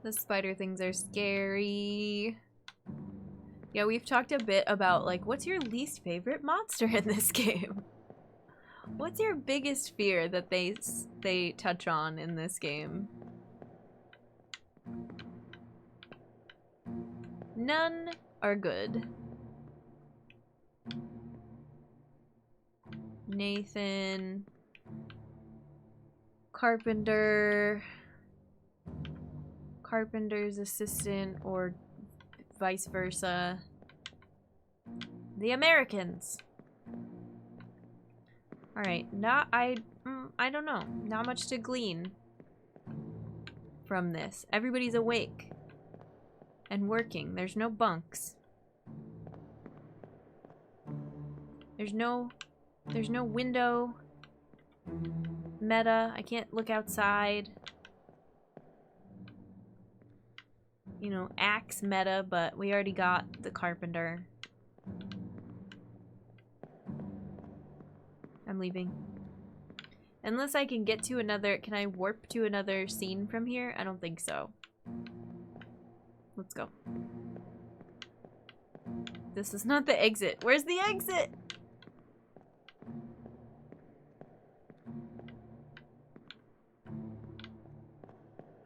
The spider things are scary. Yeah, we've talked a bit about, like, what's your least favorite monster in this game? What's your biggest fear that they touch on in this game? None are good. Nathan. Carpenter. Carpenter's assistant, or vice versa. The Americans. All right, I don't know. Not much to glean from this. Everybody's awake and working. There's no bunks. There's no window meta. I can't look outside. You know, axe meta, but we already got the carpenter. I'm leaving. Unless I can get to another... Can I warp to another scene from here? I don't think so. Let's go. This is not the exit. Where's the exit?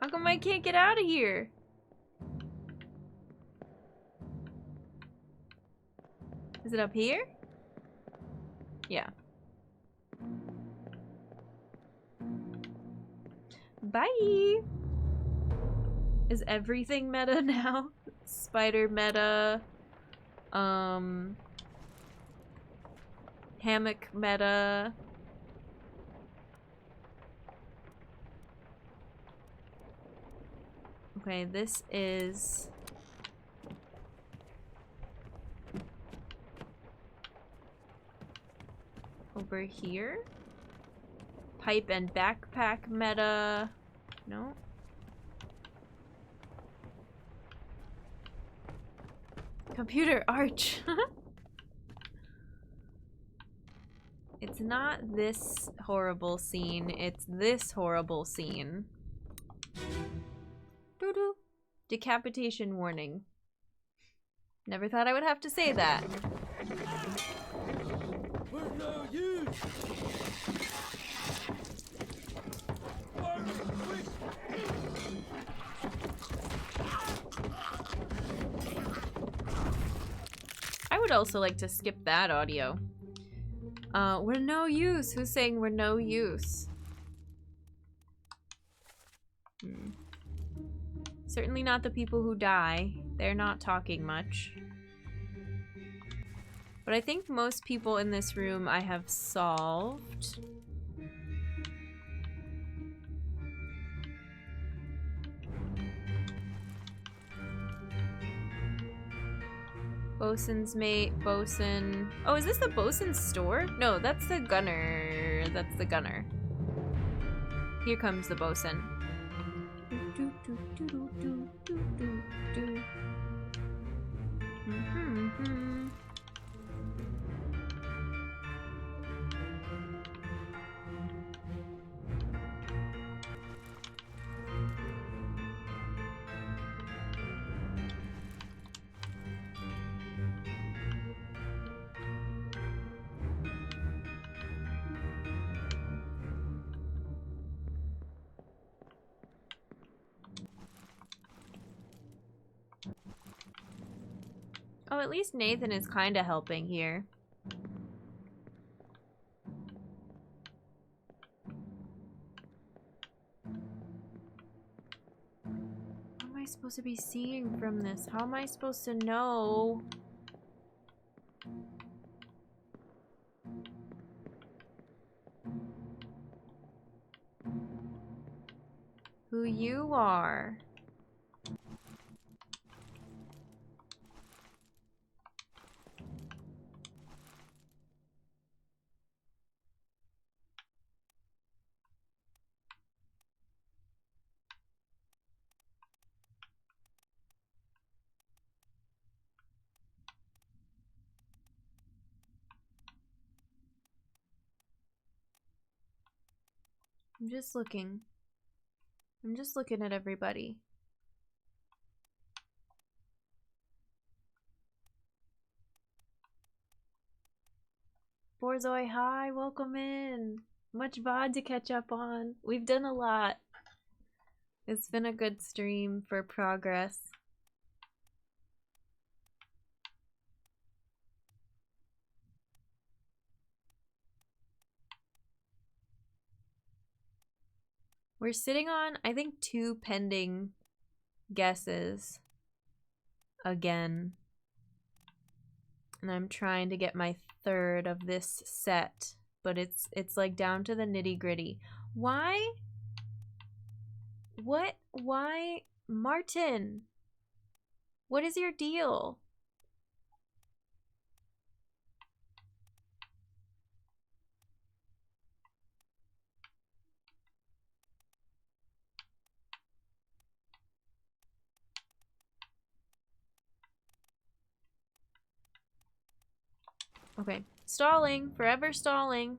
How come I can't get out of here? Is it up here? Yeah. Bye! Is everything meta now? Spider meta. Hammock meta. Okay, this is... over here? Pipe and backpack meta. No? Computer arch. It's not this horrible scene, it's this horrible scene. Doo-doo. Decapitation warning. Never thought I would have to say that. We're no use. I would also like to skip that audio. We're no use. Who's saying we're no use? Certainly not the people who die. They're not talking much. But I think most people in this room I have solved. Bosun's mate, bosun. Oh, is this the bosun's store? No, that's the gunner. That's the gunner. Here comes the bosun. Oh, at least Nathan is kind of helping here. What am I supposed to be seeing from this? How am I supposed to know? Who you are? I'm just looking. I'm just looking at everybody. Borzoi, hi, welcome in. Much VOD to catch up on. We've done a lot. It's been a good stream for progress. We're sitting on, I think, 2 pending guesses. Again. And I'm trying to get my 3rd of this set. But it's like down to the nitty-gritty. Why? What? Why? Martin! What is your deal? Okay. Stalling. Forever stalling.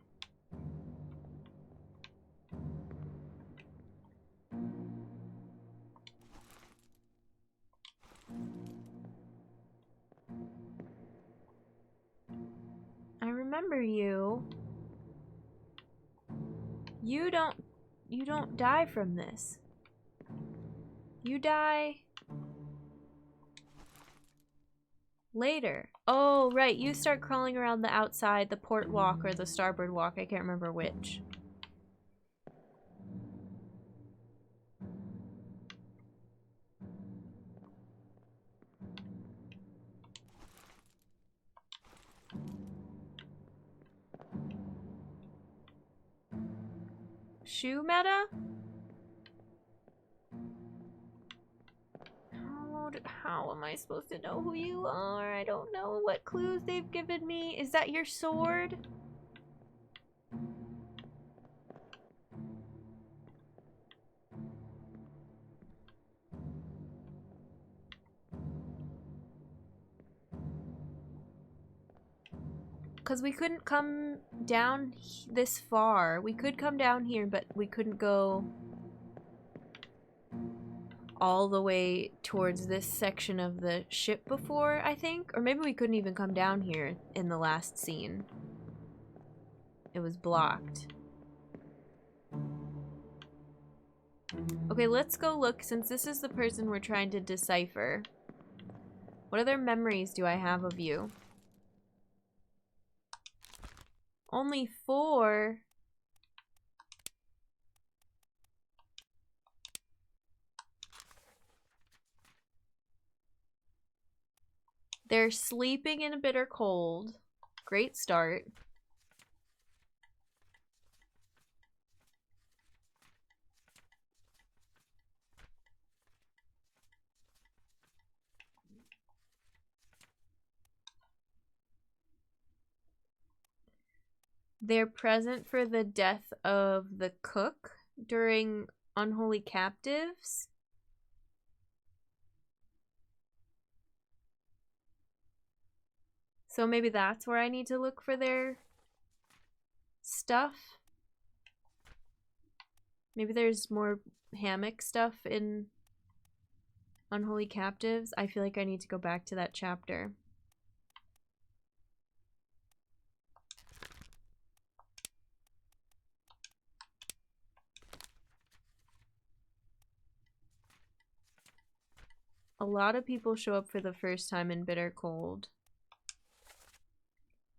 I remember you. You don't die from this. You die later. Oh, right. You start crawling around the outside, the port walk or the starboard walk. I can't remember which. Shoe meta? How am I supposed to know who you are? I don't know what clues they've given me. Is that your sword? Because we couldn't come down this far. We could come down here, but we couldn't go all the way towards this section of the ship before, I think. Or maybe we couldn't even come down here in the last scene. It was blocked. Okay, let's go look, since this is the person we're trying to decipher. What other memories do I have of you? Only 4? They're sleeping in a bitter cold. Great start. They're present for the death of the cook during Unholy Captives. So maybe that's where I need to look for their stuff. Maybe there's more hammock stuff in Unholy Captives. I feel like I need to go back to that chapter. A lot of people show up for the first time in Bitter Cold.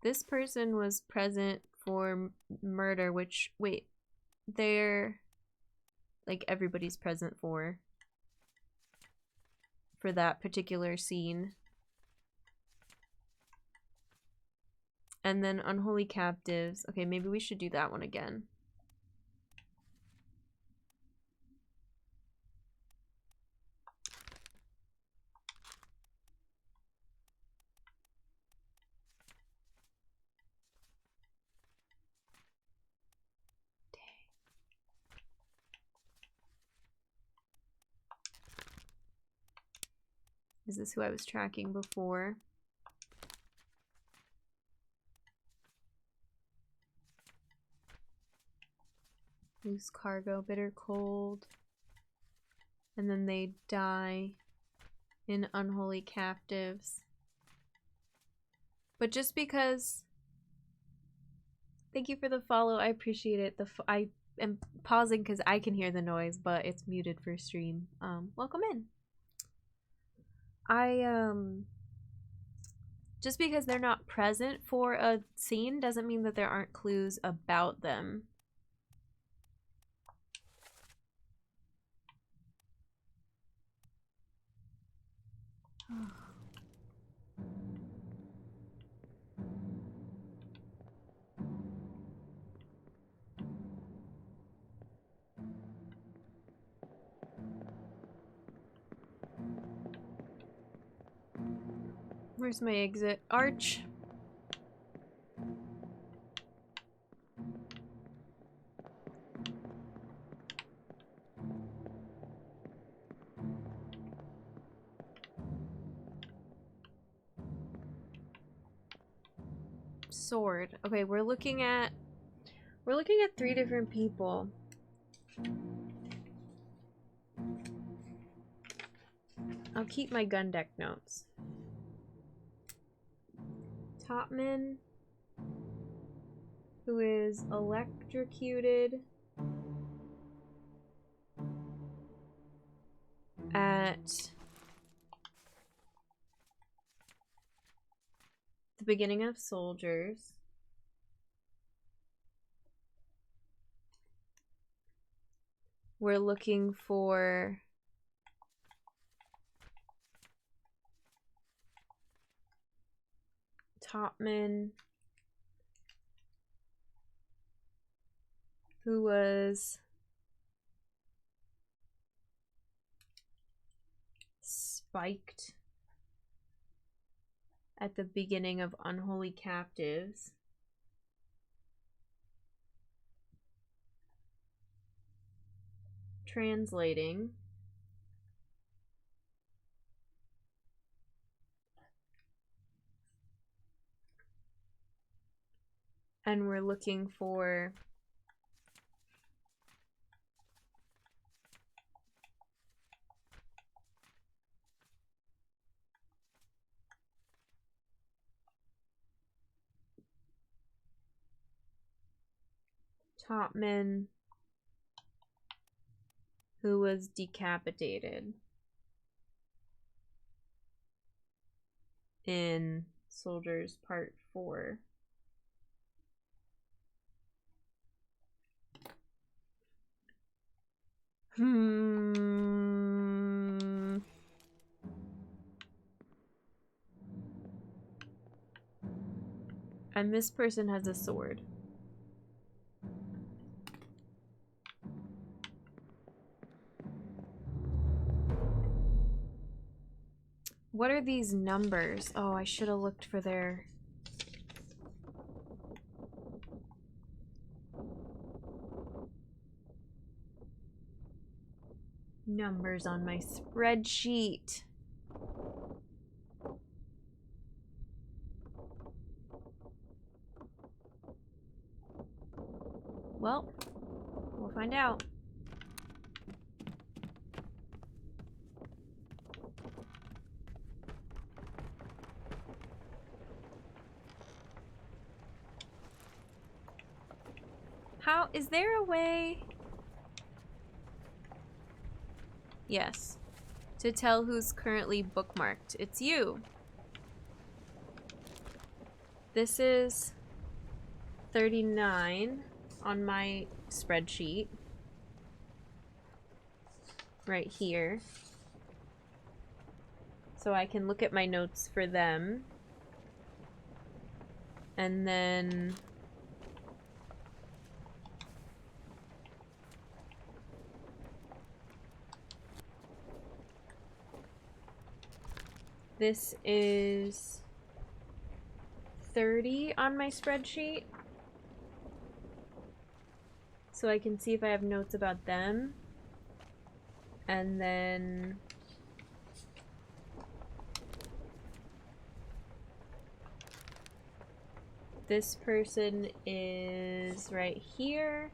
This person was present for murder, which, wait, they're, like, everybody's present for that particular scene. And then Unholy Captives. Okay, maybe we should do that one again. Is this who I was tracking before? Loose cargo, bitter cold. And then they die in unholy captives. But just because... Thank you for the follow, I appreciate it. I am pausing because I can hear the noise, but it's muted for stream. Welcome in. Just because they're not present for a scene doesn't mean that there aren't clues about them. Where's my exit? Arch. Sword. Okay, we're looking at 3 different people. I'll keep my gun deck notes. Topman, who is electrocuted at the beginning of Soldiers. We're looking for Topman, who was spiked at the beginning of Unholy Captives. Translating. And we're looking for Topman, who was decapitated in Soldiers Part 4. And this person has a sword. What are these numbers? Oh, I should have looked for their... numbers on my spreadsheet. Well, we'll find out. How is there a way? Yes. To tell who's currently bookmarked. It's you. This is 39 on my spreadsheet. Right here. So I can look at my notes for them. And then... this is 30 on my spreadsheet. So I can see if I have notes about them. And then... this person is right here.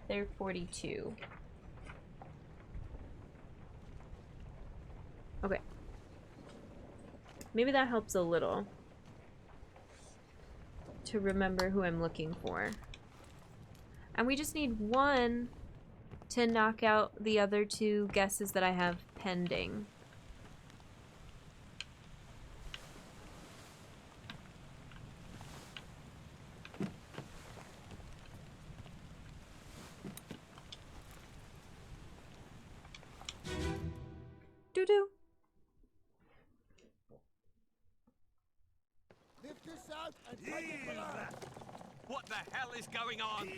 They're 42. Okay. Maybe that helps a little to remember who I'm looking for. And we just need one to knock out the other two guesses that I have pending. Doo-doo. Lift this out and take it below. What the hell is going on?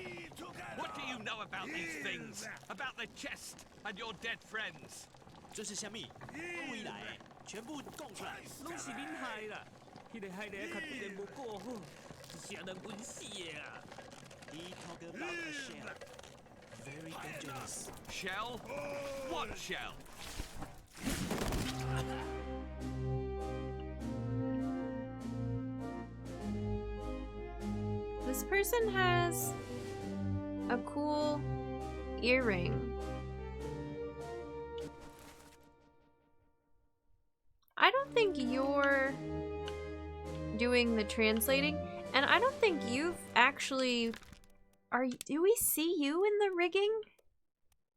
What do you know about these things? About the chest and your dead friends? 这是虾米？我回来的，全部讲出来，拢是恁害啦！迄个害的较对人无顾好，是啥人冤死的啊？He talk about a shell. Very dangerous. Shell? What shell? This person has a cool earring. I don't think you're doing the translating, and I don't think you've actually... do we see you in the rigging?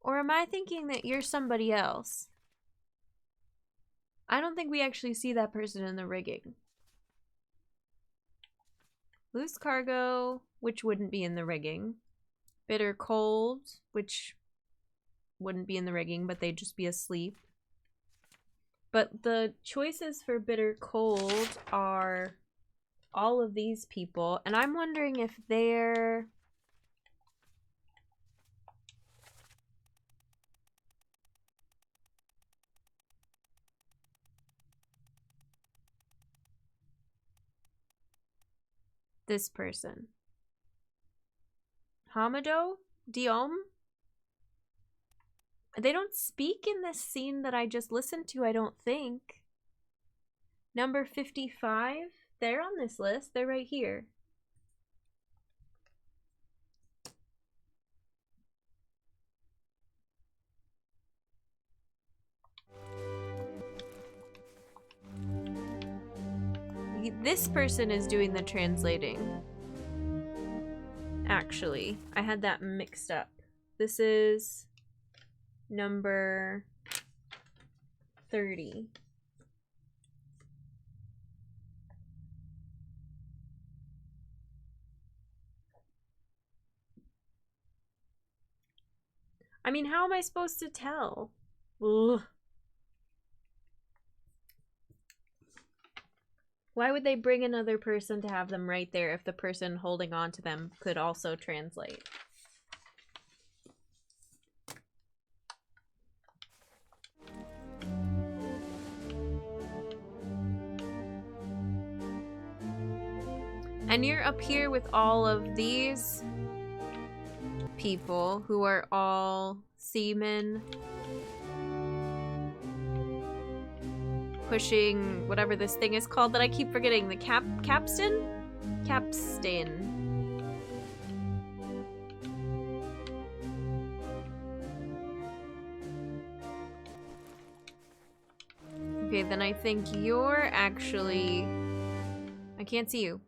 Or am I thinking that you're somebody else? I don't think we actually see that person in the rigging. Loose cargo, which wouldn't be in the rigging. Bitter cold, which wouldn't be in the rigging, but they'd just be asleep. But the choices for bitter cold are all of these people, and I'm wondering if they're... this person. Hamado? Diom? They don't speak in this scene that I just listened to, I don't think. Number 55? They're on this list. They're right here. This person is doing the translating. Actually, I had that mixed up. This is number 30. I mean, how am I supposed to tell? Ugh. Why would they bring another person to have them right there if the person holding on to them could also translate? And you're up here with all of these people who are all seamen. Pushing whatever this thing is called that I keep forgetting. The capstan? Capstan. Okay, then I think you're actually... I can't see you.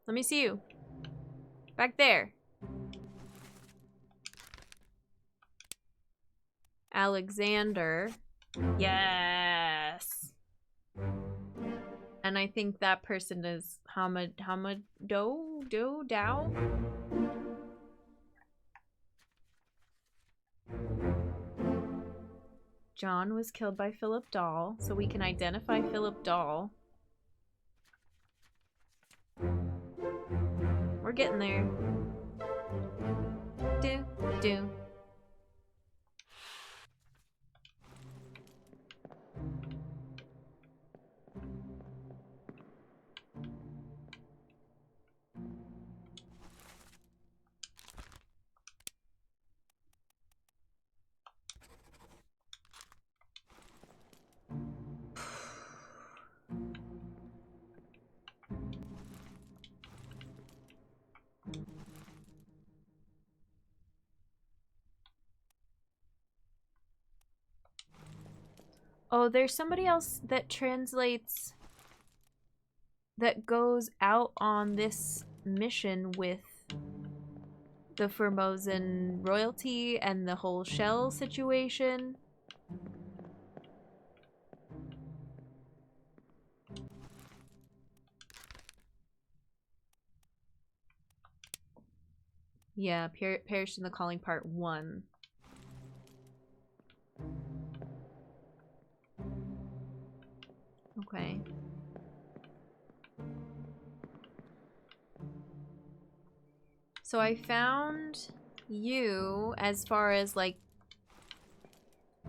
Let me see you. Back there. Alexander. Yes. And I think that person is Hamado Dow. John was killed by Philip Dahl, so we can identify Philip Dahl. We're getting there. Do. Oh, there's somebody else that translates, that goes out on this mission with the Formosan royalty and the whole shell situation. Yeah, Perished in the Calling Part 1. Okay. So I found you as far as like,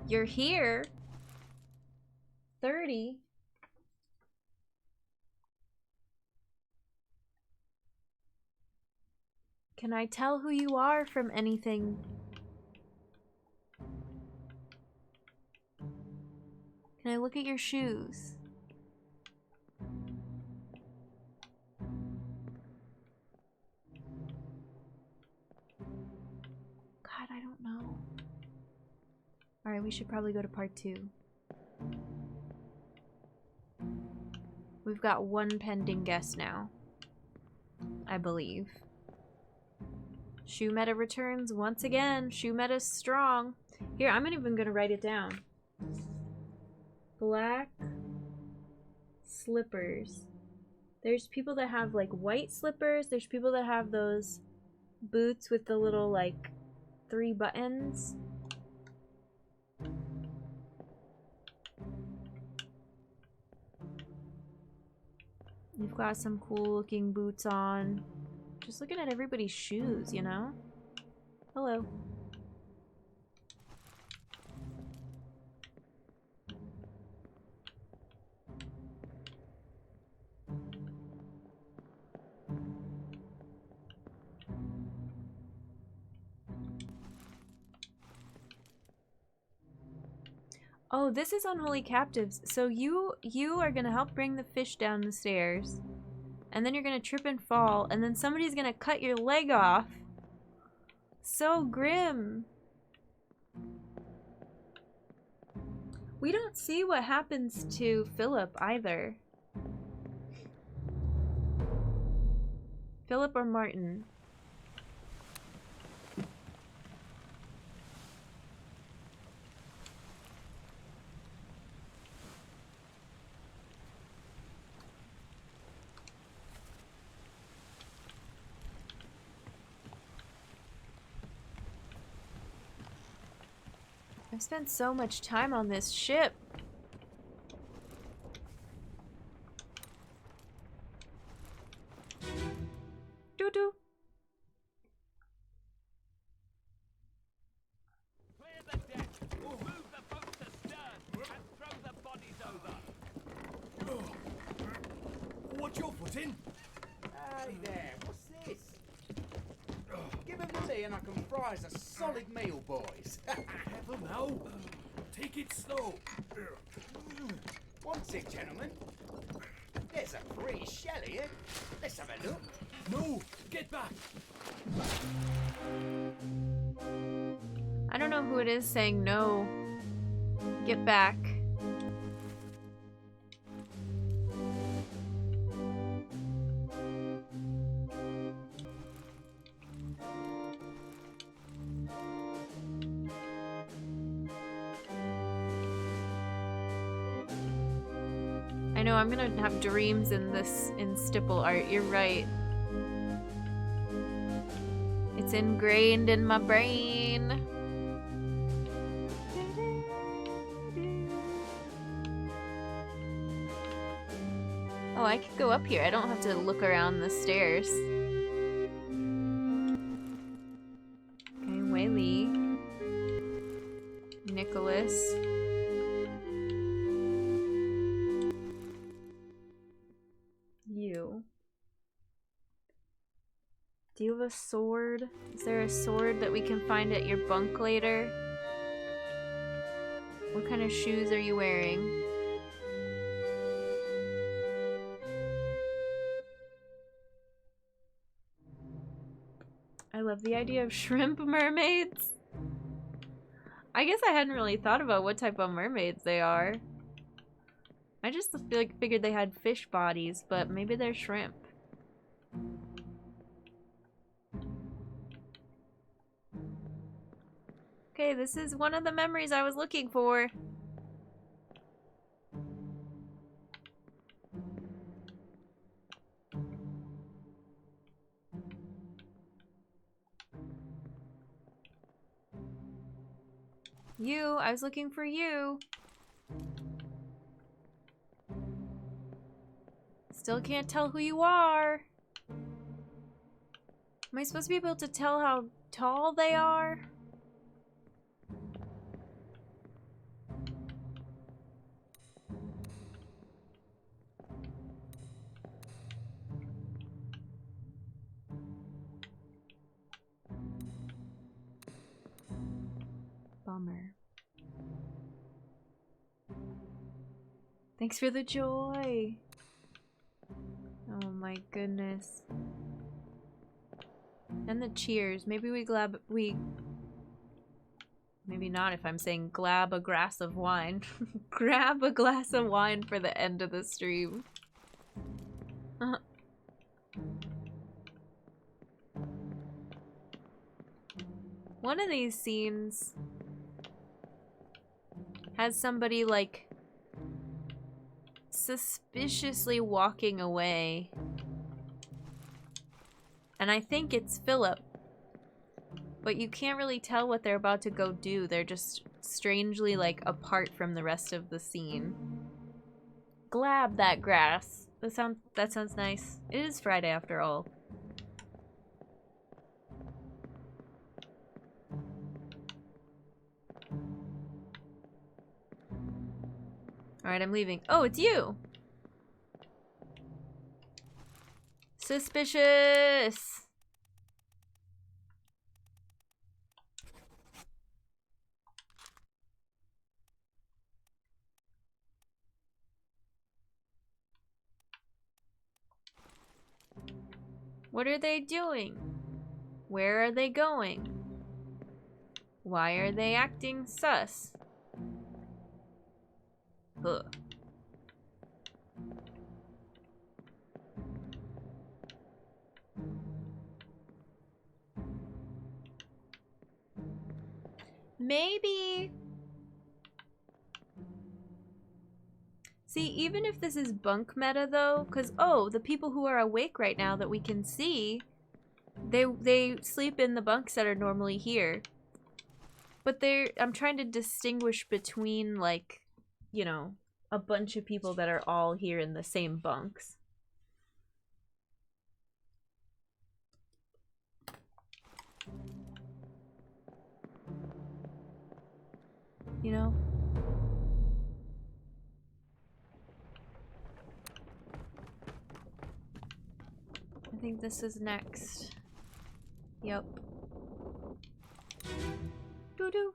you're here. 30. Can I tell who you are from anything? Can I look at your shoes? God, I don't know. Alright, we should probably go to part 2. We've got one pending guest now, I believe. Shoe meta returns once again. Shoe meta's strong. Here, I'm even gonna write it down. Black slippers. There's people that have like white slippers. There's people that have those boots with the little like 3 buttons. You've got some cool looking boots on. Just looking at everybody's shoes, you know? Hello. Oh, this is Unholy Captives. So you are gonna help bring the fish down the stairs. And then you're gonna trip and fall, and then somebody's gonna cut your leg off. So grim. We don't see what happens to Philip either. Philip or Martin? I've spent so much time on this ship. Doo-doo. Clear the deck. Move the boat to stern and throw the bodies over. What's your foot in? Hey there, what's this? Give him the tea and I can fry us a solid meal, boys. Careful now. Take it slow. Want it, gentlemen? There's a free shell here. Let's have a look. No, get back. I don't know who it is saying no. Get back. I know I'm gonna have dreams in stipple art. You're right. It's ingrained in my brain. Oh, I could go up here. I don't have to look around the stairs. Okay, Wei Li. Nicholas. You. Do you have a sword? Is there a sword that we can find at your bunk later? What kind of shoes are you wearing? I love the idea of shrimp mermaids. I guess I hadn't really thought about what type of mermaids they are. I just figured they had fish bodies, but maybe they're shrimp. Okay, this is one of the memories I was looking for. You, I was looking for you. Still can't tell who you are. Am I supposed to be able to tell how tall they are? Bummer. Thanks for the joy. Oh my goodness. And the cheers. Maybe maybe not if I'm saying grab a glass of wine. Grab a glass of wine for the end of the stream. One of these scenes has somebody like suspiciously walking away. And I think it's Philip. But you can't really tell what they're about to go do. They're just strangely like apart from the rest of the scene. Glab that grass. That sounds nice. It is Friday after all. Alright, I'm leaving. Oh, it's you! Suspicious! What are they doing? Where are they going? Why are they acting sus? Huh. Maybe. See, even if this is bunk meta though, because oh, the people who are awake right now that we can see, they sleep in the bunks that are normally here. But I'm trying to distinguish between like, you know, a bunch of people that are all here in the same bunks. You know? I think this is next. Yep. Doo-doo.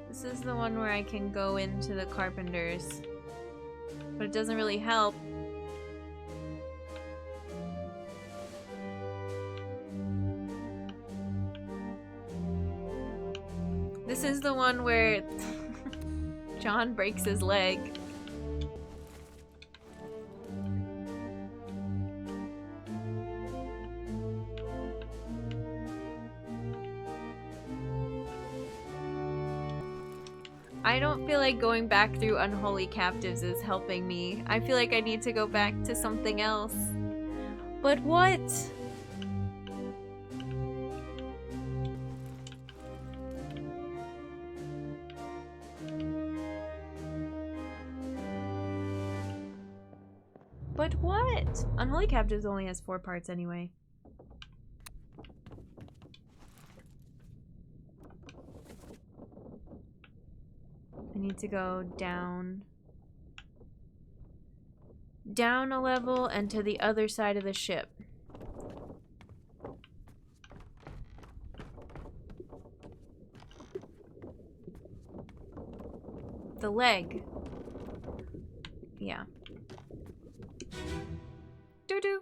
This is the one where I can go into the carpenters, but it doesn't really help. This is the one where John breaks his leg. I don't feel like going back through Unholy Captives is helping me. I feel like I need to go back to something else. But what? But what? Unholy Captives only has 4 parts anyway. I need to go down a level and to the other side of the ship. The leg. Yeah. Doo-doo.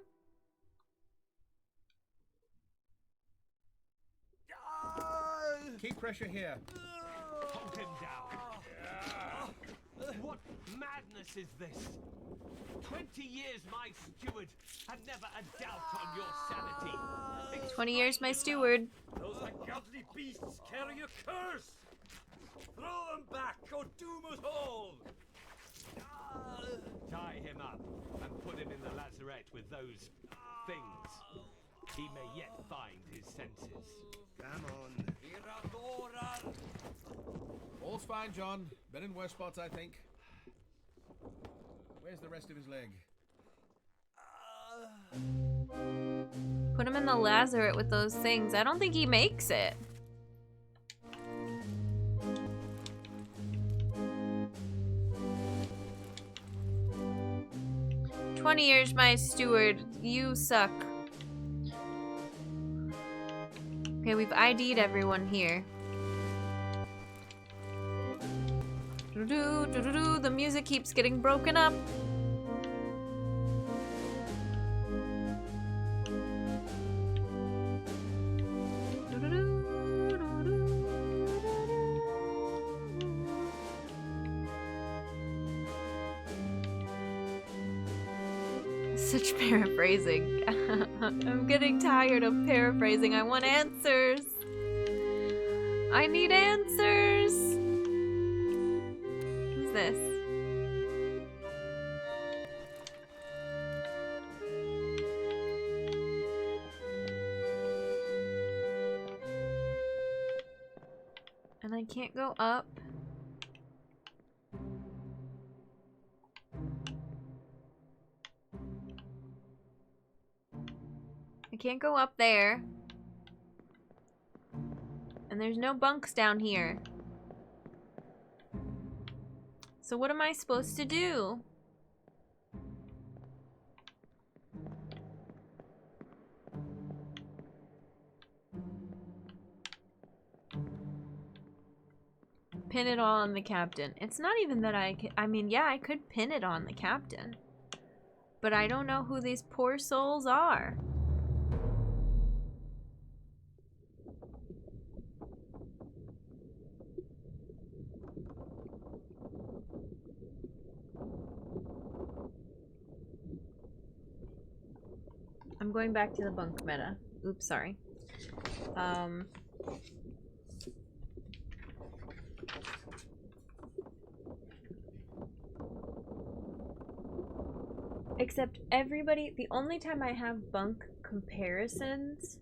Keep pressure here. Hold him down. What madness is this? 20 years my steward, and never a doubt on your sanity. 20 years my steward. Those ungodly beasts carry a curse! Throw them back or doom us all! Tie him up and put him in the lazarette with those things. He may yet find his senses. Come on. All's fine, John. Been in worse spots, I think. Where's the rest of his leg? Put him in the lazarette with those things. I don't think he makes it. "20 years, my steward. You suck." Okay, we've ID'd everyone here. Doo-doo, doo-doo-doo. The music keeps getting broken up. Such paraphrasing. I'm getting tired of paraphrasing. I want answers. I need answers. What's this? And I can't go up. I can't go up there. And there's no bunks down here. So what am I supposed to do? Pin it all on the captain. It's not even that I mean, yeah, I could pin it on the captain. But I don't know who these poor souls are. I'm going back to the bunk meta. Oops, sorry. Except everybody, the only time I have bunk comparisons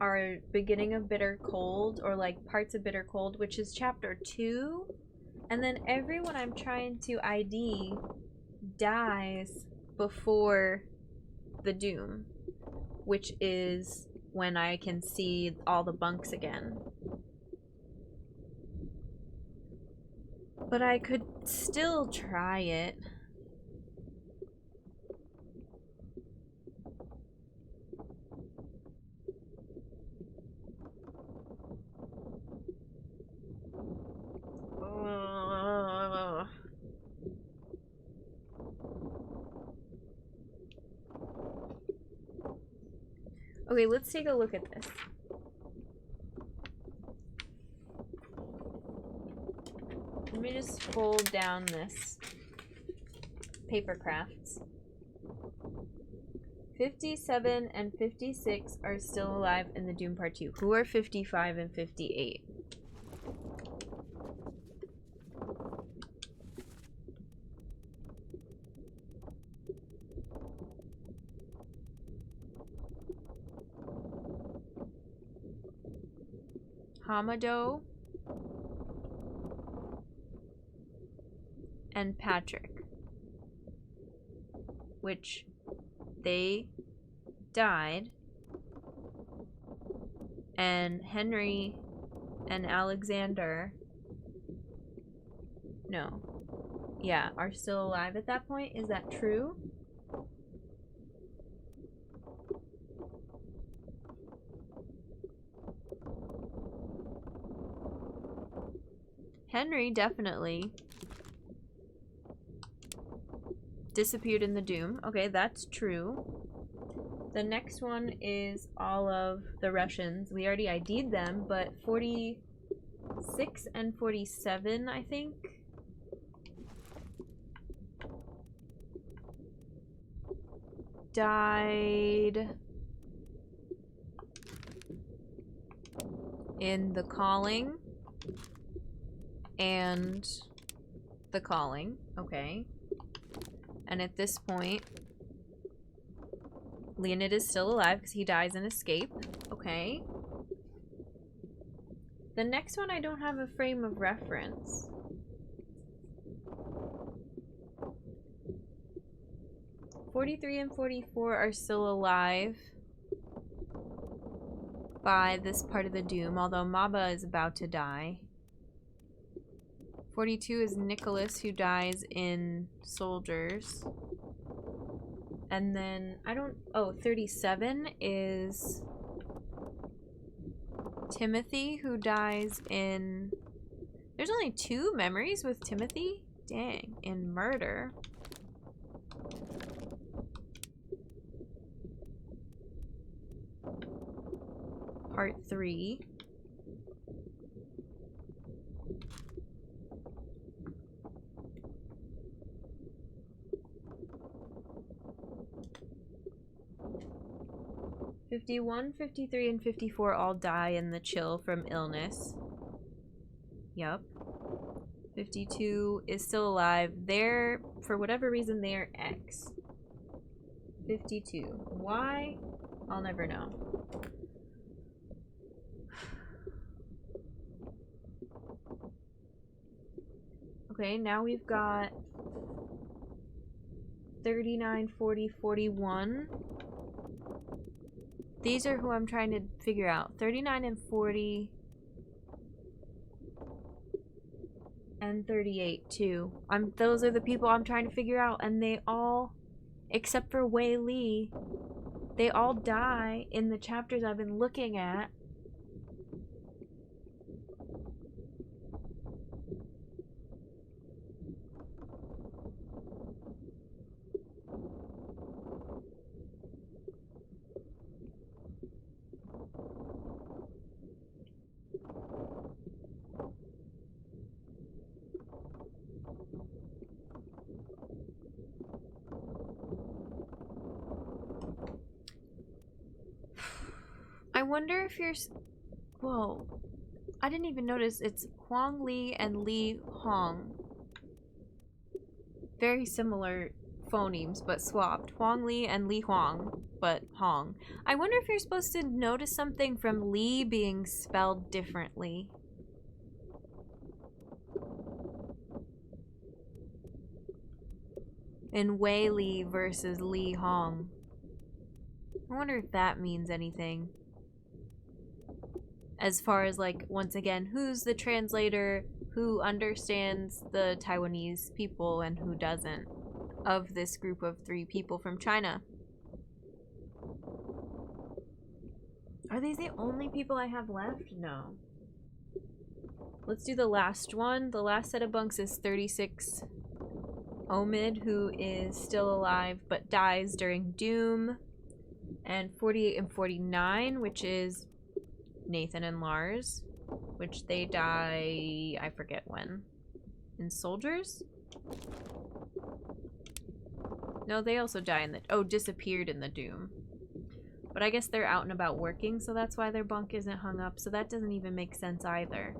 are beginning of Bitter Cold or like parts of Bitter Cold, which is chapter 2. And then everyone I'm trying to ID dies before the doom, which is when I can see all the bunks again. But I could still try it. Okay, let's take a look at this. Let me just fold down this paper crafts. 57 and 56 are still alive in the Doom Part 2. Who are 55 and 58? Hamado and Patrick, which they died, and Henry and Alexander, no, yeah, are still alive at that point. Is that true? Henry definitely disappeared in the Doom. Okay, that's true. The next one is all of the Russians. We already ID'd them, but 46 and 47, I think. Died in The Calling and The Calling. Okay. And at this point, Leonid is still alive because he dies in Escape. Okay. The next one I don't have a frame of reference. (43) and 44 are still alive by this part of the Doom, although Maba is about to die. 42 is Nicholas, who dies in Soldiers. And then, I don't... Oh, 37 is Timothy, who dies in... There's only 2 memories with Timothy? Dang, in Murder. Part 3. (51, 53, and 54 all die in the chill from illness. Yup. 52 is still alive. They're, for whatever reason, they are X. 52. Why? I'll never know. Okay, now we've got 39, 40, 41. These are who I'm trying to figure out. 39 and 40. And 38 too. Those are the people I'm trying to figure out, and they all, except for Wei Li, they all die in the chapters I've been looking at. I wonder if you're... Whoa. I didn't even notice it's Huang Li and Li Hong. Very similar phonemes, but swapped. Huang Li and Li Huang, but Hong. I wonder if you're supposed to notice something from Li being spelled differently. In Wei Li versus Li Hong. I wonder if that means anything. As far as, like, once again, who's the translator, who understands the Taiwanese people and who doesn't, of this group of 3 people from China. Are these the only people I have left? No. Let's do the last one. The last set of bunks is 36 Omid, who is still alive but dies during Doom. And 48 and 49, which is Nathan and Lars, which they die, I forget when. In Soldiers? No, they also die in the... Oh, disappeared in the Doom. But I guess they're out and about working, so that's why their bunk isn't hung up, so that doesn't even make sense either.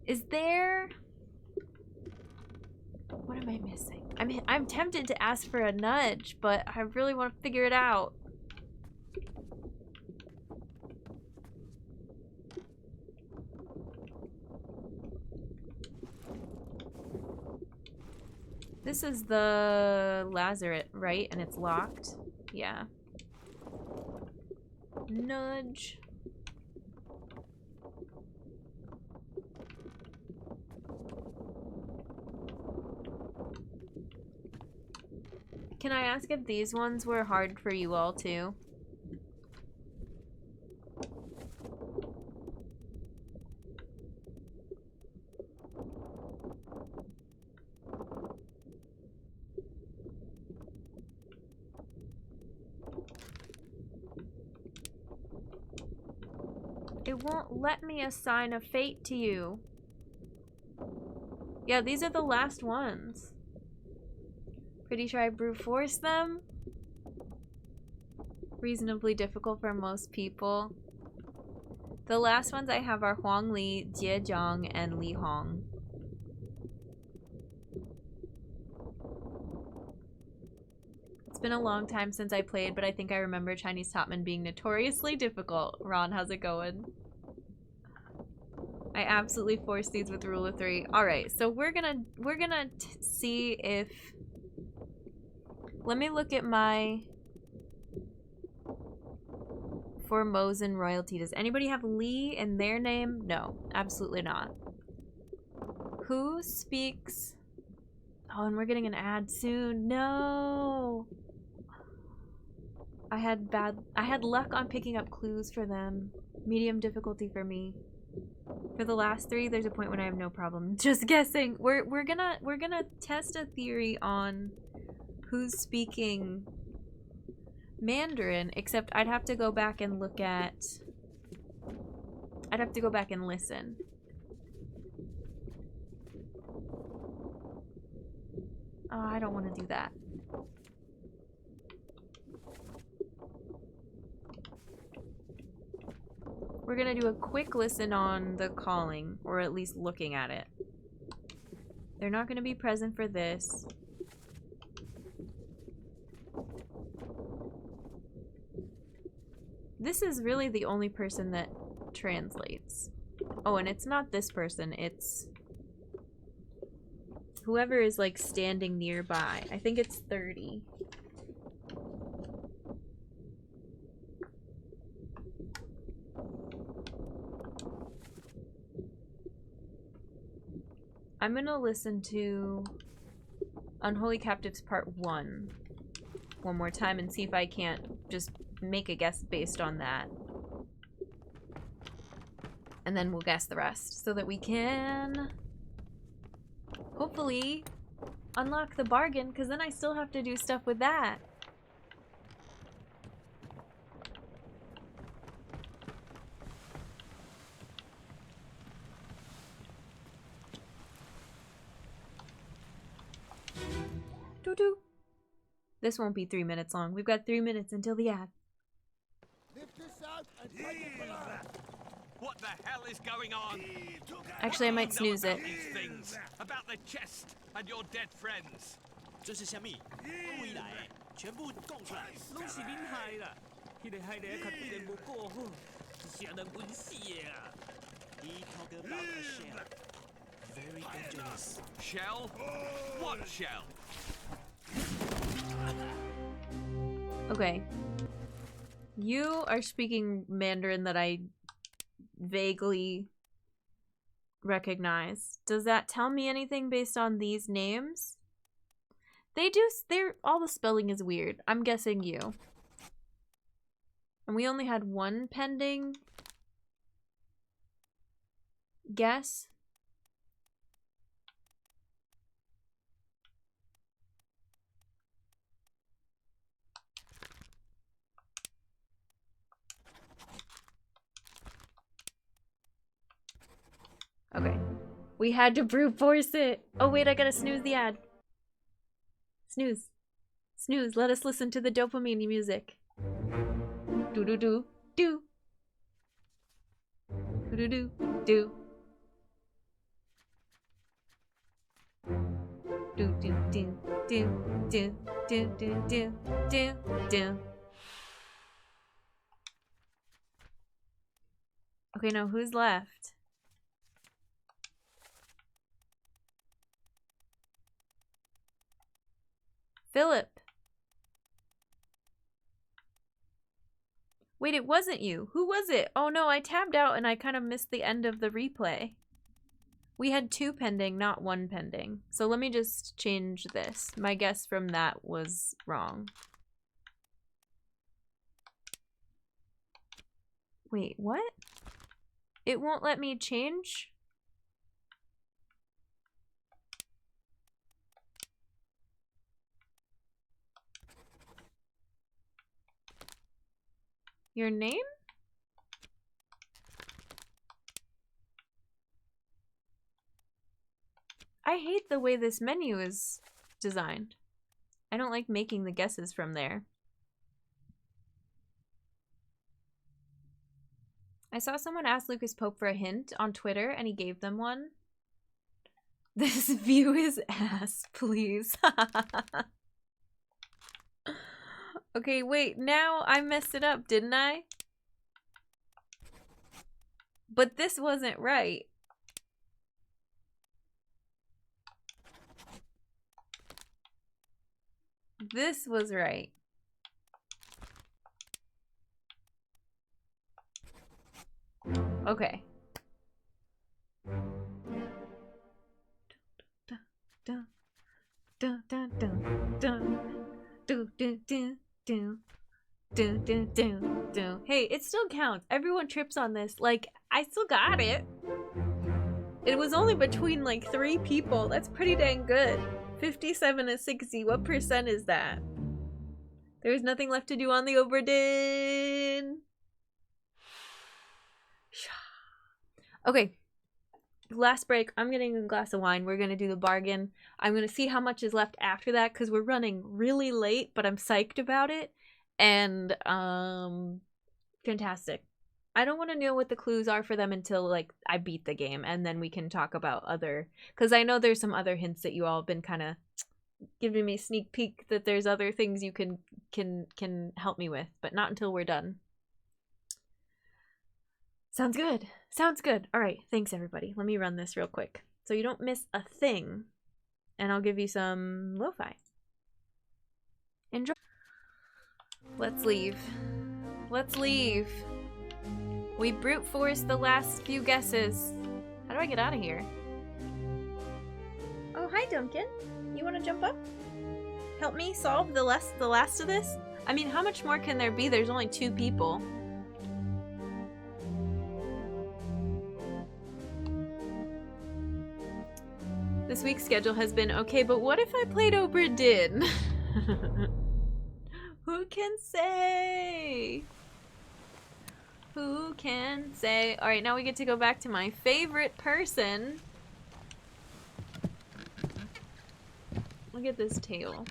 Is there... What am I missing? I'm tempted to ask for a nudge, but I really want to figure it out. This is the lazaret, right? And it's locked? Yeah. Nudge. Can I ask if these ones were hard for you all too? It won't let me assign a fate to you. Yeah, these are the last ones. Pretty sure I brute forced them. Reasonably difficult for most people. The last ones I have are Huang Li, Jie Zhang, and Li Hong. It's been a long time since I played, but I think I remember Chinese Topman being notoriously difficult. Ron, how's it going? I absolutely forced these with rule of 3. Alright, so we're gonna see if... Let me look at my... Formosan royalty. Does anybody have Li in their name? No, absolutely not. Who speaks... Oh, and we're getting an ad soon. No! I had luck on picking up clues for them. Medium difficulty for me. For the last 3, there's a point when I have no problem just guessing. We're gonna test a theory on who's speaking Mandarin, except I'd have to go back and look at... I'd have to go back and listen. Oh, I don't want to do that. We're gonna do a quick listen on the calling, or at least looking at it. They're not gonna be present for this. This is really the only person that translates. Oh, and it's not this person, it's whoever is like standing nearby. I think it's 30. I'm gonna listen to Unholy Captives Part 1 one more time and see if I can't just make a guess based on that. And then we'll guess the rest so that we can hopefully unlock the bargain, because then I still have to do stuff with that. Doo-doo. This won't be 3 minutes long. We've got 3 minutes until the ad. Lift this out and take it below. What the hell is going on? Actually, I might snooze it. These things about the chest and your dead friends. 这是什么？未来全部供出来，拢是恁害啦！迄个害得较电无过好，是人稳死的啊！He talk about a shell, very dangerous. Shell? What shell? Okay. You are speaking Mandarin that I vaguely recognize. Does that tell me anything based on these names? All the spelling is weird. I'm guessing you. And we only had one pending guess. Okay. We had to brute force it. Oh wait, I gotta snooze the ad. Snooze. Snooze. Let us listen to the dopamine music. Do do do do. Do do do do. Do do do do do do do do do do. Okay, now who's left? Philip. Wait, it wasn't you. Who was it? Oh no, I tabbed out and I kind of missed the end of the replay. We had 2 pending, not 1 pending. So let me just change this. My guess from that was wrong. Wait, what? It won't let me change? Your name? like the way this menu is designed. I don't like making the guesses from there. I saw someone ask Lucas Pope for a hint on Twitter and he gave them one. This view is ass, please. Okay, wait, now I messed it up, didn't I? But this wasn't right. This was right. Okay. Dun, dun, dun, dun, dun, dun, dun, dun, dun, dun, dun, dun, dun. Hey, it still counts. Everyone trips on this. Like, I still got it. It was only between like 3 people. That's pretty dang good. 57 to 60. What percent is that? There's nothing left to do on the Obra Dinn. Okay. Last break. I'm getting a glass of wine. We're gonna do the bargain. I'm gonna see how much is left after that because we're running really late, but I'm psyched about it. And fantastic. I don't want to know what the clues are for them until like I beat the game, and then we can talk about other, because I know there's some other hints that you all have been kind of giving me a sneak peek that there's other things you can help me with, but not until we're done. Sounds good. Sounds good. All right. Thanks, everybody. Let me run this real quick so you don't miss a thing, and I'll give you some lo-fi. Enjoy. Let's leave. Let's leave. We brute forced the last few guesses. How do I get out of here? Oh, hi, Duncan. You want to jump up? Help me solve the last of this? I mean, how much more can there be? There's only 2 people. This week's schedule has been okay, but what if I played Obra Dinn? Who can say? Who can say? Alright, now we get to go back to my favorite person. Look at this tail.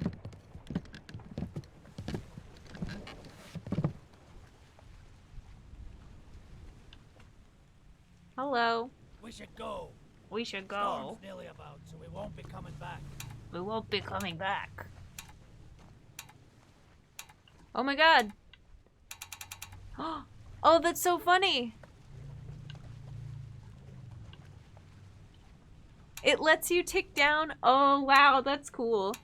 Hello. We should go. We should go. Storm's nearly about, so we won't be coming back. We won't be coming back. Oh my god. Oh, that's so funny. It lets you tick down. Oh, wow, that's cool.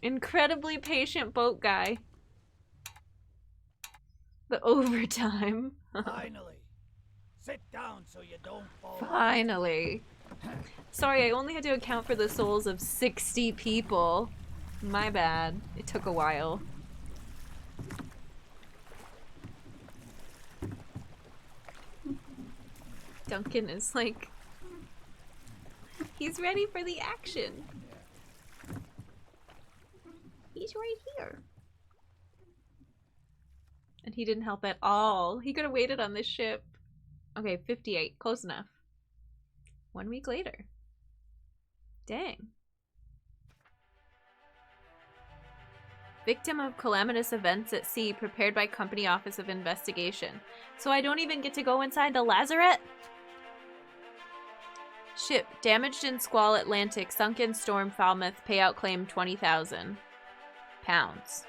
Incredibly patient boat guy. The overtime. Finally. Sit down so you don't fall. Finally. Sorry, I only had to account for the souls of 60 people. My bad. It took a while. Duncan is like... He's ready for the action. He's right here. And he didn't help at all. He could have waited on this ship. Okay, 58. Close enough. 1 week later. Dang. Victim of calamitous events at sea, prepared by Company Office of Investigation. So I don't even get to go inside the lazarette? Ship damaged in squall Atlantic, sunk in storm Falmouth, payout claim 20,000 pounds.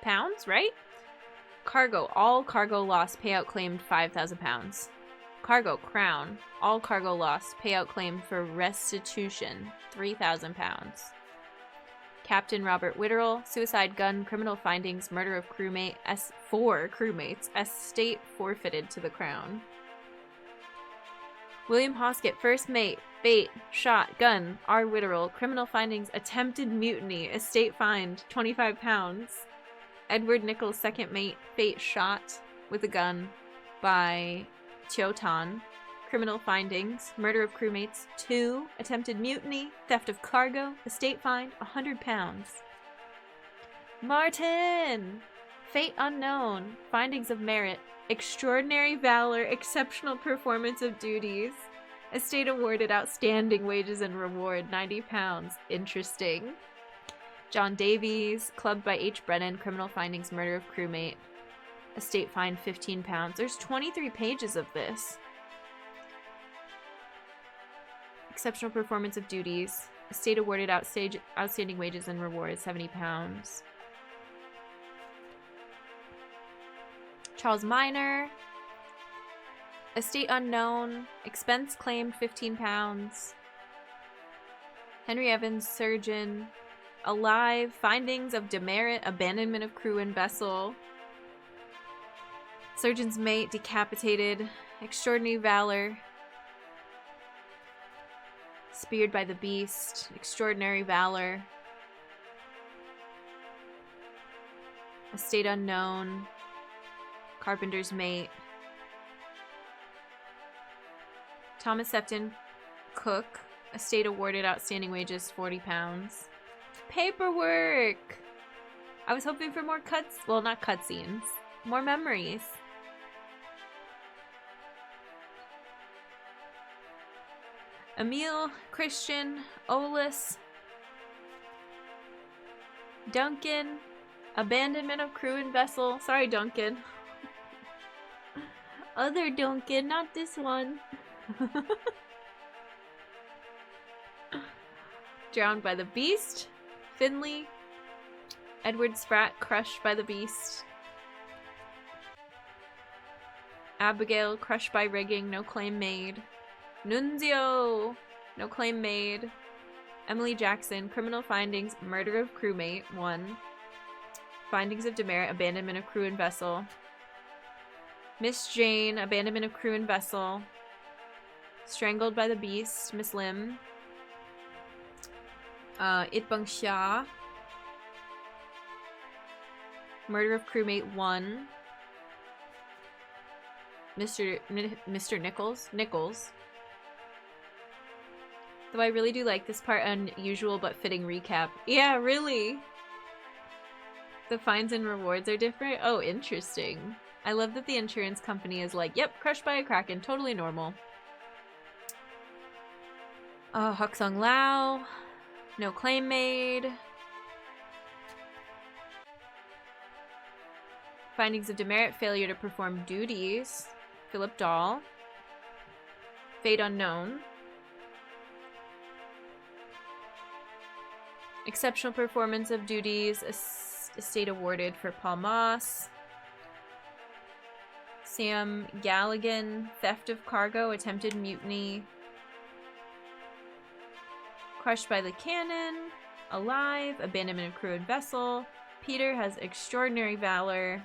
Pounds, right? Cargo, all cargo lost, payout claimed 5,000 pounds. Cargo, Crown, all cargo lost, payout claimed for restitution 3,000 pounds. Captain Robert Witterell, suicide gun, criminal findings, murder of crewmate, 4 crewmates, estate forfeited to the Crown. William Hoskett, first mate, fate, shot, gun, R. Witterell, criminal findings, attempted mutiny, estate fined, 25 pounds. Edward Nichols, second mate, fate, shot with a gun by Chiotan, criminal findings, murder of crewmates, 2, attempted mutiny, theft of cargo, estate fined, 100 pounds. Martin, fate unknown, findings of merit, extraordinary valor, exceptional performance of duties, Estate awarded outstanding wages and reward, £90. Interesting. John Davies, clubbed by H. Brennan, criminal findings, murder of crewmate. Estate fine, £15. There's 23 pages of this. Exceptional performance of duties. Estate awarded outstanding wages and rewards, £70. Charles Minor. Estate unknown. Expense claimed, £15. Henry Evans, surgeon. Alive. Findings of demerit. Abandonment of crew and vessel. Surgeon's mate decapitated. Extraordinary valor. Speared by the beast. Extraordinary valor. Estate unknown. Carpenter's mate. Thomas Sefton, cook. Estate awarded outstanding wages, £40. Paperwork! I was hoping for more well, not cutscenes. More memories. Emil, Christian, Olus, Duncan, abandonment of crew and vessel. Sorry, Duncan. Other Duncan, not this one. Drowned by the beast. Finley. Edward Spratt, crushed by the beast. Abigail, crushed by rigging, no claim made. Nunzio, no claim made. Emily Jackson, criminal findings, murder of crewmate, 1. Findings of demerit, abandonment of crew and vessel. Miss Jane, abandonment of crew and vessel. Strangled by the beast, Miss Lim. Itbang Xia. Murder of crewmate, 1. Mr. Nichols. Though I really do like this part, unusual but fitting recap. Yeah, really. The fines and rewards are different. Oh, interesting. I love that the insurance company is like, yep, crushed by a kraken, totally normal. Huk Sung Lao, no claim made. Findings of demerit, failure to perform duties. Philip Dahl. Fate unknown. Exceptional performance of duties, estate awarded for Paul Moss. Sam Galligan, theft of cargo, attempted mutiny. Crushed by the cannon, alive, abandonment of crew and vessel. Peter has extraordinary valor.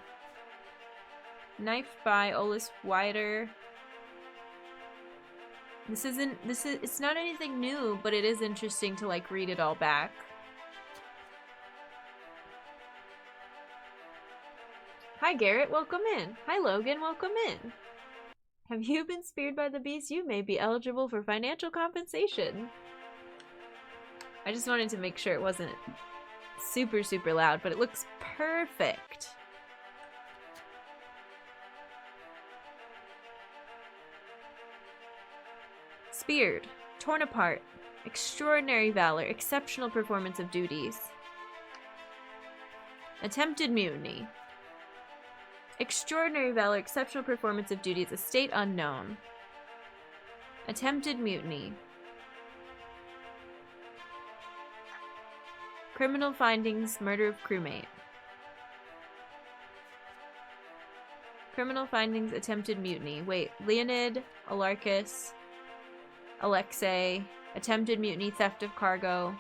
Knifed by Olus Wider. It's not anything new, but it is interesting to like read it all back. Hi Garrett, welcome in. Hi Logan, welcome in. Have you been speared by the beast? You may be eligible for financial compensation. I just wanted to make sure it wasn't super, super loud, but it looks perfect. Speared, torn apart, extraordinary valor, exceptional performance of duties. Attempted mutiny. Extraordinary valor, exceptional performance of duties, estate unknown. Attempted mutiny. Criminal findings, murder of crewmate. Criminal findings, attempted mutiny. Wait, Leonid, Alarcus, Alexei, attempted mutiny, theft of cargo.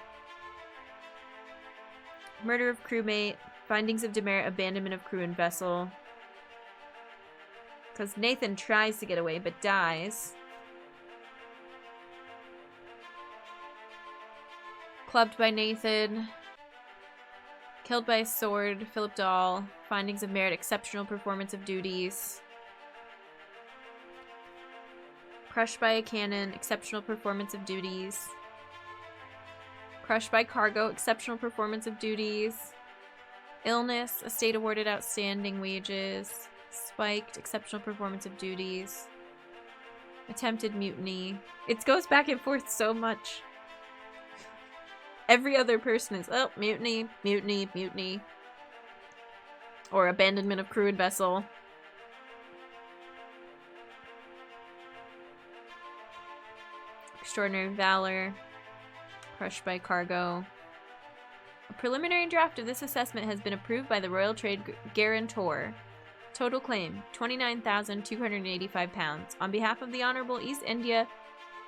Murder of crewmate, findings of demerit, abandonment of crew and vessel. Because Nathan tries to get away but dies. Clubbed by Nathan. Killed by a sword, Philip Dahl. Findings of merit, exceptional performance of duties. Crushed by a cannon, exceptional performance of duties. Crushed by cargo, exceptional performance of duties. Illness, estate awarded outstanding wages. Spiked, exceptional performance of duties. Attempted mutiny. It goes back and forth so much. Every other person is, oh, mutiny, mutiny, mutiny. Or abandonment of crew and vessel. Extraordinary valor. Crushed by cargo. A preliminary draft of this assessment has been approved by the Royal Trade Guarantor. Total claim, £29,285. On behalf of the Honorable East India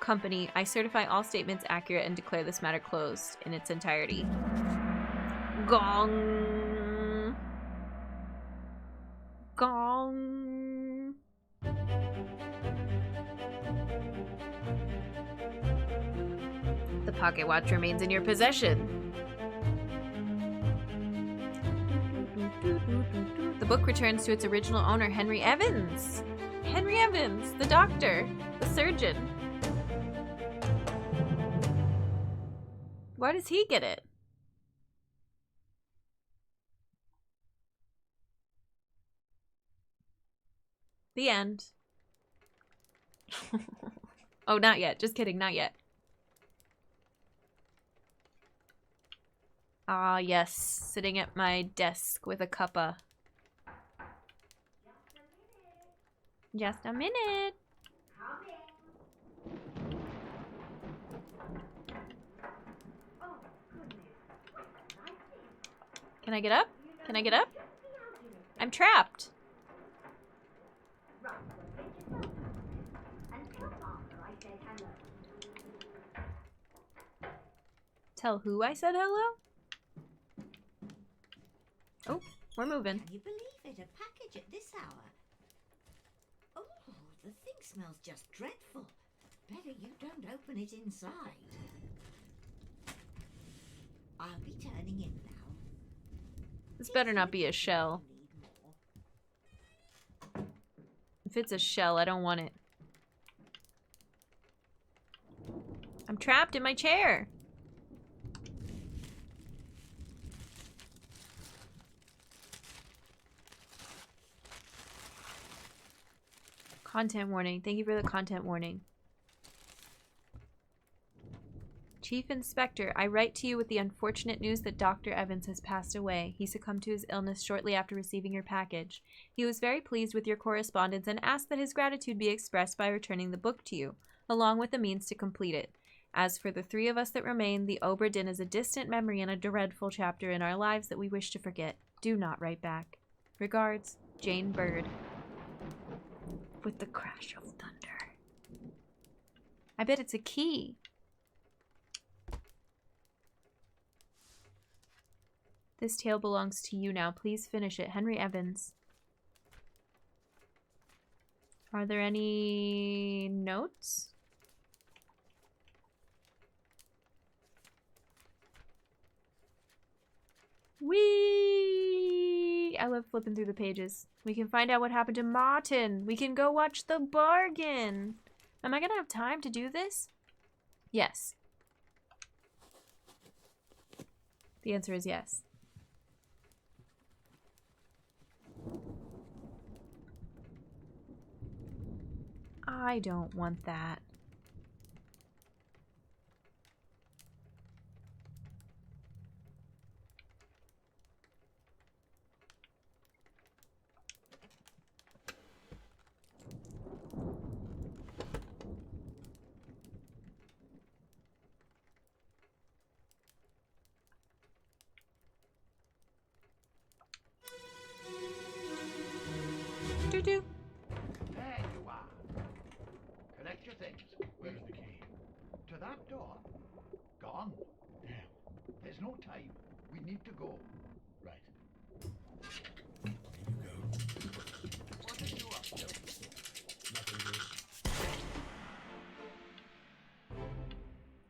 Company, I certify all statements accurate and declare this matter closed in its entirety. Gong. Gong. The pocket watch remains in your possession. The book returns to its original owner, Henry Evans. Henry Evans, the doctor, the surgeon. Why does he get it? The end. Oh, not yet. Just kidding, not yet. Ah, yes. Sitting at my desk with a cuppa. Just a minute. Can I get up? Can I get up? I'm trapped. Tell who I said hello? Oh, we're moving. Can you believe it? A package at this hour? Oh, the thing smells just dreadful. Better you don't open it inside. I'll be turning in now. This better not be a shell. If it's a shell, I don't want it. I'm trapped in my chair. Content warning. Thank you for the content warning. Chief Inspector, I write to you with the unfortunate news that Dr. Evans has passed away. He succumbed to his illness shortly after receiving your package. He was very pleased with your correspondence and asked that his gratitude be expressed by returning the book to you, along with the means to complete it. As for the three of us that remain, the Obra Dinn is a distant memory and a dreadful chapter in our lives that we wish to forget. Do not write back. Regards, Jane Bird. With the crash of thunder. I bet it's a key. This tale belongs to you now. Please finish it. Henry Evans. Are there any notes? Whee! I love flipping through the pages. We can find out what happened to Martin. We can go watch The Bargain. Am I gonna have time to do this? Yes. The answer is yes. I don't want that. Doo-doo. There you are. Collect your things. Where's the key? To that door. Gone. Damn. There's no time. We need to go. Right. Here you go. What are you up to? Nothing, Bruce.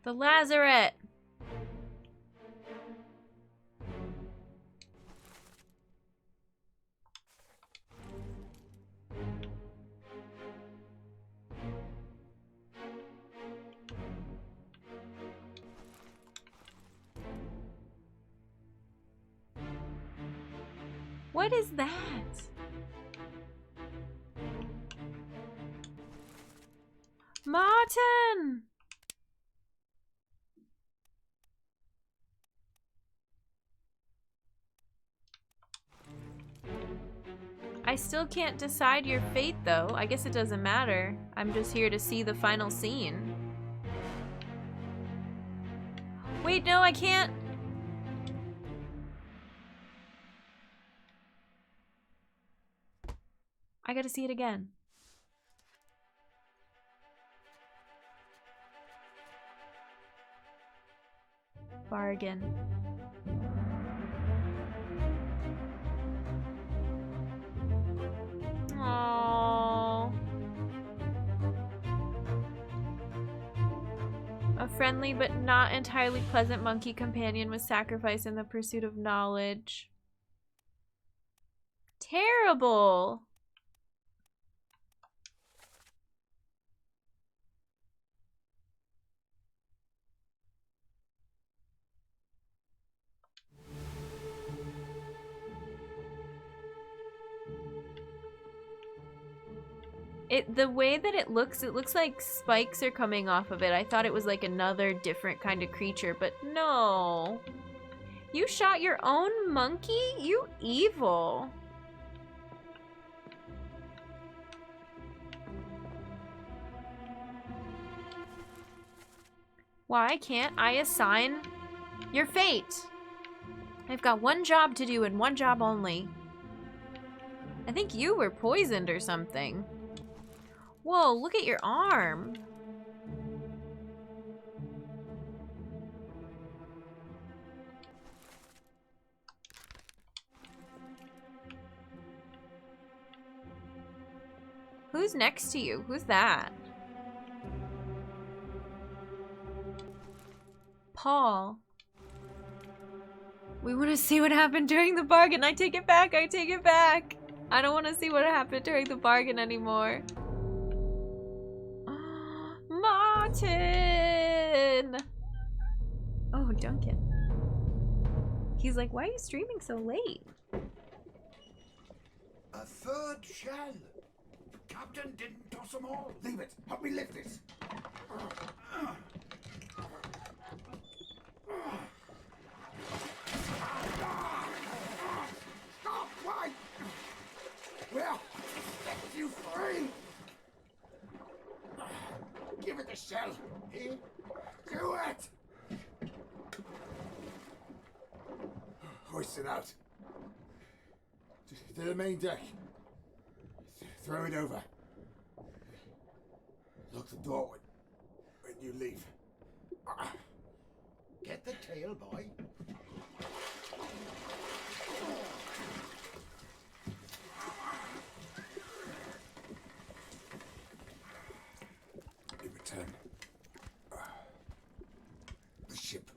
The Lazarette. What is that? Martin! I still can't decide your fate, though. I guess it doesn't matter. I'm just here to see the final scene. Wait, no, I can't. I gotta see it again. Bargain. Aww. A friendly but not entirely pleasant monkey companion was sacrificed in the pursuit of knowledge. Terrible! The way that it looks like spikes are coming off of it. I thought it was like another different kind of creature, but no. You shot your own monkey? You evil. Why can't I assign your fate? I've got one job to do and one job only. I think you were poisoned or something. Whoa, look at your arm. Who's next to you? Who's that? Paul. We want to see what happened during the bargain. I take it back. I take it back. I don't want to see what happened during the bargain anymore. Martin! Oh, Duncan. He's like, why are you streaming so late? A third shell. The captain didn't toss them all. Leave it. Help me lift this. Stop! Why? Well, set you free. Give it the shell. Here. Do it. Hoist it out. To the main deck. Throw it over. Lock the door when you leave. Get the tail, boy. In return, the ship.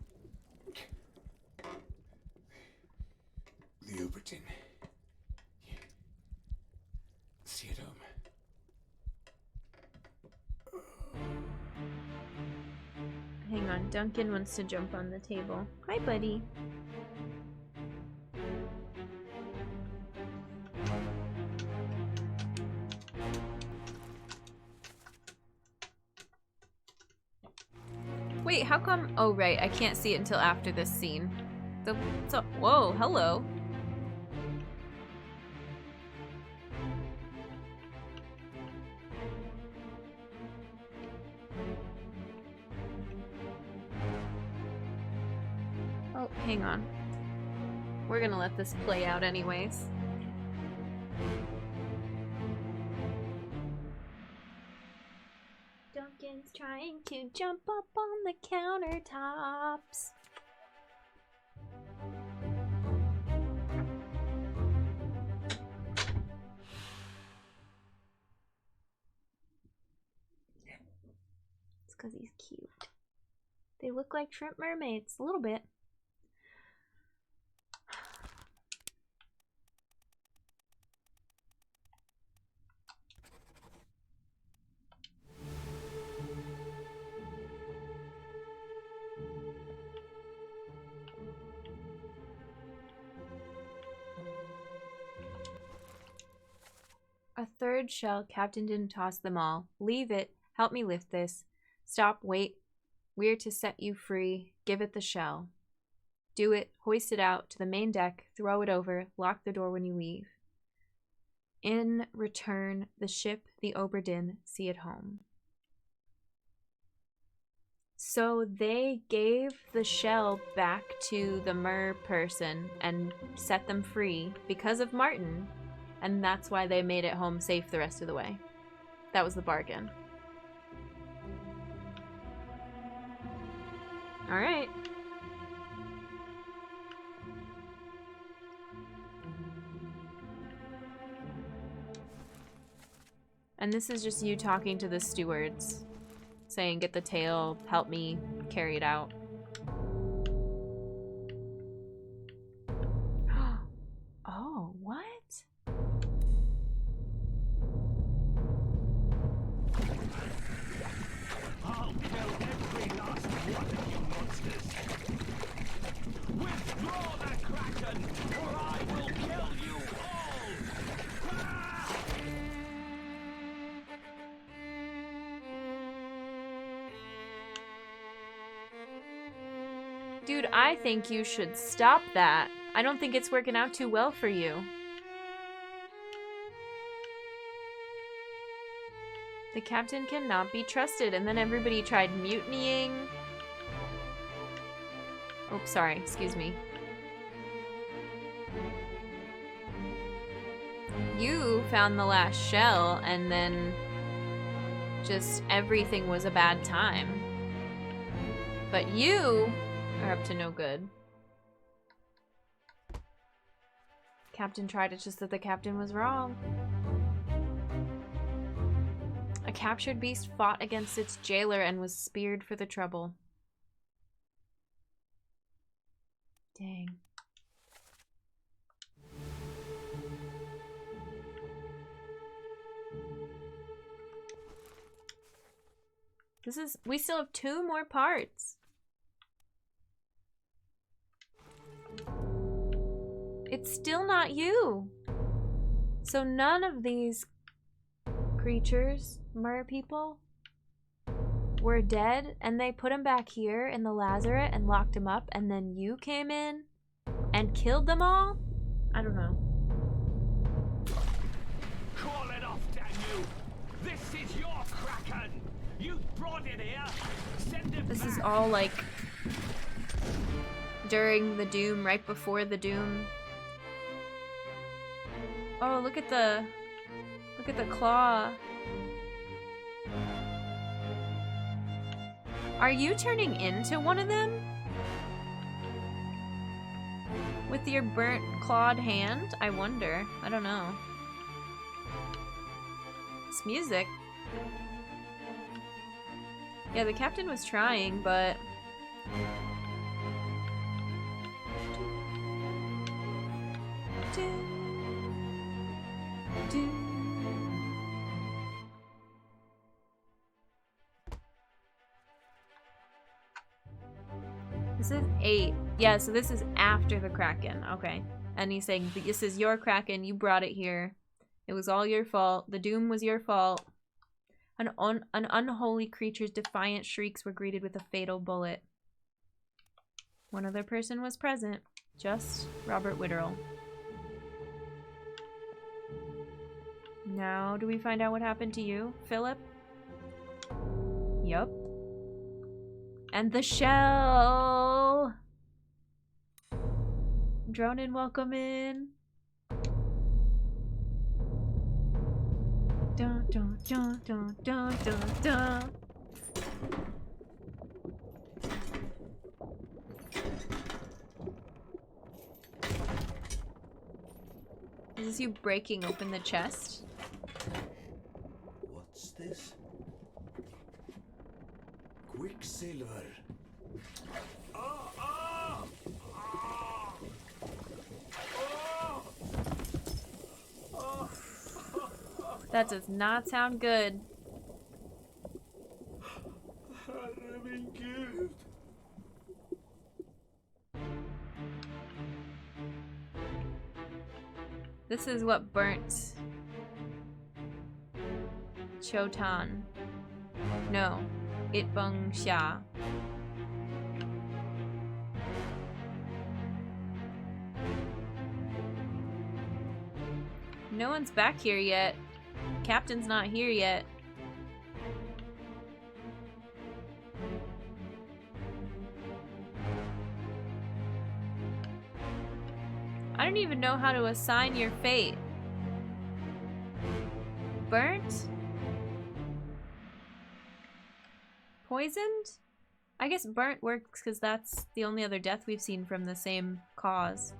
The Obra Dinn. See it home. Hang on, Duncan wants to jump on the table. Hi, buddy. Wait, how come? Oh, right, I can't see it until after this scene. Whoa, hello. Oh, hang on. We're gonna let this play out anyways. Duncan's trying to jump up on the countertops. It's because he's cute. They look like shrimp mermaids, a little bit. A third shell. Captain didn't toss them all. Leave it. Help me lift this. Stop, wait. We're to set you free. Give it the shell. Do it, hoist it out to the main deck, throw it over, lock the door when you leave. In return, the ship, the Obra Dinn, see it home. So they gave the shell back to the mer person and set them free because of Martin, and that's why they made it home safe the rest of the way. That was the bargain. Alright. And this is just you talking to the stewards, saying, get the tail, help me carry it out. Oh, what? I'll kill every last one of you monsters. Withdraw the Kraken, or I will kill you all! Ah! Dude, I think you should stop that. I don't think it's working out too well for you. The captain cannot be trusted, and then everybody tried mutinying. Oh, sorry, excuse me. You found the last shell, and then just everything was a bad time. But you are up to no good. Captain tried, it's just that the captain was wrong. A captured beast fought against its jailer and was speared for the trouble. Dang. We still have 2 more parts. It's still not you. So none of these creatures, mer people, were dead, and they put him back here in the lazaret and locked him up, and then you came in and killed them all? I don't know. Call it off, damn you! This is your Kraken! You brought it here! Send it This back! is all like during the doom, right before the doom. Oh, look at the claw. Are you turning into one of them? With your burnt clawed hand? I wonder. I don't know. It's music. Yeah, the captain was trying, but this is 8. Yeah, so this is after the Kraken. Okay. And he's saying, this is your Kraken. You brought it here. It was all your fault. The doom was your fault. An unholy creature's defiant shrieks were greeted with a fatal bullet. One other person was present. Just Robert Witterell. Now, do we find out what happened to you, Philip? Yup. And the shell! Drone in, welcome in. Dun dun dun dun dun dun dun. Is this you breaking open the chest? What's this? Quicksilver. That does not sound good. This is what burnt Chotan. No. It bung xia. No one's back here yet. Captain's not here yet. I don't even know how to assign your fate. Burnt? Poisoned? I guess burnt works because that's the only other death we've seen from the same cause.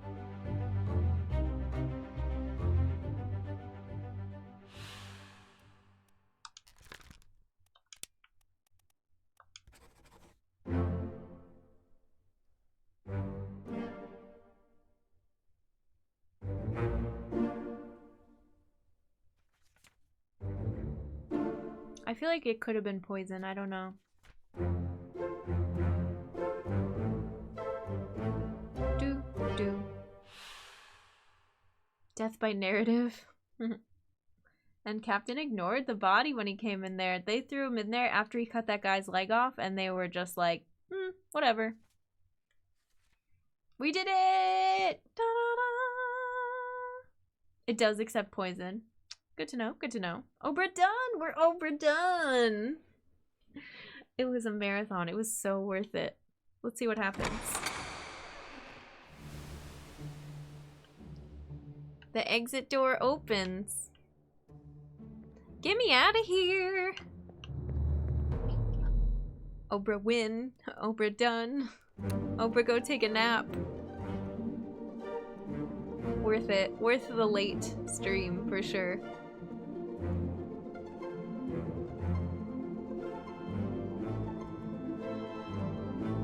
I feel like it could have been poison, I don't know. Do. Death by narrative. And Captain ignored the body when he came in there. They threw him in there after he cut that guy's leg off, and they were just like, whatever. We did it! Da-da-da! It does accept poison. Good to know, good to know. Obra Dinn! We're Obra Dinn! It was a marathon. It was so worth it. Let's see what happens. The exit door opens. Get me out of here! Obra win. Obra done. Obra go take a nap. Worth it. Worth the late stream for sure.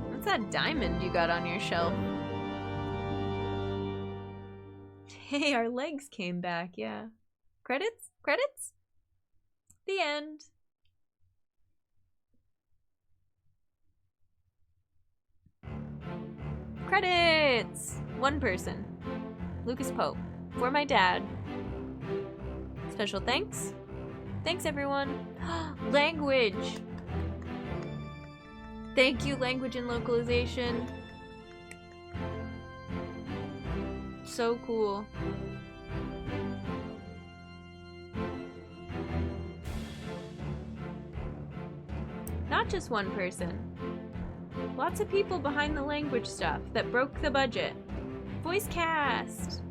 What's that diamond you got on your shelf? Hey, our legs came back, yeah. Credits? Credits? The end. Credits! One person. Lucas Pope. For my dad. Special thanks. Thanks, everyone. Language! Thank you, language and localization. So cool. Not just one person. Lots of people behind the language stuff that broke the budget. Voice cast!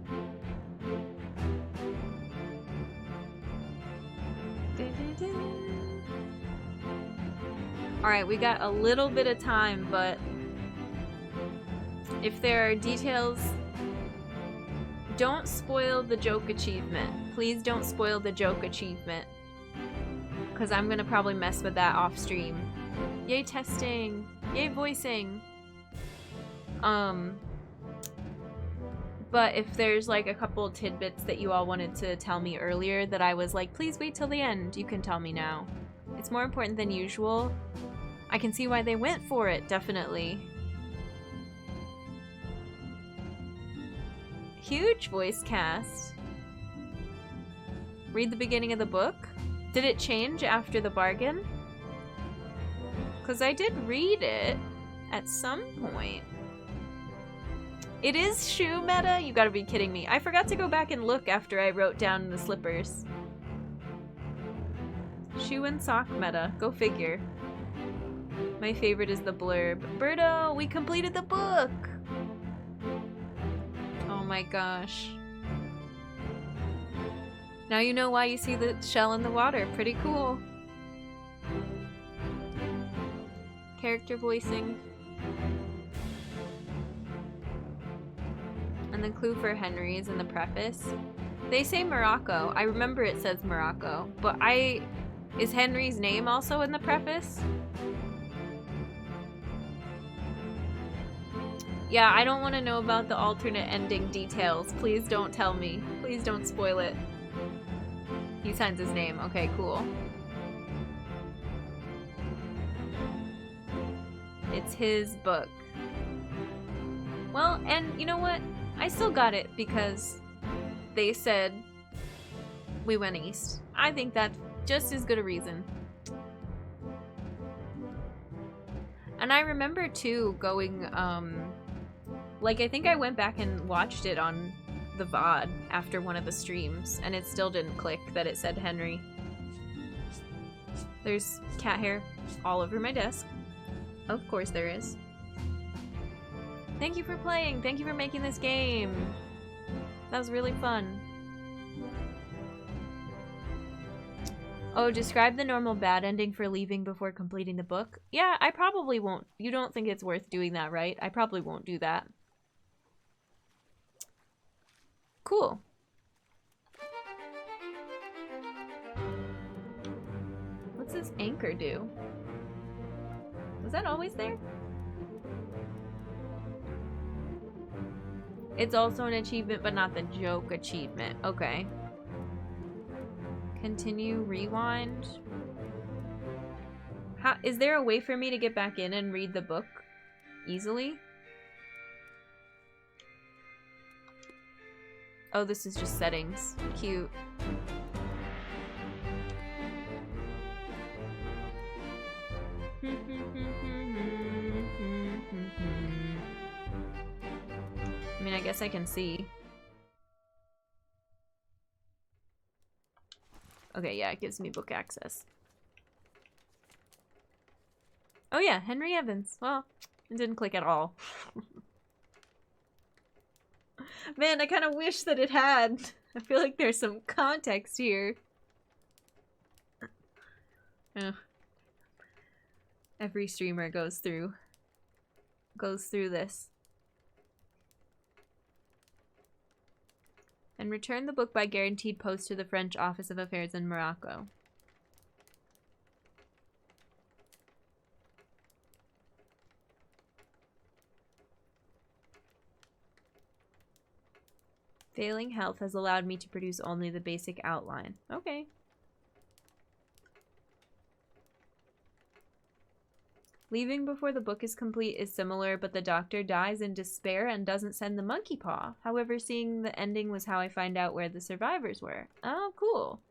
Alright, we got a little bit of time, but if there are details, don't spoil the joke achievement. Please don't spoil the joke achievement. Because I'm gonna probably mess with that off stream. Yay testing! Yay voicing! But if there's like a couple tidbits that you all wanted to tell me earlier that I was like, please wait till the end, you can tell me now. It's more important than usual. I can see why they went for it, definitely. Huge voice cast. Read the beginning of the book. Did it change after the bargain? Because I did read it at some point. It is shoe meta? You gotta be kidding me. I forgot to go back and look after I wrote down the slippers. Shoe and sock meta. Go figure. My favorite is the blurb. Birdo, we completed the book! Oh my gosh. Now you know why you see the shell in the water. Pretty cool. Character voicing. And the clue for Henry is in the preface. They say Morocco. I remember it says Morocco. But is Henry's name also in the preface? Yeah, I don't want to know about the alternate ending details. Please don't tell me. Please don't spoil it. He signs his name. Okay, cool. It's his book. Well, and you know what? I still got it because they said we went east. I think that's just as good a reason. And I remember too going, like I think I went back and watched it on the VOD after one of the streams, and it still didn't click that it said Henry. There's cat hair all over my desk. Of course there is. Thank you for playing. Thank you for making this game. That was really fun. Oh, describe the normal bad ending for leaving before completing the book. Yeah, I probably won't. You don't think it's worth doing that, right? I probably won't do that. Cool. What's this anchor do? Was that always there? It's also an achievement, but not the joke achievement. Okay. Continue, rewind. How, is there a way for me to get back in and read the book easily? Oh, this is just settings. Cute. I mean, I guess I can see. Okay, yeah, it gives me book access. Oh yeah, Henry Evans. Well, it didn't click at all. Man, I kind of wish that it had. I feel like there's some context here. Ugh. Every streamer goes through this. And return the book by guaranteed post to the French Office of Affairs in Morocco. Failing health has allowed me to produce only the basic outline. Okay. Leaving before the book is complete is similar, but the doctor dies in despair and doesn't send the monkey paw. However, seeing the ending was how I find out where the survivors were. Oh, cool.